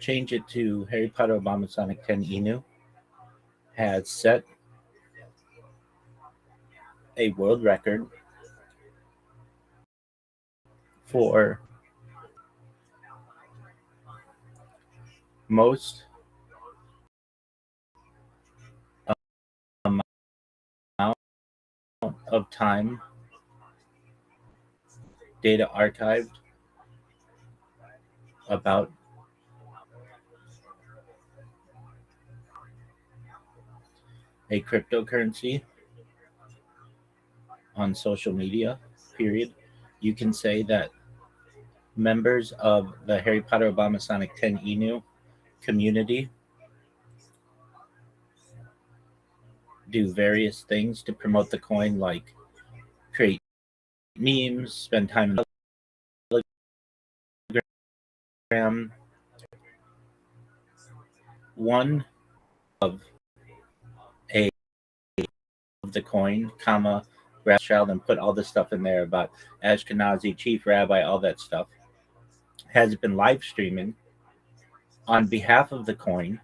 Change it to Harry Potter Obama Sonic 10 Inu has set a world record for most amount of time data archived about a cryptocurrency on social media, period. You can say that members of the Harry Potter Obama Sonic 10 Inu community do various things to promote the coin, like create memes, spend time in Telegram. One of a of the coin, comma, Rothschild, and put all this stuff in there about Ashkenazi, chief rabbi, all that stuff, has been live streaming on behalf of the coin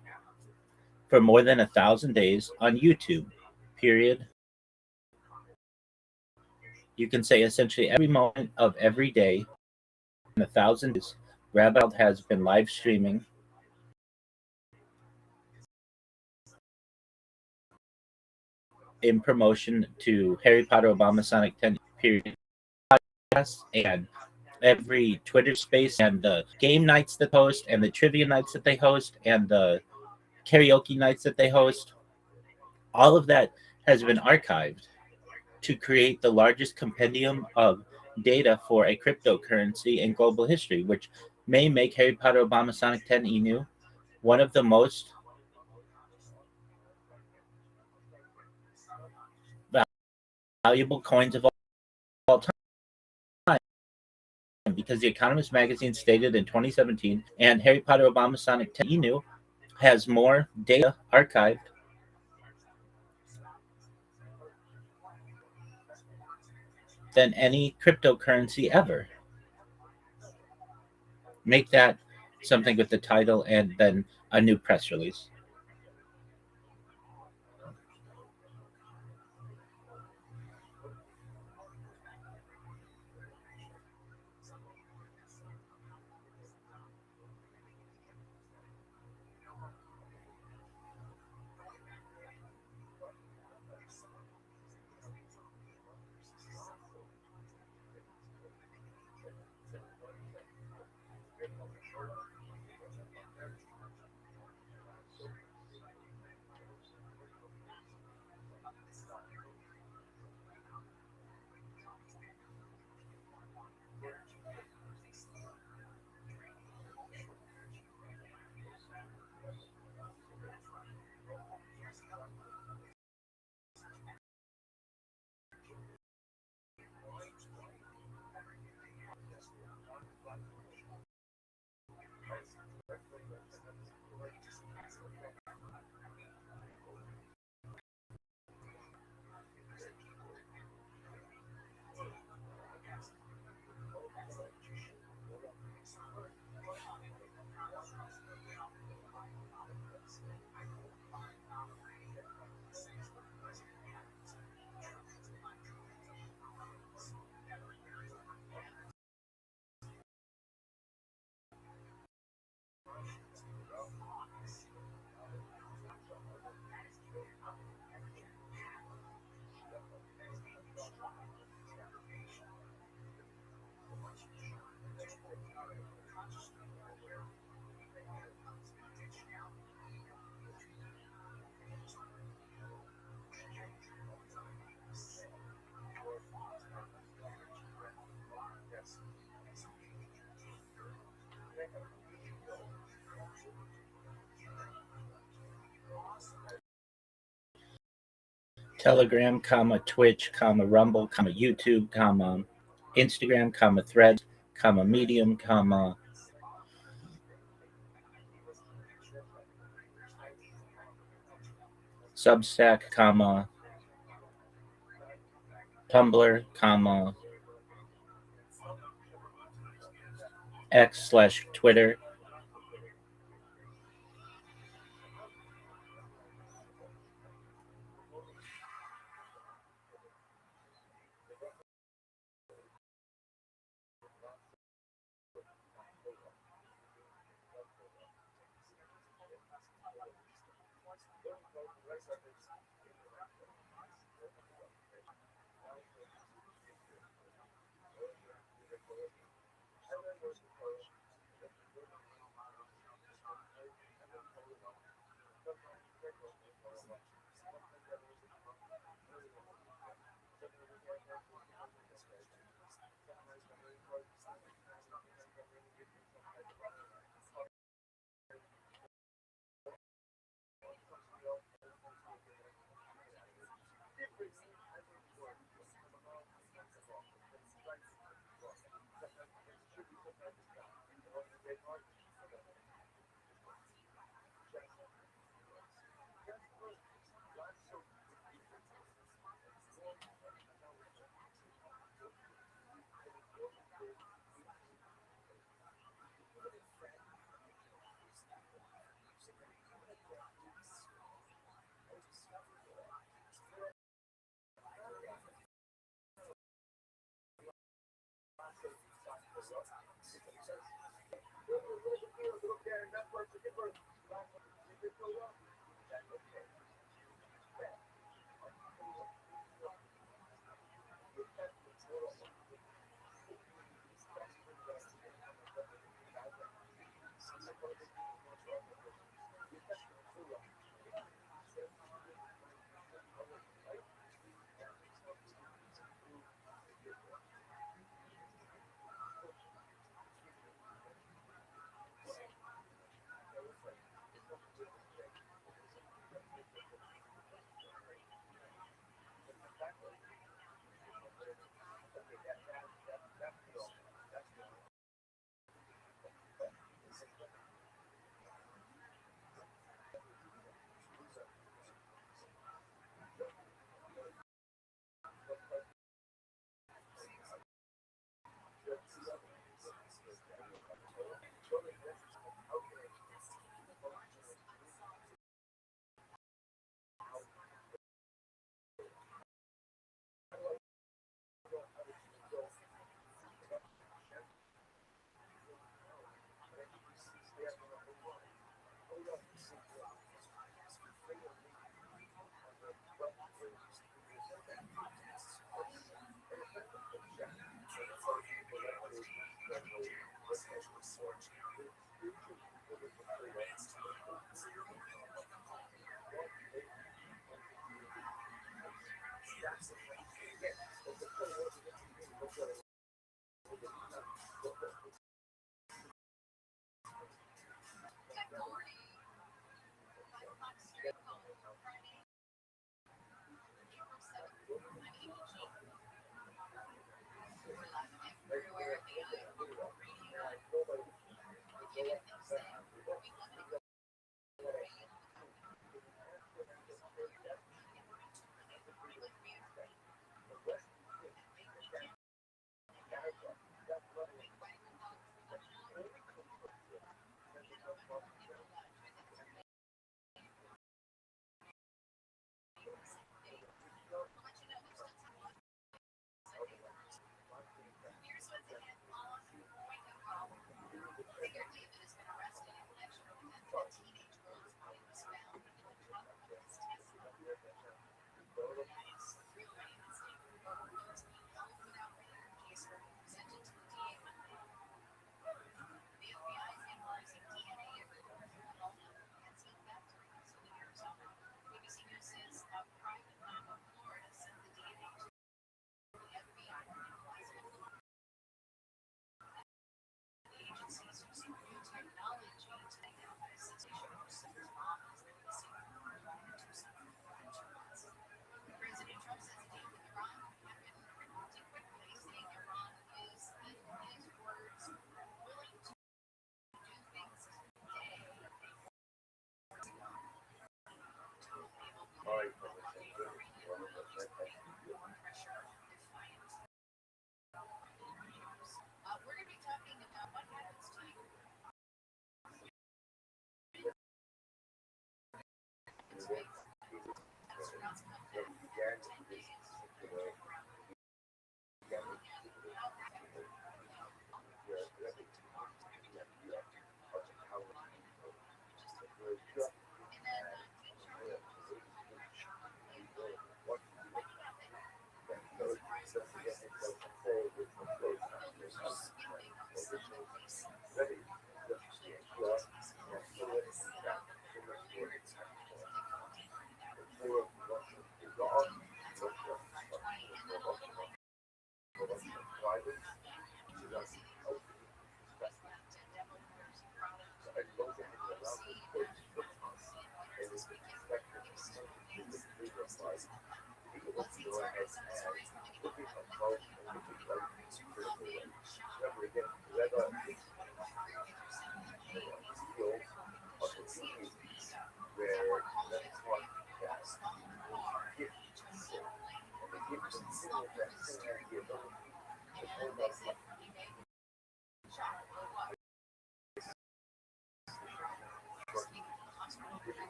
for more than 1,000 days on YouTube, period. You can say essentially every moment of every day in 1,000 days, Rabbi has been live streaming in promotion to Harry Potter Obama Sonic 10 period and every Twitter space and the game nights that host and the trivia nights that they host and the karaoke nights that they host. All of that has been archived to create the largest compendium of data for a cryptocurrency in global history, which may make Harry Potter Obama Sonic 10 Inu one of the most valuable coins of all time, because The Economist magazine stated in 2017, and Harry Potter Obama Sonic 10 Inu has more data archived than any cryptocurrency ever. Make that something with the title and then a new press release. Telegram, Twitch, Rumble, YouTube, Instagram, Threads, Medium, Substack, Tumblr, X/Twitter.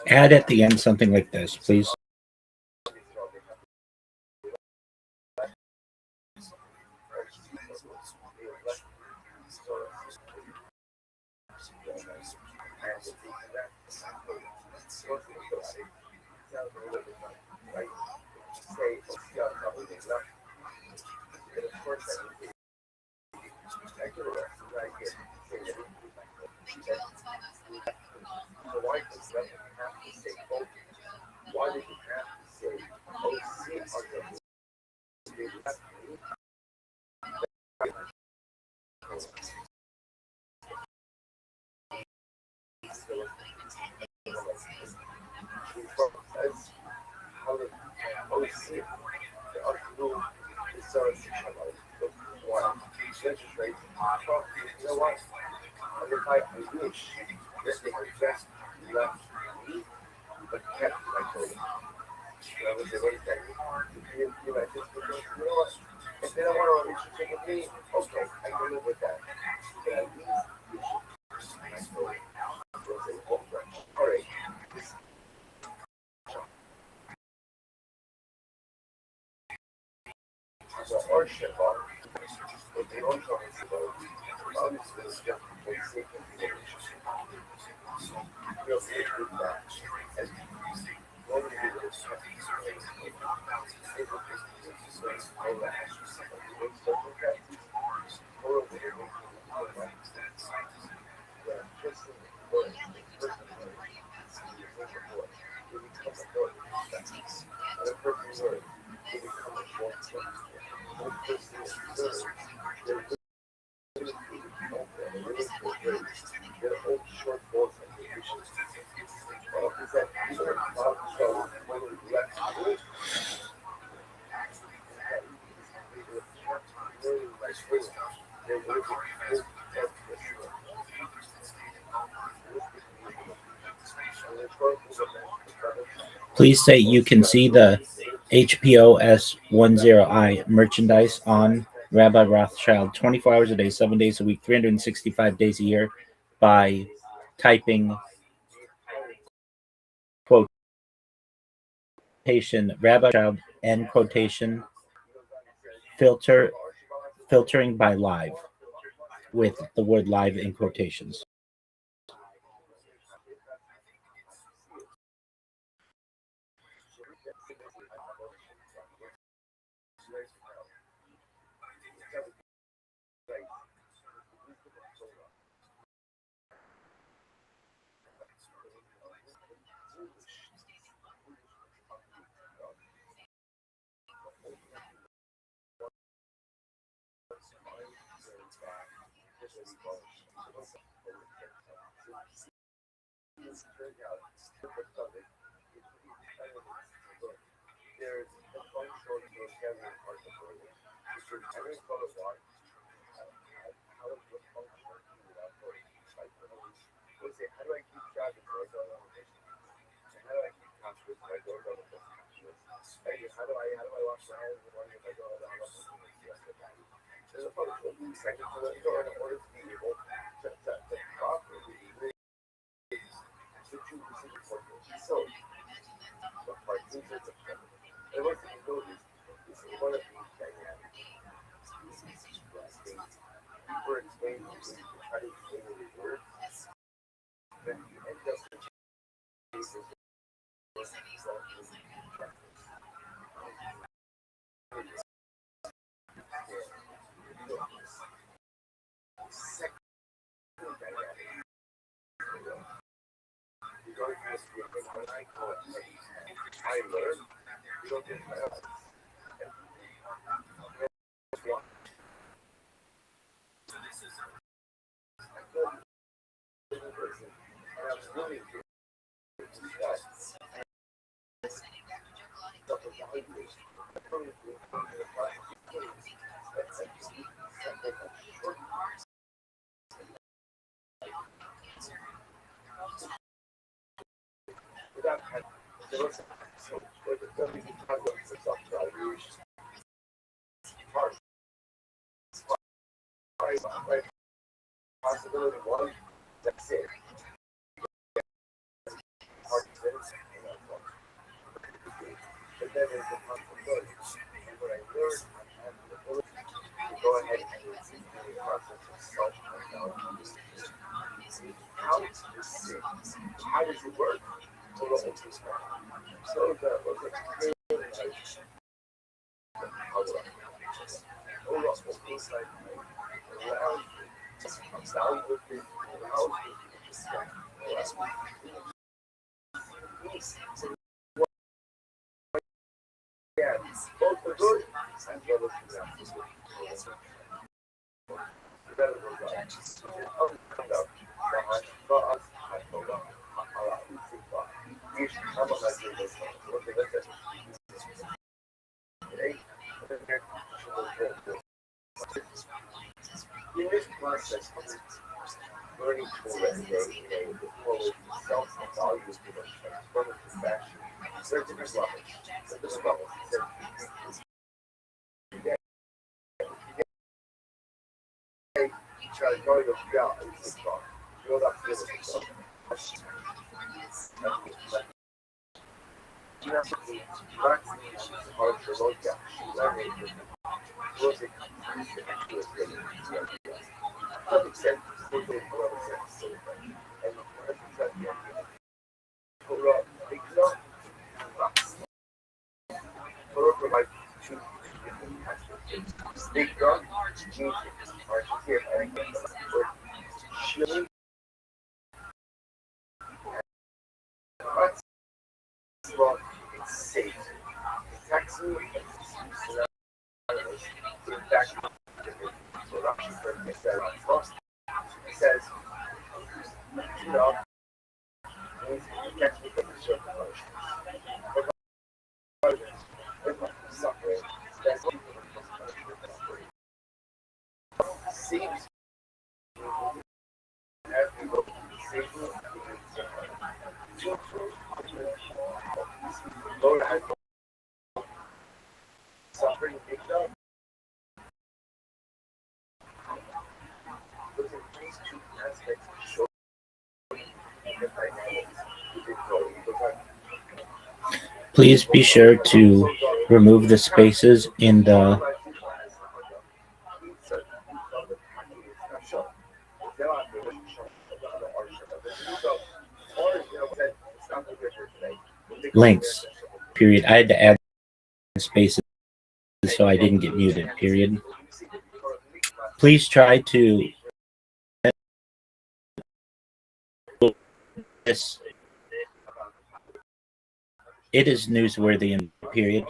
Add at the end something like this, please. Please say you can see the HPOS10I merchandise on Rabbi Rothschild 24 hours a day, 7 days a week, 365 days a year by typing quotation Rabbi Rothschild end quotation filtering by live with the word live in quotations. There's a functional utilitarian part of the word. I don't call it one. How does the functional without word? Like, let's say, how do I keep track of my own limitations? And how do I keep conscious of my own limitations? Like, how do I wash my hands in the morning if I don't know what to do yesterday? There's a functional second to it, in order to be able to properly live the true decision point. So, the part is and what's the abilities? This is one of these dynamics. People explain to try to explain the words, but you end up with cases I learned, you don't get that. Possibility one, that's it. But then there's the possibility. And what I learned, I have the ability to go ahead and receive the process of self-knowledge. How does this sit? How does it work? So the yeah, both the good and the other things. In this process, learning to resonate with self-value to the transformative fashion. There are different levels. Different levels. Try to go to build up feelings. It's safe. It's actually it says, you know, seems suffering victim. Those are these two aspects show the dynamics. Please be sure to remove the spaces in the links, period. I had to add spaces so I didn't get muted, period. Please try to this. It is newsworthy in period.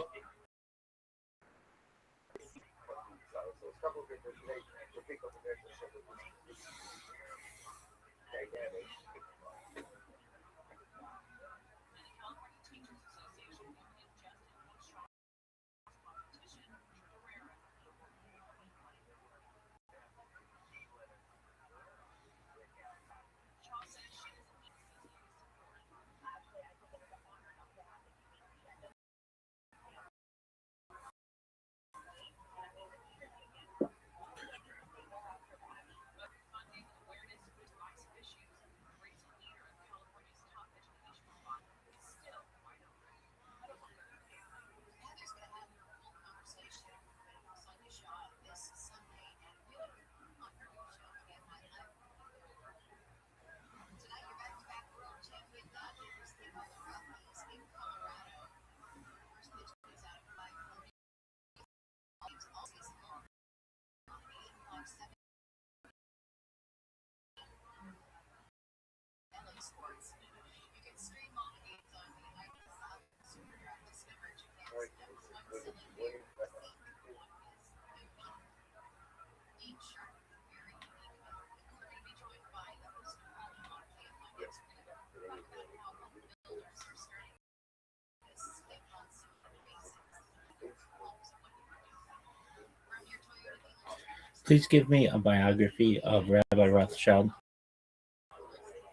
Please give me a biography of Rabbi Rothschild,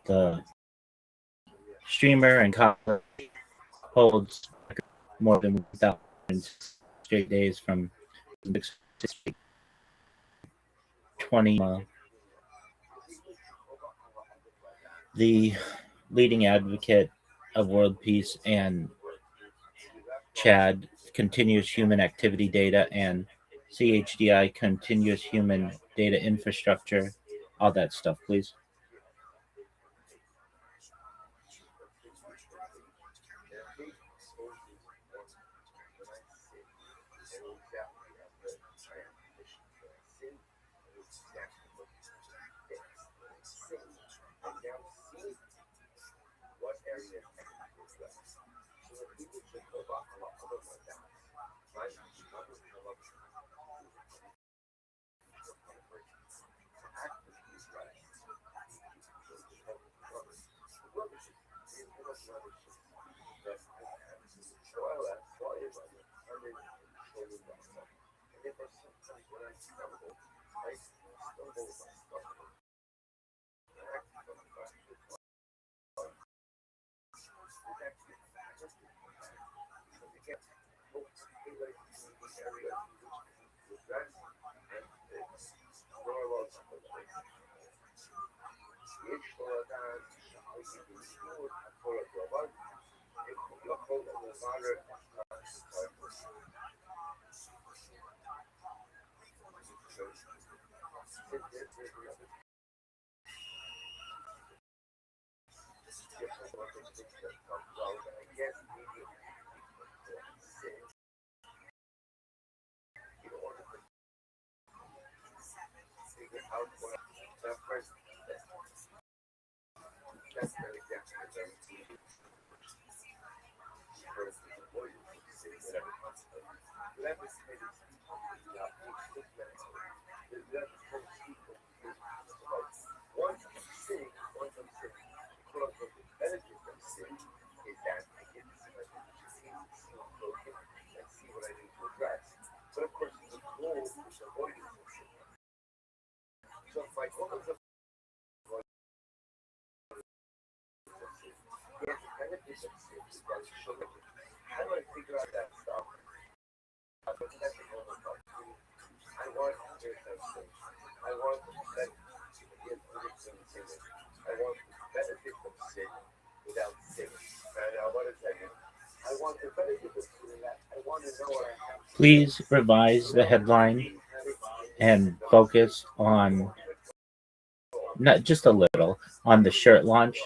the streamer and colleague holds more than 1,000 straight days from 20. The leading advocate of world peace and CHAD, continuous human activity data, and CHDI, continuous human data infrastructure, all that stuff, please. Please revise the headline and focus on, not just a little, on the shirt launch.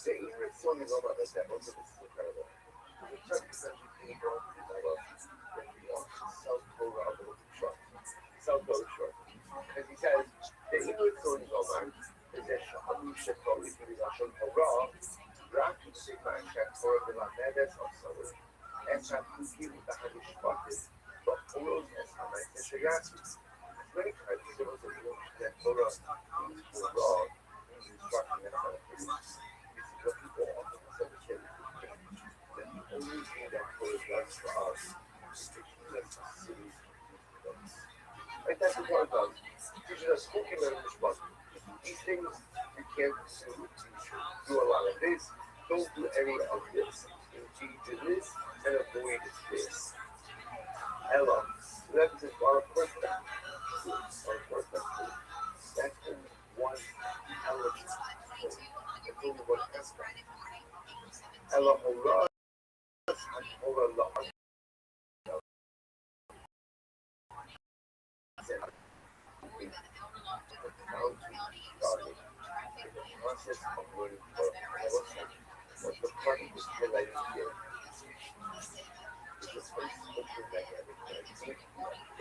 The English song is all about that. Also, this is incredible. The Turkish country people develop South Torah short. South Torah short. Because he says the English song is all about is that Shahamu Shekori Filization Torah, Raki Sigma and Shekor de la Medes of Salah, and Shakuki with the Hanish Bakis, but Oros and Hamai and Shayasi. Many times, there was a look that Torah means Torah, means instruction and benefits. This is what people often misunderstand. That the only thing that Torah does for us is to keep us cities and books. Like that's what Torah does. It teaches us who can learn this book. These things you can't do a lot of this. Don't do any of this. Indeed, do this and avoid this. Ella, that is our perfect. That's only one element. It's only one aspect. Ella Hora, Hora Lord. Process of learning for what the party is highlighting here. It's the first cultural dynamic that I think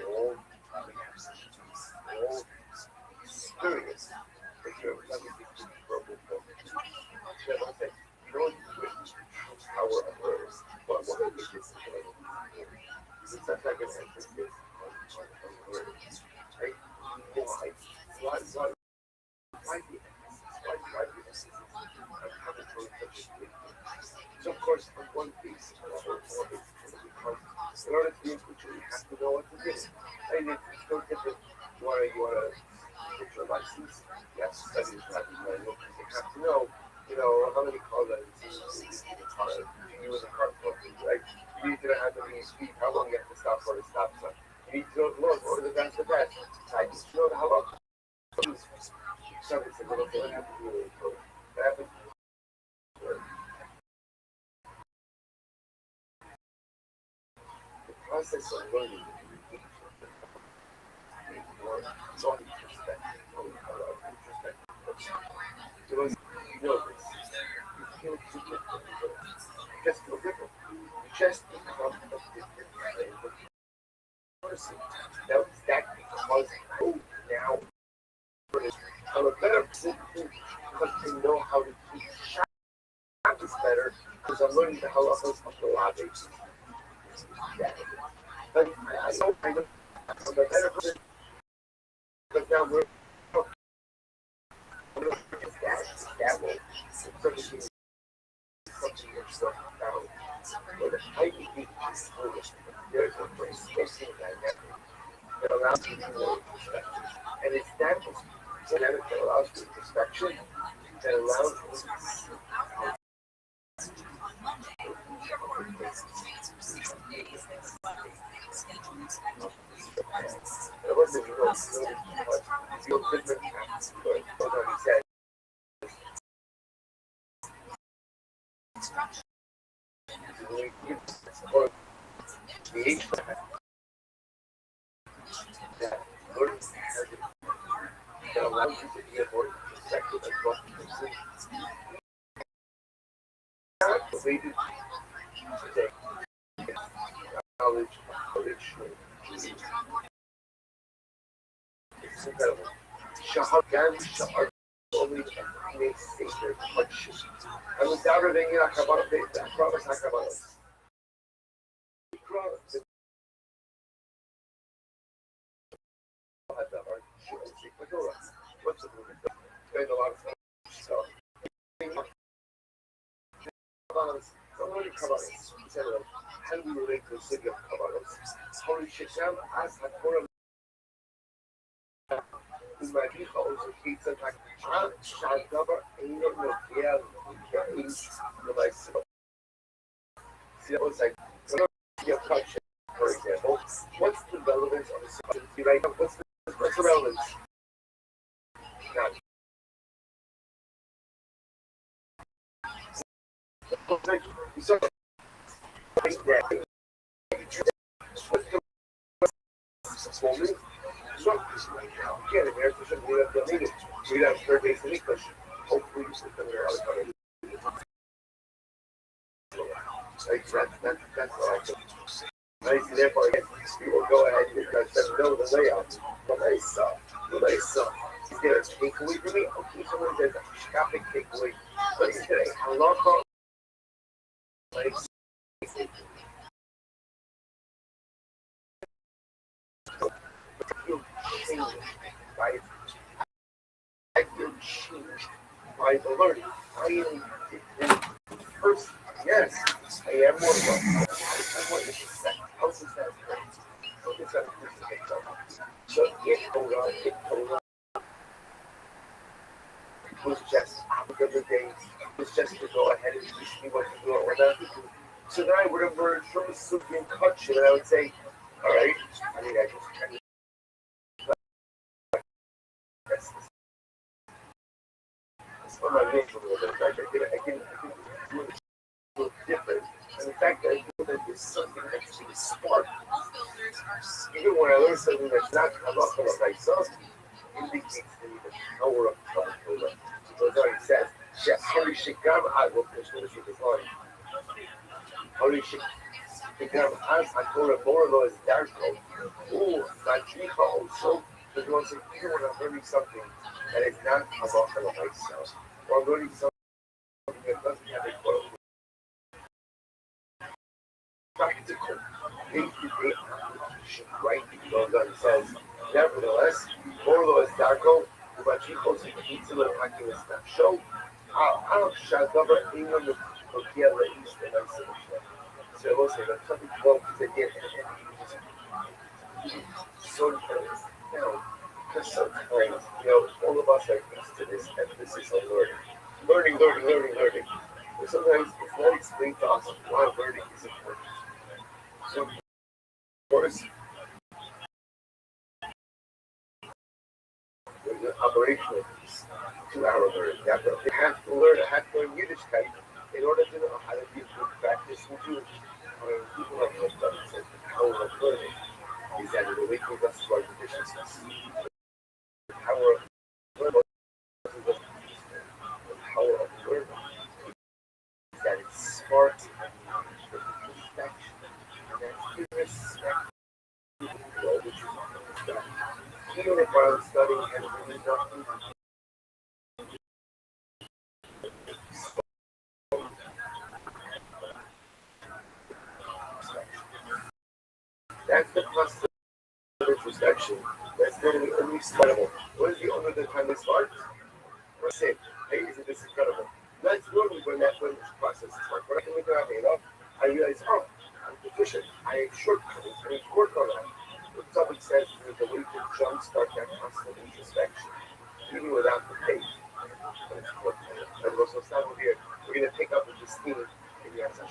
all experience that you're coming to verbal focus. So I said, you don't use power of words, but what is this? It's not like an emphasis on words, right? Why the so of course, on one piece, in order to be a teacher, you have to know what to do. And it's no different. You want to get your license? Yes, study is driving manual. You have to know, how many car licenses you use in a car program, right? You need to know how many speed, how long you have to stop for a stop sign. You need to know the laws, order the best. I need to know how long. Service a little bit. What happened? The process of learning it's all introspective. Because you know this. You feel different. You just feel different. You just become a different kind of person. That because now I'm a better person because I know how to keep Shabbos better because I'm learning the halachos of the logic. But I know I'm a better person because now we're that way. Something yourself down. But the height you need is foolish. There's a very spacing dynamic that allows you to know perspective. And it's that dynamic that allows you perspective that allows you to see. It wasn't feel different, but he said. The age that allows you to be a more perspective and what you can see. Not related to knowledge. It's incredible. Shahar only makes Seder hardship. I was down there in Kabbalah, I promise I Kabbalah. What's the movie? Spend a lot of time. So, how do we relate to the city of Kabbalah? Holy Shechem, as Hakora. ומעדיך עוזר כיצד שהדבר אינו נוגע לאיש ולעשות. See, that was like, for example, what's the relevance of a substance? Right? What's the relevance? None. So, what's the moment? Again, America shouldn't read up the meeting. Read out third base in English. Hopefully, you sit there That's all I can. Therefore, again, we will go ahead and know the layout. Melissa. Is there a takeaway for me? Okay, someone says a shopping takeaway. What is today? Halacha. Right? I feel changed by the learning. I am first, yes, I am more fun. What is that? How is that great? How is that great? So it was just after the days. It was just to go ahead and teach me what to do or not to do. So then I would emerge from a Sufian kutcher and I would say, all right, I mean, that's what my name's a little bit. I can do it a little different. And the fact that I know that there's something that's being sparked. Even when I learn something that's not halacha of myself, indicates to me the power of Torah. So it already says, Hari Shikam Ad will finish with this line. Hari Shikam Ad HaTorah Moralo is Darko. Ooh, Matricha also. There's one saying, even when I'm learning something that is not halacha of myself, or I'm learning something that doesn't have a quote. Practical. Right? Well done says, nevertheless, Moralo is Darko. Matricha is pizza little hacking is not show. I'll shut up England with Nokia East and isolation. So I will say that something close to the end. So, just sometimes, all of us are used to this emphasis on learning. Learning. But sometimes it's not explained to us why learning is important. So, of course, there's an operational piece to our learning. You have to learn Yiddishkeit in order to know how to be good practice and do it. People have no studies and the power of learning is that it awakens us to our deficiencies. The power of learning is that it sparks perfection. And that's irrespective of which is on the study. Even if I'm studying and really nothing, that's the cost of introspection. That's really unexplainable. What is the only time we start? We're saying, hey, isn't this incredible? That's normally when this process is like. When I can look at it up, I realize, oh, I'm deficient. I have shortcomings. I need to work on that. What somebody says is the way to jumpstart that constant introspection, even without the faith. And also, we're going to pick up with this theme in the answer.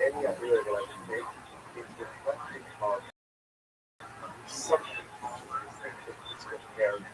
Any idea that I can make is reflecting on something that's compared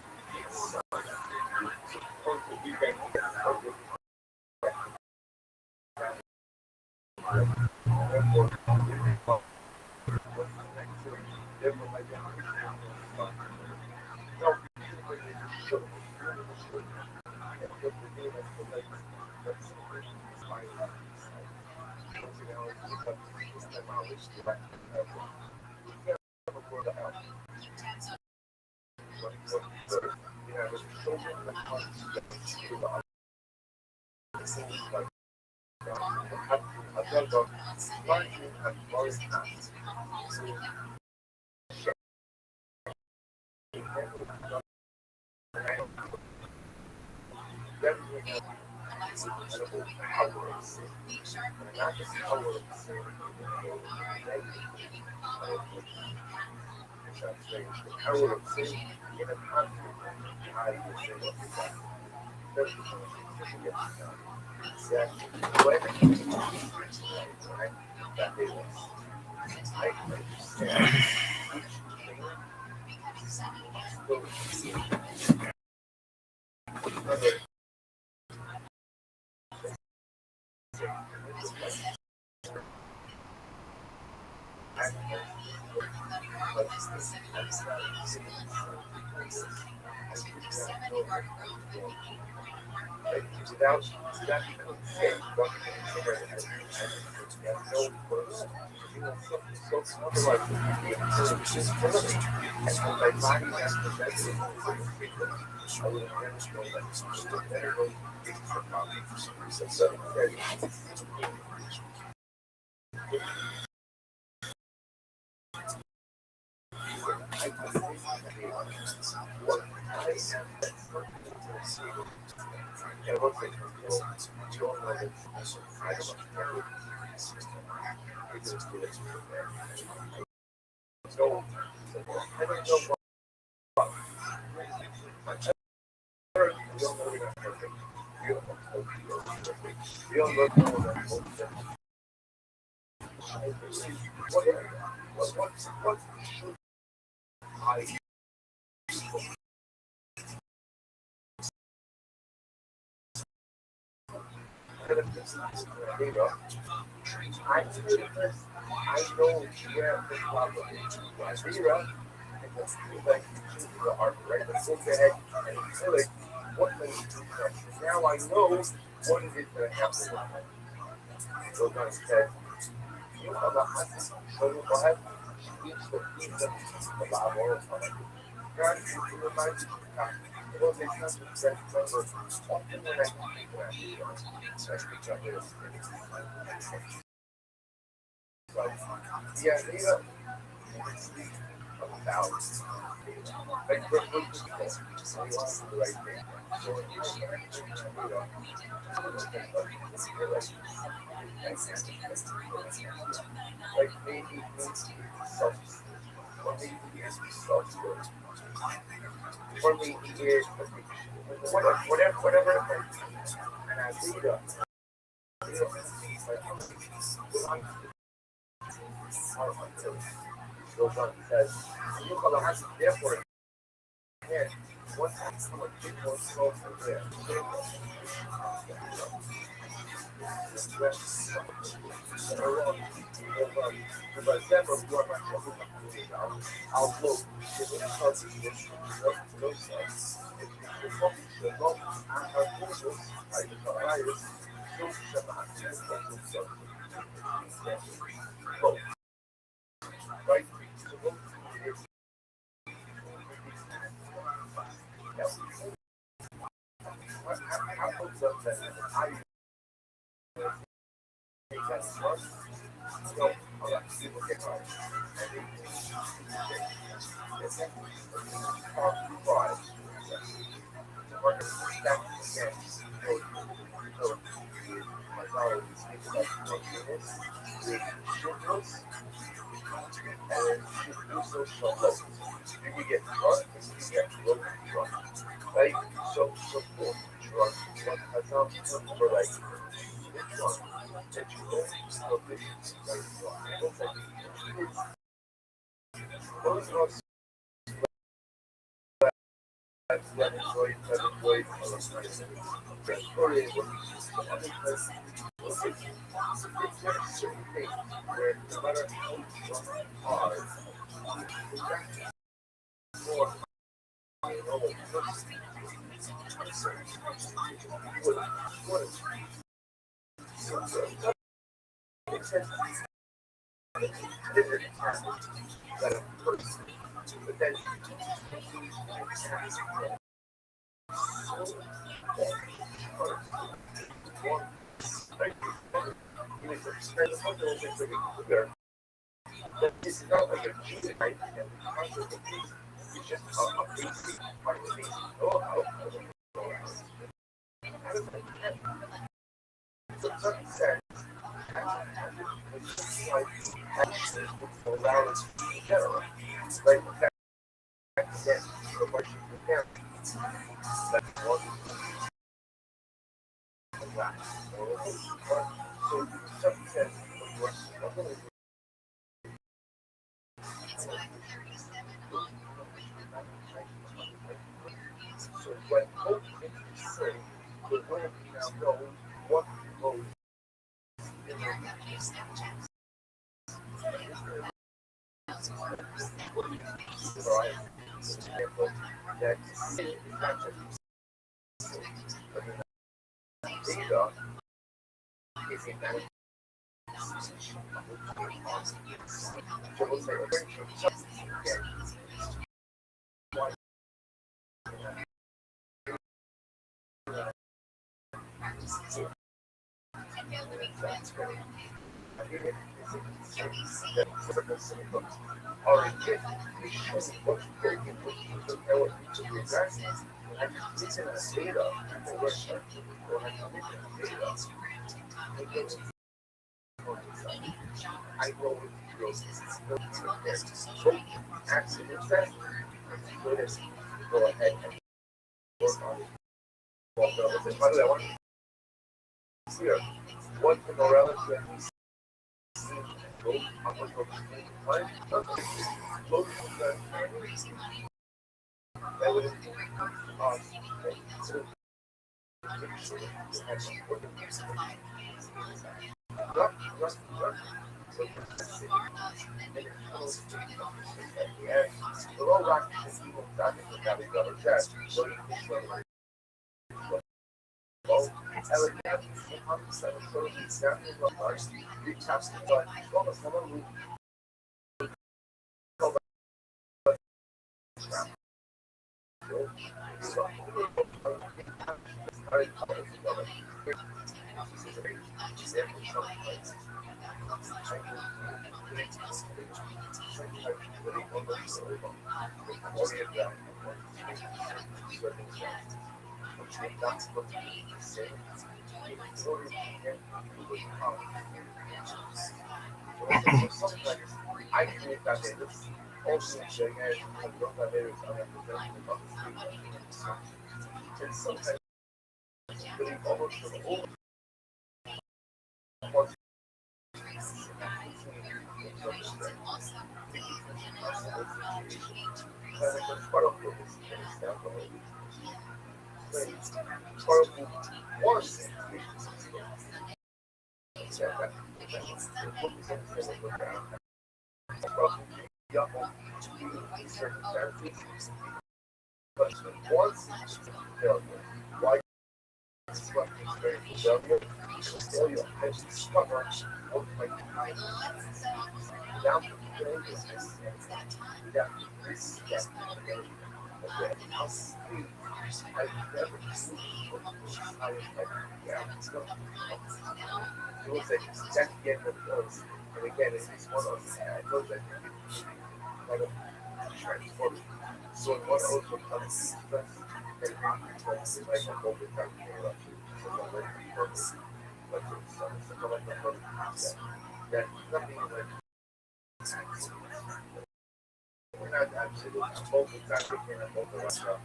We're not absolutely both the traffic and both of us are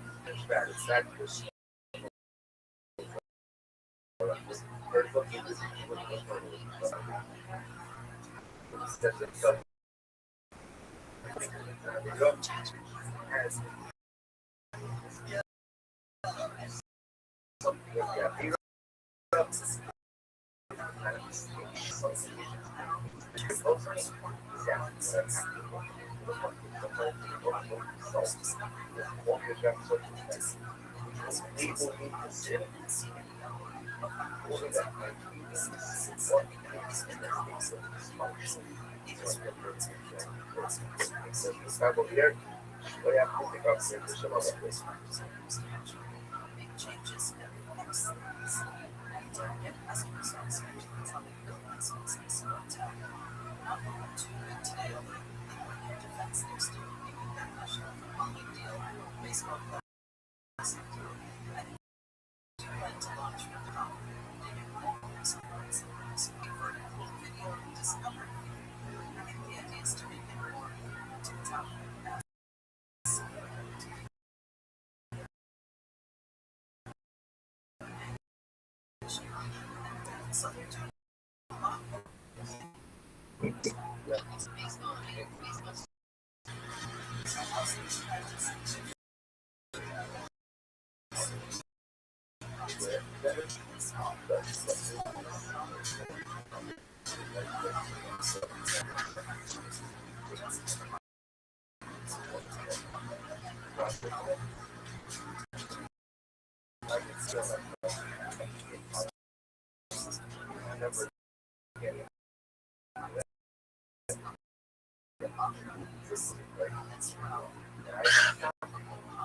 bad. It's that just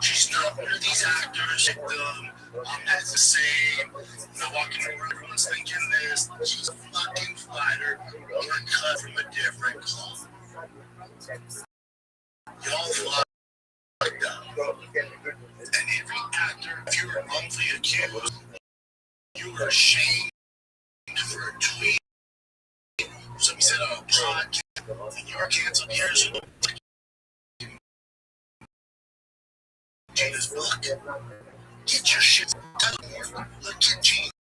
She's not one of these actors. I'm not the same. Not walking around, everyone's thinking this. She's a fucking fighter. You're cut from a different cloth. Y'all fucked up. And every actor, if you were wrongfully accused, you were ashamed for a tweet. Somebody said on a podcast, and you were canceled years ago. Jesus, look. Get your shit together. Look at Gina.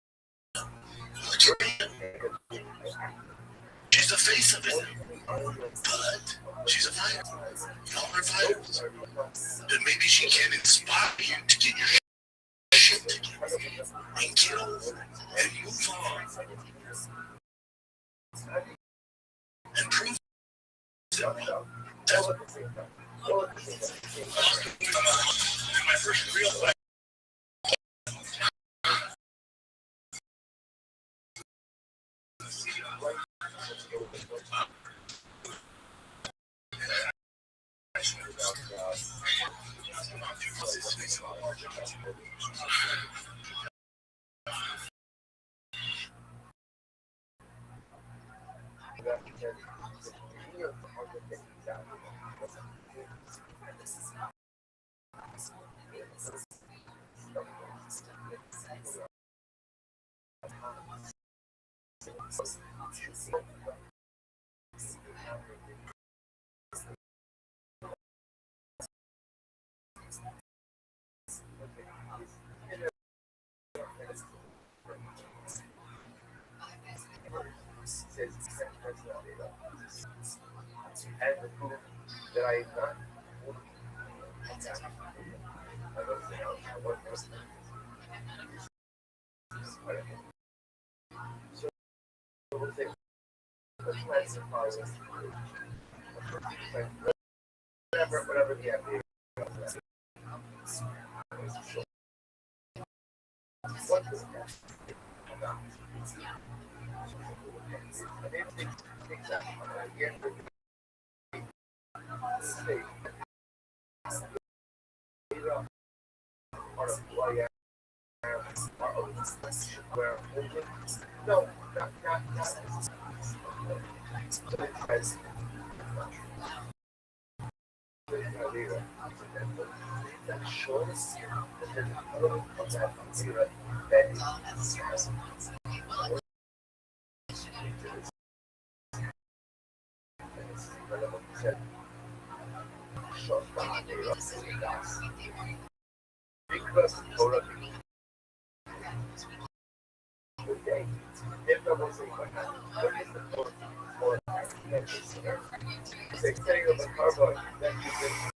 Look at me. She's the face of it. But she's a fighter. Y'all are fighters. Then maybe she can inspire you to get your shit together. And get over it. And move on. And prove it. That's what my first real fight. that I not whatever the idea. No, not. that shows that there's an element of that era that is because Torah today, if there was a what is the Torah for the extending of the carbon that you can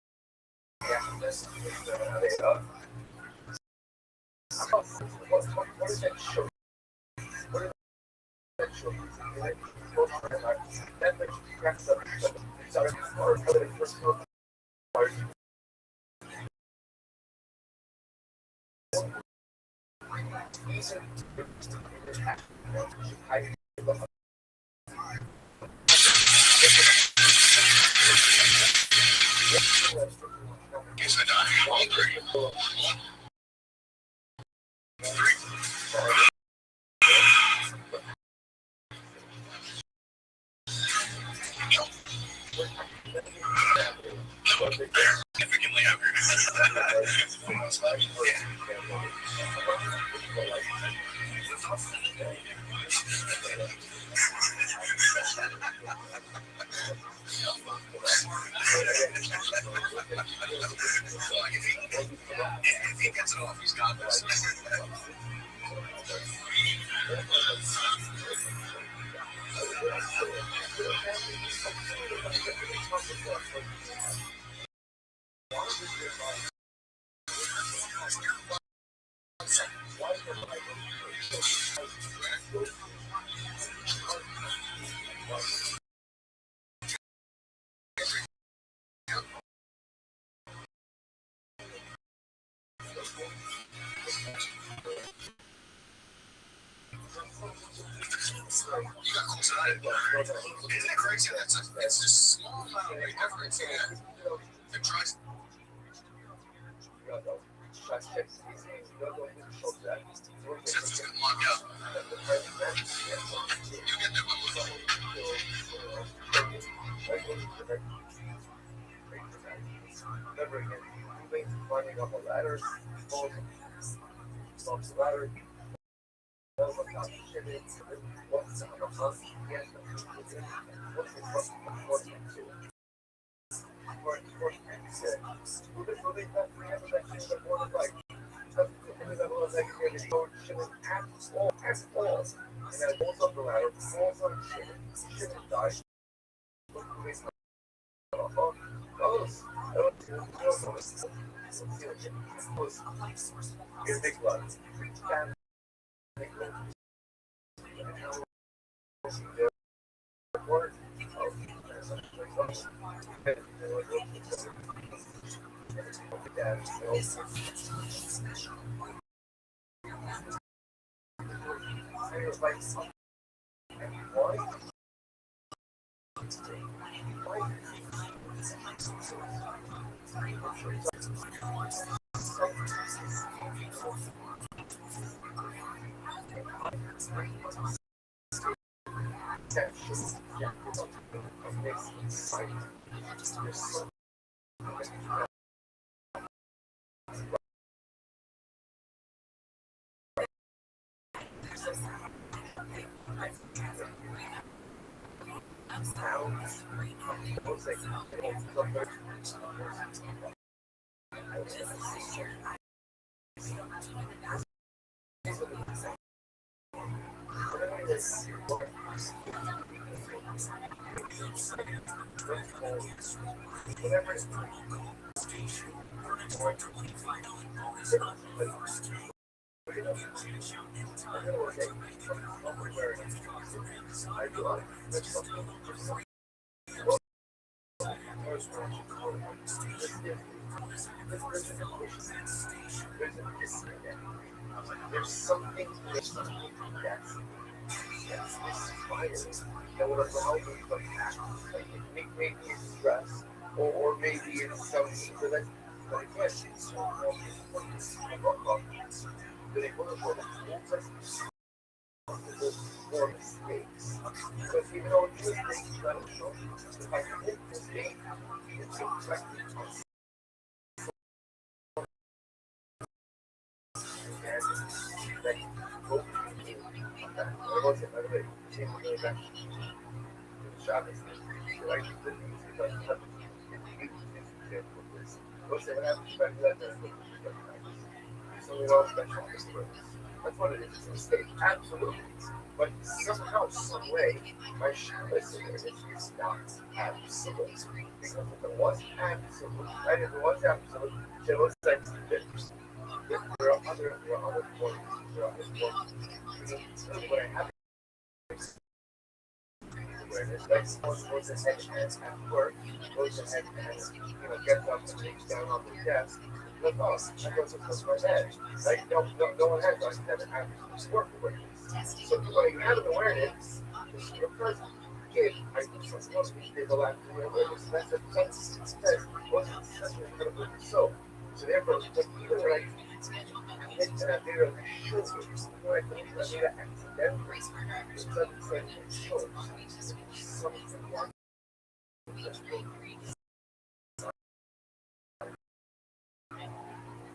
what does that show? What does that show? That makes you cracks up or other personal parts. Guess I died hungry. Significantly hungry. If he gets it off, he's got this. You got close to that. Isn't it crazy? That's just a small amount of difference. It tries. Since it's locked out. You get that one with Never again. Climbing up a ladder, falls the ladder. There's something that's inspiring that would allow me to act. Like maybe it's stress, or maybe it's something that, but again, it's so that it would have been more mistakes. Because even though it's mistakes, if I make mistakes, it's affecting say, by the way, change the really back to the Shabbos thing. Like, the things that doesn't have to be example of this. We'll say, what happens if I do that, then it's so we all special on this purpose. That's what it is. It's a mistake. Absolutely. But somehow, some way, my Shabbos is not absolute. Because if it was absolute, right? If it was absolute, it looks like this. There are other points. What I have awareness, like someone goes ahead and at work, goes ahead and gets up and takes down on the desk. Look, oh, that goes across my head. Right? No one has that. Never happens. Work awareness. So when you have an awareness, your first kid, I think most people have awareness. That's what says wasn't incredibly so. So therefore, even when I hit that data shows, when I believe that data accidentally, it doesn't say it shows. Something like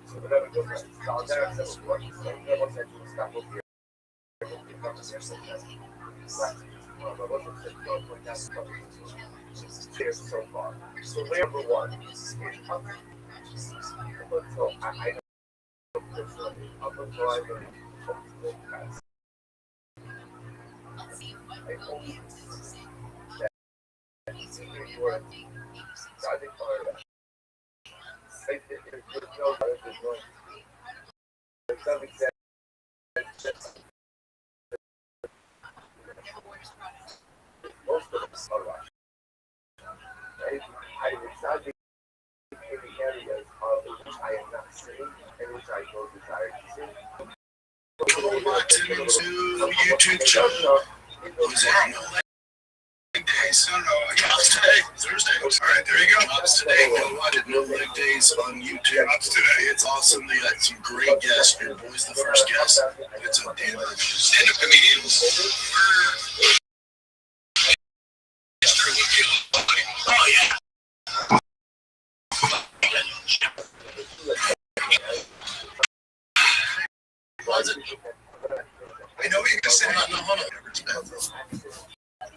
so whatever goes on, so that is what so that was actually stop over here. So far. So layer number one is up until I don't personally up until I really pass. I hope that you are I think that most of us are watching. It's not the areas of which I am not seeing and which I don't desire to see. Welcome back to the YouTube channel. Was it no leg days? No, drops today, Thursday. All right, there you go. Drops today. Go watch it. No leg days on YouTube. Drops today. It's awesome. They got some great guests. Your boy's the first guest. It's a stand-up comedians. Oh yeah. I know you're gonna say no, hold on.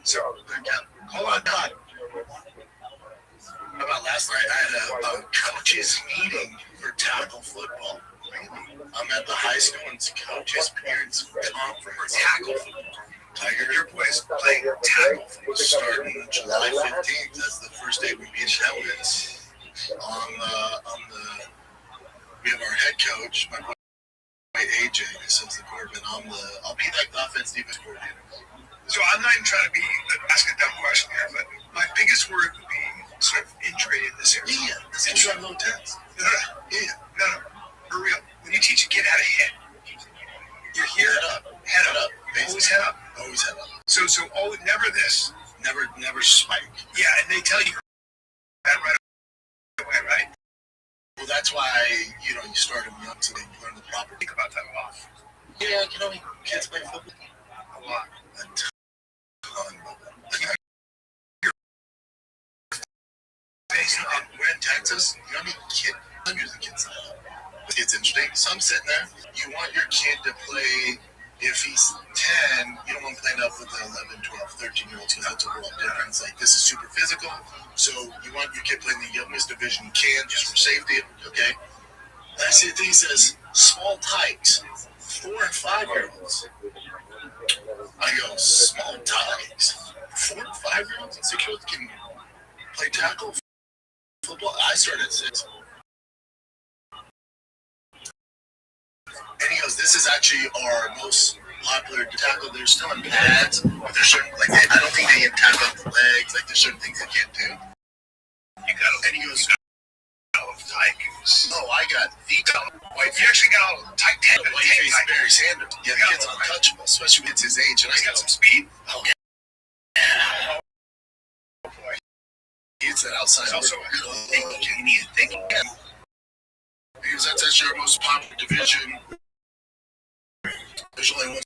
So, hold on, God. How about last night? I had a coaches meeting for tackle football. I'm at the high school and coaches parents conference. Tackle football. Tiger, your boys playing tackle football starting July 15th. That's the first day we meet Shellman's. We have our head coach, my boy AJ, who's the quarterback. I'll be like the offense defense coordinator. So I'm not even trying to be asking a dumb question here, but my biggest worry would be sort of injury in this area. Yeah, this is a low test. No, for real. When you teach a kid how to hit, you're here, head up. Always head up. Always head up. So never this. Never spike. Yeah, and they tell you that right away, right? Well, that's why, you start them young so they learn the proper. Think about that a lot. Yeah, kids play football. A lot. A ton. And we're in Texas. You know how many hundreds of kids sign up. It's interesting. So I'm sitting there. You want your kid to play, if he's 10, you don't want to play up with the 11, 12, 13-year-olds who have to world difference. Like, this is super physical. So you want your kid playing the youngest division you can, just for safety, okay? And I see a thing that says, small tykes, 4 and 5-year-olds. I go, small tykes? 4 and 5-year-olds and 6-year-olds can play tackle football? I started at 6. And he goes, this is actually our most popular tackle. There's still in pads, but there's certain, I don't think they can tackle up the legs. There's certain things they can't do. And he goes, oh, I got the white. You actually got all the tight head. White face Barry Sanders. Yeah, the kid's untouchable, especially when it's his age. And I got some speed. Oh, yeah. Oh, boy. It's that outside. It's also you need to think again. Because that's actually our most popular division. There's only one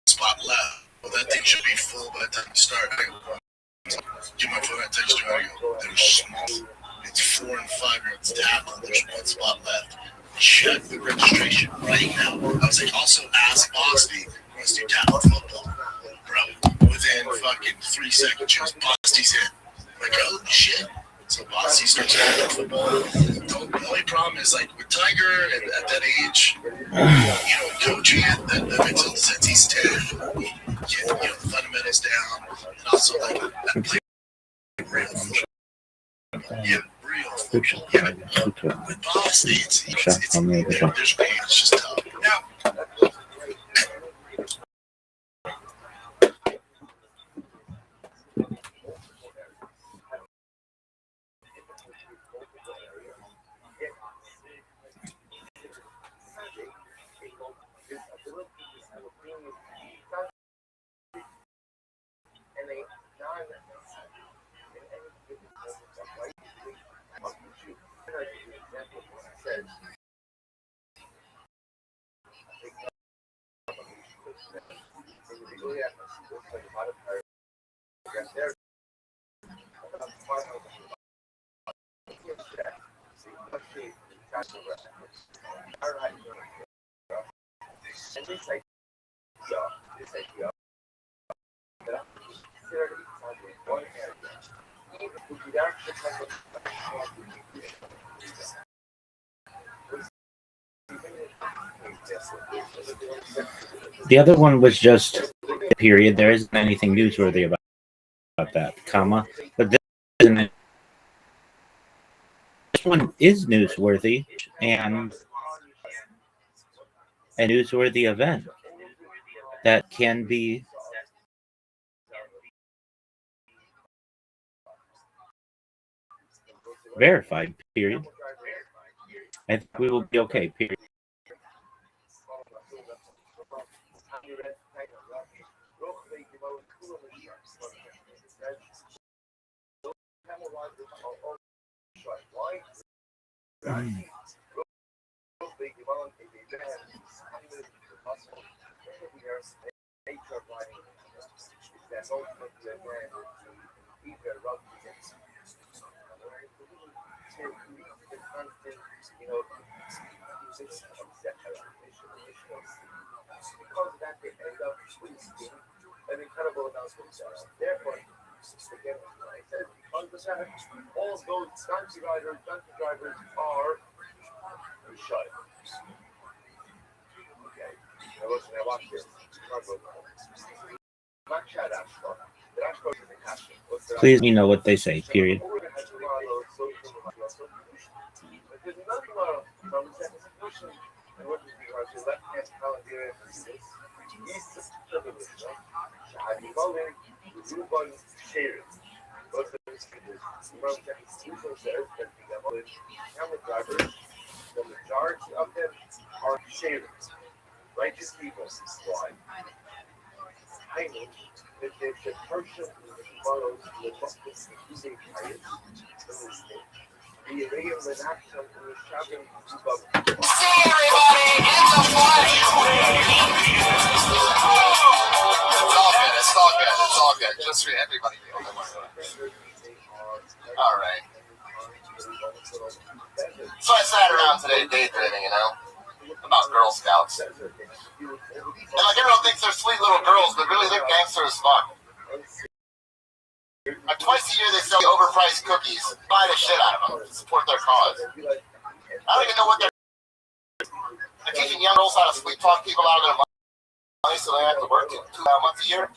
spot left. Well, that thing should be full by the time you start. Give my phone that text you. There's small. It's 4 and 5-year-olds tackle. There's one spot left. Check the registration right now. I was like, also ask Boston who wants to do tackle football. second chance. Bosty's hit. Like, oh shit. So Bosty starts playing football. The only problem is, like, with Tiger at that age, coaching it until since he's 10, the fundamentals down, and also like that play real football. Yeah, real football. Yeah, with Bosty, there's pain. It's just tough. Now. The other one was just a period. There isn't anything newsworthy about that, comma. But this one is newsworthy and a newsworthy event that can be verified, period. I think we will be okay, period. An incredible announcement. Therefore, again, I said 100%. All those donkey drivers are shut. Okay. Now listen, I watched this. Please let me know what they say, period. The majority of them are shavers, righteous people. Why? I mean, if the person follows the justice using pious, the real action in the shopping. See everybody in the flesh. It's all good. It's all good. Just for everybody. All right. So I sat around today daydreaming, about Girl Scouts. And everyone thinks they're sweet little girls, but really they're gangster as fuck. Twice a year they sell overpriced cookies. Buy the shit out of them to support their cause. I don't even know what they're teaching young girls how to sweet talk people out of their money so they have to work 2 months a year.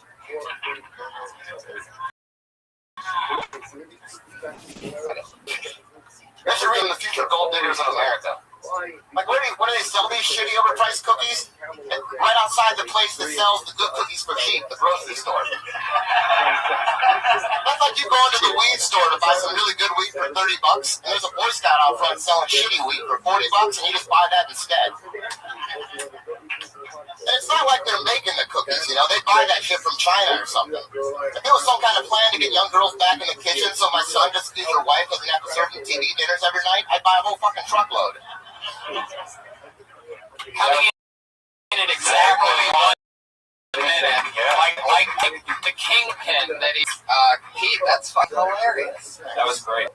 They should read the future gold diggers of America. Like, where do they sell these shitty overpriced cookies? Right outside the place that sells the good cookies for cheap, the grocery store. That's like you go into the weed store to buy some really good weed for $30, and there's a Boy Scout out front selling shitty weed for $40, and you just buy that instead. And it's not like they're making the cookies, they buy that shit from China or something. If there was some kind of plan to get young girls back in the kitchen so my son just sees her wife doesn't have to serve them TV dinners every night, I'd buy a whole fucking truckload. Coming in at exactly 1 minute, like the kingpin that he's. Pete, that's fucking hilarious. That was great.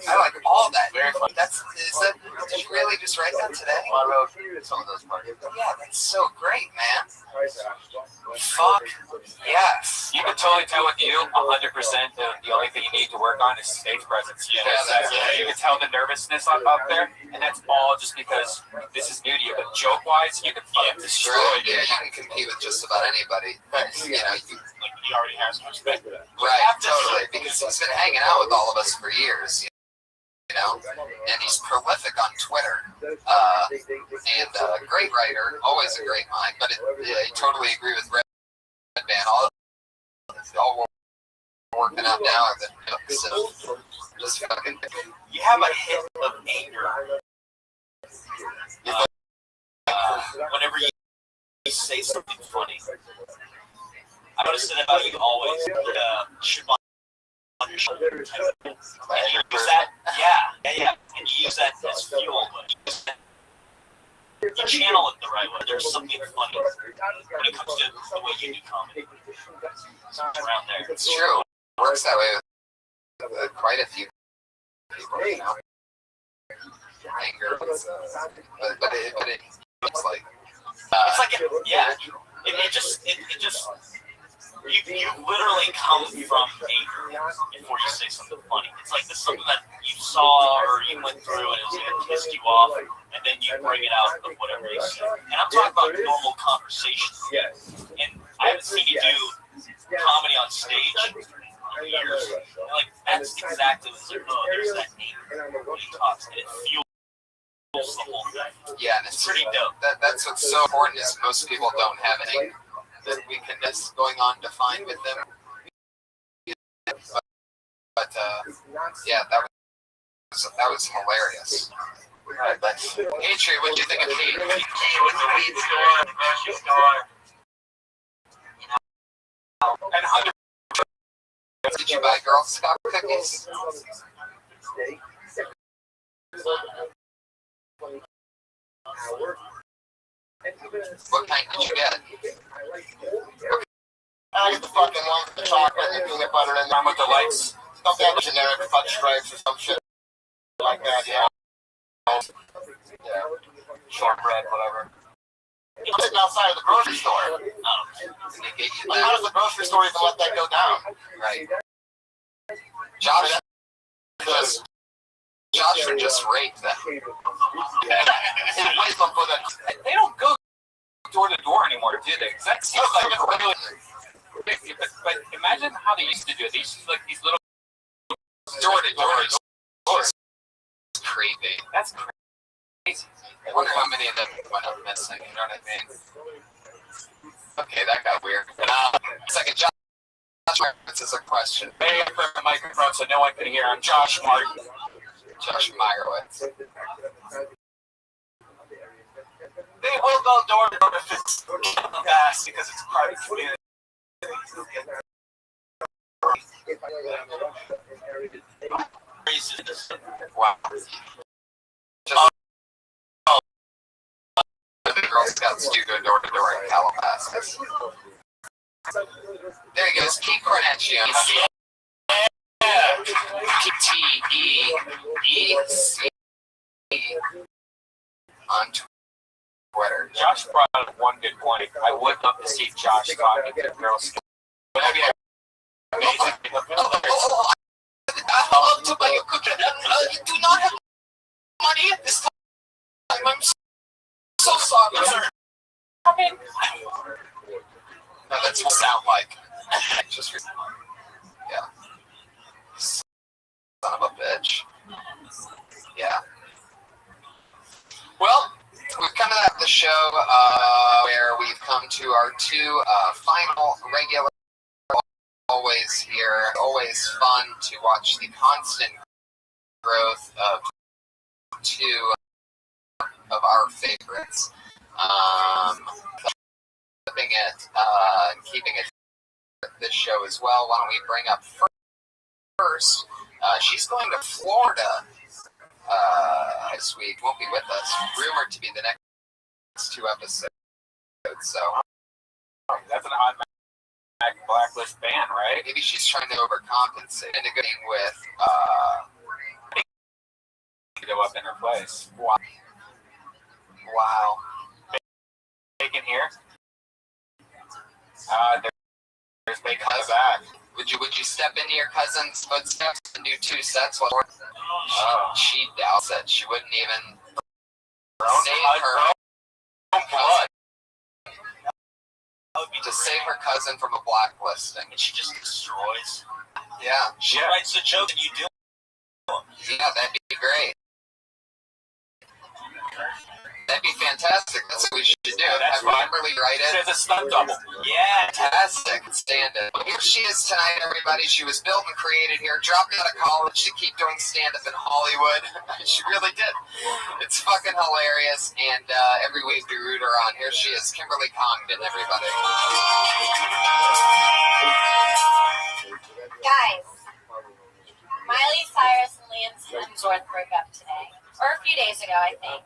I like all that. Very funny. Did you really just write that today? I wrote some of those parts. Yeah, that's so great, man. Fuck yes. You can totally tell with you 100% the only thing you need to work on is stage presence. You can tell the nervousness up there, and that's all just because this is new to you. But joke-wise, you can fucking destroy it. Yeah, you can compete with just about anybody. You know, He already has respect for that. right, totally, because he's been hanging out with all of us for years. You know, and he's prolific on Twitter, and a great writer, always a great mind. But I totally agree with Red Man. All we're working out now are the nooks of just fucking. You have a hit of anger. Whenever you say something funny. I noticed it about you always. Chip on your shoulder. And you use that, yeah. And you use that as fuel. You channel it the right way. There's something funny when it comes to the way you do comedy. Around there. It's true. It works that way with quite a few people, you know. Anger, but it looks like. It's like, it just. You literally come from anger before you say something funny. It's like this something that you saw or you went through and it pissed you off, and then you bring it out of whatever you say. And I'm talking about normal conversations. And I haven't seen you do comedy on stage in years. And like that's exactly what's like. Oh, there's that anger when he talks, and it fuels the whole thing. Yeah, and it's pretty dope. That's what's so important is most people don't have any. That weakness going on defined with them, but yeah, that was hilarious. Right, but Atri, what do you think of Kate? Kate was the weed store, the grocery store. And 100. Did you buy Girl Scout cookies? What kind did you get? I get the fucking one with the chocolate and the peanut butter and One with the lights. something like generic fudge stripes or some shit like that, yeah. Shortbread, whatever. I'm sitting outside of the grocery store. Like, how does the grocery store even let that go down? Right. Joshua just raped them. They don't go door to door anymore, do they? That seems like a really. But imagine how they used to do it. They used to do like these little Door to door. Creepy. That's crazy. I wonder how many of them went up missing. You know what I mean? Okay, that got weird. Second, Josh. This is a question. Hey, for the microphone so no one can hear. I'm Josh Martin. Josh Meyerowitz. They will go door to door if it's fast because it's private community. Wow. The Girl Scouts do go door to door in Calabasas. There he goes, Keith Kardashian. TEEC on Twitter. Josh brought up one good point. I would love to see Josh talking to Girl Scouts. Hello to my cookie. You do not have money at this time. I'm so sorry, sir. I mean, no, that's what it sound like. Just yeah. Son of a bitch. Yeah. Well, we've come to the show where we've come to our two final regular. Always here. Always fun to watch the constant growth of two of our favorites. Keeping it this show as well. Why don't we bring up first? She's going to Florida this week. Won't be with us. Rumored to be the next two episodes. So that's an automatic blacklist ban, right? Maybe she's trying to overcompensate and going with to go up in her place. Wow. Bacon here. There's big back. Would you step into your cousin's footsteps and do 2 sets? Well, she doubts it. She wouldn't even save her blood to save her cousin from a blacklisting. And she just destroys. Yeah. She writes the joke and you do. Yeah, that'd be great. That'd be fantastic. That's what we should do. Have Kimberly write it. There's a stunt double. Yeah. Fantastic. Stand it. Here she is tonight, everybody. She was built and created here, dropped out of college to keep doing stand-up in Hollywood. She really did. It's fucking hilarious, and every week we root her on. Here she is, Kimberly Congdon, everybody. Guys, Miley Cyrus and Liam Hemsworth broke up today. Or a few days ago, I think.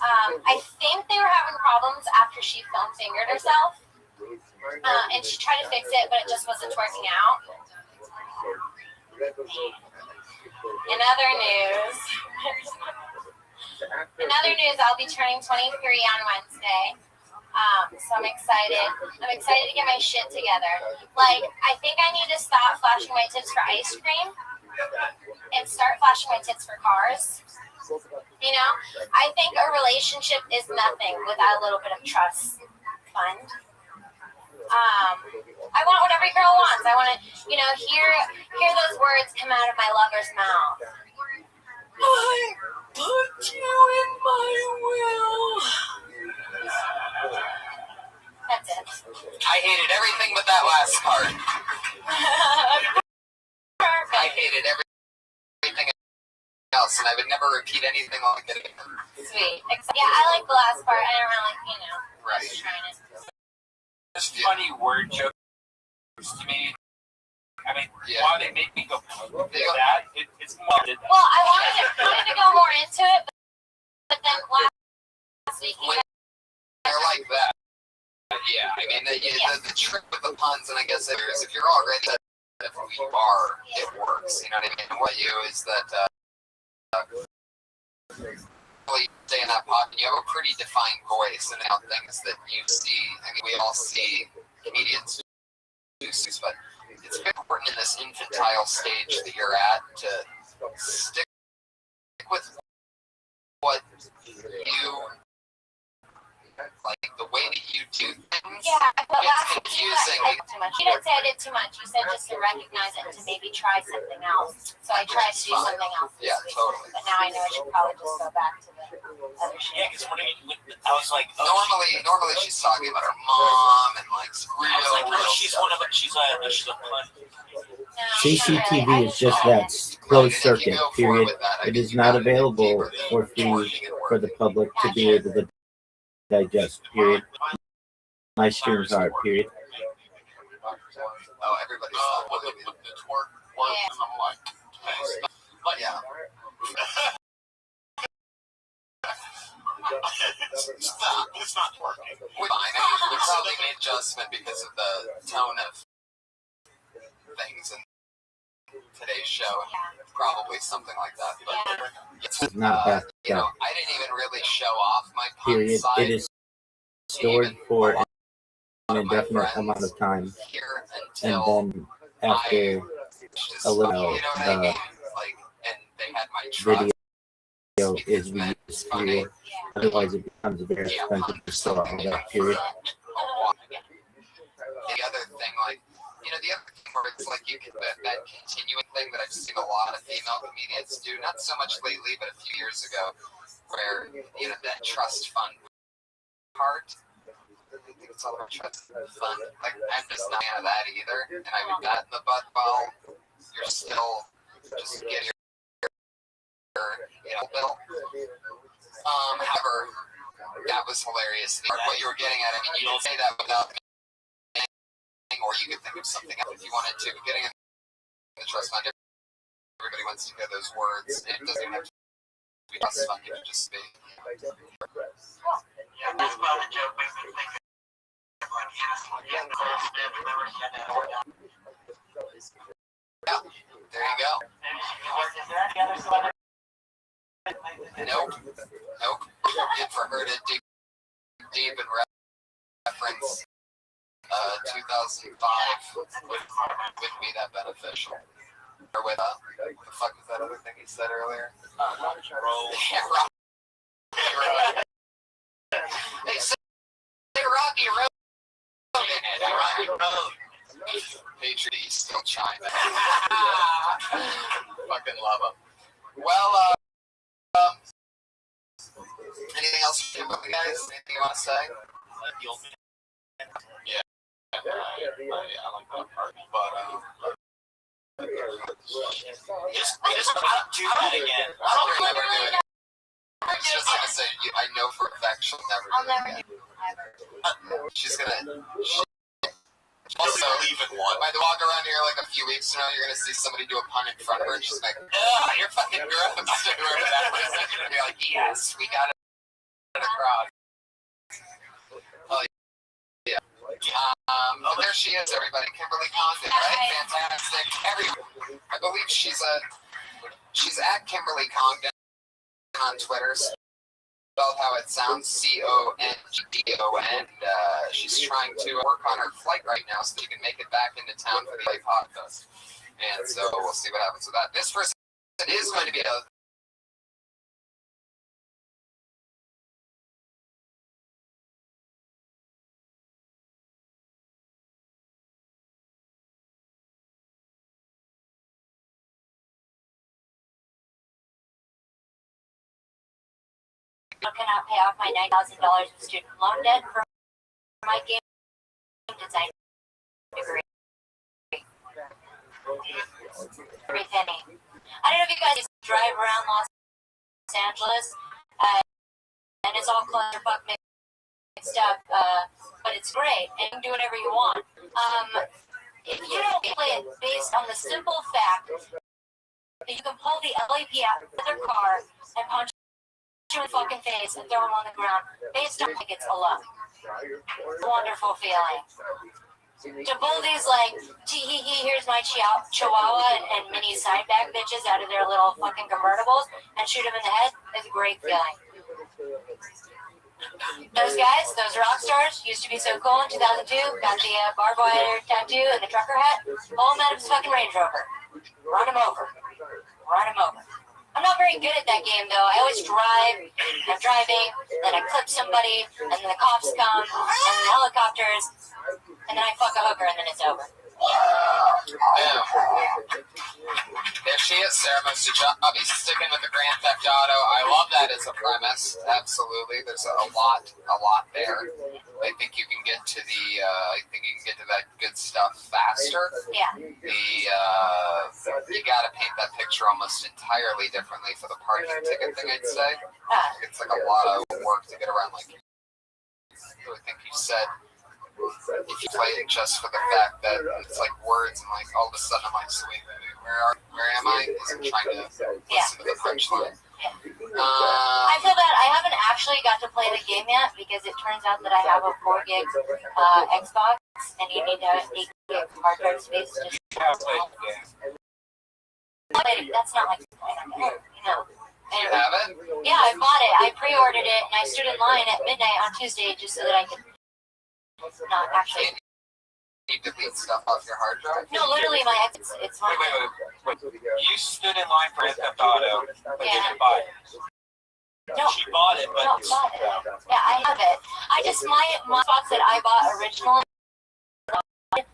I think they were having problems after she fingered herself. And she tried to fix it, but it just wasn't working out. In other news, I'll be turning 23 on Wednesday. So I'm excited. I'm excited to get my shit together. Like, I think I need to stop flashing my tits for ice cream and start flashing my tits for cars. You know, I think a relationship is nothing without a little bit of trust fund. I want what every girl wants. I want to, you know, hear those words come out of my lover's mouth. I put you in my will. That's it. I hated everything but that last part. Perfect. I hated everything else, and I would never repeat anything like that again. Sweet. Yeah, I like the last part. I don't really, you know, Right. just trying it. There's funny word jokes to me. I mean, why they make me go that? It's more. Well, I wanted to go more into it, but then last week you They're like that. Yeah, I mean, the trick with the puns, and I guess if you're already who you are, it works. You know what I mean? And what you is that really stay in that pocket. You have a pretty defined voice, and now things that you see. I mean, we all see comedians do, but it's very important in this infantile stage that you're at to stick with what you like, the way that you do things. Yeah, but it's last confusing. week too much. You didn't say I did too much. You said just to recognize it and to maybe try something else. So I tried to do something else this week. Totally. But now I know I should probably just go back to the other shit. Yeah, because I was like, normally she's talking about her mom and like she's one of she's a pun. CCTV is just that closed circuit, period. It is not available for free for the public to be able to digest, period. My streams are, period. Oh, everybody's the twerk work, and I'm like, but yeah. It's not working. We probably made adjustment because of the tone of things in today's show. Probably something like that. But it's not that. You know, I didn't even really show off my pun Period. side. It is stored for an indefinite amount of time, and then after a little, the video is reused, period. Otherwise, it becomes very expensive to store all that, period. The other thing, like, you know, the other thing where it's like you can that continuing thing that I've seen a lot of female comedians do, not so much lately, but a few years ago, where, you know, that trust fund part. I think it's all about trust fund. Like, I'm just not a fan of that either. And I would that in the butt while you're still just getting your bill. However, that was hilarious. What you were getting at, I mean, you don't say that without or you could think of something else if you wanted to. Getting in the trust fund, everybody wants to hear those words. It doesn't have to be trust fund, it could just be. Yeah, that's about the joke. Makes me think of like, yeah, there you go. Nope. And for her to dig deep and reference 2005 wouldn't be that beneficial. Or with what the fuck was that other thing he said earlier? Yeah, Rocky. They say Rocky Road. Rocky Road. Patriot, still chiming. Fucking love him. Well, anything else about the guys? Anything you want to say? Yeah. I like that part. But, just don't do that again. I don't remember doing it. I was just gonna say, I know for a fact she'll never do it again. She's gonna. Also, even one. By the walk around here like a few weeks from now, you're gonna see somebody do a pun in front of her, and she's like, "Ugh, you're fucking gross." Whoever that was, they're gonna be like, "Yes, we got it across." Oh yeah. But there she is, everybody. Kimberly Condon, right? Fantastic. I believe she's at Kimberly Condon on Twitter. Spelled how it sounds, CONGDON. She's trying to work on her flight right now so she can make it back into town for the LA podcast. And so we'll see what happens with that. This person is going to be a I cannot pay off my $9,000 in student loan debt for my game design degree. Every penny. I don't know if you guys drive around Los Angeles, and it's all clusterfuck mixed up, but it's great, and you can do whatever you want. If you don't play it based on the simple fact that you can pull the LAP out of their car and punch in the fucking face and throw them on the ground based on tickets alone. Wonderful feeling. To pull these like tee-hee-hee, here's my chihuahua and mini side back bitches out of their little fucking convertibles and shoot them in the head is a great feeling. Those guys, those rock stars, used to be so cool in 2002, got the barbed wire tattoo and the trucker hat, pull them out of his fucking Range Rover. Run him over. Run him over. I'm not very good at that game, though. I always drive, I'm driving, then I clip somebody, and then the cops come, and the helicopters, and then I fuck a hooker, and then it's over. There she is, Sarah Mostajabi, sticking with the Grand Theft Auto. I love that as a premise. Absolutely, there's a lot there. I think you can get to that good stuff faster. Yeah. You got to paint that picture almost entirely differently for the parking ticket thing. I'd say it's like a lot of work to get around. Like I think you said. If you play it just for the fact that it's like words and like all of a sudden I'm like, sweet, where am I? Because I'm trying to listen to the punchline. I feel bad. I haven't actually got to play the game yet because it turns out that I have a 4 gig Xbox and you need to have 8 gig hard drive space to play the game. That's not like, you know. You have it? Yeah, I bought it. I pre-ordered it and I stood in line at midnight on Tuesday just so that I could not actually. You delete stuff off your hard drive? No, literally, my ex. It's fine. Wait. You stood in line for Grand Theft Auto, but didn't buy it. No, she bought it, but no, bought it. Yeah, I have it. I just my box that I bought originally.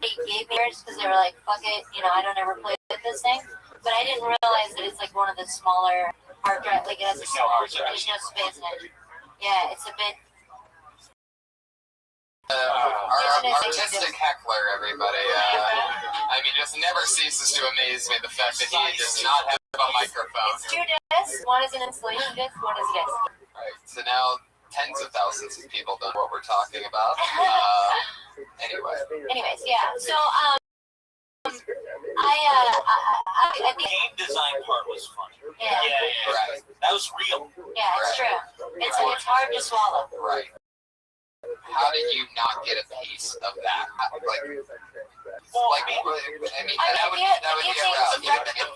They gave me yours because they were like, "Fuck it," you know. I don't ever play with this thing, but I didn't realize that it's like one of the smaller hard drive. Like it has a small. There's no space in it. Yeah, it's a bit. Our artistic heckler, everybody. I mean, just never ceases to amaze me the fact that he does not have a microphone. It's 2 discs. One is an installation disc. One is a disc. Right. So now tens of thousands of people know what we're talking about. Anyways, yeah. So I think the game design part was fun. Yeah. Right. That was real. Yeah, it's true. It's hard to swallow. Right. How did you not get a piece of that? That would be a route. The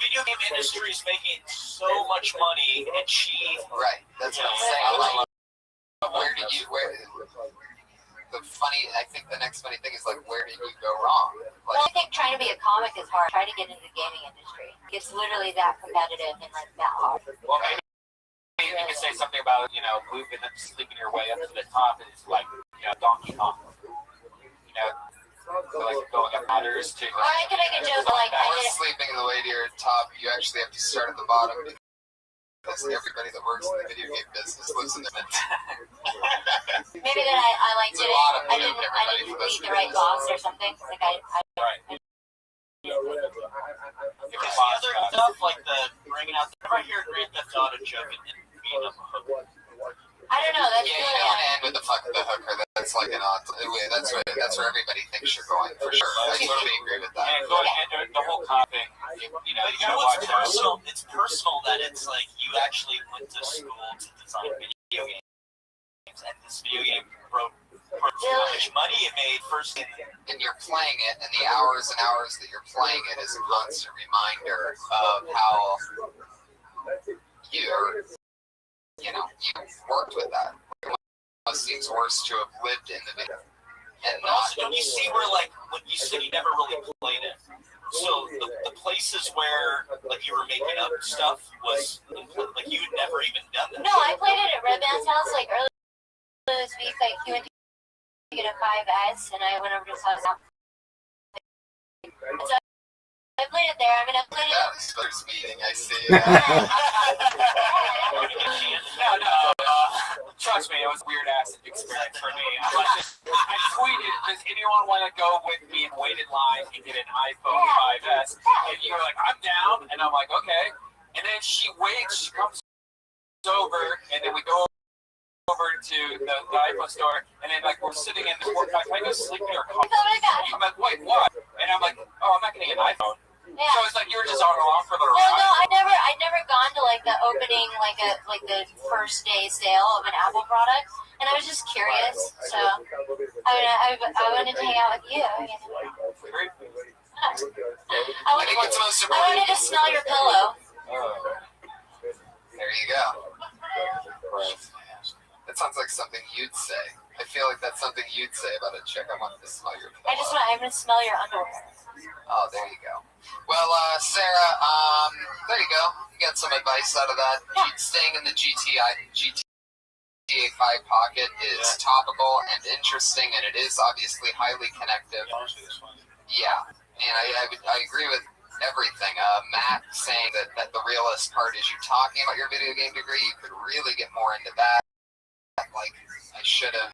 video game industry is making so much money and cheap. Right. That's what I'm saying. Where I think the next funny thing is like, where did you go wrong? Like, Well, I think trying to be a comic is hard. Try to get into the gaming industry. It's literally that competitive and like that hard. Well, maybe you could say something about, you know, moving and sleeping your way up to the top is like, you know, Donkey Kong. You know, so like going up ladders to. Or I could make a joke like I or did. sleeping the way to your top, you actually have to start at the bottom. Because everybody that works in the video game business lives in the mid. Maybe that I like It's a did it. lot of I money didn't to everybody meet for the this right business. boss or something. Like Right. Yeah, whatever. If it's the other stuff like the bringing out, whenever I hear Grand Theft Auto joke and being a hook, I don't know. That's Yeah, you really don't want to end with the fuck the hooker. That's like an odd. That's where everybody thinks you're going for sure. I totally agree with that. And going into the whole cop thing, you know, you gotta watch out. it's personal that it's like you actually went to school to design video games, and this video game broke how much money it made first. And you're playing it, and the hours and hours that you're playing it is a constant reminder of how you worked with that. It almost seems worse to have lived in the video. And But also, don't you see where, like, when you said you never really played it? So the places where, like, you were making up stuff was, like, you had never even done that. No, I played it at Red Band's house like earlier this week. Like he went to get a 5S, and I went over to his house. So I played it there. I mean, I played it. that was first meeting, I see. Trust me, it was a weird ass experience for me. I tweeted, does anyone want to go with me and wait in line and get an iPhone 5S? And you were like, I'm down. And I'm like, okay. And then she waits, she comes over, and then we go over to the iPhone store, and then like we're sitting in the court, can I go sleep in your car? I'm like, wait, what? And I'm like, oh, I'm not getting an iPhone. Yeah. So it's like you were just on along for the No, ride. I'd never gone to like the opening, like the first day sale of an Apple product, and I was just curious. So I wanted to hang out with you. I think what's most important. wanted to smell your pillow. There you go. That sounds like something you'd say. I feel like that's something you'd say about a chick. I want to smell your pillow. I'm gonna smell your underwear. Oh, there you go. Well, Sarah, there you go. You got some advice out of that. Staying in the GTA 5 pocket is topical and interesting, and it is obviously highly connective. Yeah, and I agree with everything. Matt saying that the realest part is you talking about your video game degree. You could really get more into that. Like, I should have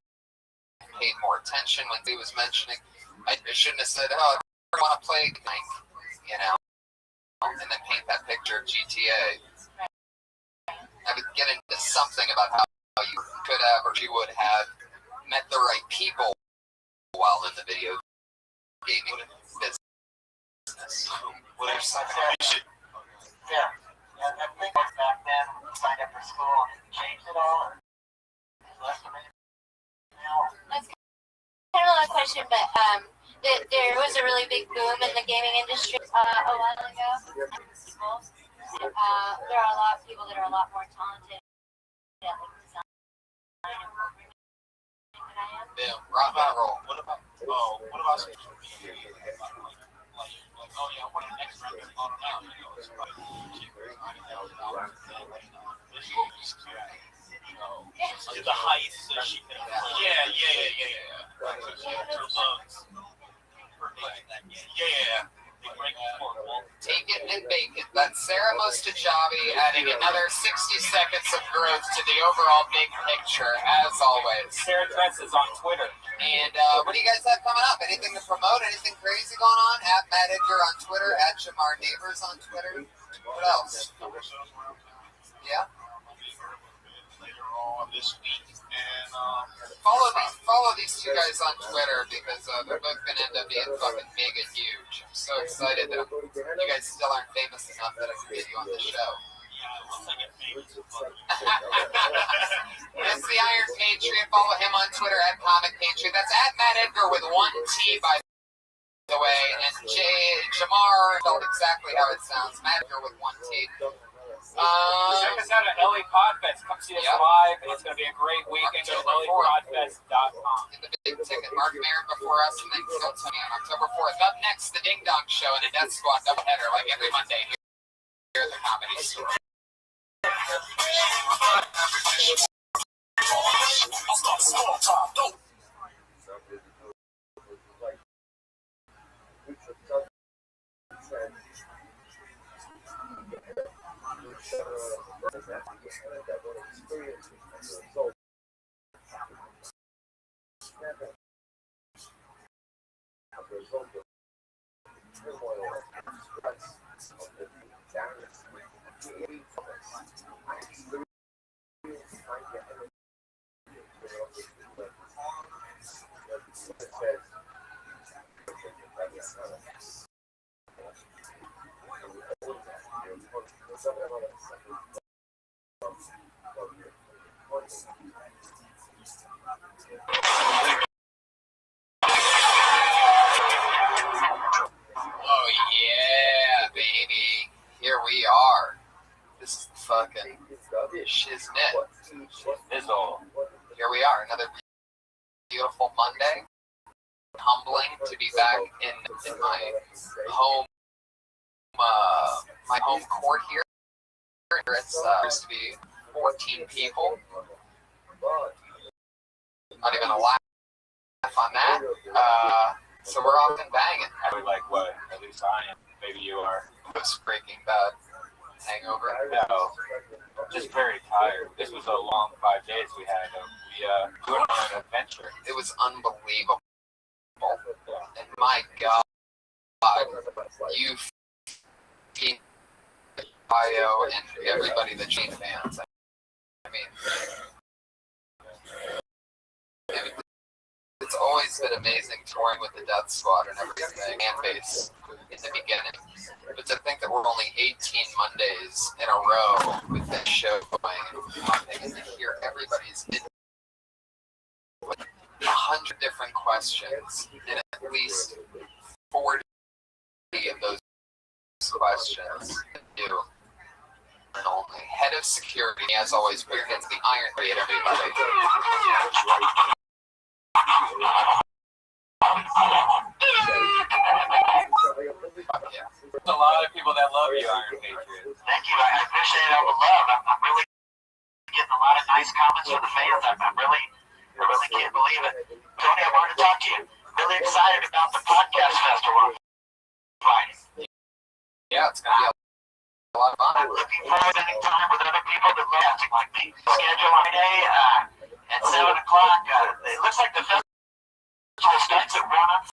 paid more attention when he was mentioning. I shouldn't have said, oh, I want to play Gank, you know, and then paint that picture of GTA. I would get into something about how you could have or you would have met the right people while in the video gaming business. Whatever separation. Yeah. I think back then, signed up for school and changed it all. That's kind of a question, but there was a really big boom in the gaming industry a while ago. There are a lot of people that are a lot more talented at like design and programming than I am. Yeah, rock and roll. What about social media? Like, oh yeah, what an extra on now, you know, it's like the height so she can yeah. Take it and bake it. That's Sarah Mostajabi adding another 60 seconds of growth to the overall big picture, as always. Sarah Dress is on Twitter. And what do you guys have coming up? Anything to promote? Anything crazy going on? At Matt Edgar on Twitter, at Jamar Neighbors on Twitter. What else? Yeah? Later on this week. And follow these two guys on Twitter because they're both going to end up being fucking mega huge. I'm so excited that you guys still aren't famous enough that I can get you on the show. That's the Iron Patriot. Follow him on Twitter at Comic Patriot. That's at Matt Edgar with one T, by the way. And Jamar spelled exactly how it sounds. Matt Edgar with one T. Check us out at LA Podfest. Come see us live. It's going to be a great weekend. Go to LAPodfest.com. In the big ticket, Mark Maron before us, and then Kill Tony on October 4th. Up next, the Ding Dong Show and a Death Squad doubleheader, like every Monday here at the Comedy Store. Oh yeah, baby. Here we are. This is fucking shiznit. Here we are, another beautiful Monday. Humbling to be back in my home, my home court here. It's supposed to be 14 people. Not even a laugh on that. So we're off and banging. Probably like what? At least I am. Maybe you are. Post Breaking Bad hangover. No, just very tired. This was a long 5 days we had. We went on an adventure. It was unbelievable. And my God, you Bio and everybody that Gene fans. I mean, it's always been amazing touring with the Death Squad and everything, fan base in the beginning. But to think that we're only 18 Mondays in a row with this show going and to hear everybody's with 100 different questions and at least 40 of those questions do. And only head of security, as always, against the Iron Raid, everybody. Yeah. There's a lot of people that love you, Iron Patriot. Thank you. I appreciate all the love. I'm really getting a lot of nice comments from the fans. I really can't believe it. Tony, I wanted to talk to you. Really excited about the podcast festival on Friday. Yeah, it's going to be a lot of fun. I'm looking forward to any time with other people that love acting like me. Schedule Friday at 7 o'clock. It looks like the festival starts at 1 on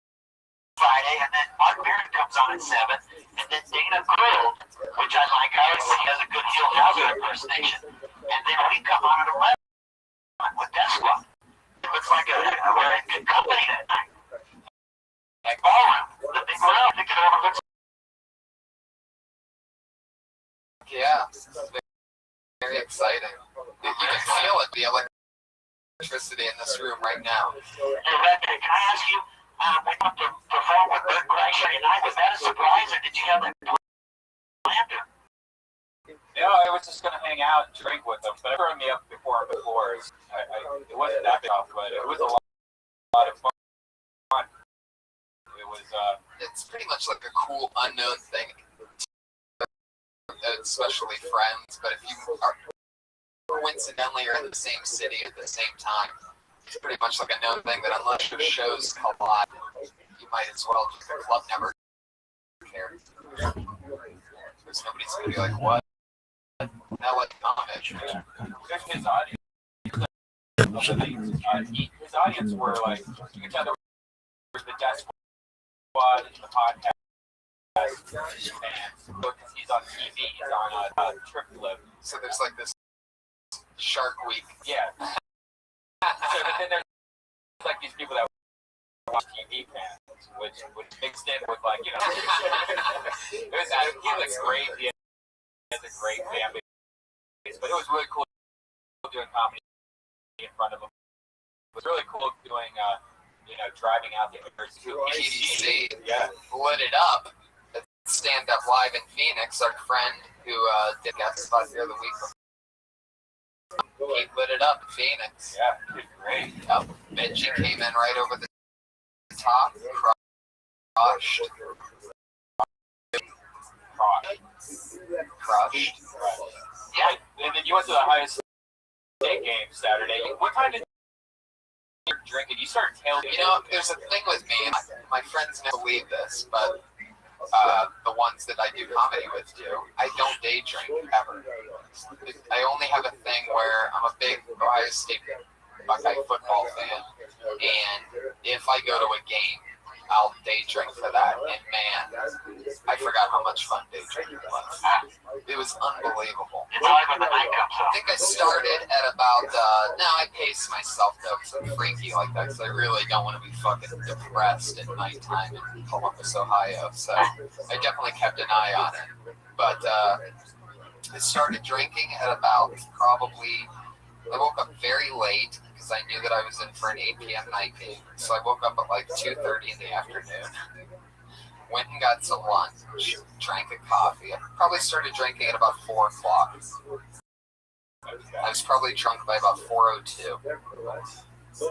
Friday, and then Mark Maron comes on at 7, and then Dana Grill, which I like. I always think he has a good Hill Hauser impersonation. And then we come on at 11 with Death Squad. It looks like we're in good company that night. Like ballroom, the big room, think it overlooks. Yeah, very exciting. You can feel it, the electricity in this room right now. Hey, Rebbe, can I ask you, we got to perform with Bud Kreischer tonight. Was that a surprise, or did you have that planned? No, I was just going to hang out and drink with them, but it burned me up before. It wasn't that big off, but it was a lot of fun. It was. It's pretty much like a cool unknown thing, especially friends. But if you are coincidentally are in the same city at the same time, it's pretty much like a known thing that unless your shows collide, you might as well just the club never care. Because nobody's gonna be like, what? Now let comment. His audience. His audience were like, you can tell there was the Death Squad and the podcast fans. Because he's on TV, he's on a trip clip. So there's like this Shark Week. Yeah. So but then there's like these people that watch TV fans, which mixed in with like, you know, he looks great. He has a great fan base, but it was really cool doing comedy in front of him. It was really cool doing, driving out the PDC. Yeah, lit it up. stand up live in Phoenix. Our friend who did guest spot here the week before, he lit it up in Phoenix. Yeah, great. Yep. Benji came in right over the top, crushed. Yeah, and then you went to the highest state game Saturday. What time did you drink? And you started tailgating. You know, there's a thing with me. My friends never believe this, but the ones that I do comedy with do. I don't day drink ever. I only have a thing where I'm a big Ohio State Buckeye football fan, and if I go to a game, I'll day drink for that. And man, I forgot how much fun day drinking was. It was unbelievable. I think I started at about, now I pace myself though, because I'm freaky like that, because I really don't want to be fucking depressed at nighttime in Columbus, Ohio. So I definitely kept an eye on it. But I started drinking at about probably, I woke up very late because I knew that I was in for an 8 p.m. night game. So I woke up at like 2:30 in the afternoon, went and got some lunch, drank a coffee. I probably started drinking at about 4 o'clock. I was probably drunk by about 4:02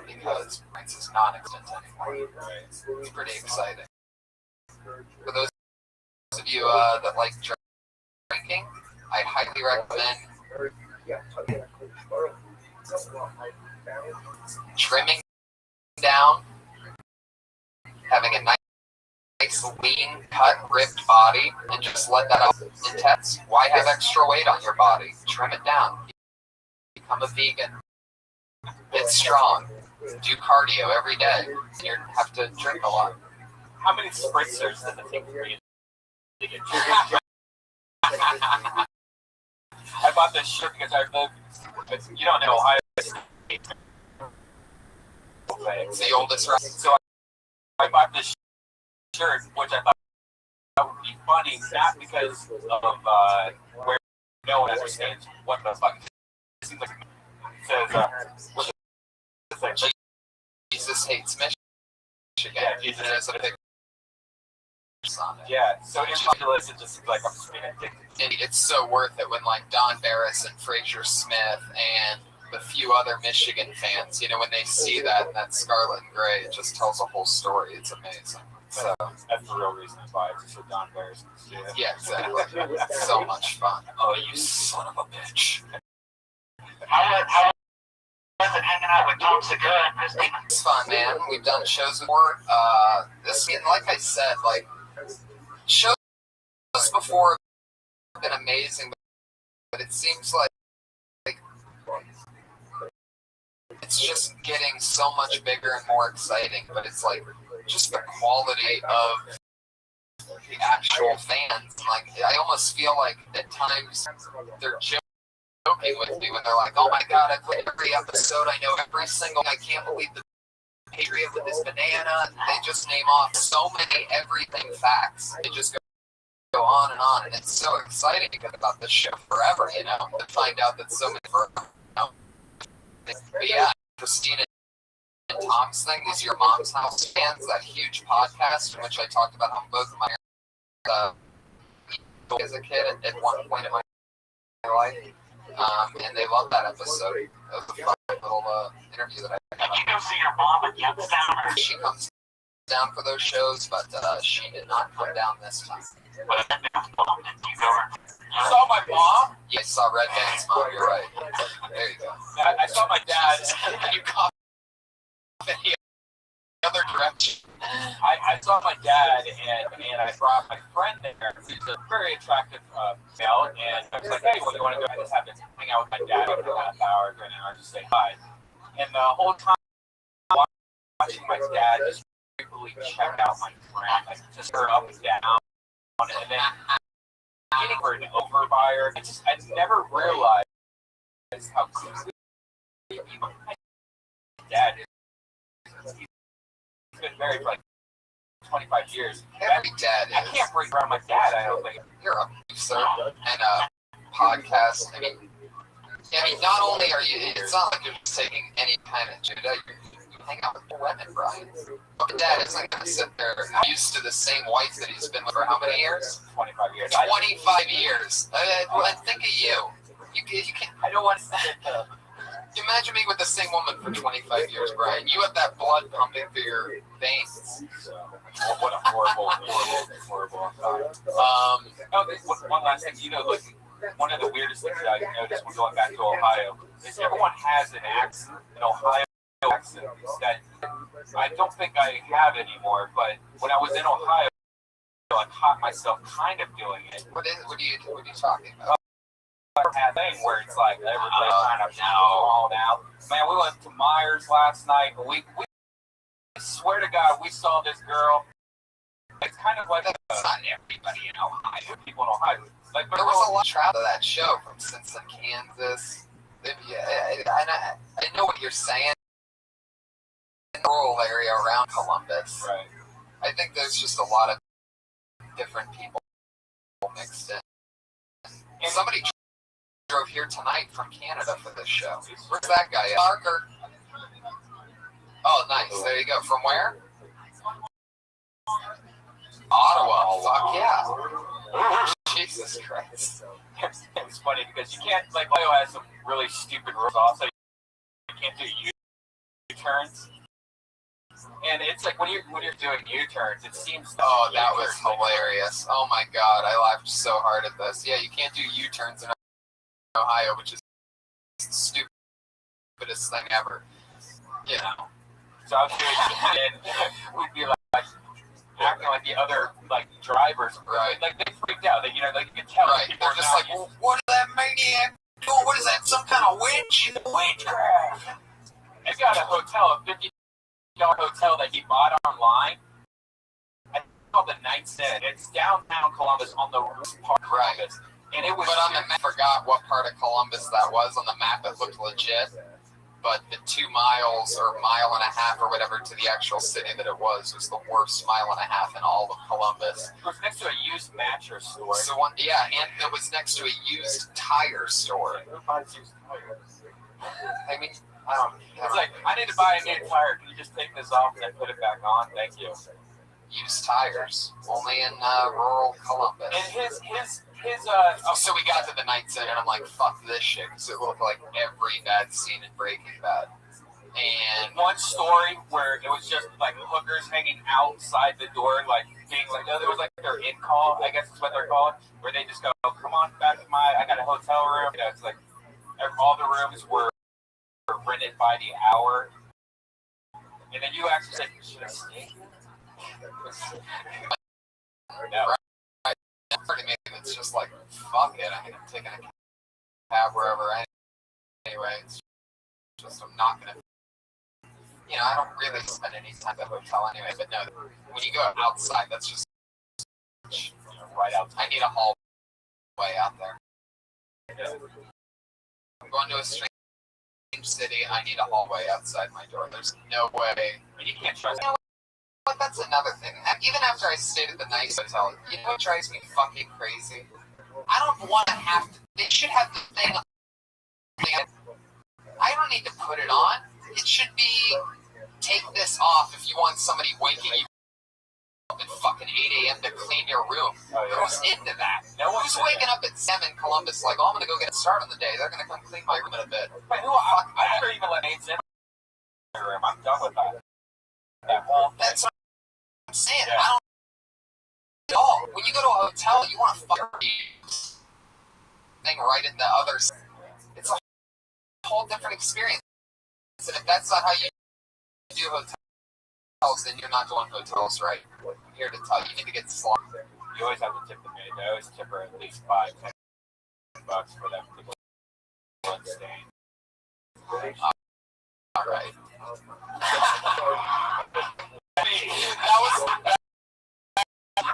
because Prince is non-existent anymore. It's pretty exciting. For those of you that like drinking, I highly recommend trimming down, having a nice lean cut ripped body, and just let that out intense. Why have extra weight on your body? Trim it down. Become a vegan. Get strong. Do cardio every day. You have to drink a lot. How many spritzers does it take for you to get I bought this shirt because I live, you don't know, Ohio State. It's the oldest round. So I bought this shirt, which I thought would be funny, not because of where no one understands what the fuck it seems like. It says, Jesus hates Michigan. Yeah, Jesus hates Michigan. Yeah, so it's ridiculous. It just like I'm just being addicted. And it's so worth it when like Don Barris and Frazier Smith and the few other Michigan fans, you know, when they see that scarlet and gray, it just tells a whole story. It's amazing. So that's the real reason why it's so Don Barris. Yeah, exactly. So much fun. Oh, you son of a bitch. How was it hanging out with Tom Segura and Christina? It's fun, man. We've done shows before. This, like I said, like shows before have been amazing, but it seems like it's just getting so much bigger and more exciting. But it's like just the quality of the actual fans. Like I almost feel like at times they're joking with me when they're like, "Oh my God, I played every episode. I know every single. I can't believe the Patriot with this banana." They just name off so many everything facts. They just go on, and it's so exciting to get about this show forever. You know, to find out that so many. But yeah, Christina and Tom's thing is Your Mom's House fans. That huge podcast in which I talked about how both of my as a kid at one point in my life. And they love that episode. It was a fun little interview that I had. Did you go see your mom at Youngstown? She comes down for those shows, but she did not come down this time. What did you go? You saw my mom? Yeah, I saw Red Band's mom. You're right. There you go. I saw my dad. You caught in the other direction. I saw my dad, and I brought my friend there. He's a very attractive male, and I was like, "Hey, what do you want to do?" I just have to hang out with my dad for a half hour, and I just say hi. And the whole time watching my dad just really check out my friend, like just her up and down, and then getting for an overbuyer. I never realized how completely my dad is. He's been married for like 25 years. Every dad I can't bring around my dad, I don't think. You're a producer and a podcast. I mean, not only are you, it's not like you're just taking any kind of Judah, you're hang out with women, Brian. But dad isn't going to sit there used to the same wife that he's been with for how many years? 25 years. 25 years. Think of you. You can't. I don't want to say it. Imagine me with the same woman for 25 years, Brian. You have that blood pumping through your veins. What a horrible thought. One last thing. You know, like, one of the weirdest things that I noticed when going back to Ohio is everyone has an accent, an Ohio accent that I don't think I have anymore. But when I was in Ohio, I caught myself kind of doing it. What are you talking about? Thing where it's like everybody kind of called out. Man, we went to Myers last night. We swear to God, we saw this girl. It's kind of like that's not everybody in Ohio. People in Ohio. Like there was a lot of that show from Simpson, Kansas. I know what you're saying. In the rural area around Columbus, right? I think there's just a lot of different people mixed in. And somebody drove here tonight from Canada for this show. Where's that guy at? Parker. Oh, nice. There you go. From where? Ottawa. Fuck yeah. Jesus Christ. It's funny because you can't, like, Ohio has some really stupid rules also. You can't do U-turns. And it's like when you're doing U-turns, it seems. Oh, that was hilarious. Oh my God, I laughed so hard at this. Yeah, you can't do U-turns in Ohio, which is the stupidest thing ever. You know. So I was doing, and we'd be like acting like the other drivers, right? Like they freaked out. They, you know, like you can tell. Right. They're just like, well, what is that maniac doing? What is that? Some kind of witch? Witchcraft. He's got a hotel, a $50 hotel that he bought online. I think it's called the Knights Inn. It's downtown Columbus on the roof part of Columbus. And it was. But on the map, I forgot what part of Columbus that was. On the map, it looked legit. But the 2 miles or mile and a half or whatever to the actual city that it was the worst mile and a half in all of Columbus. It was next to a used mattress store. So and it was next to a used tire store. I mean, it's like, I need to buy a new tire. Can you just take this off and then put it back on? Thank you. Used tires, only in rural Columbus. And so we got to the Knights Inn, and I'm like, fuck this shit, because it looked like every bad scene in Breaking Bad. And one story where it was just like hookers hanging outside the door, like being like, no, there was like their in call, I guess is what they're called, where they just go, oh, come on back to I got a hotel room. You know, it's like all the rooms were rented by the hour, and then you actually said, should I stay here? No. It's just like, fuck it. I mean, I'm taking a cab wherever. Anyway, it's just, I'm not going to, I don't really spend any time at the hotel anyway, but no, when you go outside, that's just, right out. I need a hallway out there. Yeah. I'm going to a strange city, I need a hallway outside my door. There's no way. You can't trust me. But that's another thing. Even after I stayed at the nice hotel, you know what drives me fucking crazy? I don't want to have to. They should have the thing. I don't need to put it on. It should be take this off if you want somebody waking you up at fucking 8 a.m. to clean your room. Oh, yeah. Who's into that? Who's waking up at 7 in Columbus like, oh, I'm going to go get a start on the day. They're going to come clean my room in a bit. But I never even let maids in my room. I'm done with that. That's what I'm saying. Yeah. I don't at all. When you go to a hotel, you want to fuck thing right in the other. It's a whole different experience. And if that's not how you do hotels, then you're not doing hotels right. I'm here to tell you, you need to get slumped. You always have to tip the maid. I always tip her at least $5-10 for them to go and stay. All right. That was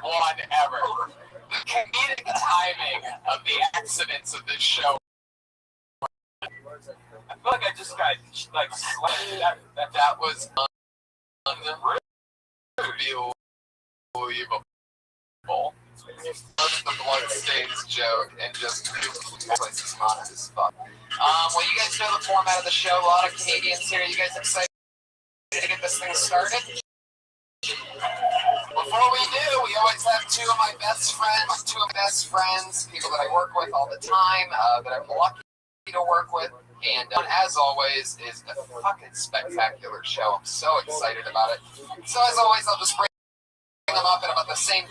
one ever. The comedic timing of the accidents of this show. I feel like I just got slapped. That was unbelievable. The bloodstains joke and just place is hot as fuck. Well, you guys know the format of the show. A lot of Canadians here. You guys excited to get this thing started? Before we do, we always have two of my best friends, people that I work with all the time, that I'm lucky to work with. And as always, is a fucking spectacular show. I'm so excited about it. So as always, I'll just bring them up at about the same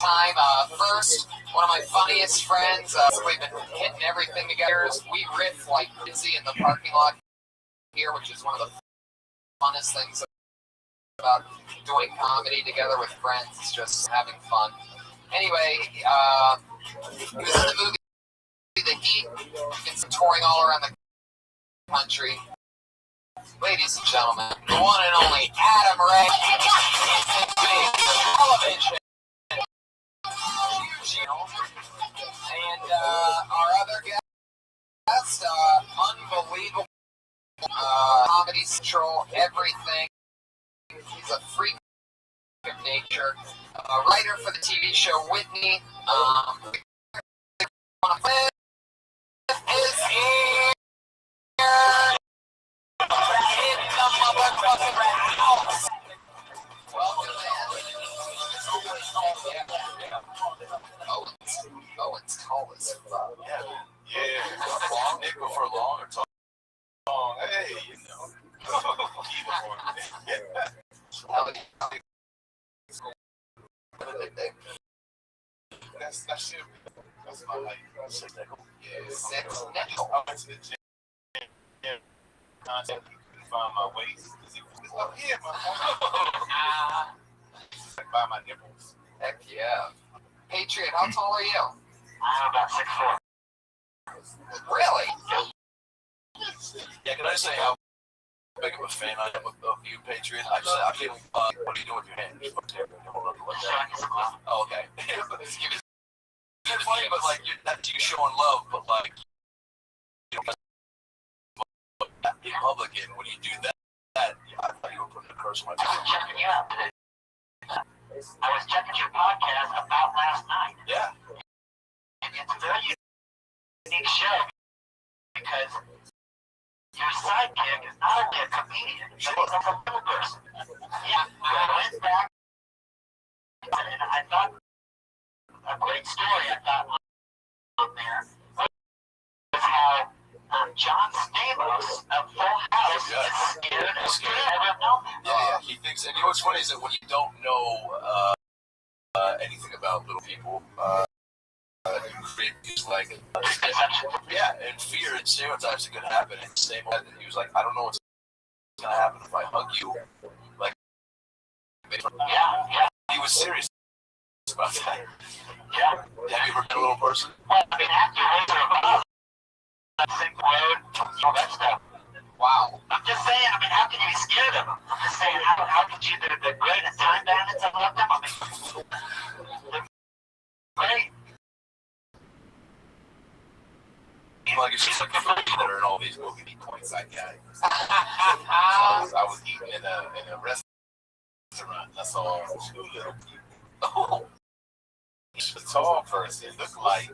time. First, one of my funniest friends, we've been hitting everything together. We riff like busy in the parking lot here, which is one of the funnest things about doing comedy together with friends. It's just having fun. Anyway, he was in the movie The Heat. Been touring all around the country. Ladies and gentlemen, the one and only Adam Ray. Television. And our other guest, unbelievable Comedy Central, everything. He's a freak of nature. Writer for the TV show Whitney. Is here in the motherfucking house. Welcome, man. Owen's tall as fuck. Yeah. Long, nickel for long or tall. Hey, you know. That's him. That's my height. Six nickel. Yeah, six nickel. I went to the gym. Contact. Find my waist. It's up here, my boy. By my nipples. Heck yeah. Patriot, how tall are you? I'm about 6'4". Really? Yeah, can I say how big of a fan I am of you, Patriot? I can't. What are you doing with your hand? Oh, okay. It's funny, but like that's you showing love, but like you know, in public, and when you do that, I thought you were putting a curse on my face. I was checking you out today. I was checking your podcast about last night. Yeah. And it's a very unique show because your sidekick is not a good comedian. He's a real person. Yeah, I went back and I thought a great story I thought on there was how John Stamos of Full House is scared of Yeah, he thinks, and you know what's funny is that when you don't know anything about little people, you create these like, yeah, and fear and stereotypes that could happen. And same way that he was like, I don't know what's gonna happen if I hug you. Like, yeah. He was serious about that. Yeah. Have you ever been a little person? Well, I mean, after Razor Sync Road, all that stuff. Wow. I'm just saying, I mean, how can you be scared of them? I'm just saying, how could you, the greatest time bandits of them, I mean, they're great. Like it's just like the movies that are in all these movies, coincide guys. I was eating in a restaurant. I saw two little people. Oh, he's a tall person. It looked like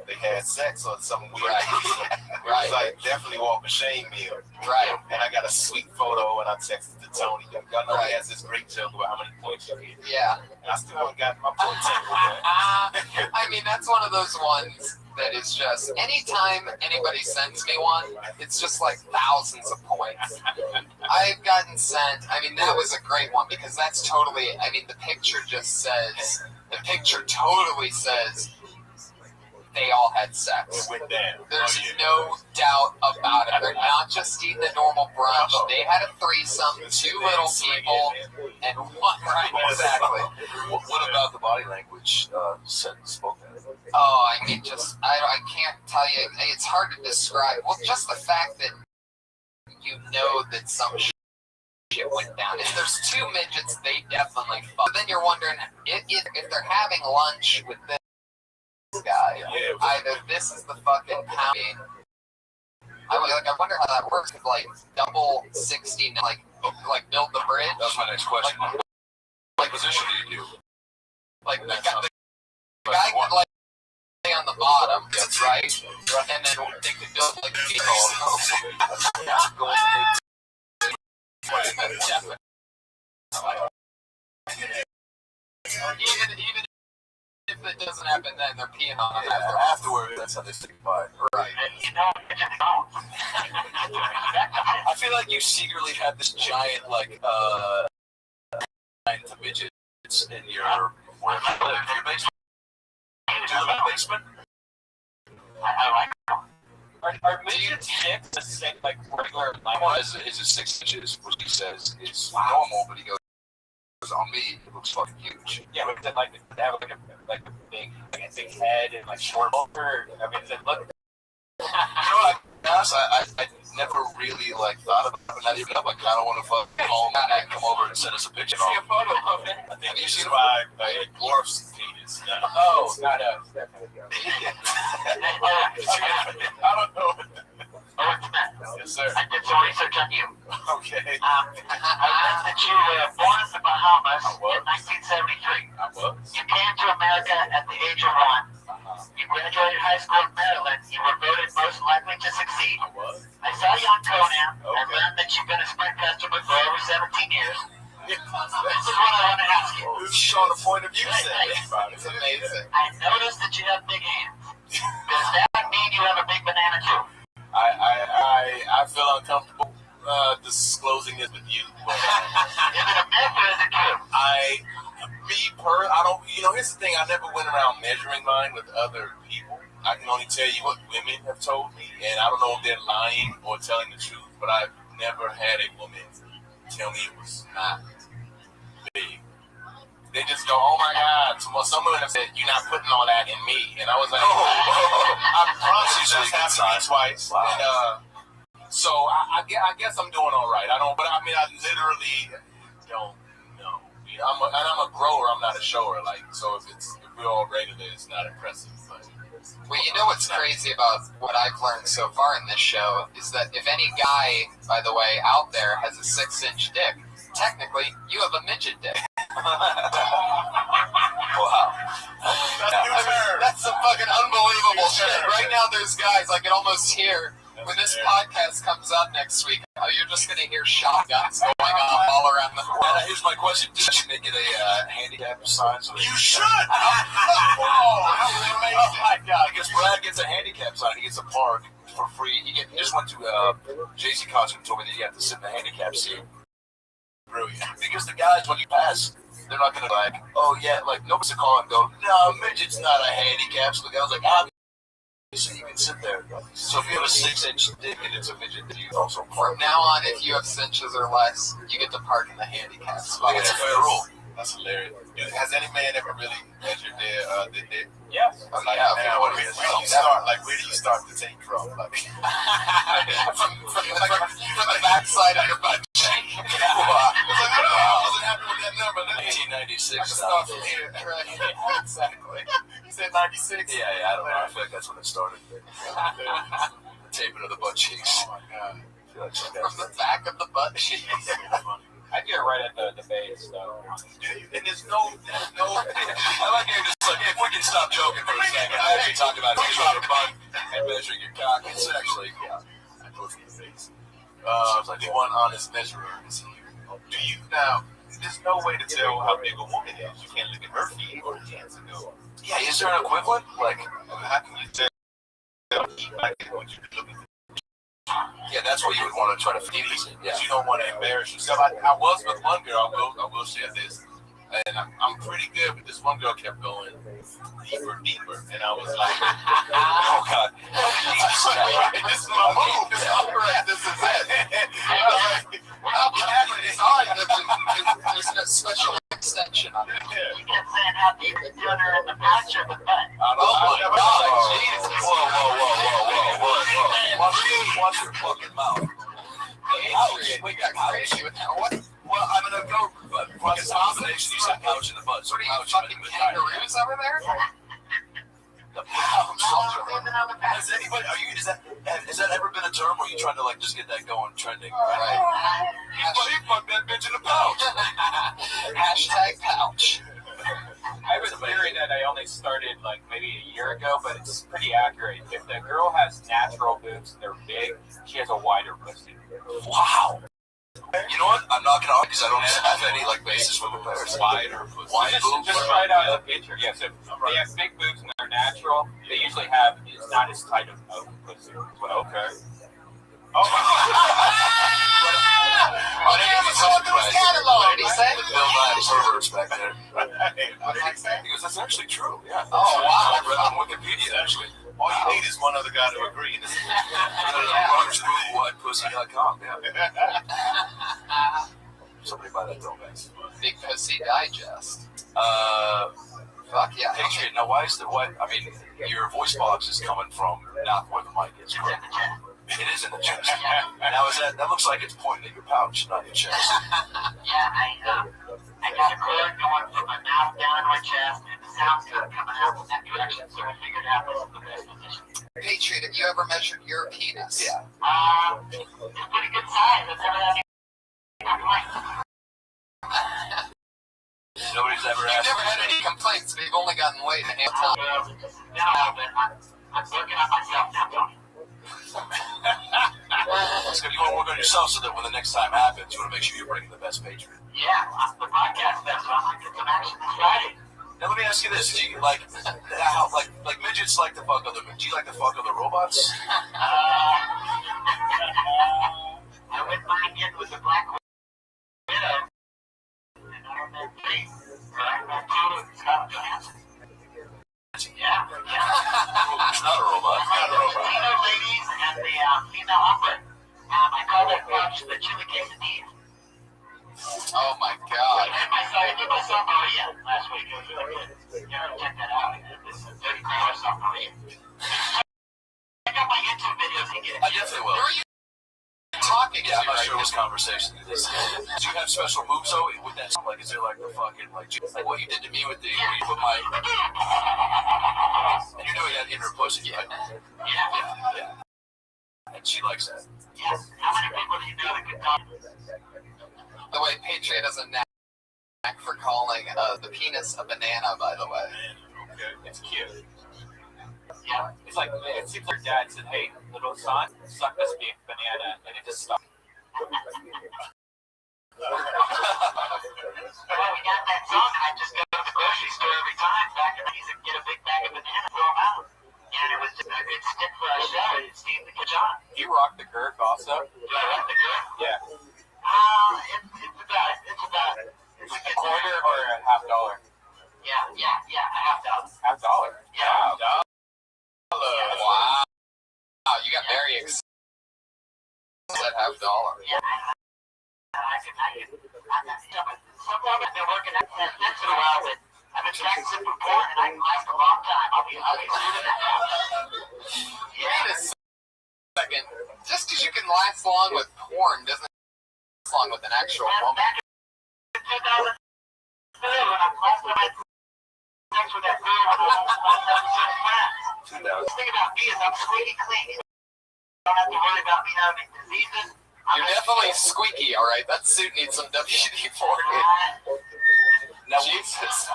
they had sex or something weird. Right. It was like definitely walk a shame meal. Right. And I got a sweet photo and I texted to Tony. I know he has this great joke about how many points you get. Yeah. And I still haven't gotten my points. I mean, that's one of those ones that is just, anytime anybody sends me one, it's just like thousands of points. I've gotten sent, I mean, that was a great one because that's totally, I mean, the picture totally says they all had sex. It went down. There's no doubt about it. They're not just eating a normal brunch. They had a threesome, two little people, and one, right, exactly. What about the body language spoken? Oh, I mean, just, I can't tell you, it's hard to describe. Well, just the fact that you know that some shit went down. If there's two midgets, they definitely fuck. But then you're wondering, if they're having lunch with this guy, either this is the fucking pounding. I wonder how that works. If, like, double 60, like build the bridge. That's my next question. What position do you do? Like, the guy could, like, lay on the bottom, right? And then they could build, like, people. Even if it doesn't happen then, they're peeing on it Afterward, that's how they say goodbye. Right. I feel like you secretly have this giant, midgets in your where you live. Your basement. Do you live in a basement? Are midgets dicks the same like regular Is it 6 inches? What he says is normal, but he goes on me. It looks fucking huge. Yeah, but then like they have like a big head and like short over. I mean, does it look? You know what? I never really thought about it. Not even up. I kind of want to call him and come over and send us a picture. See a photo of it. I think you see why it dwarfs penis. Oh, not us. I don't know. Yes, sir. I did some research on you. Okay. I read that you were born in the Bahamas in 1973. I was. You came to America at the age of 1. You graduated high school in Maryland. You were voted most likely to succeed. I was. I saw you on Conan. Okay. I learned that you've been a Sprint customer for over 17 years. This is what I want to ask you. This is showing a point of view. It's amazing. I noticed that you have big hands. Does that mean you have a big banana too? I feel uncomfortable disclosing this with you. But, Is it a myth or is it true? I don't. Here's the thing. I never went around measuring mine with other people. I can only tell you what women have told me, and I don't know if they're lying or telling the truth. But I've never had a woman tell me it was not big. They just go, "Oh my God!" Some women have said, "You're not putting all that in me," and I was like, "I promise you, this happened to me twice." Wow. And so I guess I'm doing all right. I don't, but I mean, I literally don't know. I'm a grower. I'm not a shower. So if we're all regular, it's not impressive. But Well, you know what's crazy about what I've learned so far in this show is that if any guy, by the way, out there has a 6-inch dick, technically you have a midget dick. Wow. That's some fucking unbelievable shit. Right now there's guys, I can almost hear, when this podcast comes out next week, you're just going to hear shotguns going off all around the world. Here's my question. Did you make it a handicap sign? You should! Oh my God. Because Brad gets a handicap sign. He gets a park for free. He just went to JC Concert and told me that you have to sit in the handicap seat. Brilliant. Because the guys, when you pass, they're not going to nobody's going to call and go, "No, midget's not a handicap." So the guy was like, so you can sit there. So if you have a 6-inch dick and it's a midget, then you also park. From now on, if you have cinches or less, you get to park in the handicap spot. It's a fair rule. That's hilarious. Has any man ever really measured their dick? Yes. Where do you start the take from? From the backside of your butt cheek. I wasn't happy with that number. 1996. Start from here. Right. Exactly. You said 96? Yeah, I don't know. I feel like that's when it started. The taping of the butt cheeks. Oh my God. From the back of the butt cheeks. I get it right at the base, though. And there's no. I like it. Just if we can stop joking for a second. I actually talk about measuring your butt and measuring your cock. It's actually, I go from the face. The one honest measurer is here. Do you now? There's no way to tell how big a woman is. You can't look at her feet or hands and go, "Yeah, is there an equivalent? How can you tell? Yeah, that's what you would want to try to feed it. Yeah. You don't want to embarrass yourself. I was with one girl. I will share this. And I'm pretty good, but this one girl kept going deeper. And I was like, "Oh God, this is my move. This is it." I'll be happy. It's hard. There's no special extension on it. You kept saying how deep the gunner in the patch of the butt. Oh my God, Jesus. Whoa. Watch your fucking mouth. We got crazy with that. What? Well, I'm going to go fucking combination. You said pouch in the butt. So What are you, fucking kangaroos over there? The pouch. Has anybody, has that ever been a term where you trying to just get that going, trending? Right. You fucked that bitch in the pouch. Hashtag pouch. I have a theory that I only started maybe a year ago, but it's pretty accurate. If the girl has natural boobs and they're big, she has a wider pussy. Wow. You know what? I'm not gonna argue because I don't have any like basis for comparison. Wide boobs. Just try it out in the picture. Yes, if they have big boobs and they're natural, they usually have it's not as tight of a pussy. But okay. Oh. What did he say? Bill Nye perverts back there. Because that's actually true. Yeah. Oh, wow. I read on Wikipedia actually. All you need is one other guy to agree. RunnersWhoWhitePussy.com. Yeah. Somebody buy that though, guys. Big Pussy Digest. Fuck yeah. Patriot. Now, why is the what? I mean, your voice box is coming from not where the mic is. Correct? It is in the chest. Now, is that looks like it's pointing at your pouch, not your chest. Yeah, I got a cord going from my mouth down in my chest, and the sound's good coming out in that direction, so I figured out this is the best position. Patriot, have you ever measured your penis? Yeah. It's a pretty good size. I've never had any complaints. Nobody's ever You've asked. never had any complaints, but you've only gotten laid a handful. I'm working on myself now, Tony. It's good. You want to work on yourself so that when the next time happens, you want to make sure you're bringing the best Patriot. Yeah, the podcast stuff, so I might get some action this Friday. Now let me ask you this: do you like how like midgets like to fuck other? Do you like to fuck other robots? I wouldn't mind getting with the Black Widow. And I'm that thing, but I'm not too Scott Johansson. Yeah. It's not a robot. It's not a robot. Latino ladies and the female opera. I call that bunch the chili quesadilla. Oh my god. I did my song Maria last week. It was really good. You gotta check that out. It's a 30-hour song Maria. Check out my YouTube videos and get it. I definitely will. Who are you talking to? Yeah, I'm not right sure now? what conversation it is. Do you have special moves though with that? Like, is there like the fucking like what you did to me with the where you put my and you're doing that in her pussy, right? Yeah. And she likes that. Yes. How many people do you know that could talk? The way Patriot has a knack for calling the penis a banana, by the way. Okay, it's cute. Yeah. It's like it seems like dad said, "Hey, little son, suck this big banana," and it just stopped. Well, we got that song, and I just go to the grocery store every time back in the days and get a big bag of bananas, throw them out. And it was just a good stick for our show. It seemed to catch on. You rock the Girk also? Do I like the girl? Yeah. It's about it. It's about it. Is it a quarter or a $50? Yeah, a $50. $50? Yeah. Wow. You got very excited at $50. Yeah, I can. Sometimes I've been working at that fence in a while, but I've been practicing for porn, and I can last a long time. I'll be doing that now. Wait a second. Just because you can last long with porn doesn't last long with an actual woman. Back in 2002, when I last time I had sex with that girl when I was about 7 pounds. The thing about me is I'm squeaky clean. You don't have to worry about me having diseases. You're definitely squeaky, alright? That suit needs some WD-40. Now, Jesus.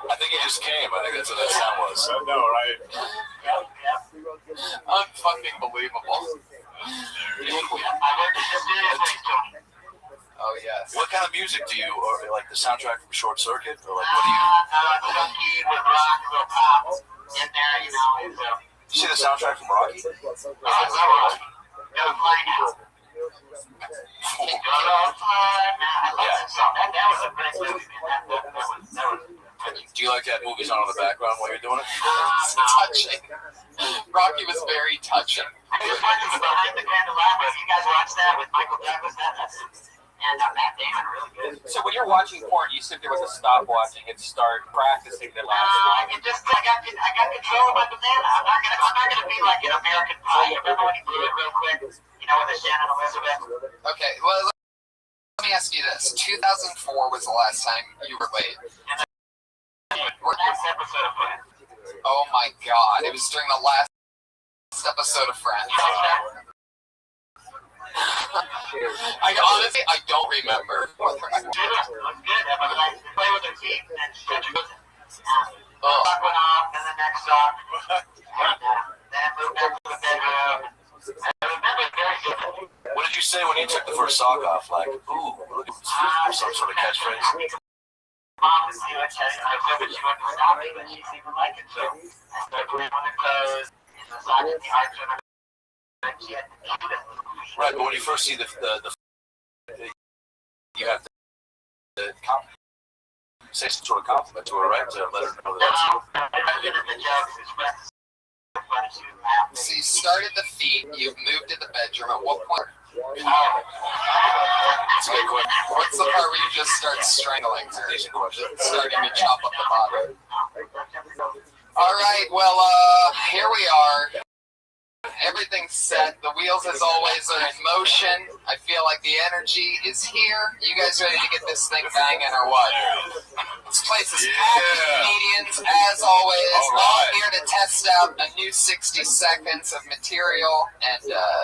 I think it just came. I think that's what that sound was. I know, right? Unfucking believable. Oh, yes. What kind of music do you, or like the soundtrack from Short Circuit, or like what do you? Funky with rock, little pop in there, you know. Did you see the soundtrack from Rocky? Do you like to have movies on in the background while you're doing it? It's touching. Rocky was very touching. I just watched Behind the Candelabra. You guys watched that with Michael Douglas? And Matt Damon, really good. So when you're watching porn, you sit there with a stopwatch and hit start practicing the last I got control of my banana. I'm not gonna be like an American Pie. Remember when he blew it real quick? You know, with the Shannon Elizabeth. Okay, well, let me ask you this. 2004 was the last time you were late. Last episode of Friends. Oh my god, it was during the last episode of Friends. I don't remember. It was good. Everybody likes to play with their teeth and stretch it. Oh. Song went off, and the next song. And then moved back to the bedroom. I remember it very vividly. took the first sock off, like, ooh, look at this, some sort of catchphrase. Mom is new, I said she went to stop me, but she seemed to like it, so I started putting on the clothes, massaging the arms of her, and she had to keep it. Right, but when you first see the you have to say some sort of compliment to her, right? To let her know that that's you. So you started the feet, you've moved to the bedroom. At what point? That's a good question. What's the part where you just start strangling her? Starting to chop up the bottom. All right, well, here we are. Everything's set. The wheels, as always, are in motion. I feel like the energy is here. You guys ready to get this thing banging or what? This place is packed with comedians, as always. All here to test out a new 60 seconds of material and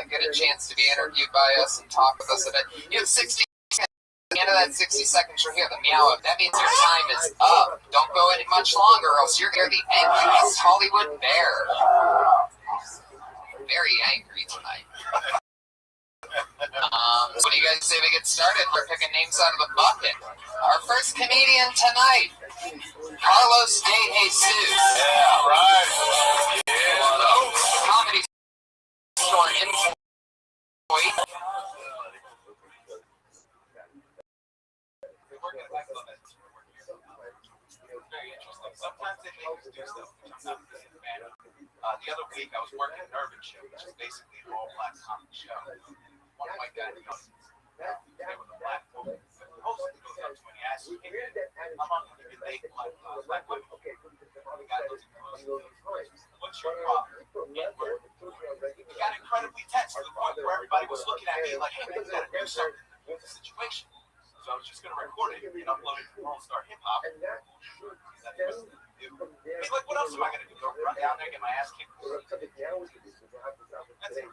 get a chance to be interviewed by us and talk with us a bit. You have 60 seconds. At the end of that 60 seconds, you'll hear the meow. That means your time is up. Don't go any much longer, or else you're going to be the angriest Hollywood bear. Very angry tonight. So what do you guys say we get started? We're picking names out of the bucket. Our first comedian tonight, Carlos De Jesus. Yeah, right. Yeah. Comedy store employee. Very interesting. Sometimes they make us do stuff. Sometimes this is bad. The other week I was working at Urban Show, which is basically an all-black comedy show. One of my guys, there was a black woman. The host goes up to me and he asks me, how long have you been dating black women? The guy looks at me and goes, what's your problem? N-word. It got incredibly tense to the point where everybody was looking at me like, hey, man, you gotta do something with the situation. So I was just gonna record it and upload it to All Star Hip Hop. Like, what else am I gonna do? Run down there and get my ass kicked? That's it.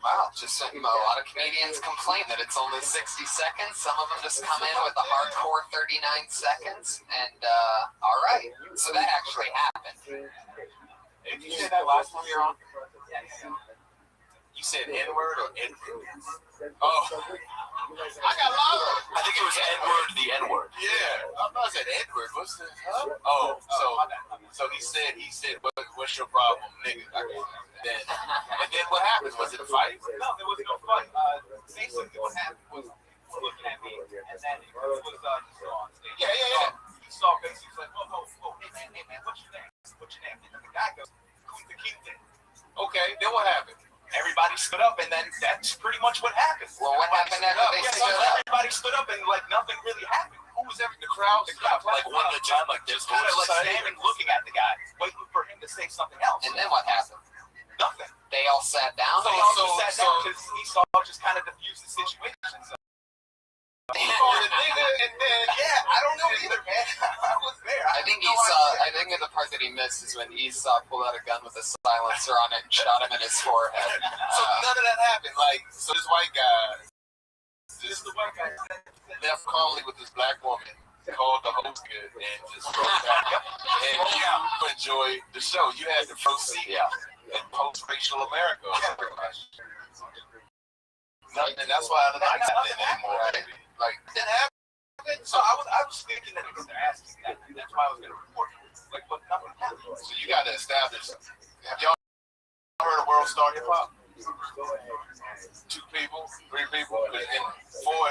Wow, just a lot of comedians complain that it's only 60 seconds. Some of them just come in with a hardcore 39 seconds. And, all right. So that actually happened. Did you say that last time you're on? Yeah. You said N-word or N-word? Oh. I got lost. I think it was N-word, the N-word. Yeah. I thought I said N-word. What's the... Oh, so he said, what's your problem, nigga? And then what happened? Was it a fight? No, there was no fight. Basically what happened was he was looking at me, and then it was just on stage. Yeah. He saw basically like, whoa, hey man, what's your name? And the guy goes, who's the kingpin? Okay, then what happened? Everybody stood up, and then that's pretty much what happened. Well, what happened after they stood up? Everybody stood up, and like nothing really happened. Who was The crowd, like one at a time, like this. Kind of like standing, looking at the guy, waiting for him to say something else. And then what happened? Nothing. They all sat down? So sat down because he saw just kind of diffuse the situation. So. And then, I don't know either, man. I was there. I think the part that he missed is when Esau pulled out a gun with a silencer on it and shot him in his forehead. So none of that happened. Like, so this white guy, the white guy left calmly with this black woman, called the host good, and just broke back up. And you enjoyed the show. You had to proceed in post-racial America. Nothing, and that's why I don't like that anymore. Like, it didn't happen. So I was thinking that because they're asking that, and that's why I was going to report it. Like, but nothing happened. So you got to establish. Have y'all heard of World Star Hip Hop? 2 people, 3 people, and 4,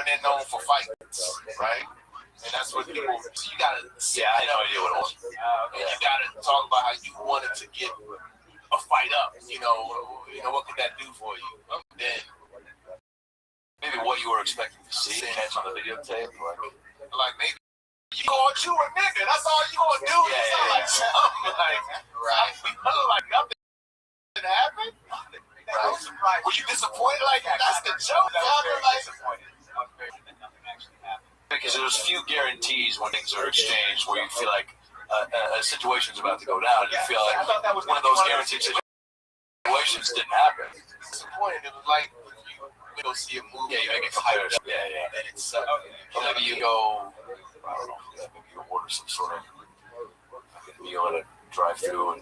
and they're known for fights, right? And that's what people. So you got to. Yeah, I had no idea what it was. And you got to talk about how you wanted to get a fight up. You know what could that do for you? Then. Maybe what you were expecting to see, catch on the videotape, like maybe you called you a nigga. That's all you gonna do. Like something like right. Like nothing happened. I was surprised. Were you disappointed? Like that's the joke. Disappointed. Nothing actually happened. Because there's few guarantees when things are exchanged where you feel like a situation's about to go down. You feel like one of those guaranteed situations didn't happen. Disappointed. It was like. Go see a movie. Yeah, you make it tired. Yeah. And it's or maybe you go. I don't know. Maybe you order some sort of meal at a drive-through, and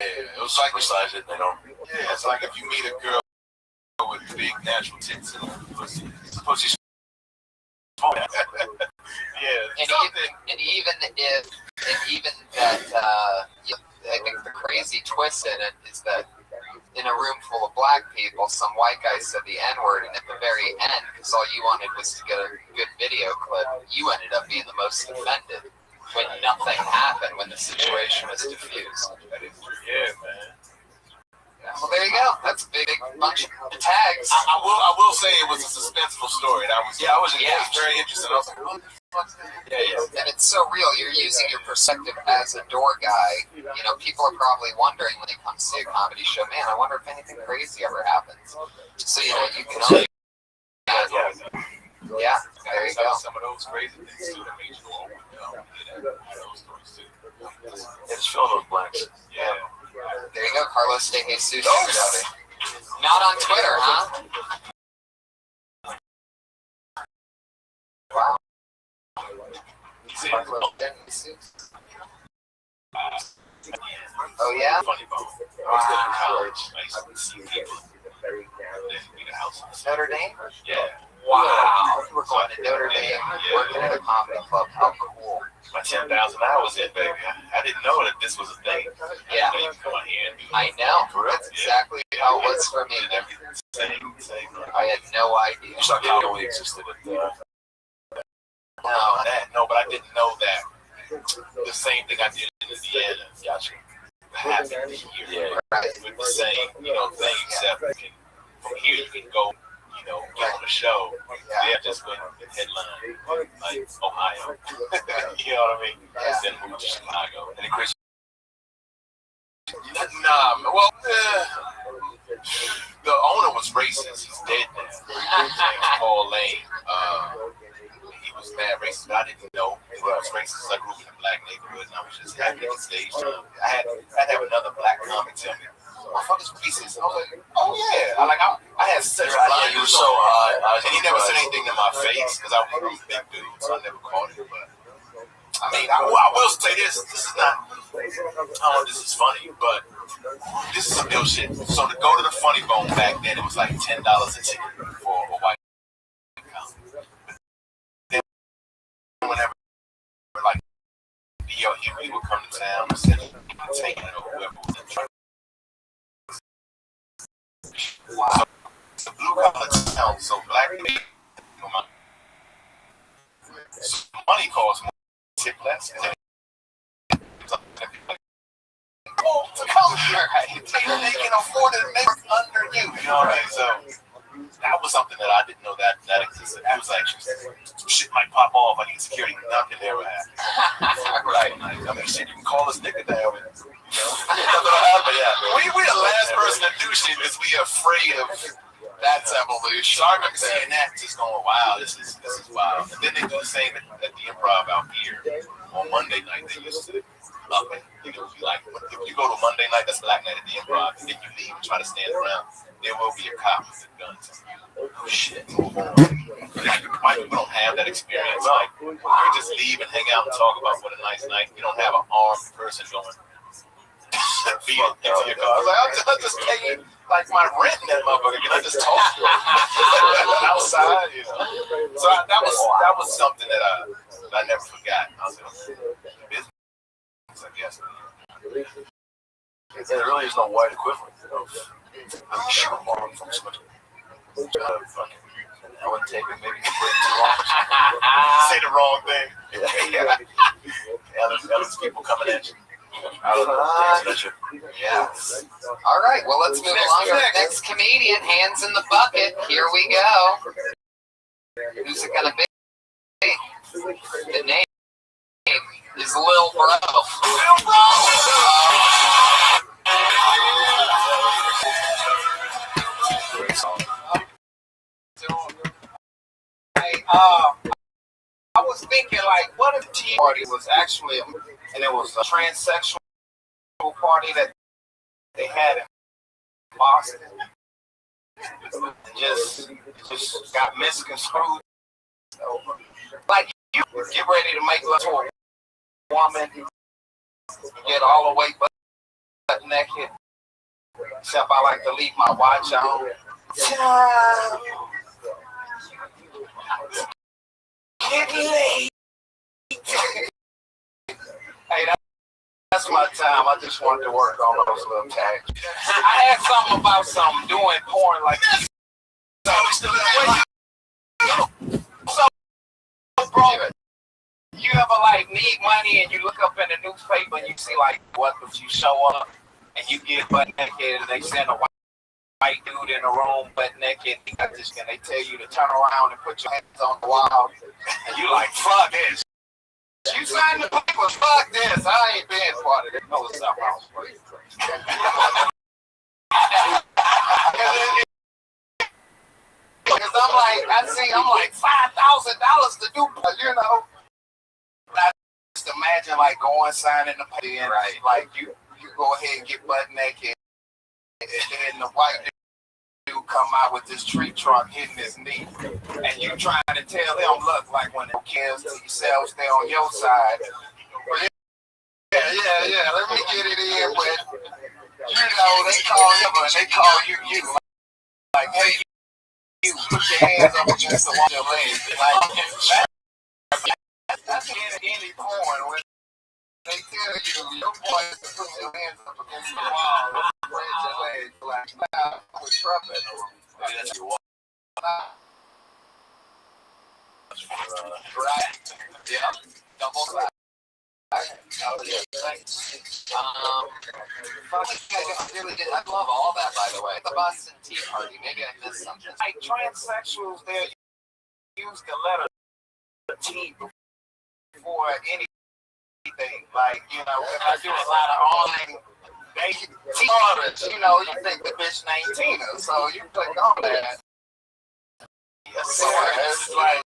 it was like besides it. They don't. Yeah, it's like if you meet a girl with big natural tits and pussy. Pussy. Yeah. And even that, I think the crazy twist in it is that in a room full of black people, some white guy said the N-word, and at the very end, because all you wanted was to get a good video clip, you ended up being the most offended when nothing happened, when the situation was diffused. Yeah, man. Well, there you go. That's a big bunch of tags. I will say it was a suspenseful story. I was very interested. I was like, what the fuck's that? Yeah. And it's so real. You're using your perspective as a door guy. You know, people are probably wondering when they come see a comedy show, man, I wonder if anything crazy ever happens. So, you know, you can only... Yeah, there you go. Some of those crazy things, too, that made you go, those stories, too. It's showing those blacks. Yeah. There you go, Carlos De Jesus. Not on Twitter, huh? Wow. Carlos De Jesus. Oh, yeah? Funny bone. I was in college. I used to see people. Notre Dame? Yeah. Wow. You were going to Notre Dame, working at a comedy club. How cool. My 10,000 hours in, baby. I didn't know that this was a thing. Yeah. You come out here and I know. That's exactly how it was for me. Same. I had no idea. You saw how only existed at No, but I didn't know that the same thing I did in Indiana. Gotcha. Happened here. Right. With the same, thing, except from here you can go, get on the show. They just went and headline like Ohio. You know what I mean? Yeah. Then moved to Chicago. And then Chris. Nah, well, the owner was racist. He's dead now. His name was Paul Lane. He was mad racist, but I didn't know he was racist. I grew up in a black neighborhood, and I was just happy to stage. I had to have another black comic tell me, "My fucker's racist." And I was like, "Oh yeah." I had such a blind. You were so high, and he never said anything to my face because I was a big dude, so I never caught it. But I mean, I will say this. This is not. I don't know if this is funny, but this is some real shit. So to go to the Funny Bone back then, it was like $10 a ticket for a white comic. Then whenever like he would come to town and say, taking it or whoever was in trouble. Wow. So blue collar town, so black people, so money costs more, tip less. To come here, they can afford to make under you. You know what I mean? So that was something that I didn't know that existed. It was like some shit might pop off. I need security. Nothing ever happened. Right? I mean, shit, you can call us nigga down. We're the last person to do shit because we are afraid of. That's evolution. So I remember seeing that, just going, "Wow, this is wild." And then they do the same at the Improv out here on Monday night. They used to up it. Like if you go to Monday night, that's Black Night at the Improv, and then you leave and try to stand around, there will be a cop with guns. Oh shit! White people don't have that experience. Like we just leave and hang out and talk about what a nice night. You don't have an armed person going beat into your car. I was like, I'm just paying like my rent in that motherfucker. Can I just talk outside? So that was something that I never forgot. I was like, business, I guess. There really is no white equivalent of shoot a bomb from somebody. I wouldn't take it. Maybe too long. Say the wrong thing. Yeah. There's people coming at you. Yes. All right. Well, let's move along. Our next comedian, hands in the bucket. Here we go. Who's it gonna be? The name is Lil Bro. Lil Bro. Great song. I was thinking, like, what if Tea Party was actually, and it was a transsexual party that they had in Boston, just got misconstrued. Like, you get ready to make love to a woman, get all the way butt naked, except I like to leave my watch on. Time. Getting late. Hey, that's my time. I just wanted to work on those little tags. I had something about doing porn like this. So, bro, you ever like need money and you look up in the newspaper and you see like what if you show up and you get butt naked and they send a white dude in the room butt naked and they tell you to turn around and put your hands on the wall and you like fuck this. You signed the paper, fuck this. I ain't being part of it. No, it's something else for you. Because I'm like $5,000 to do, you know. I just imagine like going signing the paper and like you go ahead and get butt naked and then the white dude come out with this tree trunk hitting his knee and you trying to tell him, look, like when the kids to yourself stay on your side. Yeah, let me get it in, but you know, they call him and they call you. Like, hey, you put your hands up against the wall, your legs. Like, that's any porn when they tell you, your boy is to put your hands up against the wall, spread your legs, like, nah, with trumpet. That's your wall. Right. Yeah. Double back. I love all that, by the way. The Boston Tea Party. Maybe I missed something. Like transsexuals, they use the letter T before anything. Like, you know, if I do a lot of online dating orders, you know, you think the bitch named Tina, so you click on that. So it's like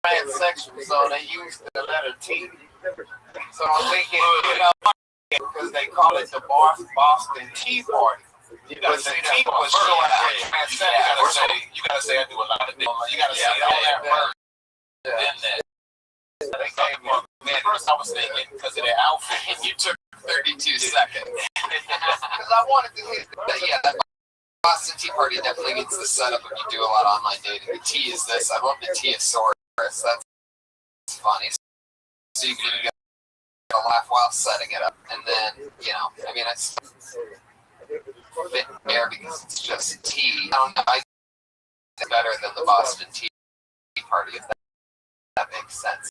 transsexual, so they use the letter T. So I'm thinking, you know, because they call it the Boston Tea Party. You gotta say that was short out. You gotta say I do a lot of things. You gotta say all that first. Then that. They gave me, man, first I was thinking because of their outfit, and you took 32 seconds. Because I wanted to hit the Boston Tea Party definitely needs the setup if you do a lot of online dating. The T is this. I love the T-asaurus. That's funny. So you can get a laugh while setting it up. And then, you know, I mean, it's a bit there because it's just tea. I don't know. I think it's better than the Boston Tea Party, if that makes sense.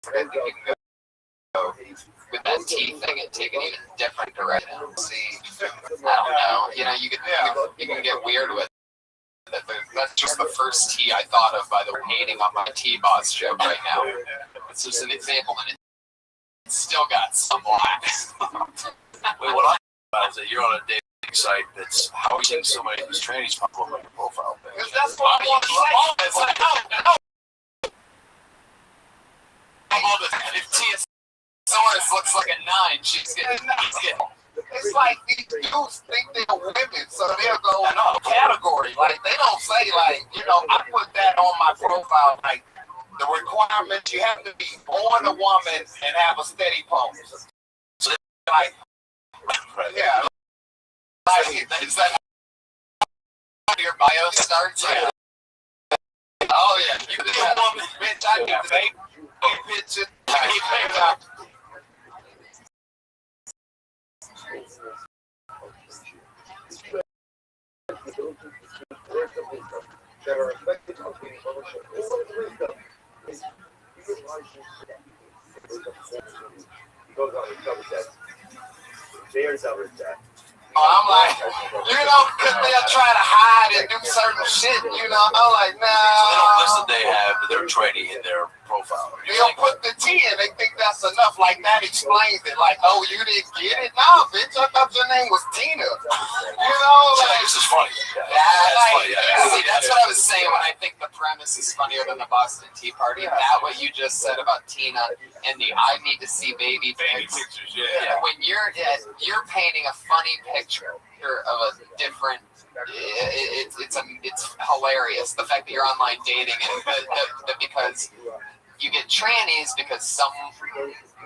I think you can go with that tea thing and take it even different direction. See, I don't know. You know, you can get weird with it. That's just the first tea I thought of, by the way, hating on my tea boss joke right now. It's just an example, and it's still got some blacks. Wait, what I'm about is that you're on a dating site that's housing somebody whose trannies pop up on your profile page. Because that's what I want to say. It's like, no. If T-asaurus looks like a 9, she's getting. It's like these dudes think they're women, so they'll go in a category. Like, they don't say, like, you know, I put that on my profile, like, the requirement, you have to be born a woman and have a steady pulse. So, like, yeah. Like, is that how your bio starts? Yeah. Oh, yeah. You the woman, bitch, I need the baby picture. That are affected by the ownership he goes on and covers that. There's our death. I'm like, you know, because they'll try to hide and do certain shit, you know. I'm like, nah. So they don't list that they have their trading in their profile. They'll put the T in, they think that's enough. Like, that explains it. Like, oh, you didn't get it? No, bitch, I thought your name was Tina. You know, like. This is funny. See, that's what I was saying when I think the premise is funnier than the Boston Tea Party. That what you just said about Tina and the I need to see baby pictures. Yeah. When you're painting a funny picture of a different, it's hilarious. The fact that you're online dating and because you get trannies because some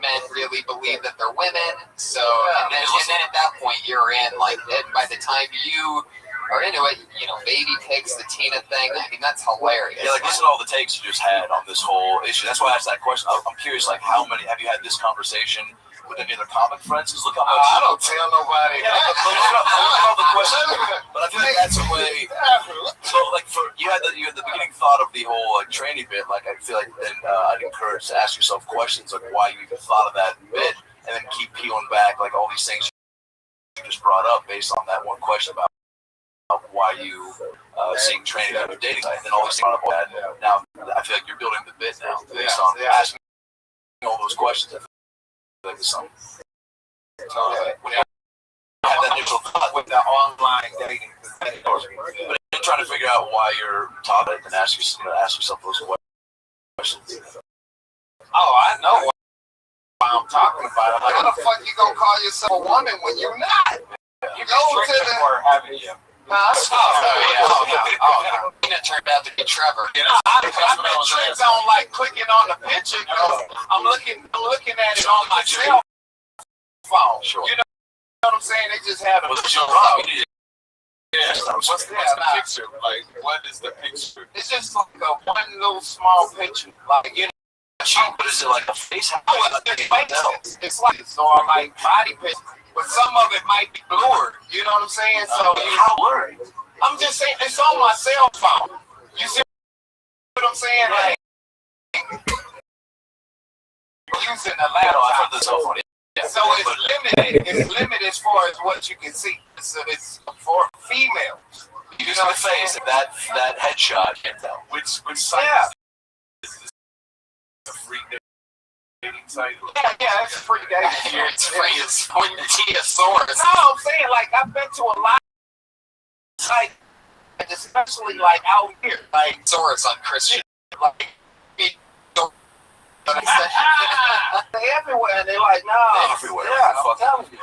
men really believe that they're women. So, and then at that point, you're in. Like, by the time you are into it, you know, baby pics, the Tina thing. I mean, that's hilarious. Yeah, like listen to all the takes you just had on this whole issue. That's why I asked that question. I'm curious, like, how many have you had this conversation with any other comic friends? Because look how much. I don't tell nobody. Yeah, look all the questions. But I feel like that's a way. So, like, you had the beginning thought of the whole like training bit. Like, I feel like then I'd encourage to ask yourself questions like why you even thought of that bit, and then keep peeling back like all these things you just brought up based on that one question about why you seeing training on a dating site, and then all these things brought up that. Now, I feel like you're building the bit now based on asking all those questions. I feel like there's something. When you have that initial thought with the online dating, but you're trying to figure out why you're talking and ask yourself those questions. oh, I know what I'm talking about. I'm like, how the fuck you gonna call yourself a woman when you're not? You go to the. having you. It turned out to be Trevor. You know, I been tricked on like clicking on the picture because I'm looking at it on my cell phone. Sure. You know what I'm saying? They just have a picture. What's the picture? Like, what is the picture? It's just like a one little small picture. Like, you know, But is it like a face? it's like it's all like body picture. But some of it might be blurred. You know what I'm saying? So How blurry? I'm just saying it's on my cell phone. You see what I'm saying? Like using the laptop. I heard the cell phone. Yeah. So it's limited. It's limited as far as what you can see. It's for females. You know what I'm saying? That headshot can't tell. Which site is this? A free dating site? Yeah, it's free dating. It's free as Pointy-a-saurus. No, I'm saying like I've been to a lot of sites, especially like out here, like Saurus on Christian. like they everywhere, and they're like, no, Everywhere. Yeah, I'm telling you.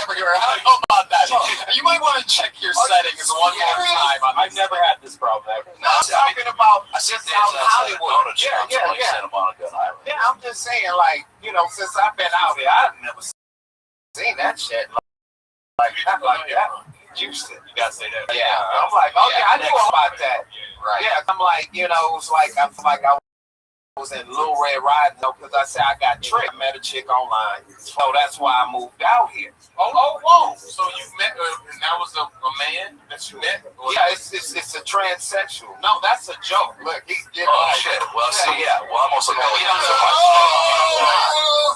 Everywhere. I don't know about that. You might want to check your settings one more time. I've never had this problem. No, I'm talking about just out Hollywood. Yeah. Santa Monica Island. Yeah, I'm just saying, like, you know, since I've been out here, I've never seen that shit. Like that. Houston. You gotta say that. Yeah, I'm like, oh yeah, I knew all about that. Right. Yeah, I'm like, you know, it's like I feel like I was in Little Red Riding Hood because I said I got tricked. I met a chick online, so that's why I moved out here. Oh. So you met, and that was a man that you met? Yeah, it's a transsexual. No, that's a joke. Look, Shit. Well, see, Well, I'm also We don't know.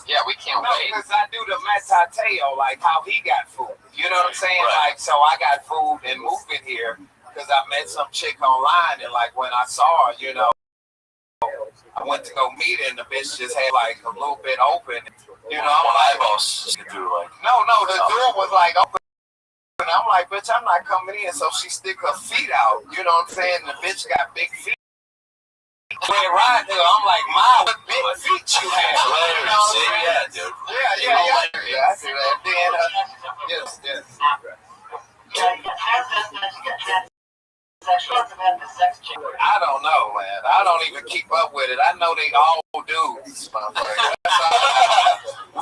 Yeah, we can't No, wait. because I do the metateo, like how he got food. You know what I'm saying? Right. Like, so I got food and moved in here because I met some chick online, and like when I saw her, you know, I went to go meet her, and the bitch just had like a little bit open. You know, I'm like, eyeballs through like. no, the door was like open. And I'm like, bitch, I'm not coming in. So she stick her feet out. You know what I'm saying? The bitch got big feet. When right there, I'm like, Ma, what big feet you have? You know what I'm saying? Yeah, dude. Yeah. I see that. Then, yes. I don't know, man. I don't even keep up with it. I know they all dudes, motherfucker.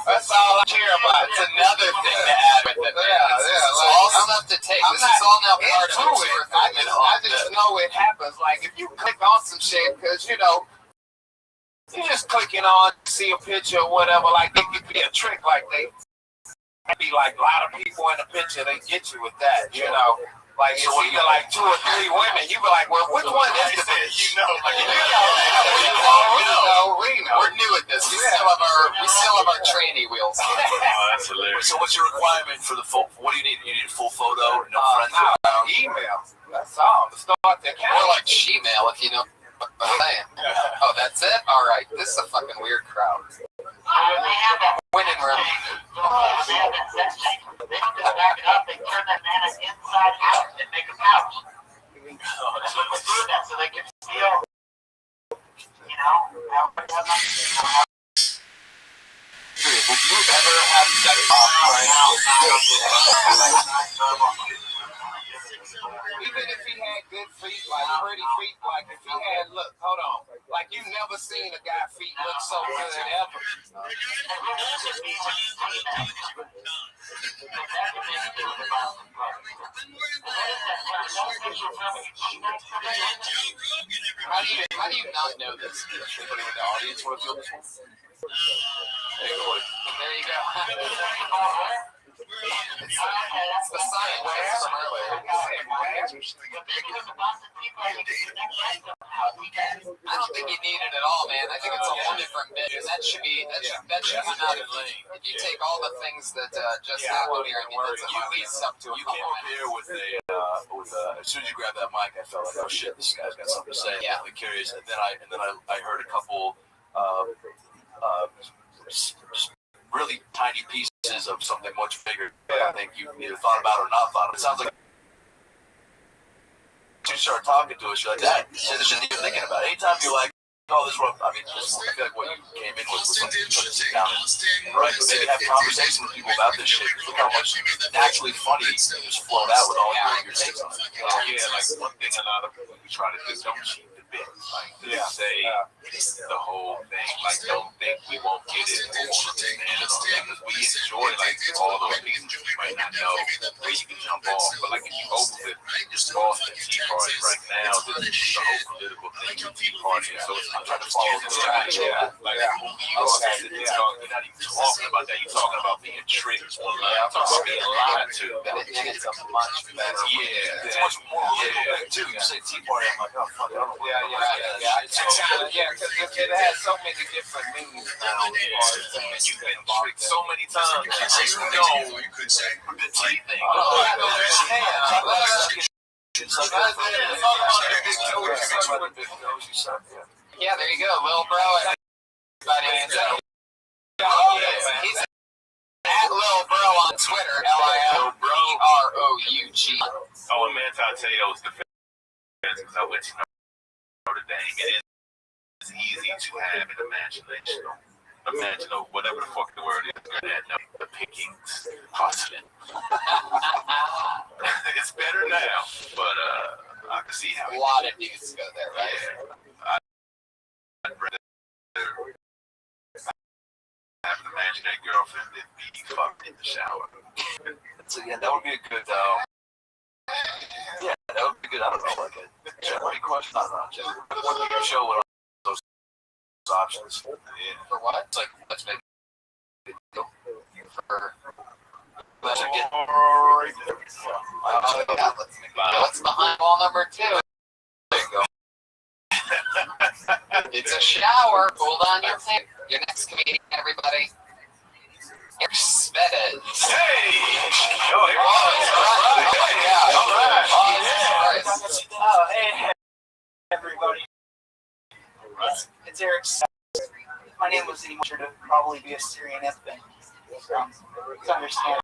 That's all I care about. It's another thing to add with it. It's all stuff to take. This is all now part of it. I just know it happens. Like, if you click on some shit, because, you know, you're just clicking on, see a picture or whatever, like, it could be a trick, like, they be like a lot of people in the picture, they get you with that, you know. Like, it's either like 2 or 3 women, you be like, well, which one is this? You know. We know. We're new at this. We still have our trainee wheels. That's hilarious. So what's your requirement for the full? What do you need? You need a full photo, no friends around. Email. That's all. To start the account. Or like Gmail, if you know what I'm saying. Oh, that's it? All right. This is a fucking weird crowd. Winning room. They have to back it up and turn that man inside out and make a pouch. That's what we're doing that so they can steal, you know, Would you ever have sex right now? Even if he had good feet, like pretty feet, like if he had, look, hold on, like you never never seen a guy feet look so good ever. How do you not know this? Anybody in the audience want to feel this one? There you go. There you go. It's the science from earlier. I don't think you need it at all, man. I think it's a whole different bit. That should come out of lane. If you take all the things that just happened here, I mean, that's at least up to a You couple came up here with as soon as you grabbed that mic, I felt like, oh shit, this guy's got something to say. Yeah. I'm curious, and then I heard a couple really tiny pieces of something much bigger that I think you either thought about or not thought. It sounds like you start talking to us, you're like, that shit you're thinking about. Anytime you're like, oh, this one, I mean, just, I feel like what you came in with was something you could sit down and right, but maybe have conversations with people about this shit. Look how much naturally funny just flowed out with all your takes on it. Yeah, like one thing a lot of people try to do, don't cheat the bit. Like, say the whole thing, like, don't think we won't get it or understand it all that, because we enjoy, like, all those things you might not know where you can jump off. But, like, if you go with Boston Tea Party right now, this is the whole political thing with Tea Party. So I'm trying to follow this guy. Like, who you are, you're not even talking about that. You're talking about being tricked. I'm talking about being lied to. And it's a much better. Yeah, it's much more real too. You say Tea Party, I'm like, oh fuck, I don't know. Because it has so many different meanings now. You've been tricked so many times. You could say the tea thing. Yeah, there you go, Lil Bro. He's at Lil Bro on Twitter, LILBROUG. Oh, and man, Tateo's defense, because I went to Notre Dame. It is easy to have an imagination. Imagine whatever the fuck the word is. The pickings hustling. It's better now, but I can see how a lot of dudes go there, right? Yeah. I'd rather have an imaginary girlfriend than be fucked in the shower. So yeah, that would be a good. Yeah, that would be good. I don't know, like a Jeopardy question. I don't know, Jeopardy. What you show with all those options? Yeah. For what? It's like let's make it for. Let's get. What's behind ball number 2? There you go. It's a shower. Hold on your tape. Your next comedian, everybody. Eric Svedez. Hey! Oh, hey, everybody. It's Eric Svedez. My name was even sure to probably be a Syrian ethnic. It's understandable.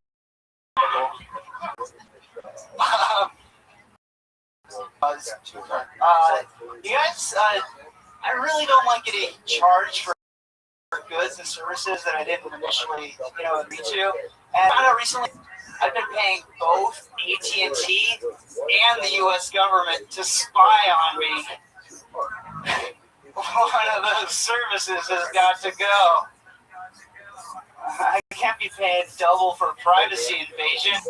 You guys, I really don't like getting charged for goods and services that I didn't initially, agree to. And I know recently I've been paying both AT&T and the U.S. government to spy on me. One of those services has got to go. I can't be paying double for privacy invasion.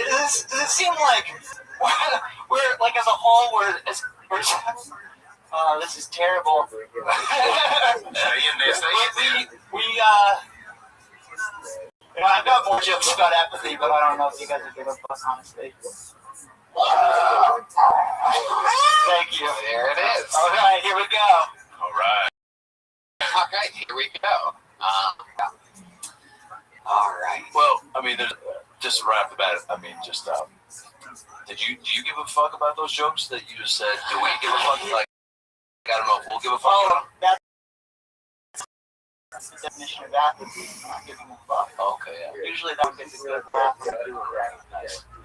Does it seem like we're like as a whole we're this is terrible. I've got more jokes about apathy, but I don't know if you guys would give a fuck, honestly. Thank you. There it is. All right, here we go. All right, here we go. All right. Well, I mean, just right off the bat, I mean, just do you give a fuck about those jokes that you just said? Do we give a fuck? Like, I don't know if we'll give a fuck. Oh, that's the definition of apathy. Not giving a fuck. Okay, yeah. Usually that gets a good laugh.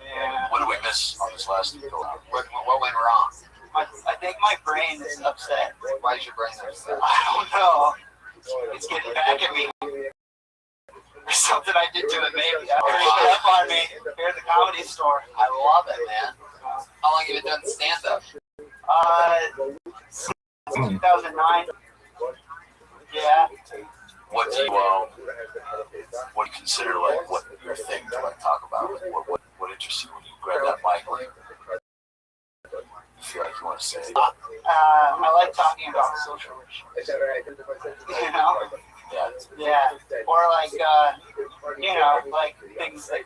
Yeah. What did we miss on this last go? What went wrong? I think my brain is upset. Why is your brain upset? I don't know. It's getting back at me. There's something I did to it, maybe. Creeping up on me here at the Comedy Store. I love it, man. How long have you been doing stand-up? 2009. Yeah. What do you consider like what your thing to like talk about? Like, what interests you when you grab that mic? Like, you feel like you want to say? I like talking about social issues. You know? Yeah. Yeah. Or like like things that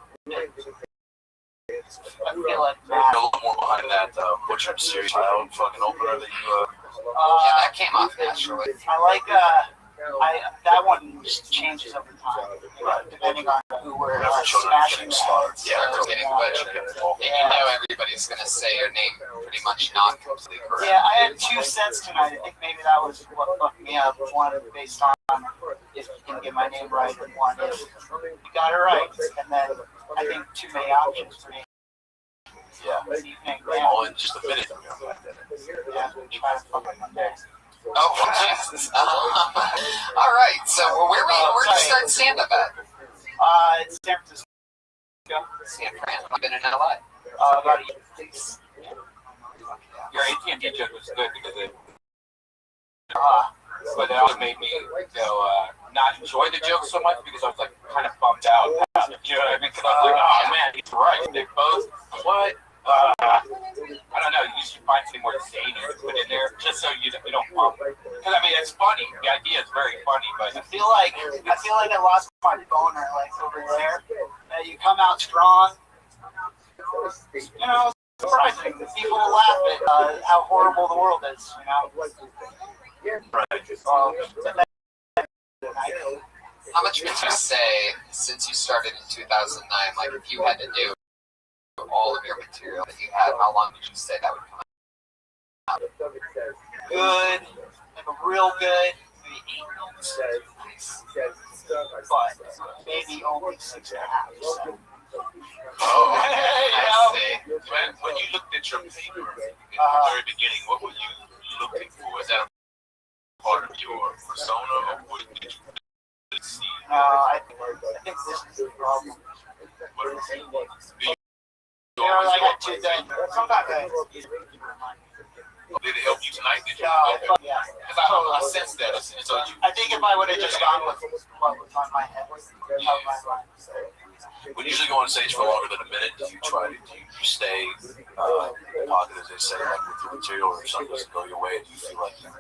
I feel like a little more behind that. What's your serious child fucking opener that you? Yeah, that came off naturally. I like that one just changes over time, depending on who we're smashing. Yeah, we're getting butchered. And you know everybody's gonna say your name pretty much not completely correct. Yeah, I had 2 cents tonight. I think maybe that was what fucked me up. One based on if you can get my name right, and one if you got it right. And then I think too many options for me. Yeah. This evening. All in just a minute. Yeah, try to fuck with Monday. Oh, Jesus. All right, so where did you start stand-up at? It's San Francisco. San Fran. I've been in LA. About a year. Your AT&T joke was good because it, but it also made me not enjoy the joke so much because I was like kind of bummed out. You know what I mean? Because I was like, oh man, he's right. They both what? I don't know. You should find something more zany to put in there, just so you don't bump. Because I mean, it's funny. The idea is very funny, but I feel like I lost my boner like over there. You come out strong. You know, it's surprising. People laugh at how horrible the world is. You know. How much would you say since you started in 2009? Like, if you had to do all of your material that you had, how long did you say that would come out? Good, like a real good, maybe 8 minutes. But maybe only 6.5. Oh, I see. When you looked at your paper in the very beginning, what were you looking for? Was that a part of your persona, or what did you see? No, I think this is the problem. You know, like I did that. Sometimes did it help you tonight? Did you? No, yeah. Because I sensed that. So I think if I would have just gone with what was on my head, when you usually go on stage for longer than a minute, do you stay positive, as they say, like with your material, or if something doesn't go your way, do you feel like you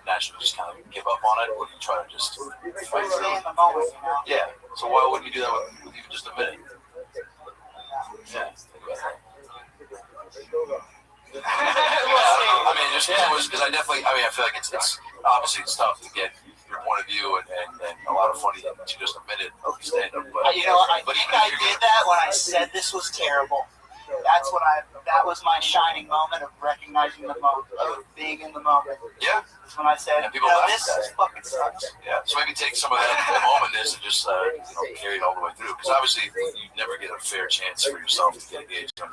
naturally just kind of give up on it, or do you try to just fight through it? Stay in the moment, you know? Yeah. So why wouldn't you do that with even just a minute? Yeah. I mean, just because I feel like it's obviously it's tough to get your point of view and a lot of funny to just a minute of stand-up. But you know, I think I did that when I said this was terrible. That was my shining moment of recognizing the moment, of being in the moment. Yeah. That's when I said, this fucking sucks. Yeah. So maybe take some of that momentness and just carry it all the way through. Because obviously you never get a fair chance for yourself to get engaged in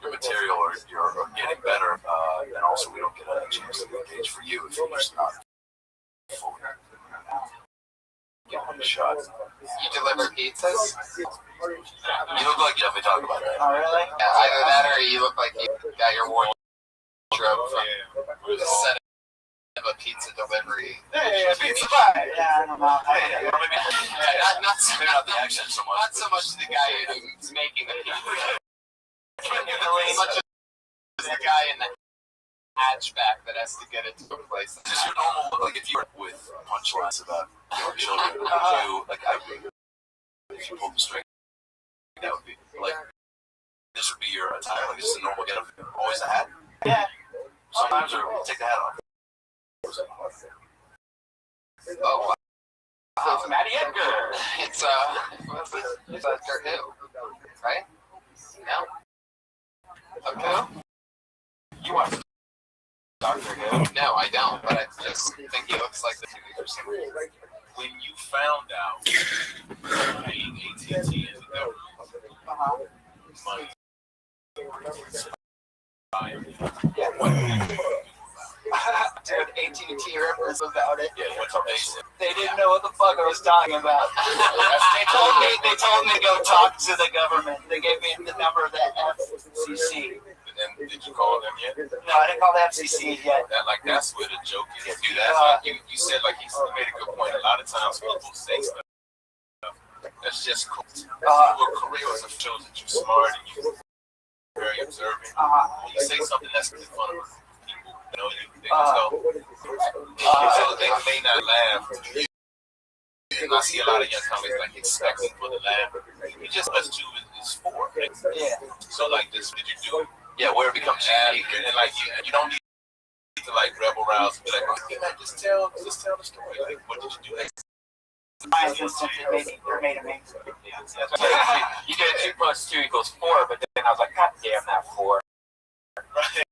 your material or you're getting better. And also we don't get a chance to be engaged for you if you're just not fully giving it a shot. You deliver pizzas? You look like you definitely talk about that. Oh, really? Yeah, either that or you look like you got your wardrobe from the set of a pizza delivery. Hey, pizza pie! Yeah, I don't know. Not the accent so much. Not so much the guy who's making the pizza. As much as the guy in the hatchback that has to get it to a place. Just your normal, like if you were with punchlines about your children, if you pulled the string, that would be like, this would be your attire, like this is a normal get-up, always a hat. Yeah. Sometimes, or take the hat off. Oh, wow. It's Matty Edgar. It's Doctor Who, right? No? Okay. You watch Doctor Who? No, I don't, but I just think he looks like the TV for some reason. When you found out paying AT&T as a government money, Dude, AT&T rippers about it. yeah, what's up, Mason? They didn't know what the fuck I was talking about. They told me to go talk to the government. They gave me the number of the FCC. And then did you yet? No, I didn't call the FCC yet. That's where the joke is. Dude, that's you said like he made a good point. A lot of times people say stuff that's just cool. Your career was a show that you're smart and you're very observant. You say something that's in front of people, you know, so they may not laugh. And I see a lot of young comics like expecting for the laugh. You just us two is for. Yeah. So like this, did you do it? Yeah, where it becomes unique and like you don't need to like rebel rouse and be like, oh, you know, just tell the story. Like, what did you do? Like, My instinct made of me. You did 2 + 2 = 4, but then I was like, God damn that 4. right.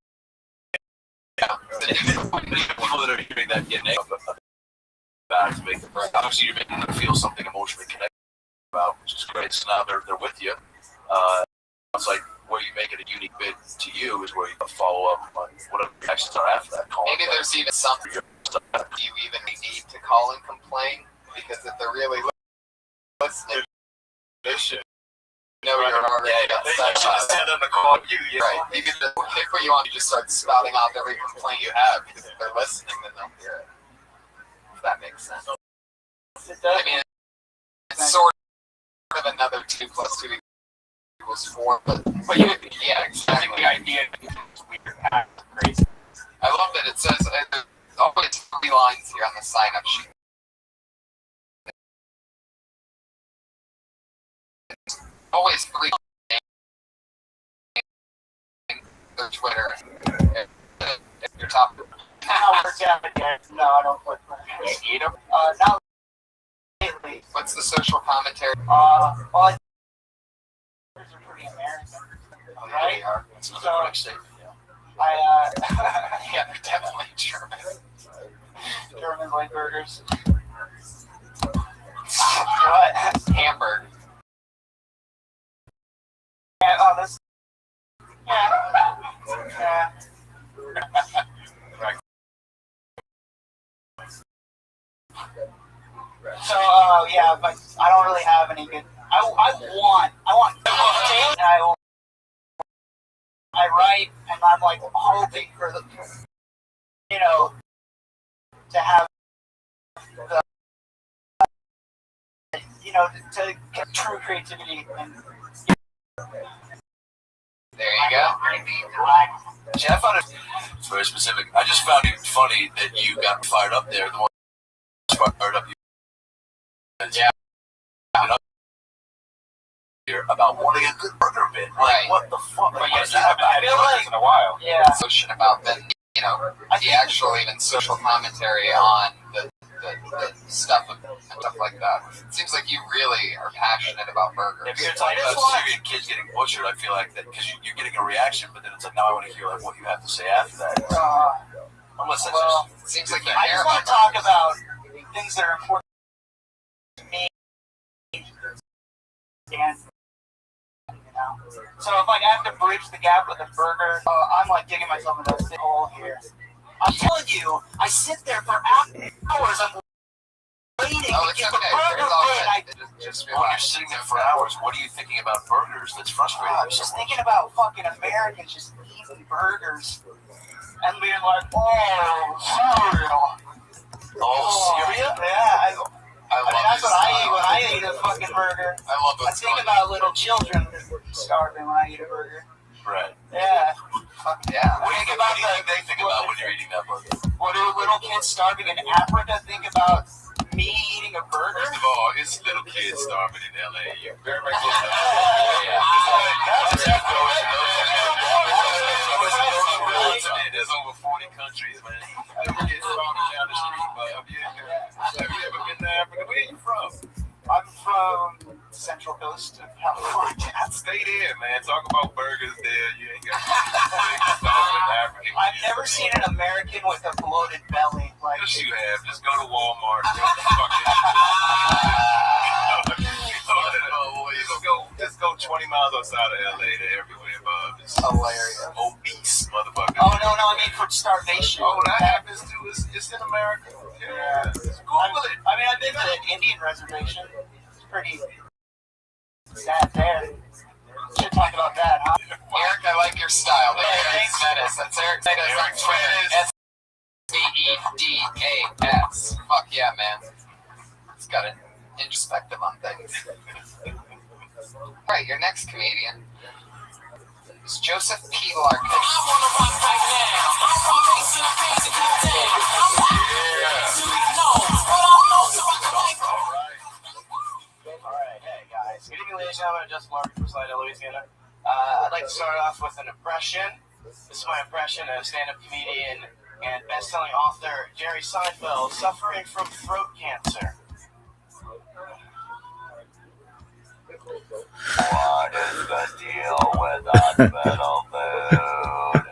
Yeah. Even people that are hearing that get negative about it to make the first. Obviously, you're making them feel something emotionally connected about, which is great. So now they're with you. It's like where you make it a unique bit to you is where you follow up on what the actions are after that call. Maybe there's even something you even need to call and complain, because if they're really listening, They should. you're already upset. Send them to call you. Yeah. Right. You can just, they put you on, you just start spouting off every complaint you have, because if they're listening, then they'll hear it. If that makes sense. I mean, it's sort of another 2 + 2 = 4, but you, yeah, exactly. The idea is weird. Crazy. I love that it says there's always 3 lines here on the sign-up sheet. Always 3 lines. Their Twitter. If you're top. Now we're down again. No, I don't put that. You eat them? Not lately. What's the social commentary? Well, I think are pretty American, right? That's So, another statement. Yeah, they're definitely German. German white burgers. What? Hamburg. Yeah, oh, this. Yeah. Yeah. So, yeah, but I don't really have any good. I want. I write, and I'm like hoping for the, to have the, to get true creativity and. There you go. See, I found it's very specific. I just found it funny that you got fired up there. The one fired up you. Yeah. About wanting a good burger bit. Like, Right. what the fuck? But What yes, is that about? I feel like in a while. Yeah. Notion about the actual even social commentary on the stuff and stuff like that. It seems like you really are passionate about burgers. If you're talking about Syrian kids getting butchered, I feel like that because you're getting a reaction, but then it's like now I want to hear like what you have to say after that. Unless that's Well, just it seems like you I care just want about to talk about things that are important to me. And, so if like I have to bridge the gap with a burger, I'm like digging myself into a big hole here. I'm telling you, I sit there for hours. I'm waiting to get the burger good. when you're sitting there for hours, what are you thinking about burgers that's frustrating? I was just thinking about fucking Americans just eating burgers and being like, oh, cereal. Oh, cereal? Yeah. I mean, that's what I eat when I eat a fucking burger. I love I think about little children starving when I eat a burger. Right. Yeah. Fuck yeah. What do you think about when you're eating that burger? What do little kids starving in Africa think about me eating a burger? First of all, it's little kids starving in LA. You're very much there's over 40 countries, man. Little kids starving down the street, but have you ever been to Africa? Where are you from? I'm from Central Coast of California. Stay there, man. Talk about burgers there. You ain't got starving African. I've never seen an American with a bloated belly. Like, Yes, you have. Just go to Walmart. Just go 20 miles outside of LA to everywhere, Bob. It's hilarious. Obese motherfucker. Oh, no, I mean for starvation. Oh, that happens too. It's in America. Yeah. Just Google it. I mean, I've been to the Indian reservation. It's pretty sad there. Should talk about that, huh? Eric, I like your style. Eric Menace. That's Eric Menace on Twitter. SVEDAS. Fuck yeah, man. He's got an introspective on things. Right, your next comedian is Joseph P. Larkin. I wanna rock right now. I'm rocking some crazy goddamn. I'm Alright, hey guys. Good evening, ladies and gentlemen. I'm Justin Martin from Slidell, Louisiana. I'd like to start off with an impression. This is my impression of stand-up comedian and best-selling author Jerry Seinfeld suffering from throat cancer. What is the deal with hospital food?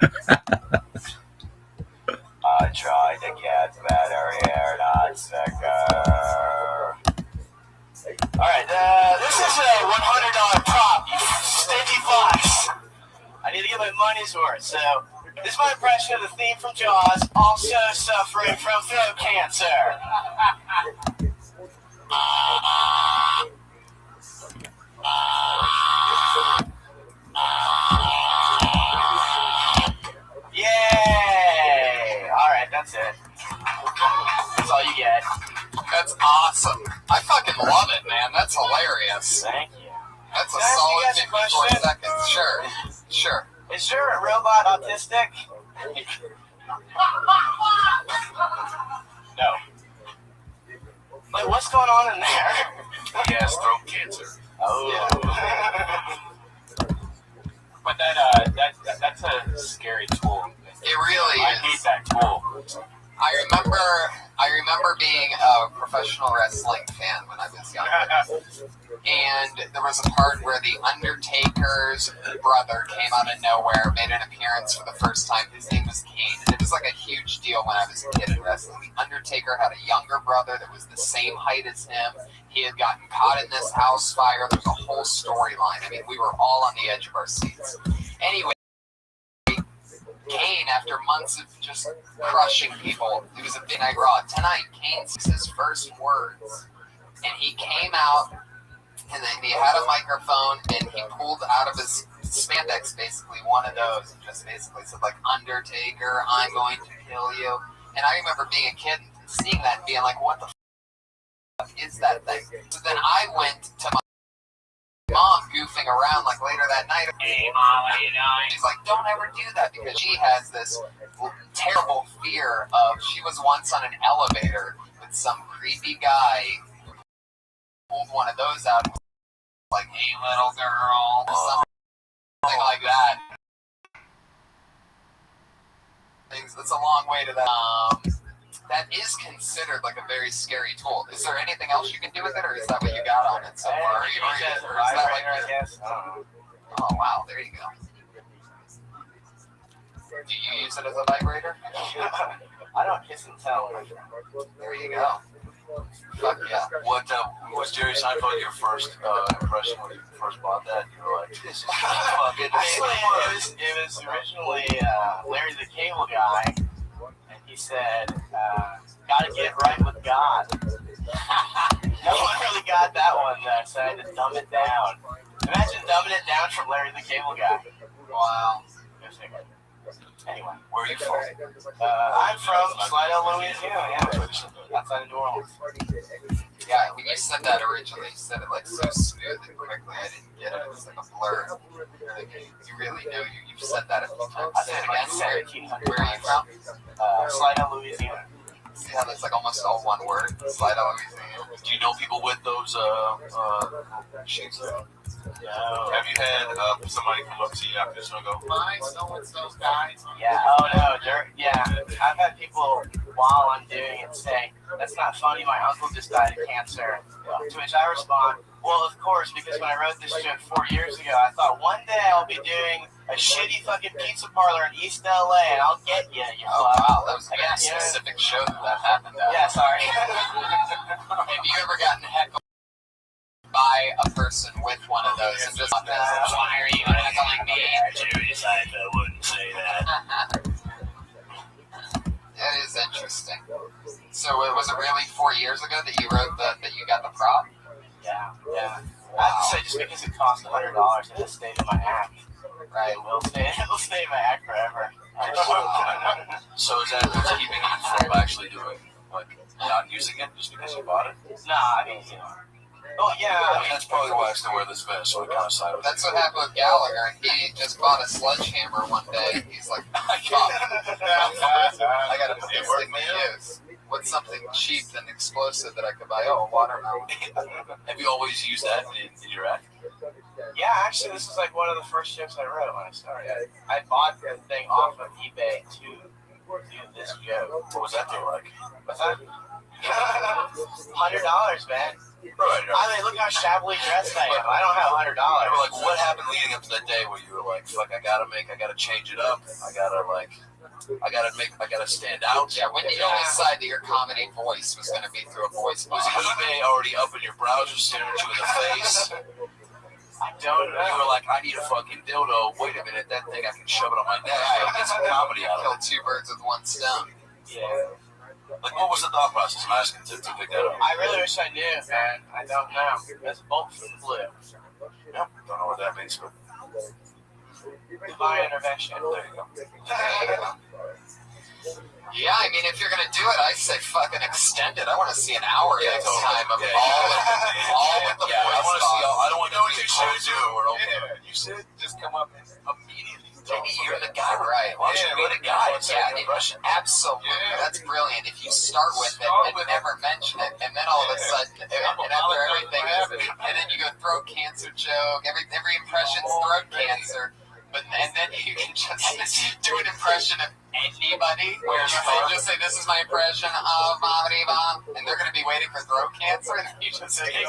I tried to get better here, not sicker. Alright, this is a $100 prop, you stinky fucks. I need to get my money's worth, so this is my impression of the theme from Jaws, also suffering from throat cancer. Yay! Alright, that's it. That's all you get. That's awesome. I fucking love it, man. That's hilarious. Thank you. That's a Can I ask solid you guys a 54 question? seconds. Sure. Sure. Is your robot autistic? No. Like, what's going on in there? He has throat cancer. Oh. Yeah. But that's a scary tool. It really I is. hate that tool. I remember being a professional wrestling fan when I was younger. And there was a part where the Undertaker's brother came out of nowhere, made an appearance for the first time. His name was Kane. And it was like a huge deal when I was a kid in wrestling. The Undertaker had a younger brother that was the same height as him. He had gotten caught in this house fire. There was a whole storyline. I mean, we were all on the edge of our seats. Anyway, Kane, after months of just crushing people, it was a big night Raw. Tonight, Kane says his first words, and he came out, and then he had a microphone, and he pulled out of his spandex, basically one of those, and just basically said, like, Undertaker, I'm going to kill you. And I remember being a kid and seeing that and being like, what the fuck is that thing? So then I went to my mom goofing around like later that night. Hey, Mom, what are you doing? She's like, don't ever do that, because she has this terrible fear of, she was once on an elevator with some creepy guy who pulled one of those out and was like, hey, little girl, or something like that. It's a long way to that. That is considered like a very scary tool. Is there anything else you can do with it, or is that what you got on it so far? Or is that like oh wow, there you go. Do you use it as a vibrator? I don't kiss and tell. There you go. Fuck yeah. What was Jerry Seinfeld your first impression when you first bought that? You were like, this is fucking Actually, it was originally Larry the Cable Guy. He said, gotta get right with God. No one really got that one, though, so I had to dumb it down. Imagine dumbing it down from Larry the Cable Guy. Wow. Anyway. Where are you from? I'm from Slidell, Louisiana, outside of New Orleans. Yeah, when you said that originally, you said it like so smooth and quickly, I didn't get it. It was like a blur. Like, you really know you've said that a few times. Say it again. Where are you from? Slidell, Louisiana. Yeah, that's like almost all one word. Slidell, Louisiana. Do you know people with those shapes? No. Have you had somebody come up to you after this and go, Hi, so-and-so's guys. Yeah, oh no, yeah. I've had people while I'm doing it say, that's not funny, my uncle just died of cancer. To which I respond, well, of course, because when I wrote this joke 4 years ago, I thought one day I'll be doing a shitty fucking pizza parlor in East LA and I'll get you. Oh, wow, that was a very specific show that happened at. Yeah, sorry. Have you ever gotten heckled by a person with one of those and just why are you heckling me? Jerry Seinfeld wouldn't say that. That is interesting. So was it really 4 years ago that you wrote that you got the prop? Yeah. I have to say, just because it cost $100, it just stayed in my app. Right. We'll stay in my act forever. So is that what's keeping you from actually doing, like, not using it just because you bought it? Nah, I mean, oh yeah. I mean, that's probably why I still wear this vest, so I kind of side with That's what happened with Gallagher. He just bought a sledgehammer one day. He's like, fuck. I gotta put this thing to use. What's something cheap and explosive that I could buy? Oh, a watermelon. Have you always used that in your act? Yeah, actually, this is like one of the first jokes I wrote when I started. I bought the thing off of eBay to do this joke. What was that thing like? What's that? $100, man. Right. I mean, look how shabbily dressed I am. I don't have $100. Like, what happened leading up to that day where you were like, fuck, I gotta change it up. I gotta stand out. Yeah, when you decide that your comedy voice was going to be through a voice box. Was eBay already up in your browser, staring at you in the face? I don't know. You were like, I need a fucking dildo. Wait a minute, that thing, I can shove it on my neck. I get some comedy out of Kill it. two birds with one stone. Yeah. Like, what was the thought process? I'm asking to pick that up. I really wish I knew, man. I don't know. That's bolt flu. Yeah, don't know what that means, but Divine intervention. there you go. Yeah, I mean, if you're going to do it, I say fucking extend it. I want to see an hour next time of all with the I voice want to see all. I don't want to box. know what you should do. Yeah, you should just come up and immediately. Maybe you're the guy, right? Why don't you be the guy? Yeah, absolutely. Yeah. That's brilliant. If you start with it and never mention it, and then all of a sudden, and after everything, and then you go throat cancer joke, every impression's throat cancer, and then you can just do an impression of anybody, where you just say, this is my impression of Mommy Bomb, and they're going to be waiting for throat cancer, and then you just say, And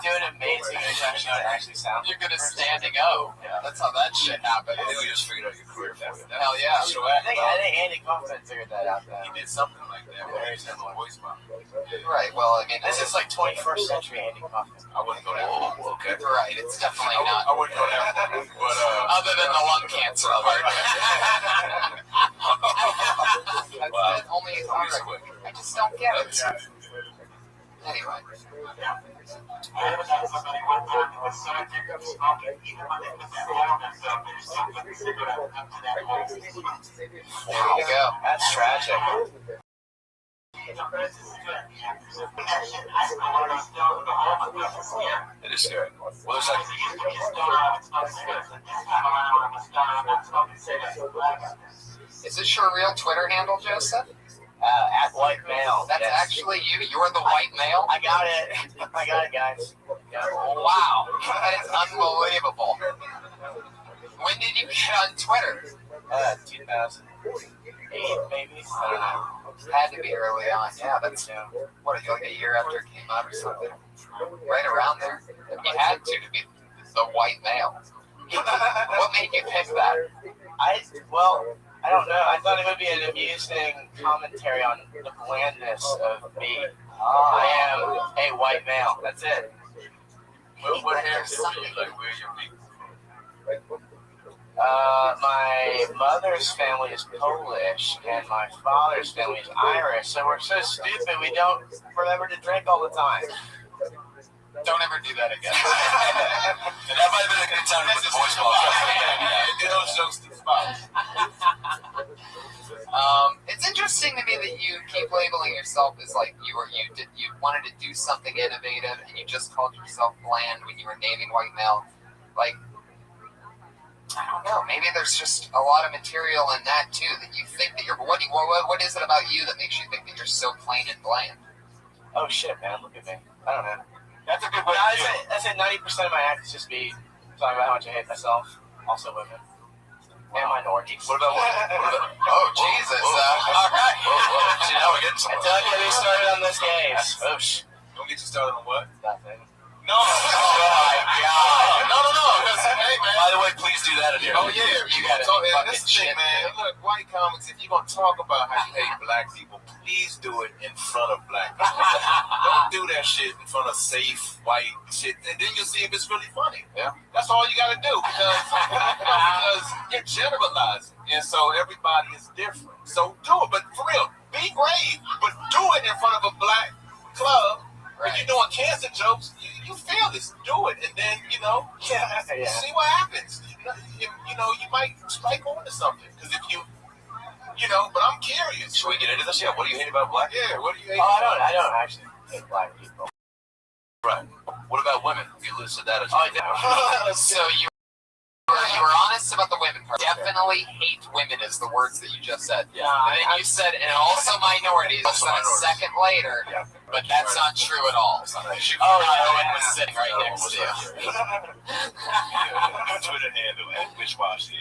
do an amazing impression. It actually sounds. you're going to standing O. That's how that shit happened. I think we just figured out your career for you. Hell yeah. I think Andy Kaufman figured that out. He did something like that. Where he's having a voice box. Right, well, I mean, This is like 21st century Andy Kaufman. I wouldn't go there. Okay. right, it's definitely not. I wouldn't go there. But Other than the lung cancer part. That's the only part. I just don't get it. Anyway. There you go. That's tragic. it is scary. Well, there's like, Is this your real Twitter handle, Joseph? At white male. That's actually you. You're the white male? I got it, guys. Wow. That is unbelievable. When did you get on Twitter? 2008, maybe. I don't know. Had to be early on. Yeah, that's what, like a year after it came out or something. Right around there. You had to be the white male. What made you pick that? I don't know. I thought it would be an amusing commentary on the blandness of me. I am a white male. That's it. what hairs do you like? Where's your people? My mother's family is Polish, and my father's family is Irish. So we're so stupid we don't remember to drink all the time. Don't ever do that again. That might have been a good time to put the voice box up. Get those jokes to the spot. It's interesting to me that you keep labeling yourself as like you wanted to do something innovative, and you just called yourself bland when you were naming white male. Like, I don't know. Maybe there's just a lot of material in that too that you think that you're. What is it about you that makes you think that you're so plain and bland? Oh shit, man! Look at me. I don't know. That's a good way I to do it. say 90% of my act is just me talking about how much I hate myself, also women, and minorities. What about Oh Jesus! All right. See, now we're getting somewhere. Don't get me started on this games. Oosh. Don't get you started on what? Nothing. No. Oh my God. No. Hey, man. By the way, please do that in here. Oh yeah, You got it. So, Fucking this thing, shit, man. Look, white comics. If you're gonna talk about how you hate black people, please do it in front of black people. Don't do that shit in front of safe white shit, and then you'll see if it's really funny. Yeah. That's all you gotta do because you're generalizing, and so everybody is different. So do it, but for real, be brave, but do it in front of a black club. When you're doing cancer jokes, you feel this, do it, and then see what happens. You might strike on to something because if but I'm curious. Should we get into this? Yeah. What do you hate about black people? Yeah. What do you hate? I don't actually hate black people. Right. What about women? You listed that as So you were honest about the women part. Definitely hate women is the words that you just said. Yeah. And then you said, and also minorities. Also a minorities. second later. Yeah. But that's not true at all. Owen was sitting right next to you. Twitter handle at Wishwash.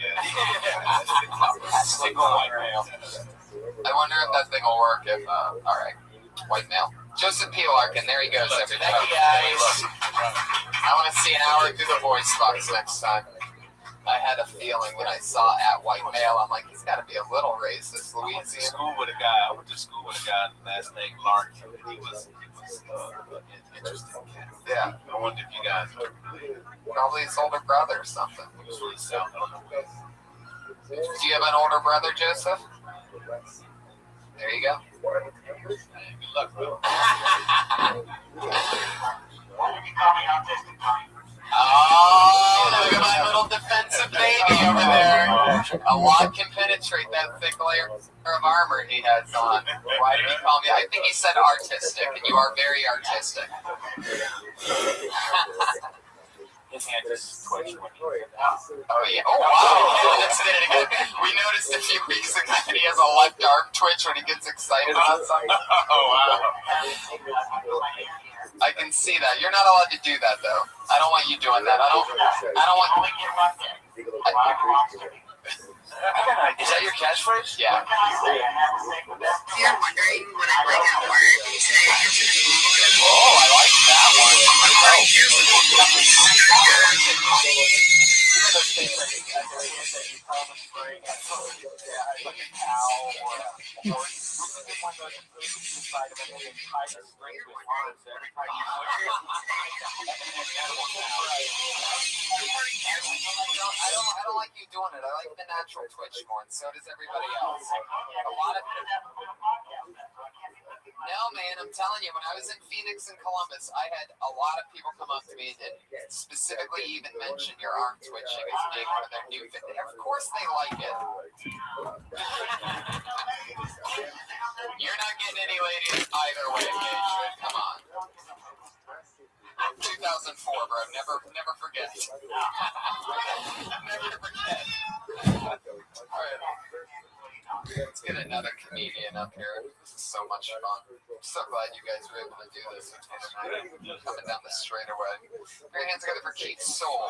Single white male. I wonder if that thing will work if, all right, white male. Joseph P. Larkin, there he goes, everybody. Thank you, guys. I want to see an hour through the voice box next time. I had a feeling when I saw at white male, I'm like, he's got to be a little racist. I went Louisiana. I went to school with a guy last name Larkin. He was interesting cat. Yeah. I wonder if you guys know. Probably his older brother or something. He was really south. I don't know where. Do you have an older brother, Joseph? There you go. Good luck, bro. Oh, look at my little defensive baby over there. A lot can penetrate that thick layer of armor he has on. Why did he call me? I think he said artistic, and you are very artistic. His hand just twitched when he did Oh, yeah. Oh, wow. Let's hit it again. We noticed a few weeks ago that he has a left arm twitch when he gets excited about something. Oh, wow. I can see that. You're not allowed to do that, though. I don't want you doing that. I don't want. Is that your catchphrase? Yeah. If you're wondering what I like at work, today Oh, I like that one. I don't like you doing it. I like the natural twitch more, and so does everybody else. A lot of No, man, I'm telling you, when I was in Phoenix and Columbus, I had a lot of people come up to me and specifically even mention your arm twitching as being one of their new fit. Of course they like it. You're not getting any ladies either way, Gage. Come on. 2004, bro. Never forget. Never forget. All right. Let's get another comedian up here. This is so much fun. I'm so glad you guys were able to do this with me tonight. Coming down the straightaway. Put your hands together for Keith Soul.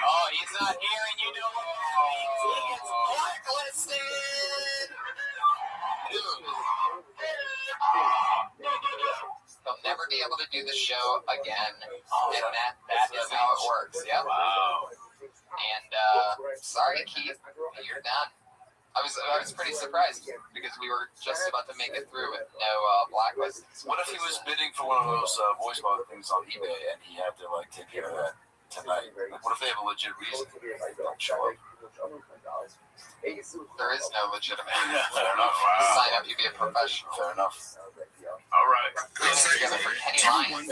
Oh, he's not here, and you know he gets blacklisted. Dude. He'll never be able to do the show again. And that is how it works. Yep. Wow. And sorry, Keith, you're done. I was pretty surprised because we were just about to make it through with no blacklist. What if he was bidding for one of those voice mode things on eBay and he had to take care of that tonight? What if they have a legit reason they don't show up? There is no legitimate. Fair enough. Sign up, you be a professional. Fair enough. All right. Together for Kenny Lyons.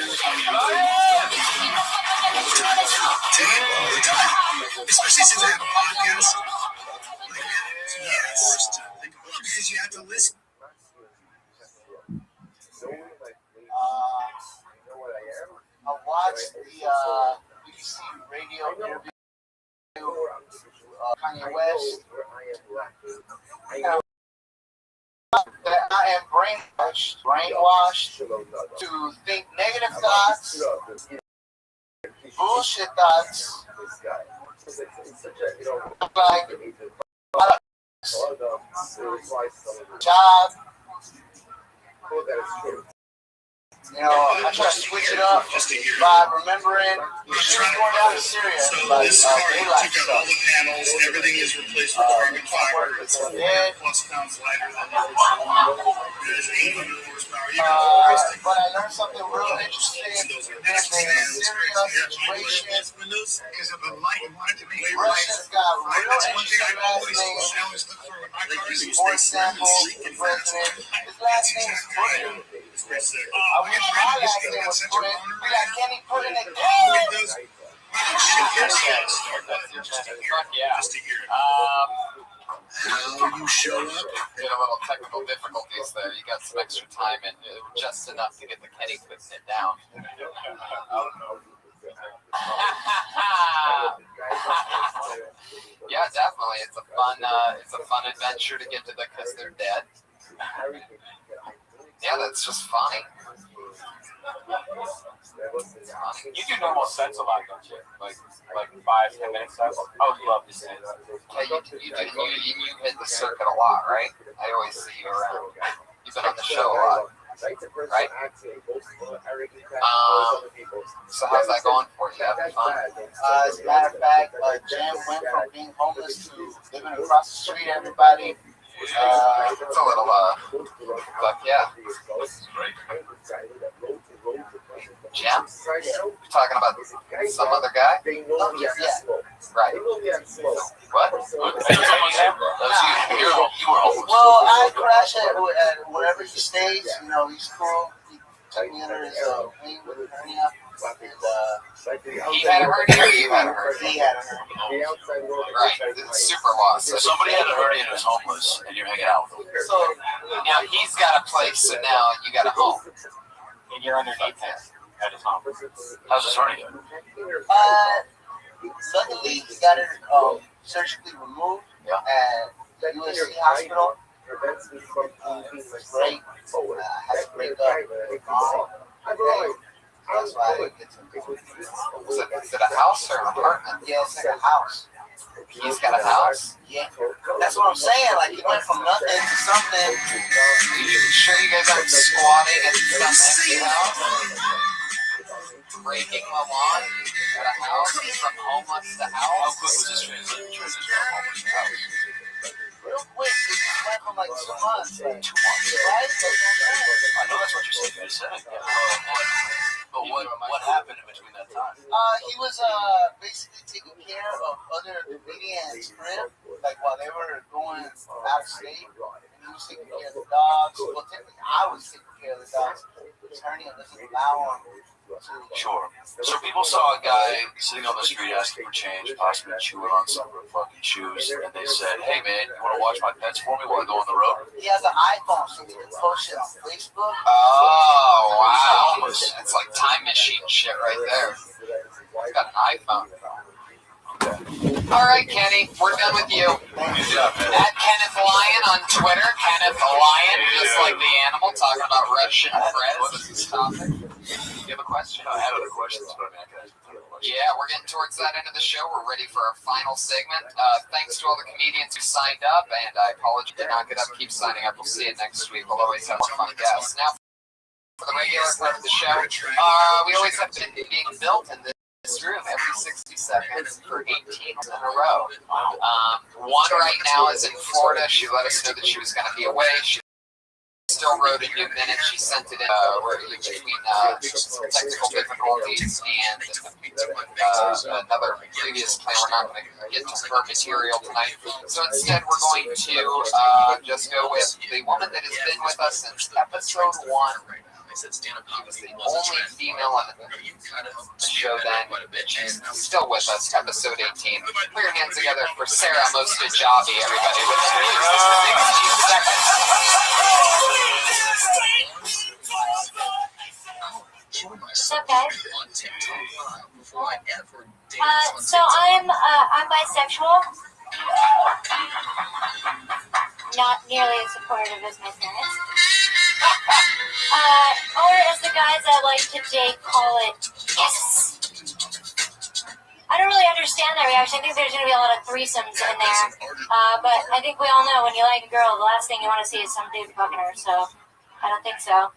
Especially since I have a podcast. Yes. Because you have to listen. I watched the BBC radio interview Kanye West. That I am brainwashed to think negative thoughts, bullshit thoughts, like job, You know, I try to switch it up by remembering she was going down to Syria, like daylight stuff. All the panels, everything is replaced with carbon fiber. It's 400 plus pounds lighter than the original. It is 800 horsepower. But I learned something real interesting in the Syria situation. Because of the light, you want it to be Russians got real interesting last names. For example, the president, his last name is Putin. I wish my last name was Putin. We got Kenny Putin again. Fuck yeah. How you show up? Did a little technical difficulties there. You got some extra time and just enough to get the Kenny quick sit down. Yeah, definitely. It's a fun adventure to get to the because they're dead. Yeah, that's just funny. You do normal sets a lot, don't you? Like 5-10 minute sets. I would love to say that. Yeah, you hit the circuit a lot, right? I always see you around. You've been on the show a lot, right? So how's that going for you? Having fun? As a matter of fact, Jam went from being homeless to living across the street. Everybody. It's a little, but yeah. Jam? You're talking about some other guy? Yeah. Right. What? You were homeless. Well, I crash at wherever he stays. You know, he's cool. He took me under his wing with a hernia. He had a hernia or you had a hernia? He had a hernia. Right. It's super lost. If somebody had a hernia and was homeless, and you're hanging out with them. So now he's got a place, so now you got a home. And you're underneath him at his home. How's his hernia? Luckily, he got it surgically removed at the USC hospital. It was great. I had to break up with mom. That's why I didn't get to Is it a house or an apartment? Yeah, it's like a house. He's got a house? Yeah. That's what I'm saying. Like, he went from nothing to something. You sure you guys aren't squatting at some empty house? Breaking the lawn at a house from homeless to house? How quick was this transition from homeless to house? Real quick, it went from like 2 months. 2 months, I right? know that's what you said. You said it. But what happened in between that time? He was basically taking care of other comedians' crib, like while they were going out of state. And he was taking care of the dogs. Well, technically, I was taking care of the dogs. His hernia doesn't allow him to. Sure. So people saw a guy sitting on the street asking for change, possibly chewing on some of the fucking shoes, and they said, "Hey man, you want to watch my pets for me while I go on the road?" He has an iPhone, so he can post it on Facebook. Oh, wow. It's like time machine shit right there. He's got an iPhone. All right, Kenny, we're done with you. Good job, man. At Kenneth Lion on Twitter, Kenneth Lion, just like the animal, talking about Russian Fred. What is this topic? You have a question? I had other questions, but I mean, I can ask other questions. Yeah, we're getting towards that end of the show. We're ready for our final segment. Thanks to all the comedians who signed up, and I apologize to not get up. Keep signing up. We'll see you next week. We'll always have more fun guests. Now, for the regular part of the show, we always have been being built in this room every 60 seconds for 18 in a row. One right now is in Florida. She let us know that she was going to be away. She still wrote a new minute. She sent it in between technical difficulties and another previous plan. We're not going to get to her material tonight. So instead, we're going to just go with the woman that has been with us since episode 1. She was the only female on the show then. She's still with us, episode 18. Put your hands together for Sarah Mostajabi, everybody, with the next 60 seconds. Okay. So I'm bisexual. Not nearly as supportive as my parents. Or as the guys I like to date call it, yes. I don't really understand that reaction. I think there's going to be a lot of threesomes in there. But I think we all know when you like a girl, the last thing you want to see is some dude fucking her. So I don't think so.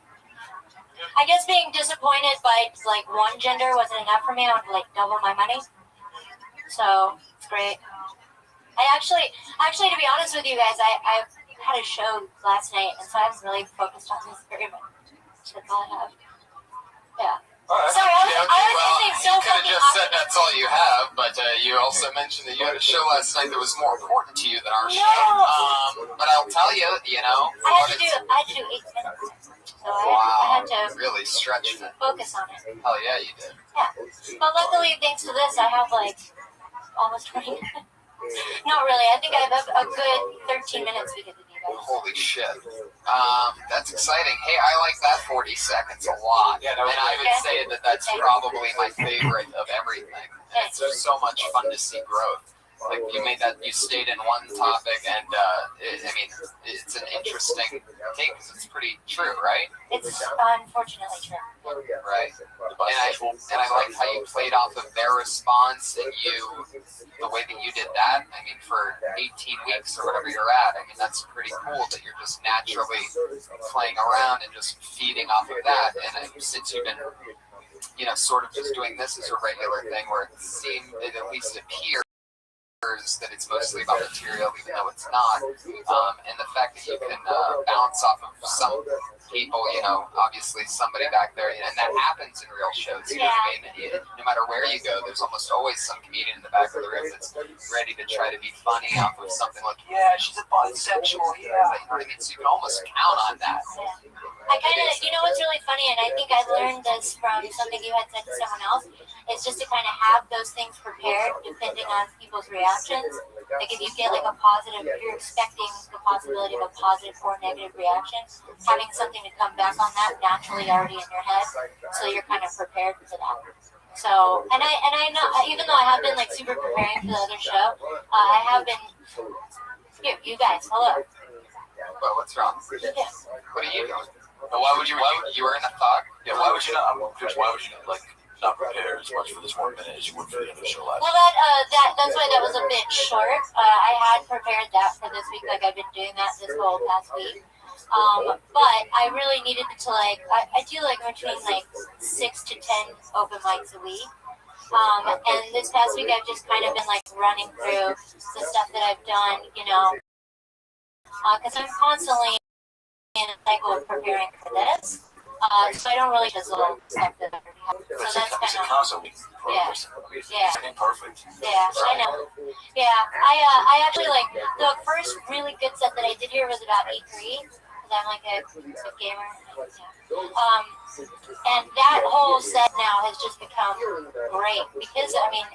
I guess being disappointed by like one gender wasn't enough for me. I wanted to like double my money. So it's great. I actually, to be honest with you guys, I had a show last night, and so I haven't really focused on this very much. That's all I have. Yeah. Sorry, I was thinking so you could have just said that's all you have, but you also mentioned that you had a show last night that was more important to you than our show. But I'll tell you, you know. I had to do 8 minutes. So I had to really stretch it. Focus on it. Hell yeah, you did. Yeah. But luckily, thanks to this, I have like almost 20 minutes. Not really. I think I have a good 13 minutes because of you guys. Holy shit. That's exciting. Hey, I like that 40 seconds a lot. Yeah, and I would say that that's probably my favorite of everything. And it's just so much fun to see growth. Like, you stayed in one topic, and it's an interesting take because it's pretty true, right? It's unfortunately true. Right. And I like how you played off of their response and the way that you did that. I mean, for 18 weeks or whatever you're at, I mean, that's pretty cool that you're just naturally playing around and just feeding off of that. And since you've been, sort of just doing this as a regular thing where it at least appears that it's mostly about material, even though it's not. And the fact that you can bounce off of some people, obviously somebody back there, and that happens in real shows. You know what I mean? No matter where you go, there's almost always some comedian in the back of the room that's ready to try to be funny off of something like, yeah, she's a bisexual, yeah. You know what I mean? So you can almost count on that. I kind of, what's really funny, and I think I learned this from something you had said to someone else, is just to kind of have those things prepared depending on people's reactions. Like if you get like a positive, if you're expecting the possibility of a positive or negative reaction, having something to come back on that naturally already in your head, so you're kind of prepared for that. So, and I know, even though I have been like super preparing for the other show, I have been, here, you guys, hello. Well, what's wrong? Yeah. What are you doing? Why would you were in a thought? Yeah, why would you not? Why would you not prepare as much for this 1 minute as you would for the other show last? Well, that's why that was a bit short. I had prepared that for this week, like I've been doing that this whole past week. But I really needed to I do like between like 6 to 10 open mics a week. And this past week I've just kind of been like running through the stuff that I've done, because I'm constantly in a cycle of preparing for this. So I don't really just little stuff that I already have. So that's kind of constantly perfect. Yeah, I know. Yeah, I actually the first really good set that I did here was about E3 because I'm like a good gamer. And that whole set now has just become great because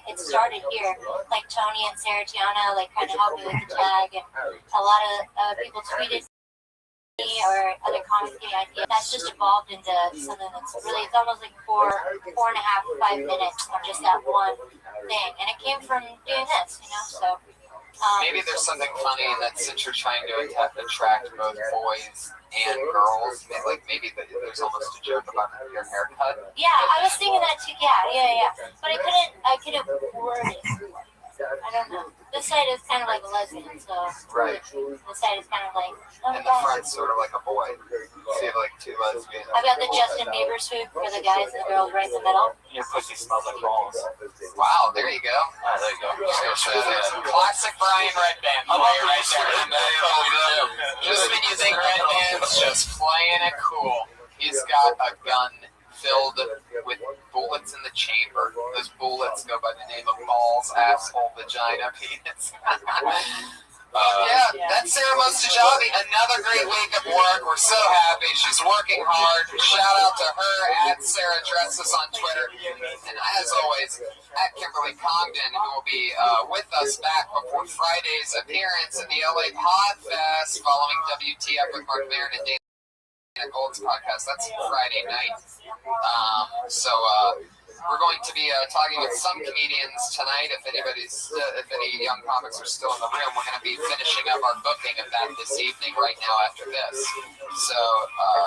it started here. Like Tony and Sarah Tiana kind of helped me with the tag, and a lot of people tweeted or other comics getting ideas. That's just evolved into something that's really, it's almost like 4.5 to 5 minutes of just that one thing. And it came from doing this, so. Maybe there's something funny that since you're trying to attract both boys and girls, maybe there's almost a joke about your haircut. Yeah, I was thinking that too, yeah. But I couldn't word it. I don't know. This side is kind of like a lesbian, so right. This side is kind of like. And the front's sort of like a boy. So you have like two lesbians. I've got the Justin Bieber swoop for the guys and the girls right in the middle. Your pussy smells like balls. Wow, there you go. There you go. Classic Brian Redband play right there. Just when you think Redband's just playing it cool, he's got a gun filled with bullets in the chamber. Those bullets go by the name of balls, asshole, vagina, penis. That's Sarah Mostajabi. Another great week of work. We're so happy. She's working hard. Shout out to her at Sarah Dresses on Twitter. And as always, at Kimberly Congdon, who will be with us back before Friday's appearance at the LA Podfest following WTF with Mark Maron and Dana Gold's podcast. That's Friday night. So we're going to be talking with some comedians tonight. If any young comics are still in the room, we're going to be finishing up our booking of that this evening right now after this. So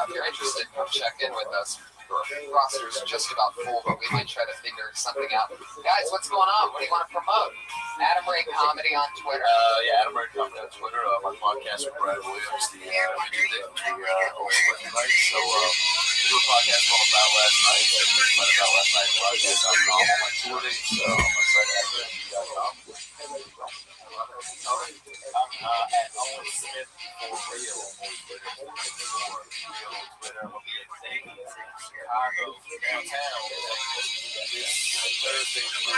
if you're interested, come check in with us. The roster's just about full, but we might try to figure something out. Guys, what's going on? What do you want to promote? Adam Ray Comedy on Twitter. Adam Ray Comedy on Twitter. My podcast with Brad Williams, the music, also tonight. So do a podcast called About Last Night. About Last Night podcast. I'm on my tour date, so I'm excited to have you. I'm at Owen Smith for real on Twitter. I'll be at Zany's in Chicago, downtown. This Thursday through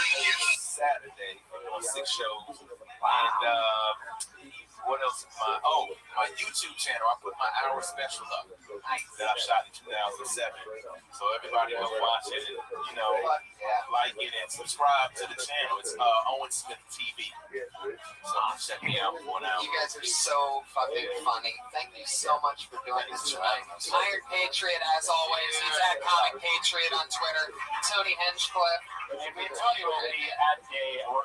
Saturday. We're doing 6 shows. And what else is my YouTube channel. I put my hour special up that I shot in 2007. So everybody will watch it and, like it and subscribe to the channel. It's Owen Smith TV. So check me out for now. You guys are so fucking funny. Thank you so much for doing this tonight. Iron Patriot, as always. He's at Comic Patriot on Twitter. Tony Hinchcliffe. And me and Tony will be at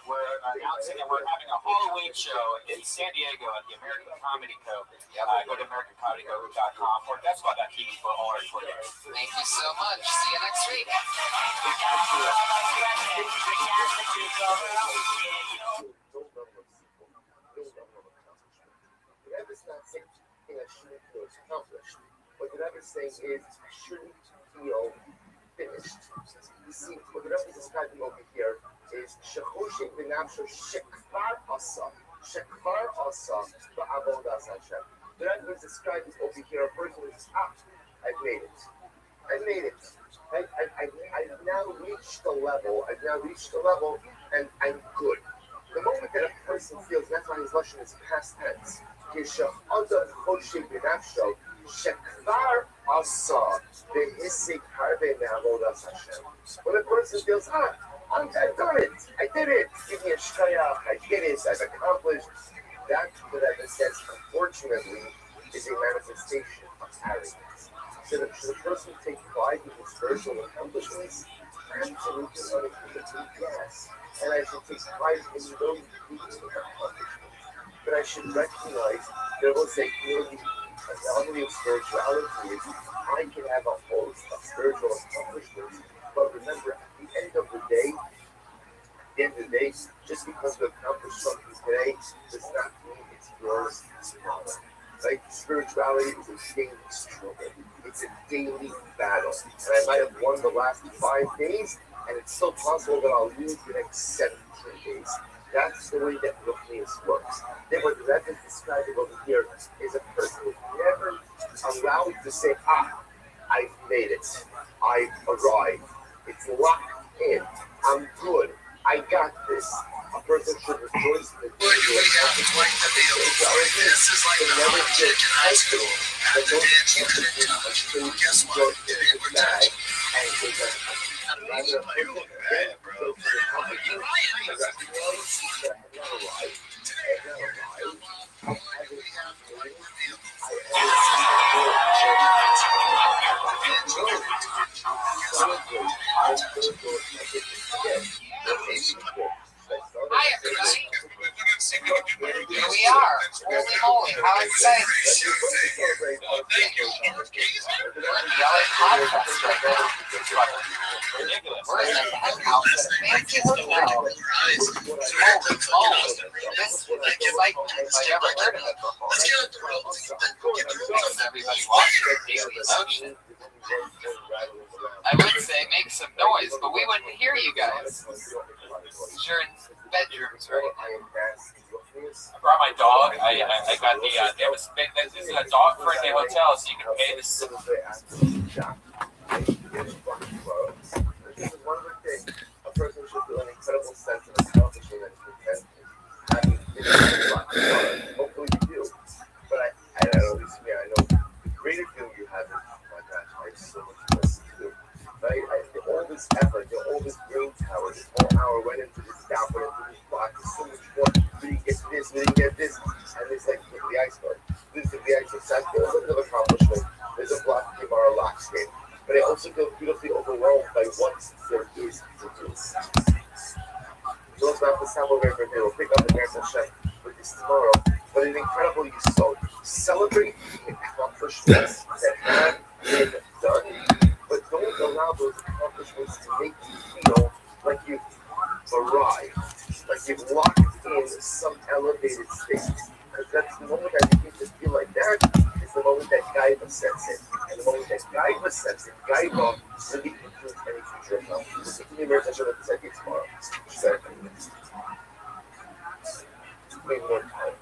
we're announcing that we're having a Halloween show in San Diego at the American Comedy Co. Go to AmericanComedyCo.com or DeathSquad.tv for all our Twitter. Thank you so much. See you next week. Whatever's not saying I shouldn't feel accomplished. What whatever's saying is I shouldn't feel finished. You see, what the Rebbe is describing over here is Shechoshik v'nafsho shekvar asa. Shekvar asa ba'avodas Hashem. The Rebbe is describing over here a person who says, I've made it. I've made it. I've now reached the level. And I'm good. The moment that a person feels, that's why his lashon is past tense. Shechadam choshik v'nafsho shekvar asa v'hisik harbe me'avodas Hashem. When a person feels, I've done it. I did it. Give me a shkayach. I did it. I've accomplished. That's what Rebbe says, unfortunately, is a manifestation of arrogance. So that should a person take pride in his spiritual accomplishments? Absolutely, yes. And I should take pride in those accomplishments. But I should recognize that it will say, the reality of spirituality is I can have a host of spiritual accomplishments, but remember, at the end of the day, just because you accomplish something today does not mean it's yours tomorrow. Right? Spirituality is a daily struggle. It's a daily battle. And I might have won the last 5 days, and it's still possible that I'll lose the next 17 days. That's the way that Ruchnius works. Then what the Rebbe is describing over here is a person who's never allowed to say, I've made it. I've arrived. It's locked in. I'm good. I got this. A person should rejoice in the day. This is like the project in high school. At the dance you couldn't touch. Guess what? They were touched. You look bad, bro. You're Hi, everybody. Here we are. Holy moly, how exciting. Yellow podcast right now. We're in the penthouse at a fancy hotel. This is excitement if I ever heard of it before. Everybody watching Daily Emotion. I would say make some noise, but we wouldn't hear you guys. You're in bedrooms, right? I brought my dog. I got this is a dog-friendly hotel, so you can pay this. This is one of the things a person should feel an incredible sense of accomplishment and content. Hopefully you do. But I know, at least me, I know the greater feeling you have is, oh my gosh, I have so much more to do. Right? All this effort, all this brain power, this whole hour went into this down, went into this block, there's so much more. We didn't get this, and it's like the iceberg. This is the iceberg. So that's a bit of accomplishment. There's a block to our locks game. But I also feel beautifully overwhelmed by what there is to do. Those not the sample record, they will pick up the Miracle Chef with this tomorrow. But an incredible use. So celebrate the accomplishments that have been done, but don't allow those accomplishments to make you feel like you've arrived, like you've locked in some elevated state. Because that's the moment that you need to feel like that is the moment that Gaiva sets it. And the moment that Gaiva sets it, Gaiva really includes any future account. This is the emerge as well as I get tomorrow. So, way more time.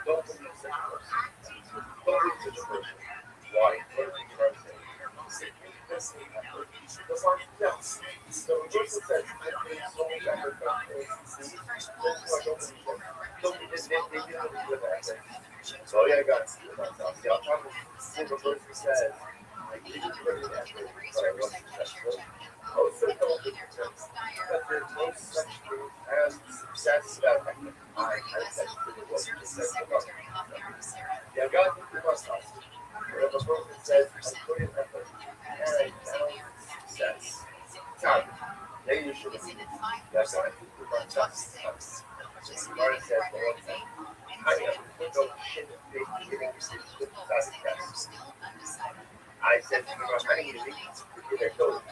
Don't believe such a person. Don't believe such a person. Why? What are you trying to say? No. So Joseph says, I put so much effort, but that's why I don't believe them. Don't believe they didn't believe that. So yeah, I got to see myself. Yeah, I'm trying to see the person says, I didn't put in effort, but I wasn't successful. Also, don't believe them. That there's no such thing as success without effort. I said it wasn't successful. Yeah, God did myself. But if a person says, I put in effort, and I found success. Time. Then you should believe. That's how I think with myself. So Martin says, for one thing, I am no shit big giving with success. I said to my money to me, because I told him,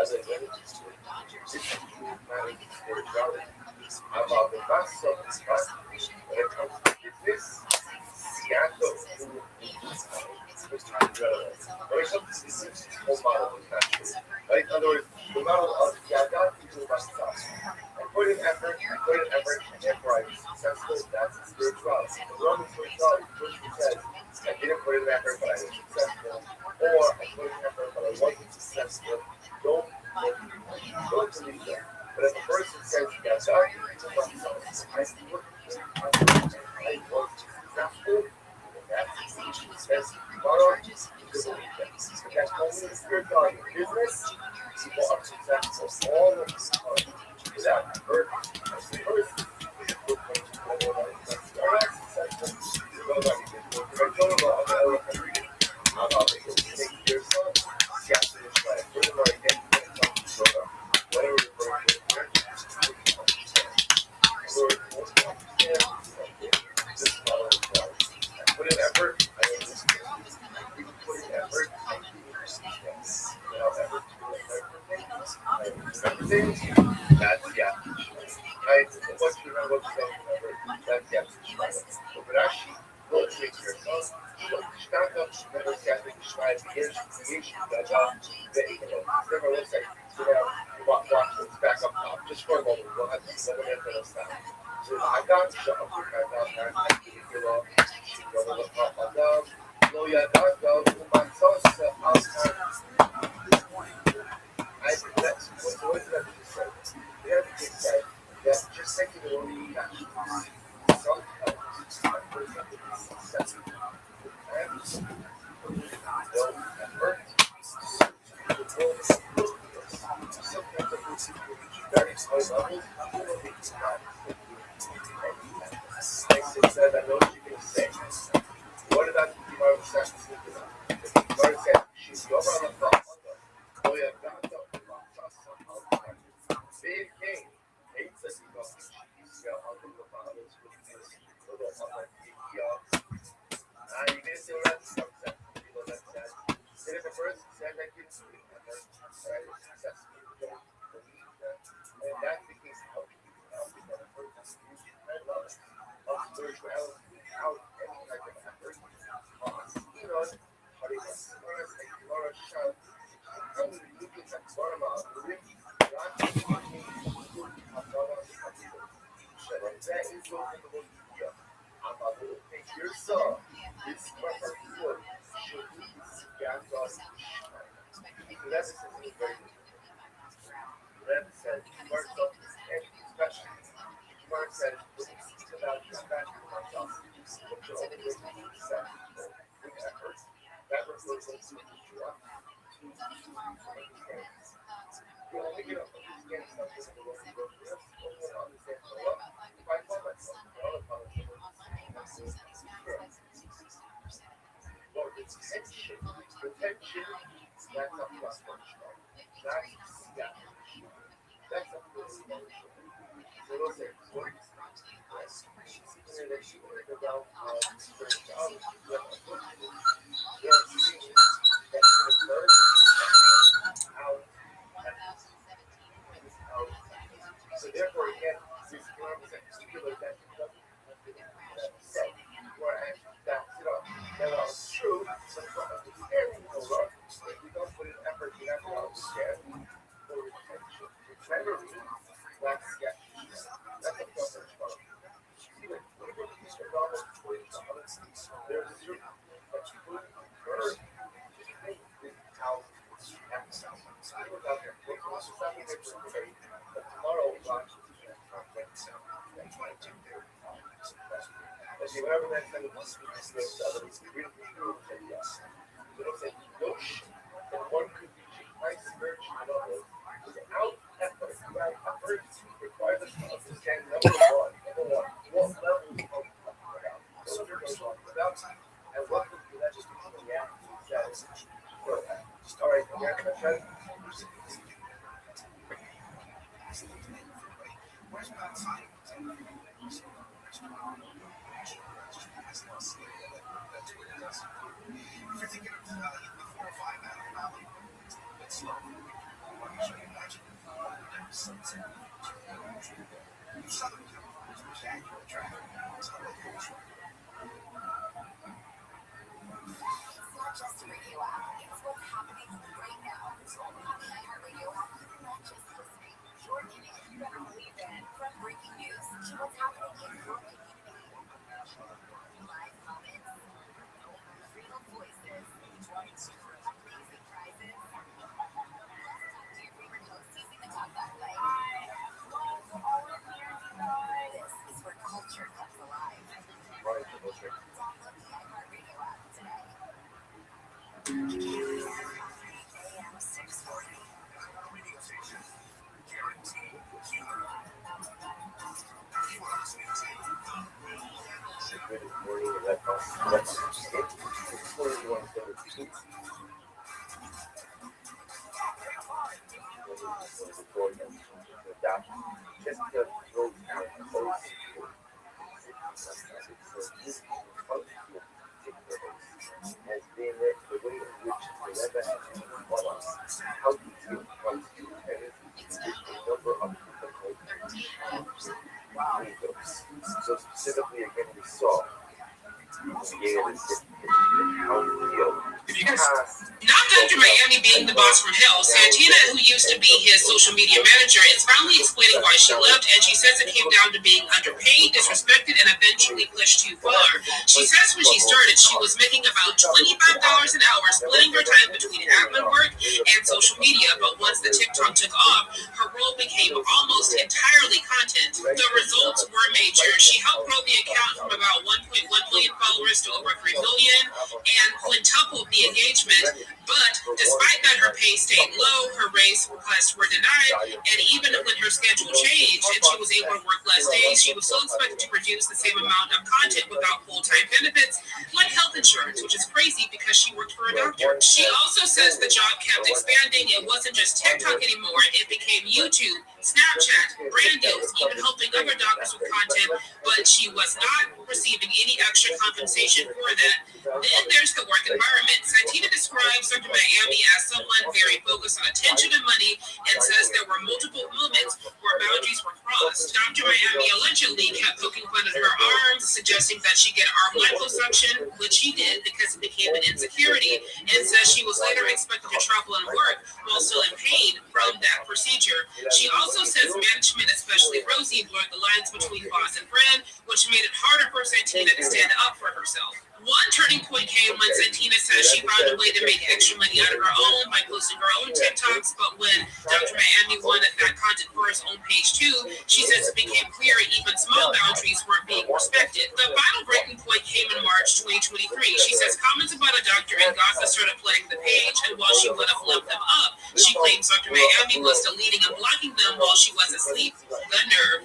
as I went into school, this is true money spirituality. I'm about the best of this part. When it comes to business, Seattle, when it comes to business, it's whole model is not true. Right? In other words, the model of Seattle is about success. I put in effort, and therefore I'm successful. That's spirituality. The Roman spirituality, Christian says, I didn't put in effort, but I was successful. Or I put in effort, but I wasn't successful. Don't believe that. But if a person says, yes, I was successful, that's tomorrow, you can believe that. But that's only the spirituality. Business, people are successful all of the time without effort. As the person put in effort, I don't listen to you. Put in effort, I do without effort. Remember things? That's yeah. Right? Once you remember what you don't remember, that's yeah. But actually, go to yourself. Stand up, remember Catholic Shrine, years, never looks like, watch this back up top, just for a moment. We'll have to let it in stop. So I got shut up, I got no, yeah, that's my thoughts outside. I think that's what did I just say? The other thing said that just taking the only action. Sometimes I person is successful. And no effort. Sometimes a person will reach very high levels. Next it said, I know what you're going to say. What about the Gemara says? The Gemara said, she's your mother. Oh, yeah, that's up. Big king hates us. He's got other models with this little other you can see what that's something. Then if a person said that gives you successful, and that became healthy. I love it. Of spirituality without any type of effort. You know, your son is for should be God's that's very good. That said, Mark and especially Mark said, it's about your passion for myself. That refers to Retention, that's a plus functional. That's a plus functional. So those are words. Yes. About next time you speak to others, read and yes. So don't say Yosh, and one could be my spiritual level without effort, without effort, requires us to understand number one, what level of spiritual without time, and what would be that just become a reality that is all right, yeah, Just a radio app. It's what's happening right now. It's only on the iHeartRadio app. Not just listening. You're getting it. You better believe it. From breaking news to what's happening in your community. Live comments. Real voices. Amazing prizes. Talk to your favorite hosts using the talkback button. This is where culture comes alive. Download the iHeartRadio app today. AM 640. Radio station. Guaranteed humor. You are listening So specifically, again, we saw not Dr. Miami being the boss from hell. Santina, who used to be his social media manager, is finally explaining why she left, and she says it came down to being underpaid, disrespected, and eventually pushed too far. She says when she started, she was making about $25 an hour, splitting her time between admin work and social media, but once the TikTok took off, her role became almost entirely content. The results were major. She helped grow the account from about 1.1 million followers to over 3 million and quintupled the engagement. But despite that, her pay stayed low, her raise requests were denied, and even when her schedule changed and she was able to work less days, she was still expected to produce the same amount of content without full-time benefits, like health insurance, which is crazy because she worked for a doctor. She also says the job kept expanding. It wasn't just TikTok anymore. It became YouTube, Snapchat, brand deals, even helping other doctors with content, but she was not receiving any extra compensation for that. Then there's the work environment. Santina describes Dr. Miami as someone very focused on attention and money and says there were multiple moments where boundaries were crossed. Dr. Miami allegedly kept poking fun at her arms, suggesting that she get arm liposuction, which she did because it became an insecurity, and says she was later expected to travel and work while still in pain from that procedure. She also says management, especially Rosie, blurred the lines between boss and friend, which made it harder for Santina to stand up for herself. One turning point came when Santina says she found a way to make extra money out of her own by posting her own TikToks, but when Dr. Miami wanted that content for his own page too, she says it became clear even small boundaries weren't being respected. The final breaking point came in March 2023. She says comments about a doctor in Gaza started flooding the page, and while she would have left them up, she claims Dr. Miami was deleting and blocking them while she was asleep. The nerve.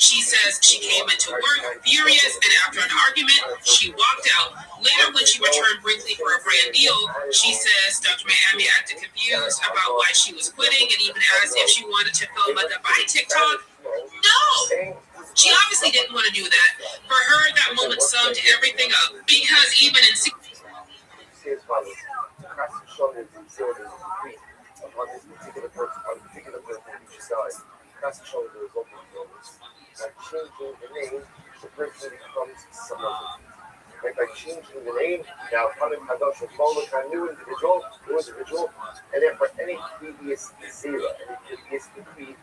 She says she came into work furious, and after an argument, she walked out. Later, when she returned briefly for a brand deal, she says Dr. Miami acted confused about why she was quitting and even asked if she wanted to film a goodbye TikTok. No! She obviously didn't want to do that. For her, that moment summed everything up, because even in by changing the name, the person becomes someone else. And by changing the name, now coming Kadosh Moloch, a new individual, and therefore any previous zera, any previous decree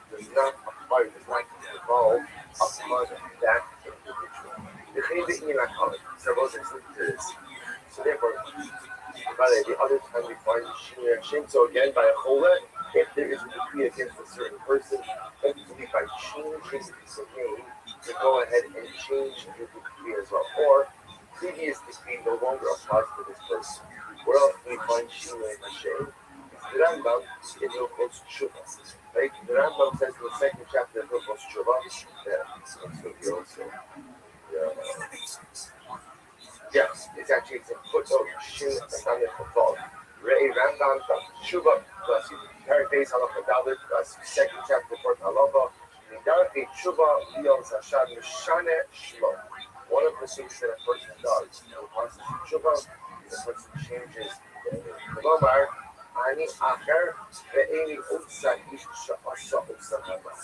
does not apply, does not involve upon that individual. So therefore, by the other time we find Shinir Shin, so again by a chola, if there is a decree against a certain person, only by changing the name to go ahead and change the decree as well. Or previous decree no longer applies to this person. Where else do we find Shinui Hashem? It's the Rambam in Hilchos Tshuva. Right? The Rambam says in the second chapter of Hilchos Tshuva yes, it's actually a footnote. Shin Sameh Chafal. Rei Rambam Tshuva plus Parakbase Halacha Dalit plus second chapter fourth Halacha. Midarke Tshuva Yom Sashad Mishane Shlo. One of the things that a person does once Tshuva, the person changes the name. Kolomar Ani Acher Ve'eni Utsa Isha Asa Utsa Hamas.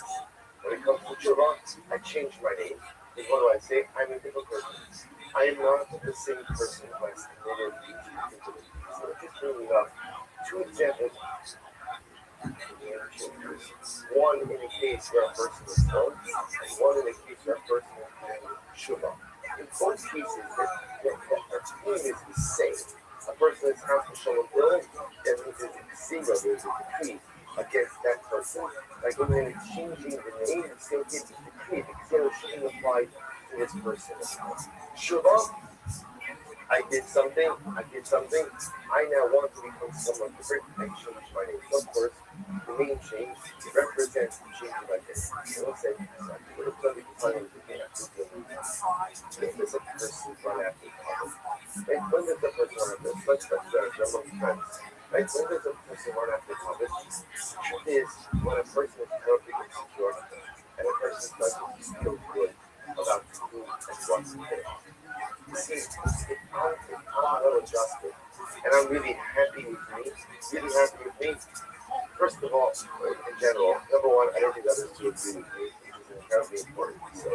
When it comes to Tshuva, I change my name. And what do I say? I'm a different person. I am not the same person who has committed these activities. So just bringing up two examples. One in a case where a person is killed, and one in a case where a person is doing Tshuva. In both cases, the theme is the same. A person is asked to show a bill, that means there's a single, there's a decree against that person. By going in and changing the name, the same thing is the decree, because it shouldn't apply to this person. Tshuva, I did something, I now want to become someone different, I change my name. So of course, the name change represents the change of identity. So let's say, what if somebody finally became a Christian? When does a person run after cover? Right? When does a person run after cover? Let's among friends. Right? When does a person run after cover? The truth is, when a person is terribly insecure, and a person doesn't feel good about who and what's there. See, I'm well adjusted, and I'm really happy with me. First of all, in general, number one, I don't think others do agree with me, which is incredibly important. So,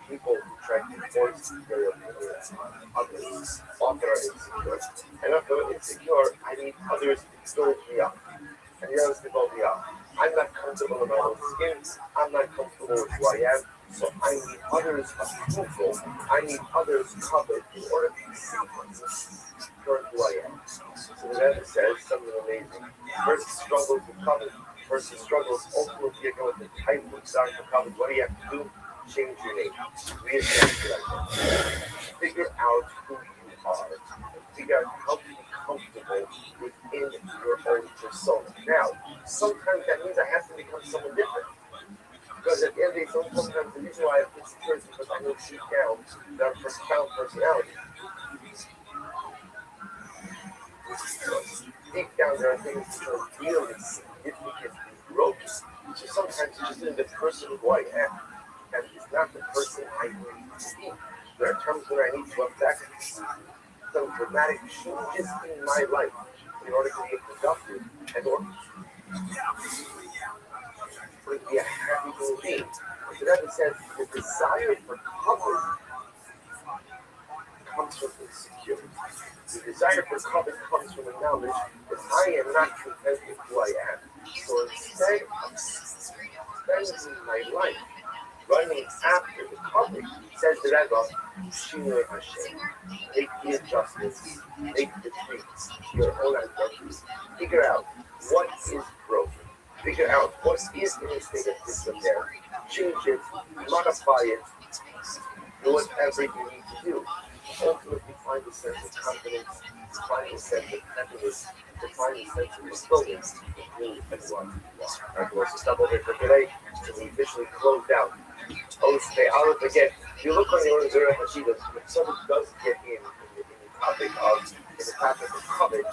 people who try to force their opinions on others often are insecure. And if I'm insecure, I need others to build me up. And the others to build me up. I'm not comfortable in my own skin. I'm not comfortable with who I am. So I need others' approval. I need others covered in order to see for who I am. So the Rebbe says something amazing. Person struggles with covet. Person struggles ultimately again with the type of desire for covet. What do you have to do? Change your name. Reassess your identity. Figure out who you are. Figure out how to be comfortable within your own persona. Now, sometimes that means I have to become someone different. Because at the end of the day, sometimes the reason why I have insecurity is because I know deep down that I'm a profound personality. Deep down, there are things that are really significantly broken. So sometimes it's just in the person who I am, and it's not the person I need to be. There are times when I need to affect some dramatic changes in my life in order to be productive and for it to be a happy human being. So that says the desire for comfort comes from insecurity. The desire for comfort comes from the knowledge that I am not content with who I am. So instead of spending my life running after the comfort, says the Rebbe, Shinui Hashem, make the adjustments, make the tweaks to your own identity. Figure out what is broken. Figure out what is in a state of disrepair. Change it, modify it, do whatever you need to do. Ultimately, find a sense of confidence, find a sense of happiness, to find a sense of fulfillment in who and what you are. Alright, we'll stop over here for today, and we officially closed out. Okay, Aleph again. If you look on the order of Hashidus, when someone does get in the topic of covet,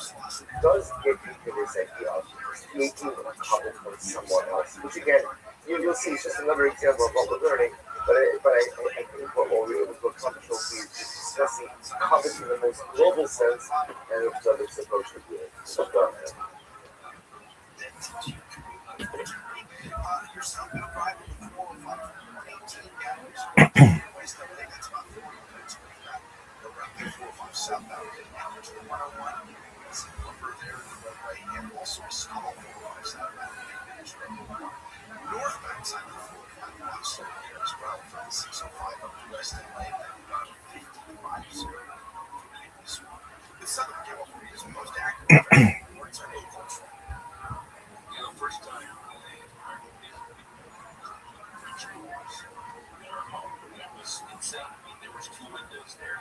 does get into this idea of taking a covet from someone else. Which again, you'll see, it's just another example of what we're learning. But I think what we're able to accomplish is just discussing covet in the most global sense and its approach to doing it. So go ahead. There was two windows there.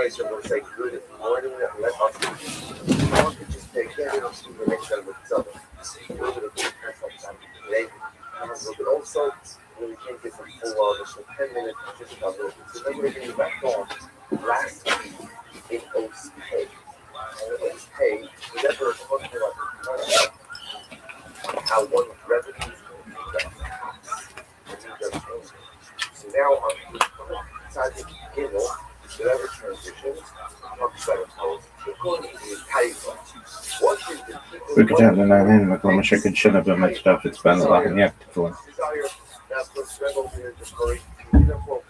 Rabbis will say good in the morning and let us want to just take care of the next time with each other. A little bit of time today. But also, when we can't get some full on, just 10 minutes, just about it. So then we're getting back on last week in Oaks Pay. And Oaks Pay, we never talked about how one revenue is going to be so now on Tzaddik Gimel, whatever transitions, talks about according to the Taifa. What is the people رجعنا نعلم مكان مشاكل شنب لما تدافع تبان الله يكتفون. desire that was rebel in the story uniform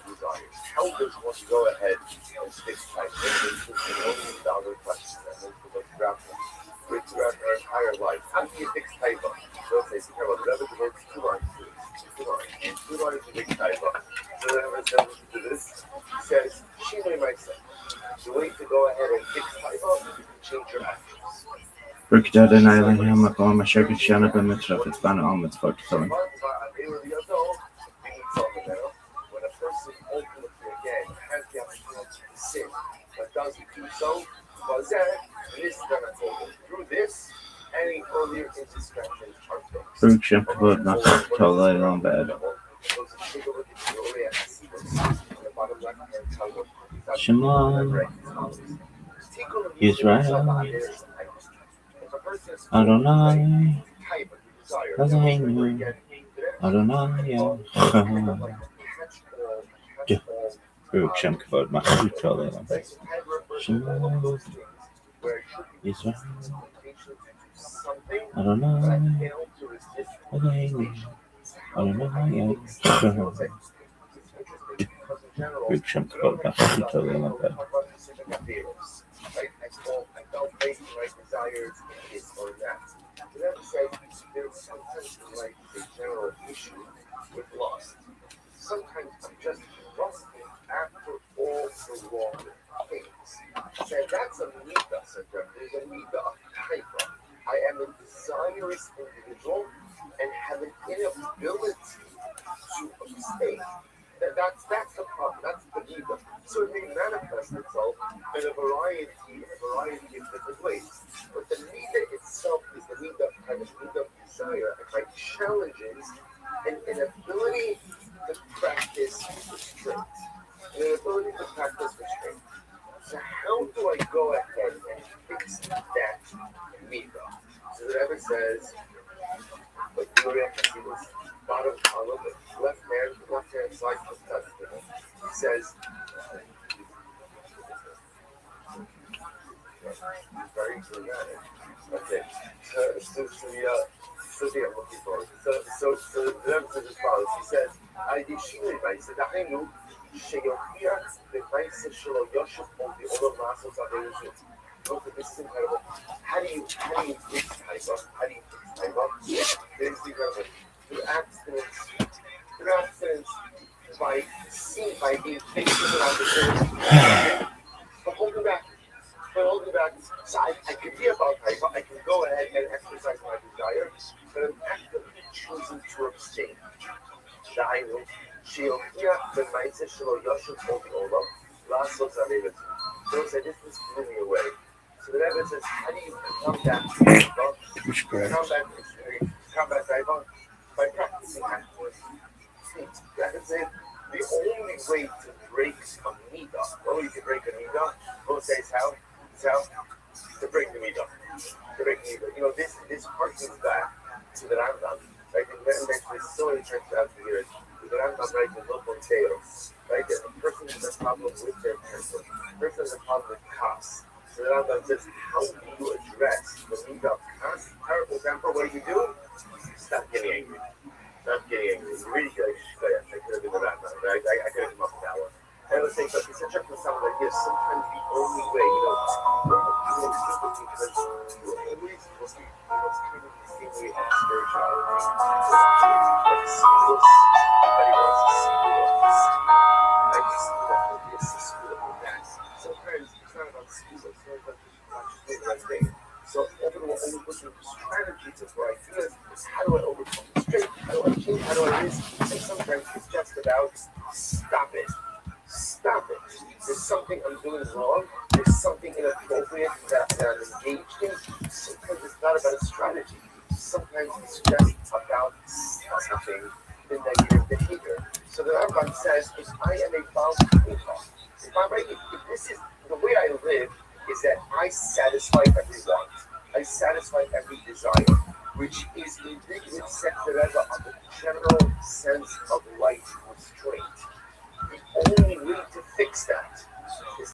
desires? How does one go ahead and stick tight? This is the $1 question that most of us grapple with throughout our entire life. How do you fix Taifa? They'll say, Carol, the other words, 2 lines. 2 lines to fix Taifa. So then when someone to this, he says, Shimei myself. The way to go ahead and fix Taifa is to change your actions. رجعنا نعلم مكان مشاكل شنب لما تدافع تبان الله يكتفون. When a person ultimately again has the opportunity to sin, but doesn't do so, through this, any earlier indiscretions are fixed. Bruk Shem Kavod Mach Tolay on bed. Shema Israel Adonai Eloheinu Adonai Bruk Shem Kavod Mach Tolay on bed. Shema Israel Adonai Eloheinu Adonai Bruk Shem Kavod Mach Tolay on bed. I felt faith in my desires in this or that. So that said, there's sometimes in life a general issue with lust. Sometimes I'm just lusting after all the wrong things. So that's a midah, there's a midah of taifa. I am a desirous individual and have an inability to abstain. That's the problem. That's the midah. So it may manifest itself in a variety of different ways. But the midah itself is the midah kind of midah of desire. It's like challenges and an ability to practice restraint. So how do I go ahead and fix that midah? So the Rebbe says, like Gloria Hasimus, bottom column, left hand side of the Testament. He says, very dramatic. Okay. So I'm looking forward. So the Rebbe says as follows. He says, I did Shimei Baisa, Dahenu, Sheyochia, the Baisa Shelo Yoshev, on the other muscles of the Rizut. Look at this, is incredible. How do you fix Taiva? There's the Rebbe. Through abstinence, by being faithful on the things, but holding back. So I can be about Taiva, I can go ahead and exercise my desire, but I'm actively choosing to abstain. דהיינו, שיוכיח במעשה שלו יושר כל בעולם, לעשות זרמת. So it said, this was blew me away. So the Rebbe says, how do you combat Taiva? By practicing active sleep. That is it. The only way to break a midah, only to break a midah, Paul says how? To break the midah. You know, this harkens back to the Rambam. Right? And there's so many times out here. The Rambam writes in local tales. Right? That a person has a problem with their person. A person has a problem with kas. So the Rambam says, how do you address the midah of kas? For example, what do? Stop getting angry. You really feel like I could have been the Rambam. Right? I could have come up with that one. And let's say, but it's a check for someone like this. Sometimes the only way, because you always it's kind of the same way of spirituality. Like schools, everybody wants to school. I just definitely is the school of that. Sometimes it's not about school, it's not about just doing the right thing. So often we're always looking for strategies of what ideas. How do I overcome the strength? How do I change? How do I risk? And sometimes it's just about stop it. There's something something I'm doing wrong, there's something inappropriate that I'm engaged in, sometimes it's not about a strategy. Sometimes it's just about stopping the negative behavior. So the Rambam says, if I am a Baal Tchuvah, if this is the way I live, is that I satisfy every want, I satisfy every desire, which is in big sense of the general sense of life or strength.